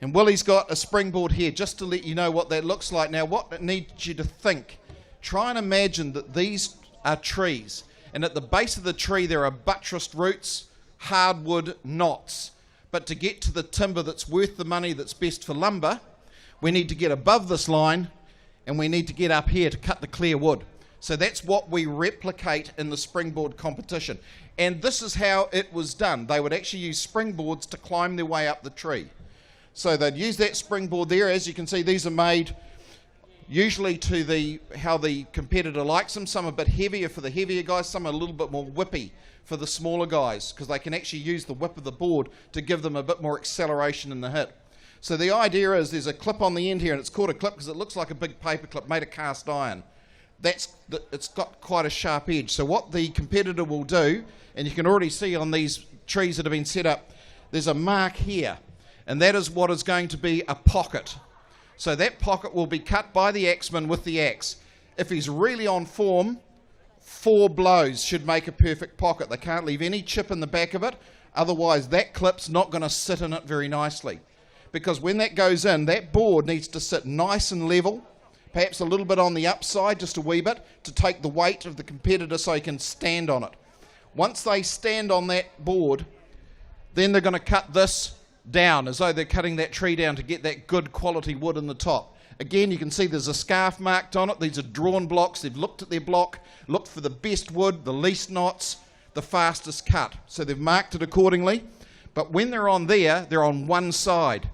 And Willie's got a springboard here, just to let you know what that looks like. Now, what it needs you to think, try and imagine that these are trees. And at the base of the tree, there are buttressed roots, hardwood knots. But to get to the timber that's worth the money, that's best for lumber, we need to get above this line, and we need to get up here to cut the clear wood. So that's what we replicate in the springboard competition. And this is how it was done. They would actually use springboards to climb their way up the tree. So they'd use that springboard there. As you can see, these are made usually to how the competitor likes them. Some are a bit heavier for the heavier guys, some are a little bit more whippy for the smaller guys, because they can actually use the whip of the board to give them a bit more acceleration in the hit. So the idea is there's a clip on the end here, and it's called a clip because it looks like a big paper clip made of cast iron. It's got quite a sharp edge. So what the competitor will do, and you can already see on these trees that have been set up, there's a mark here, and that is what is going to be a pocket. So that pocket will be cut by the axeman with the axe. If he's really on form, 4 blows should make a perfect pocket. They can't leave any chip in the back of it, otherwise that clip's not going to sit in it very nicely. Because when that goes in, that board needs to sit nice and level, perhaps a little bit on the upside, just a wee bit, to take the weight of the competitor so he can stand on it. Once they stand on that board, then they're going to cut this down, as though they're cutting that tree down to get that good quality wood in the top. Again, you can see there's a scarf marked on it. These are drawn blocks. They've looked at their block, looked for the best wood, the least knots, the fastest cut. So they've marked it accordingly. But when they're on there, they're on one side.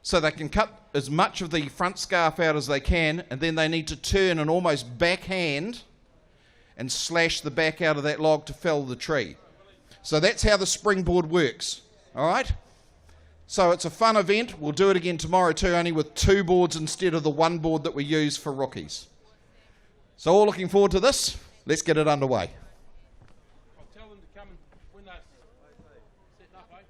So they can cut as much of the front scarf out as they can, and then they need to turn and almost backhand and slash the back out of that log to fell the tree. So that's how the springboard works. All right? So it's a fun event. We'll do it again tomorrow too, only with 2 boards instead of the 1 board that we use for rookies. So all looking forward to this. Let's get it underway. Tell them to come and when they're setting up, eh?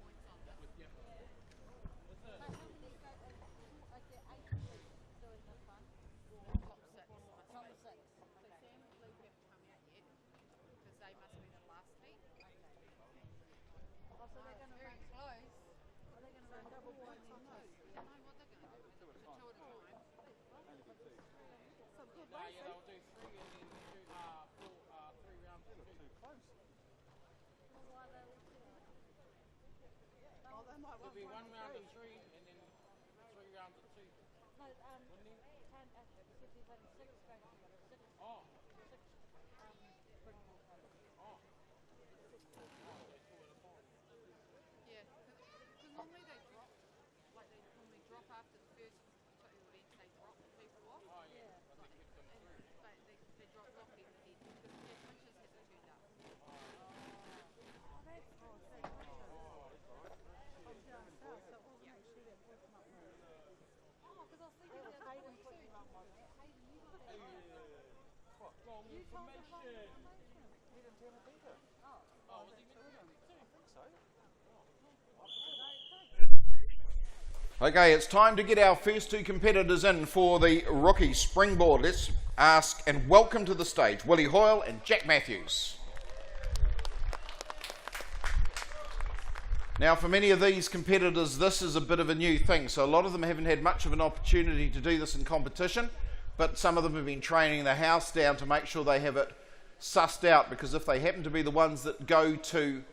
There'll be 1 round of 3 and then 3 rounds of 2. No, 10 cities and 6 going together. 6. Oh, 6. Oh. Yeah, because normally they drop, like they normally drop after the first 2 events, they drop people off. Oh, yeah. But they drop off even then, because Jack Winches hasn't turned up. Okay, it's time to get our first 2 competitors in for the rookie springboard. Let's ask and welcome to the stage Willie Hoyle and Jack Matthews. Now, for many of these competitors, this is a bit of a new thing. So a lot of them haven't had much of an opportunity to do this in competition, but some of them have been training their house down to make sure they have it sussed out, because if they happen to be the ones that go to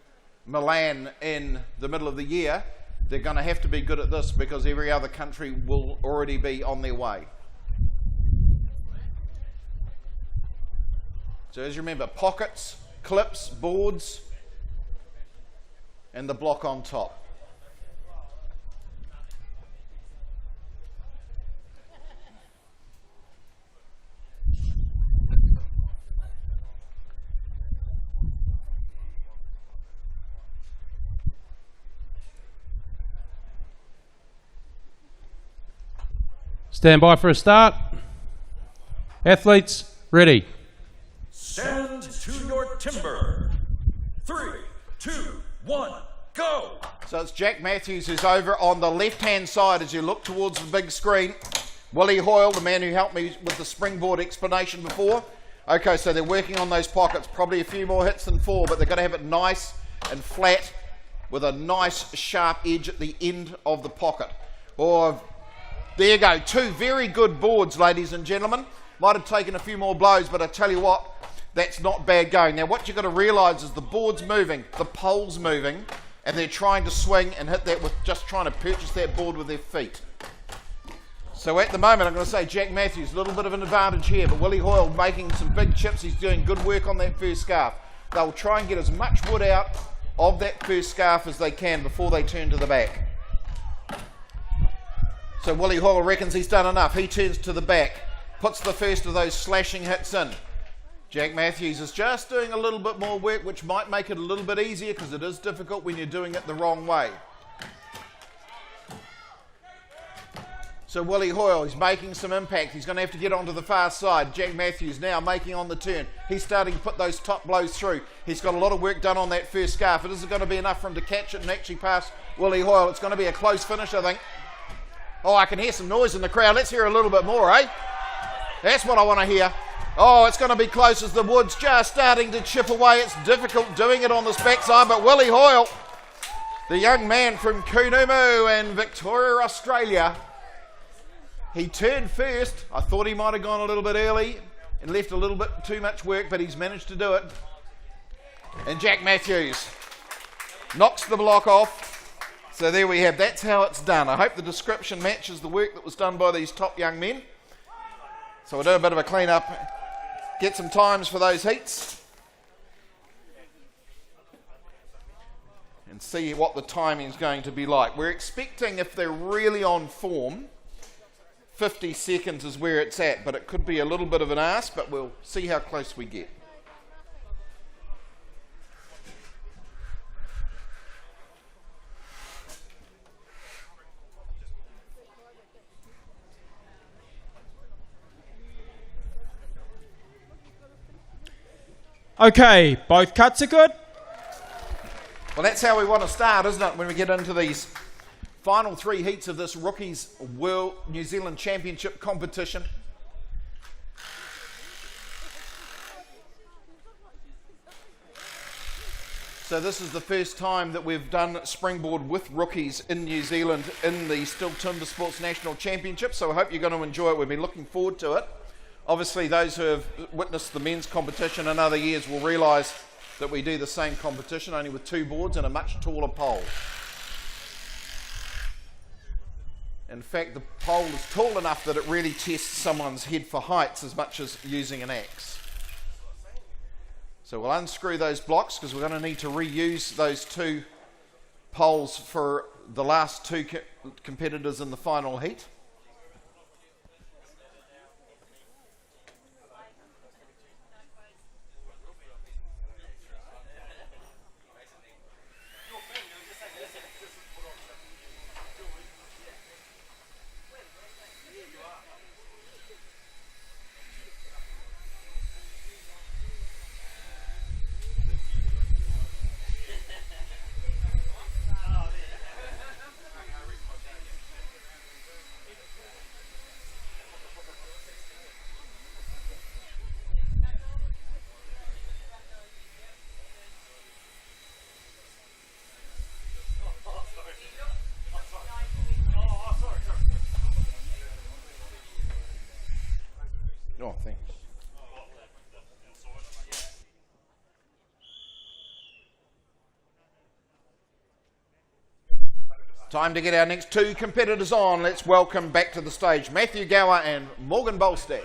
Milan in the middle of the year, they're going to have to be good at this, because every other country will already be on their way. So as you remember, pockets, clips, boards, and the block on top. Stand by for a start. Athletes, ready. Stand to your timber. 3, 2, 1, go! So it's Jack Matthews who's over on the left-hand side as you look towards the big screen. Willie Hoyle, the man who helped me with the springboard explanation before, Okay, so they're working on those pockets. Probably a few more hits than 4, but they've got to have it nice and flat with a nice sharp edge at the end of the pocket. Oh, there you go. 2 very good boards, ladies and gentlemen. Might have taken a few more blows, but I tell you what, that's not bad going. Now, what you've got to realise is the board's moving, the pole's moving, and they're trying to swing and hit that with just trying to purchase that board with their feet. So at the moment, I'm going to say Jack Matthews, a little bit of an advantage here, but Willie Hoyle making some big chips. He's doing good work on that first scarf. They'll try and get as much wood out of that first scarf as they can before they turn to the back. So Willie Hoyle reckons he's done enough. He turns to the back, puts the first of those slashing hits in. Jack Matthews is just doing a little bit more work, which might make it a little bit easier because it is difficult when you're doing it the wrong way. So Willie Hoyle, he's making some impact. He's going to have to get onto the far side. Jack Matthews now making on the turn. He's starting to put those top blows through. He's got a lot of work done on that first scarf. It isn't going to be enough for him to catch it and actually pass Willie Hoyle. It's going to be a close finish, I think. Oh, I can hear some noise in the crowd. Let's hear a little bit more, eh? That's what I want to hear. Oh, it's going to be close as the wood's just starting to chip away. It's difficult doing it on this backside, but Willie Hoyle, the young man from Kunumu and Victoria, Australia, he turned first. I thought he might have gone a little bit early and left a little bit too much work, but he's managed to do it. And Jack Matthews knocks the block off. So there we have, that's how it's done. I hope the description matches the work that was done by these top young men. So we'll do a bit of a clean up, get some times for those heats, and see what the timing is going to be like. We're expecting, if they're really on form, 50 seconds is where it's at, but it could be a little bit of an ask, but we'll see how close we get. Okay, both cuts are good. Well, that's how we want to start, isn't it, when we get into these final 3 heats of this Rookies World New Zealand Championship competition. So this is the first time that we've done Springboard with rookies in New Zealand in the STIHL TimberSports National Championship, so I hope you're going to enjoy it. We've been looking forward to it. Obviously, those who have witnessed the men's competition in other years will realise that we do the same competition, only with 2 boards and a much taller pole. In fact, the pole is tall enough that it really tests someone's head for heights as much as using an axe. So we'll unscrew those blocks because we're going to need to reuse those 2 poles for the last 2 competitors in the final heat. Oh, thanks. Time to get our next 2 competitors on. Let's welcome back to the stage Matthew Gower and Morgan Bolstad.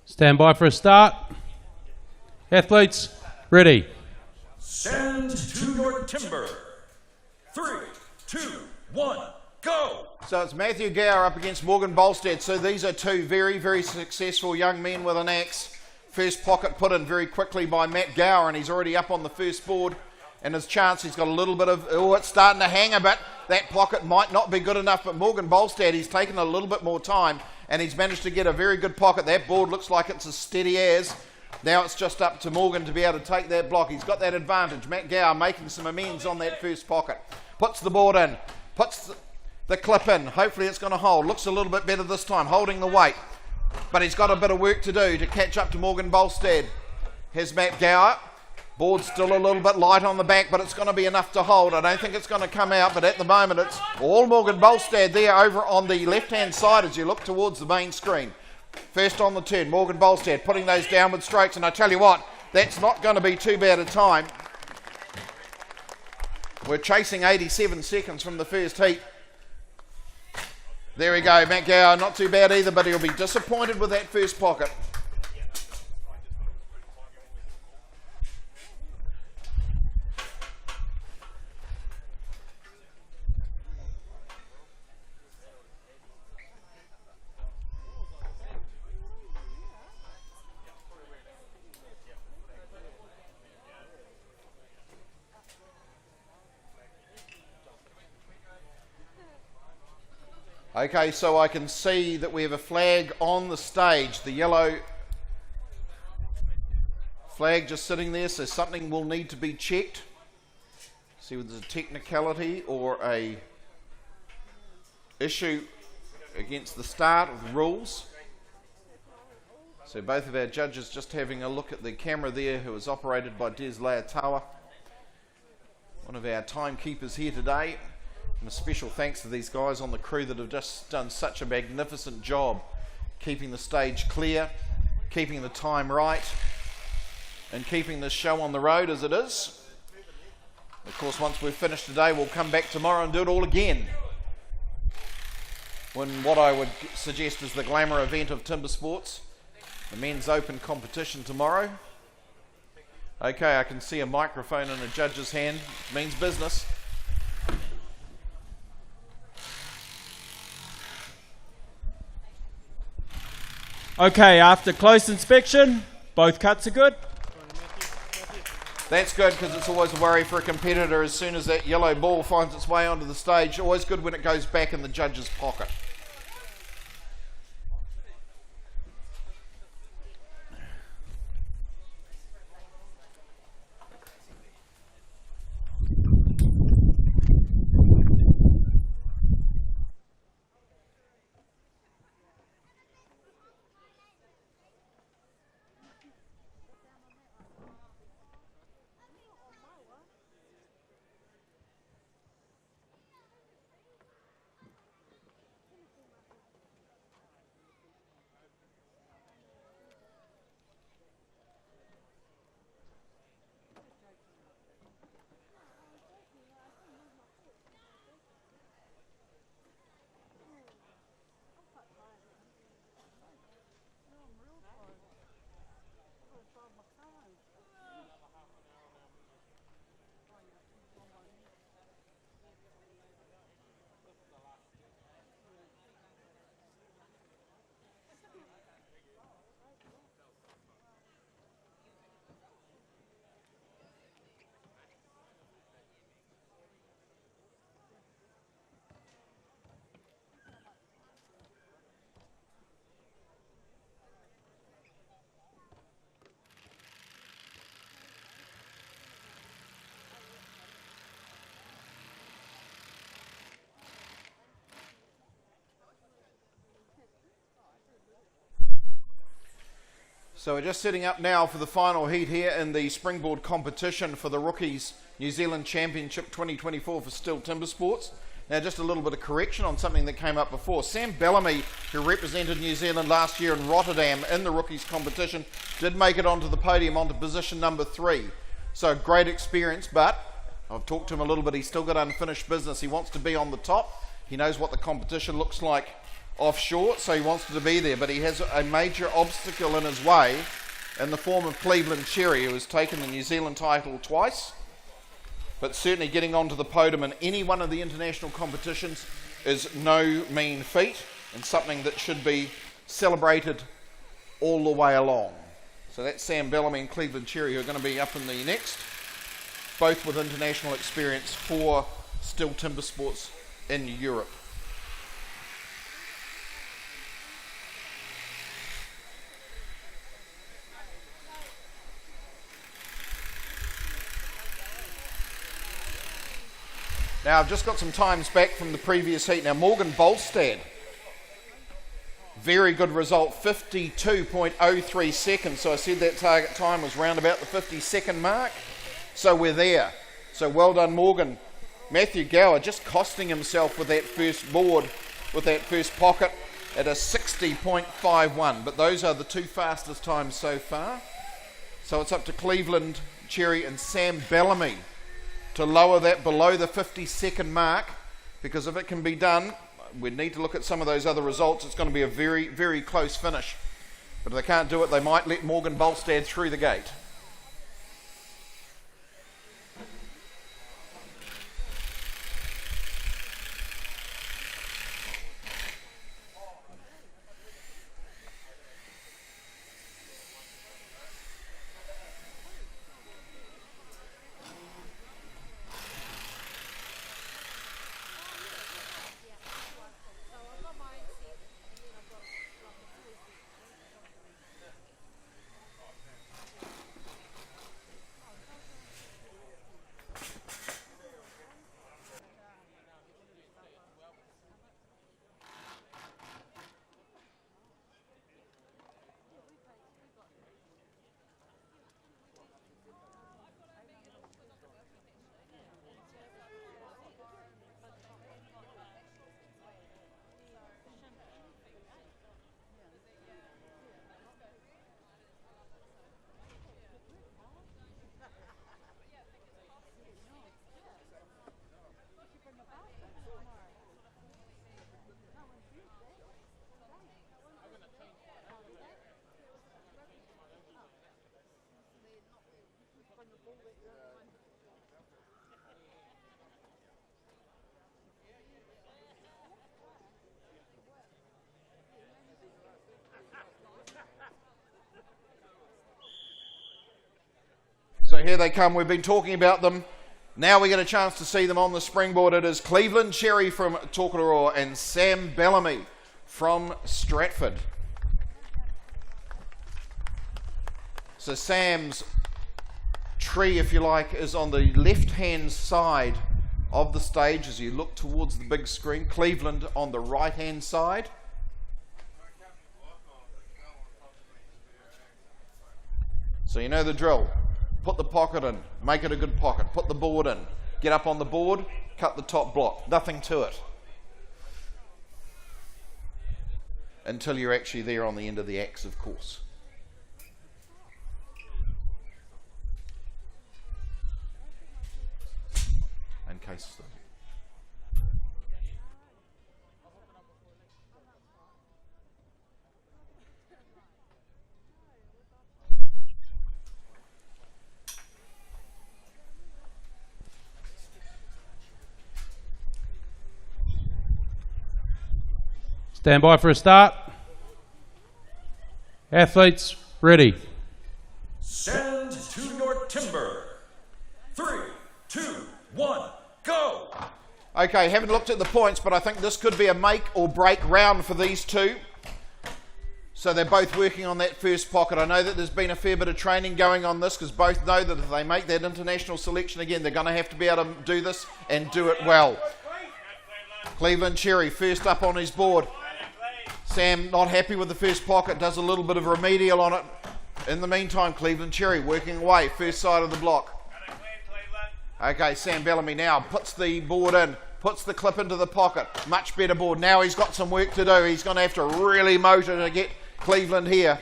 Stand by for a start. Athletes, ready. Stand to your timber. 3, 2, 1, go! So it's Matthew Gower up against Morgan Bolstead. So these are two very, very successful young men with an axe. First pocket put in very quickly by Matt Gower, and he's already up on the first board. And his chance, he's got a little bit of, it's starting to hang a bit. That pocket might not be good enough, but Morgan Bolstead, he's taken a little bit more time, and he's managed to get a very good pocket. That board looks like it's as steady as. Now it's just up to Morgan to be able to take that block. He's got that advantage. Matt Gower making some amends on that first pocket. Puts the board in, puts the clip in. Hopefully it's going to hold. Looks a little bit better this time, holding the weight. But he's got a bit of work to do to catch up to Morgan Bolstead. Here's Matt Gower. Board's still a little bit light on the back, but it's going to be enough to hold. I don't think it's going to come out, but at the moment it's all Morgan Bolstead there over on the left-hand side as you look towards the main screen. First on the turn, Morgan Bolstead putting those downward strokes, and I tell you what, that's not going to be too bad a time. We're chasing 87 seconds from the first heat. There we go, Matt Gower, not too bad either, but he'll be disappointed with that first pocket. Okay, so I can see that we have a flag on the stage, the yellow flag just sitting there, so something will need to be checked. See whether there's a technicality or a issue against the start of the rules. So both of our judges just having a look at the camera there, who is operated by Des Leatawa, one of our timekeepers here today. And a special thanks to these guys on the crew that have just done such a magnificent job keeping the stage clear, keeping the time right, and keeping this show on the road as it is. Of course, once we've finished today, we'll come back tomorrow and do it all again. When what I would suggest is the glamour event of TimberSports, the men's open competition tomorrow. Okay, I can see a microphone in a judge's hand. It means business. Okay, after close inspection, both cuts are good. That's good, because it's always a worry for a competitor as soon as that yellow ball finds its way onto the stage. Always good when it goes back in the judge's pocket. So we're just setting up now for the final heat here in the Springboard competition for the Rookies New Zealand Championship 2024 for STIHL TimberSports. Now just a little bit of correction on something that came up before. Sam Bellamy, who represented New Zealand last year in Rotterdam in the Rookies competition, did make it onto the podium onto position number 3. So great experience, but I've talked to him a little bit. He's still got unfinished business. He wants to be on the top. He knows what the competition looks like offshore, so he wants to be there, but he has a major obstacle in his way in the form of Cleveland Cherry, who has taken the New Zealand title twice. but certainly getting onto the podium in any one of the international competitions is no mean feat, and something that should be celebrated all the way along. So that's Sam Bellamy and Cleveland Cherry who are going to be up in the next, both with international experience for STIHL TimberSports in Europe. Now I've just got some times back from the previous heat. Now Morgan Bolstad, very good result, 52.03 seconds. So I said that target time was round about the 50-second mark. So we're there. So well done, Morgan. Matthew Gower just costing himself with that first board, with that first pocket at a 60.51. But those are the two fastest times so far. So it's up to Cleveland Cherry and Sam Bellamy to lower that below the 50-second mark, because if it can be done, we'd need to look at some of those other results. It's going to be a very, very close finish. But if they can't do it, they might let Morgan Bolstad through the gate. So here they come. We've been talking about them. Now we get a chance to see them on the springboard. It is Cleveland Cherry from Tokoroa and Sam Bellamy from Stratford. So Sam's tree, if you like, is on the left-hand side of the stage as you look towards the big screen. Cleveland on the right-hand side. So you know the drill. Put the pocket in, make it a good pocket. Put the board in, get up on the board, cut the top block. Nothing to it. Until you're actually there on the end of the axe, of course. In case Stand by for a start. Athletes, ready. Stand to your timber. 3, 2, 1, go! Okay, haven't looked at the points, but I think this could be a make or break round for these two. So they're both working on that first pocket. I know that there's been a fair bit of training going on this, because both know that if they make that international selection again, they're going to have to be able to do this and do it well. Cleveland Cherry first up on his board. Sam not happy with the first pocket, does a little bit of remedial on it. In the meantime, Cleveland Cherry working away, first side of the block. Okay, Sam Bellamy now puts the board in, puts the clip into the pocket. Much better board. Now he's got some work to do. He's going to have to really motor to get Cleveland here.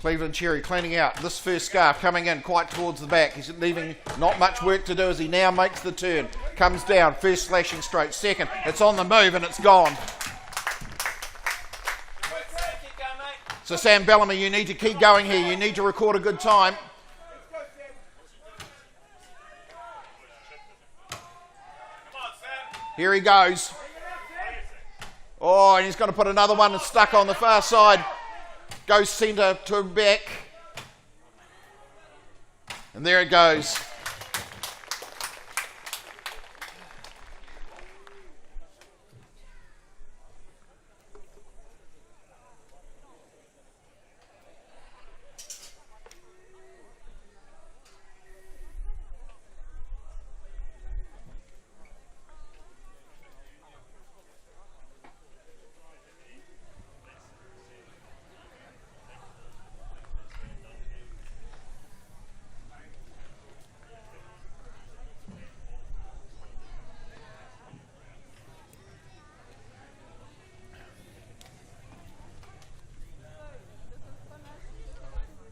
Cleveland Cherry cleaning out this first scarf, coming in quite towards the back. He's leaving not much work to do as he now makes the turn. Comes down, first slashing straight, second. It's on the move and it's gone. So Sam Bellamy, you need to keep going here. You need to record a good time. Here he goes. Oh, and he's going to put another one stuck on the far side. Goes centre to back. And there it goes.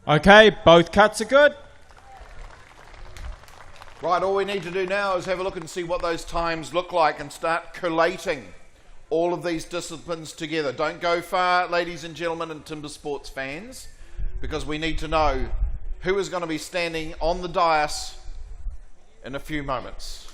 Okay, both cuts are good. Right, all we need to do now is have a look and see what those times look like and start collating all of these disciplines together. Don't go far, ladies and gentlemen and TimberSports fans, because we need to know who is going to be standing on the dais in a few moments.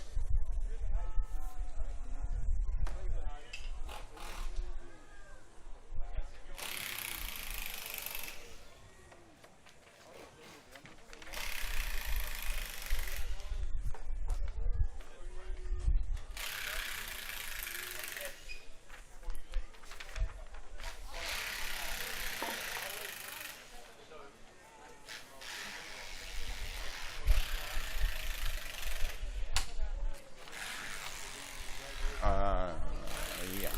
Yeah.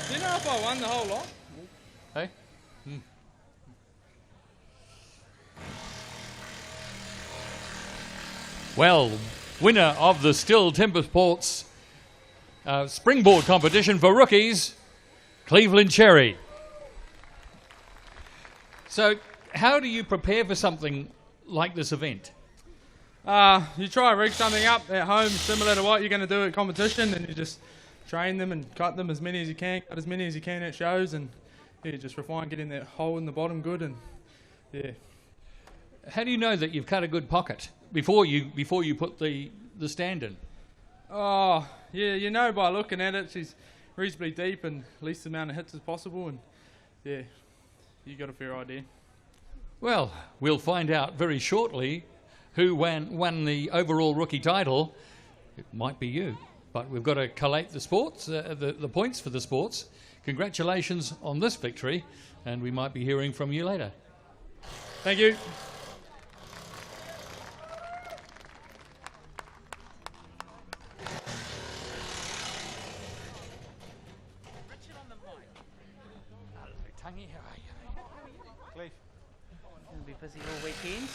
Do you know if I won the whole lot? Hey? Well, winner of the STIHL TimberSports Springboard competition for rookies, Cleveland Cherry. So, how do you prepare for something like this event? You try to rig something up at home similar to what you're going to do at competition, and you just train them and cut them as many as you can, cut as many as you can at shows, and yeah, just refine getting that hole in the bottom good, and yeah. How do you know that you've cut a good pocket before you put the stand in? Oh, yeah, you know by looking at it, she's reasonably deep and least amount of hits as possible, and yeah, you got a fair idea. Well, we'll find out very shortly who won the overall rookie title. It might be you, but we've got to collate the sports, the points for the sports. Congratulations on this victory, and we might be hearing from you later. Thank you. busy all weekend.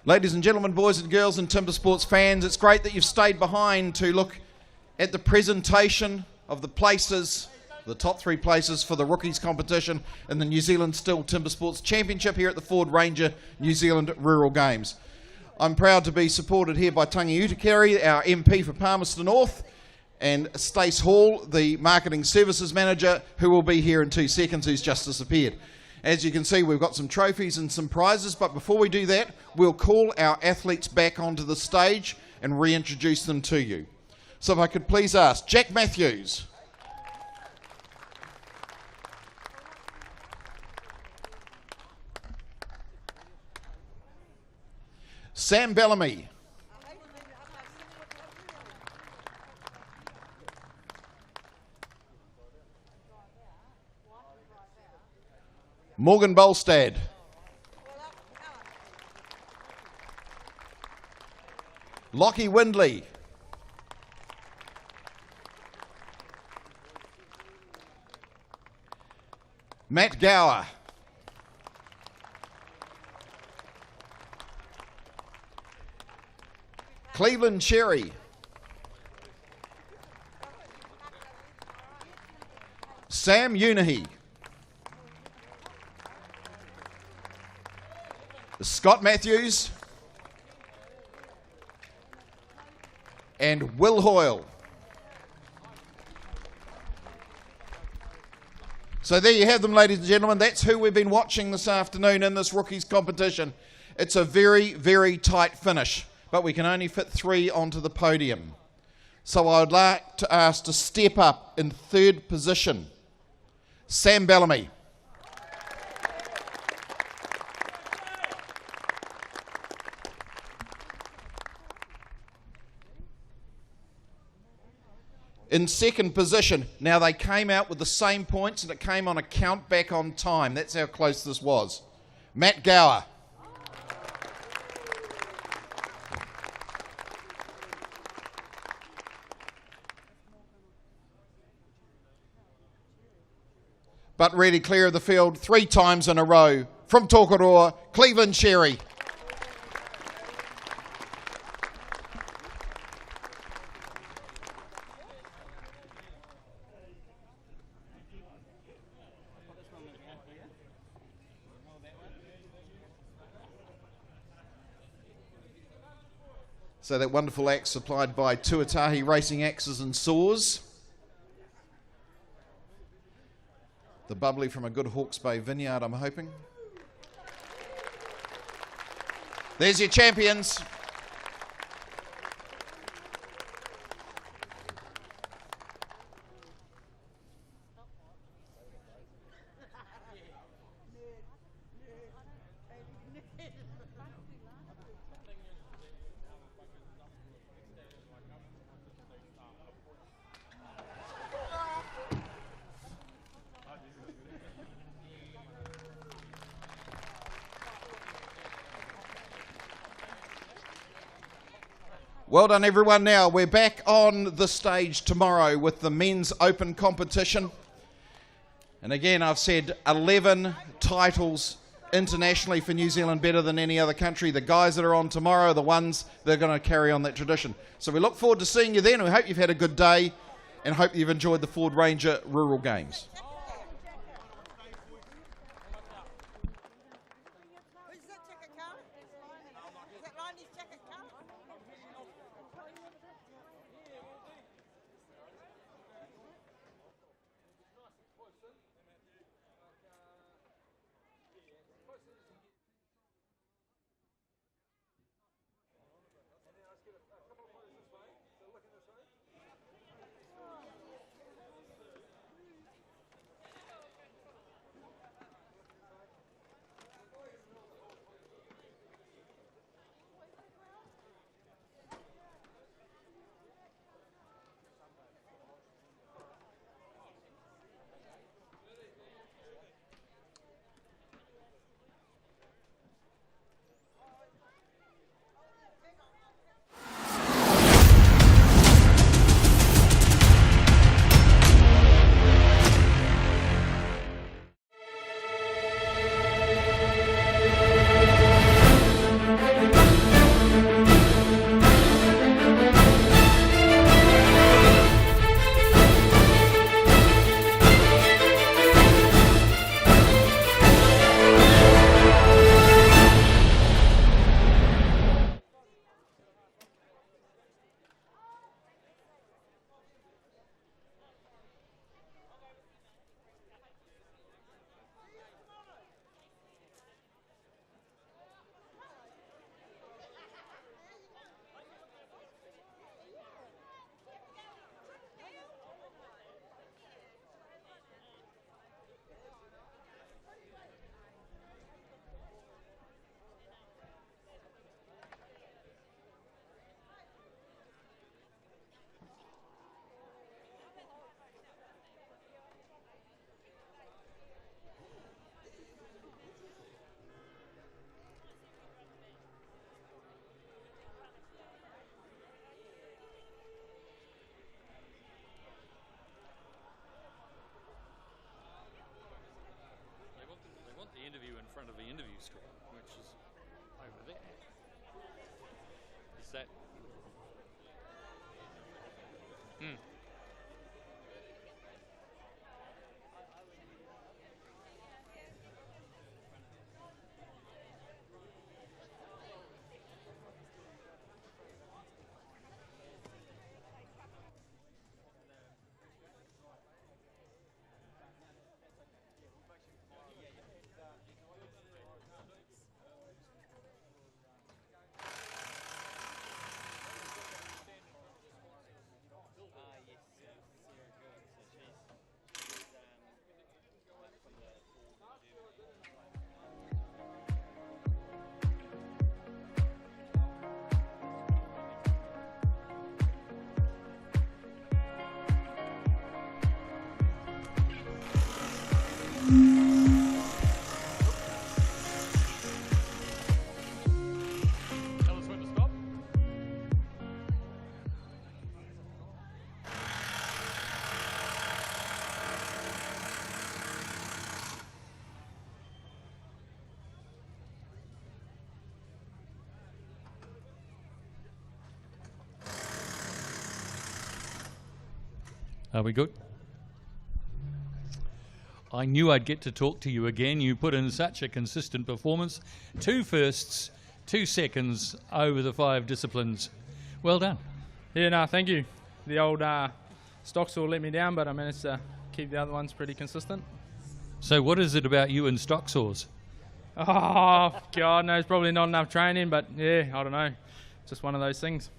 Ladies and gentlemen, boys and girls and TimberSports fans, it's great that you've stayed behind to look at the presentation of the places, the top 3 places for the rookies competition in the New Zealand STIHL TimberSports Championship here at the Ford Ranger New Zealand Rural Games. I'm proud to be supported here by Tangi Utakeri, our MP for Palmerston North, and STIHL, the Marketing Services Manager, who will be here in 2 seconds, who's just disappeared. As you can see, we've got some trophies and some prizes, but before we do that, we'll call our athletes back onto the stage and reintroduce them to you. So if I could please ask Jack Matthews, Sam Bellamy, Morgan Bolstad, Lockie Windley, Matt Gower, Cleveland Cherry, Sam Unahi, Scott Matthews, and Will Hoyle. So there you have them, ladies and gentlemen. That's who we've been watching this afternoon in this rookies competition. It's a very, very tight finish, but we can only fit 3 onto the podium. So I would like to ask to step up in 3rd position, Sam Bellamy. In 2nd position, now they came out with the same points and it came on a count back on time. That's how close this was. Matt Gower. But really clear of the field 3 times in a row from Tokoroa, Cleveland Cherry. So that wonderful axe supplied by Tuatahi Racing Axes and Saws. The bubbly from a good Hawke's Bay vineyard, I'm hoping. There's your champions. Well done, everyone. Now we're back on the stage tomorrow with the men's open competition. And again, I've said 11 titles internationally for New Zealand, better than any other country. The guys that are on tomorrow are the ones that are going to carry on that tradition. So we look forward to seeing you then. We hope you've had a good day and hope you've enjoyed the Ford Ranger Rural Games. Interview in front of the interview screen, which is over there. Is that? Are we good? I knew I'd get to talk to you again. You put in such a consistent performance. 2 firsts, 2 seconds over the 5 disciplines. Well done. Yeah, no, thank you. The old stocks will let me down, but I managed to keep the other ones pretty consistent. So what is it about you and stock saws? Oh, God knows, probably not enough training, but yeah, I don't know. Just one of those things.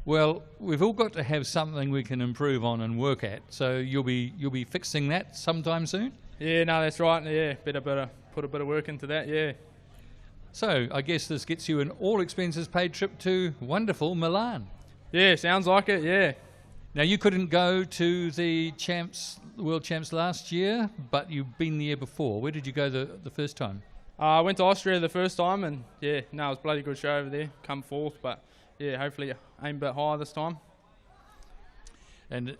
Well, we've all got to have something we can improve on and work at. So you'll be fixing that sometime soon? Yeah, no, that's right. Yeah, better put a bit of work into that, yeah. So I guess this gets you an all-expenses-paid trip to wonderful Milan. Yeah, sounds like it, yeah. Now, you couldn't go to the World Champs last year, but you've been the year before. Where did you go the first time? I went to Austria the first time, and yeah, no, it was a bloody good show over there. Come 4th, but yeah, hopefully aim a bit higher this time. And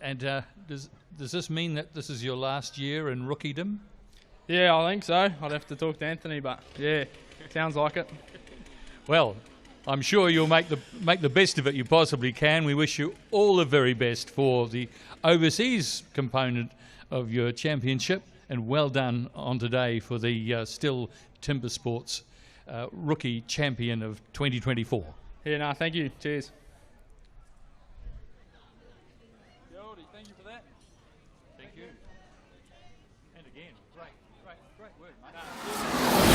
does this mean that this is your last year in rookiedom? Yeah, I think so. I'd have to talk to Anthony, but yeah, sounds like it. Well, I'm sure you'll make the best of it you possibly can. We wish you all the very best for the overseas component of your championship, and well done on today for the STIHL TimberSports Rookie Champion of 2024. Yeah, no, thank you. Cheers. Thank you for that. Thank you. And again, great work, mate.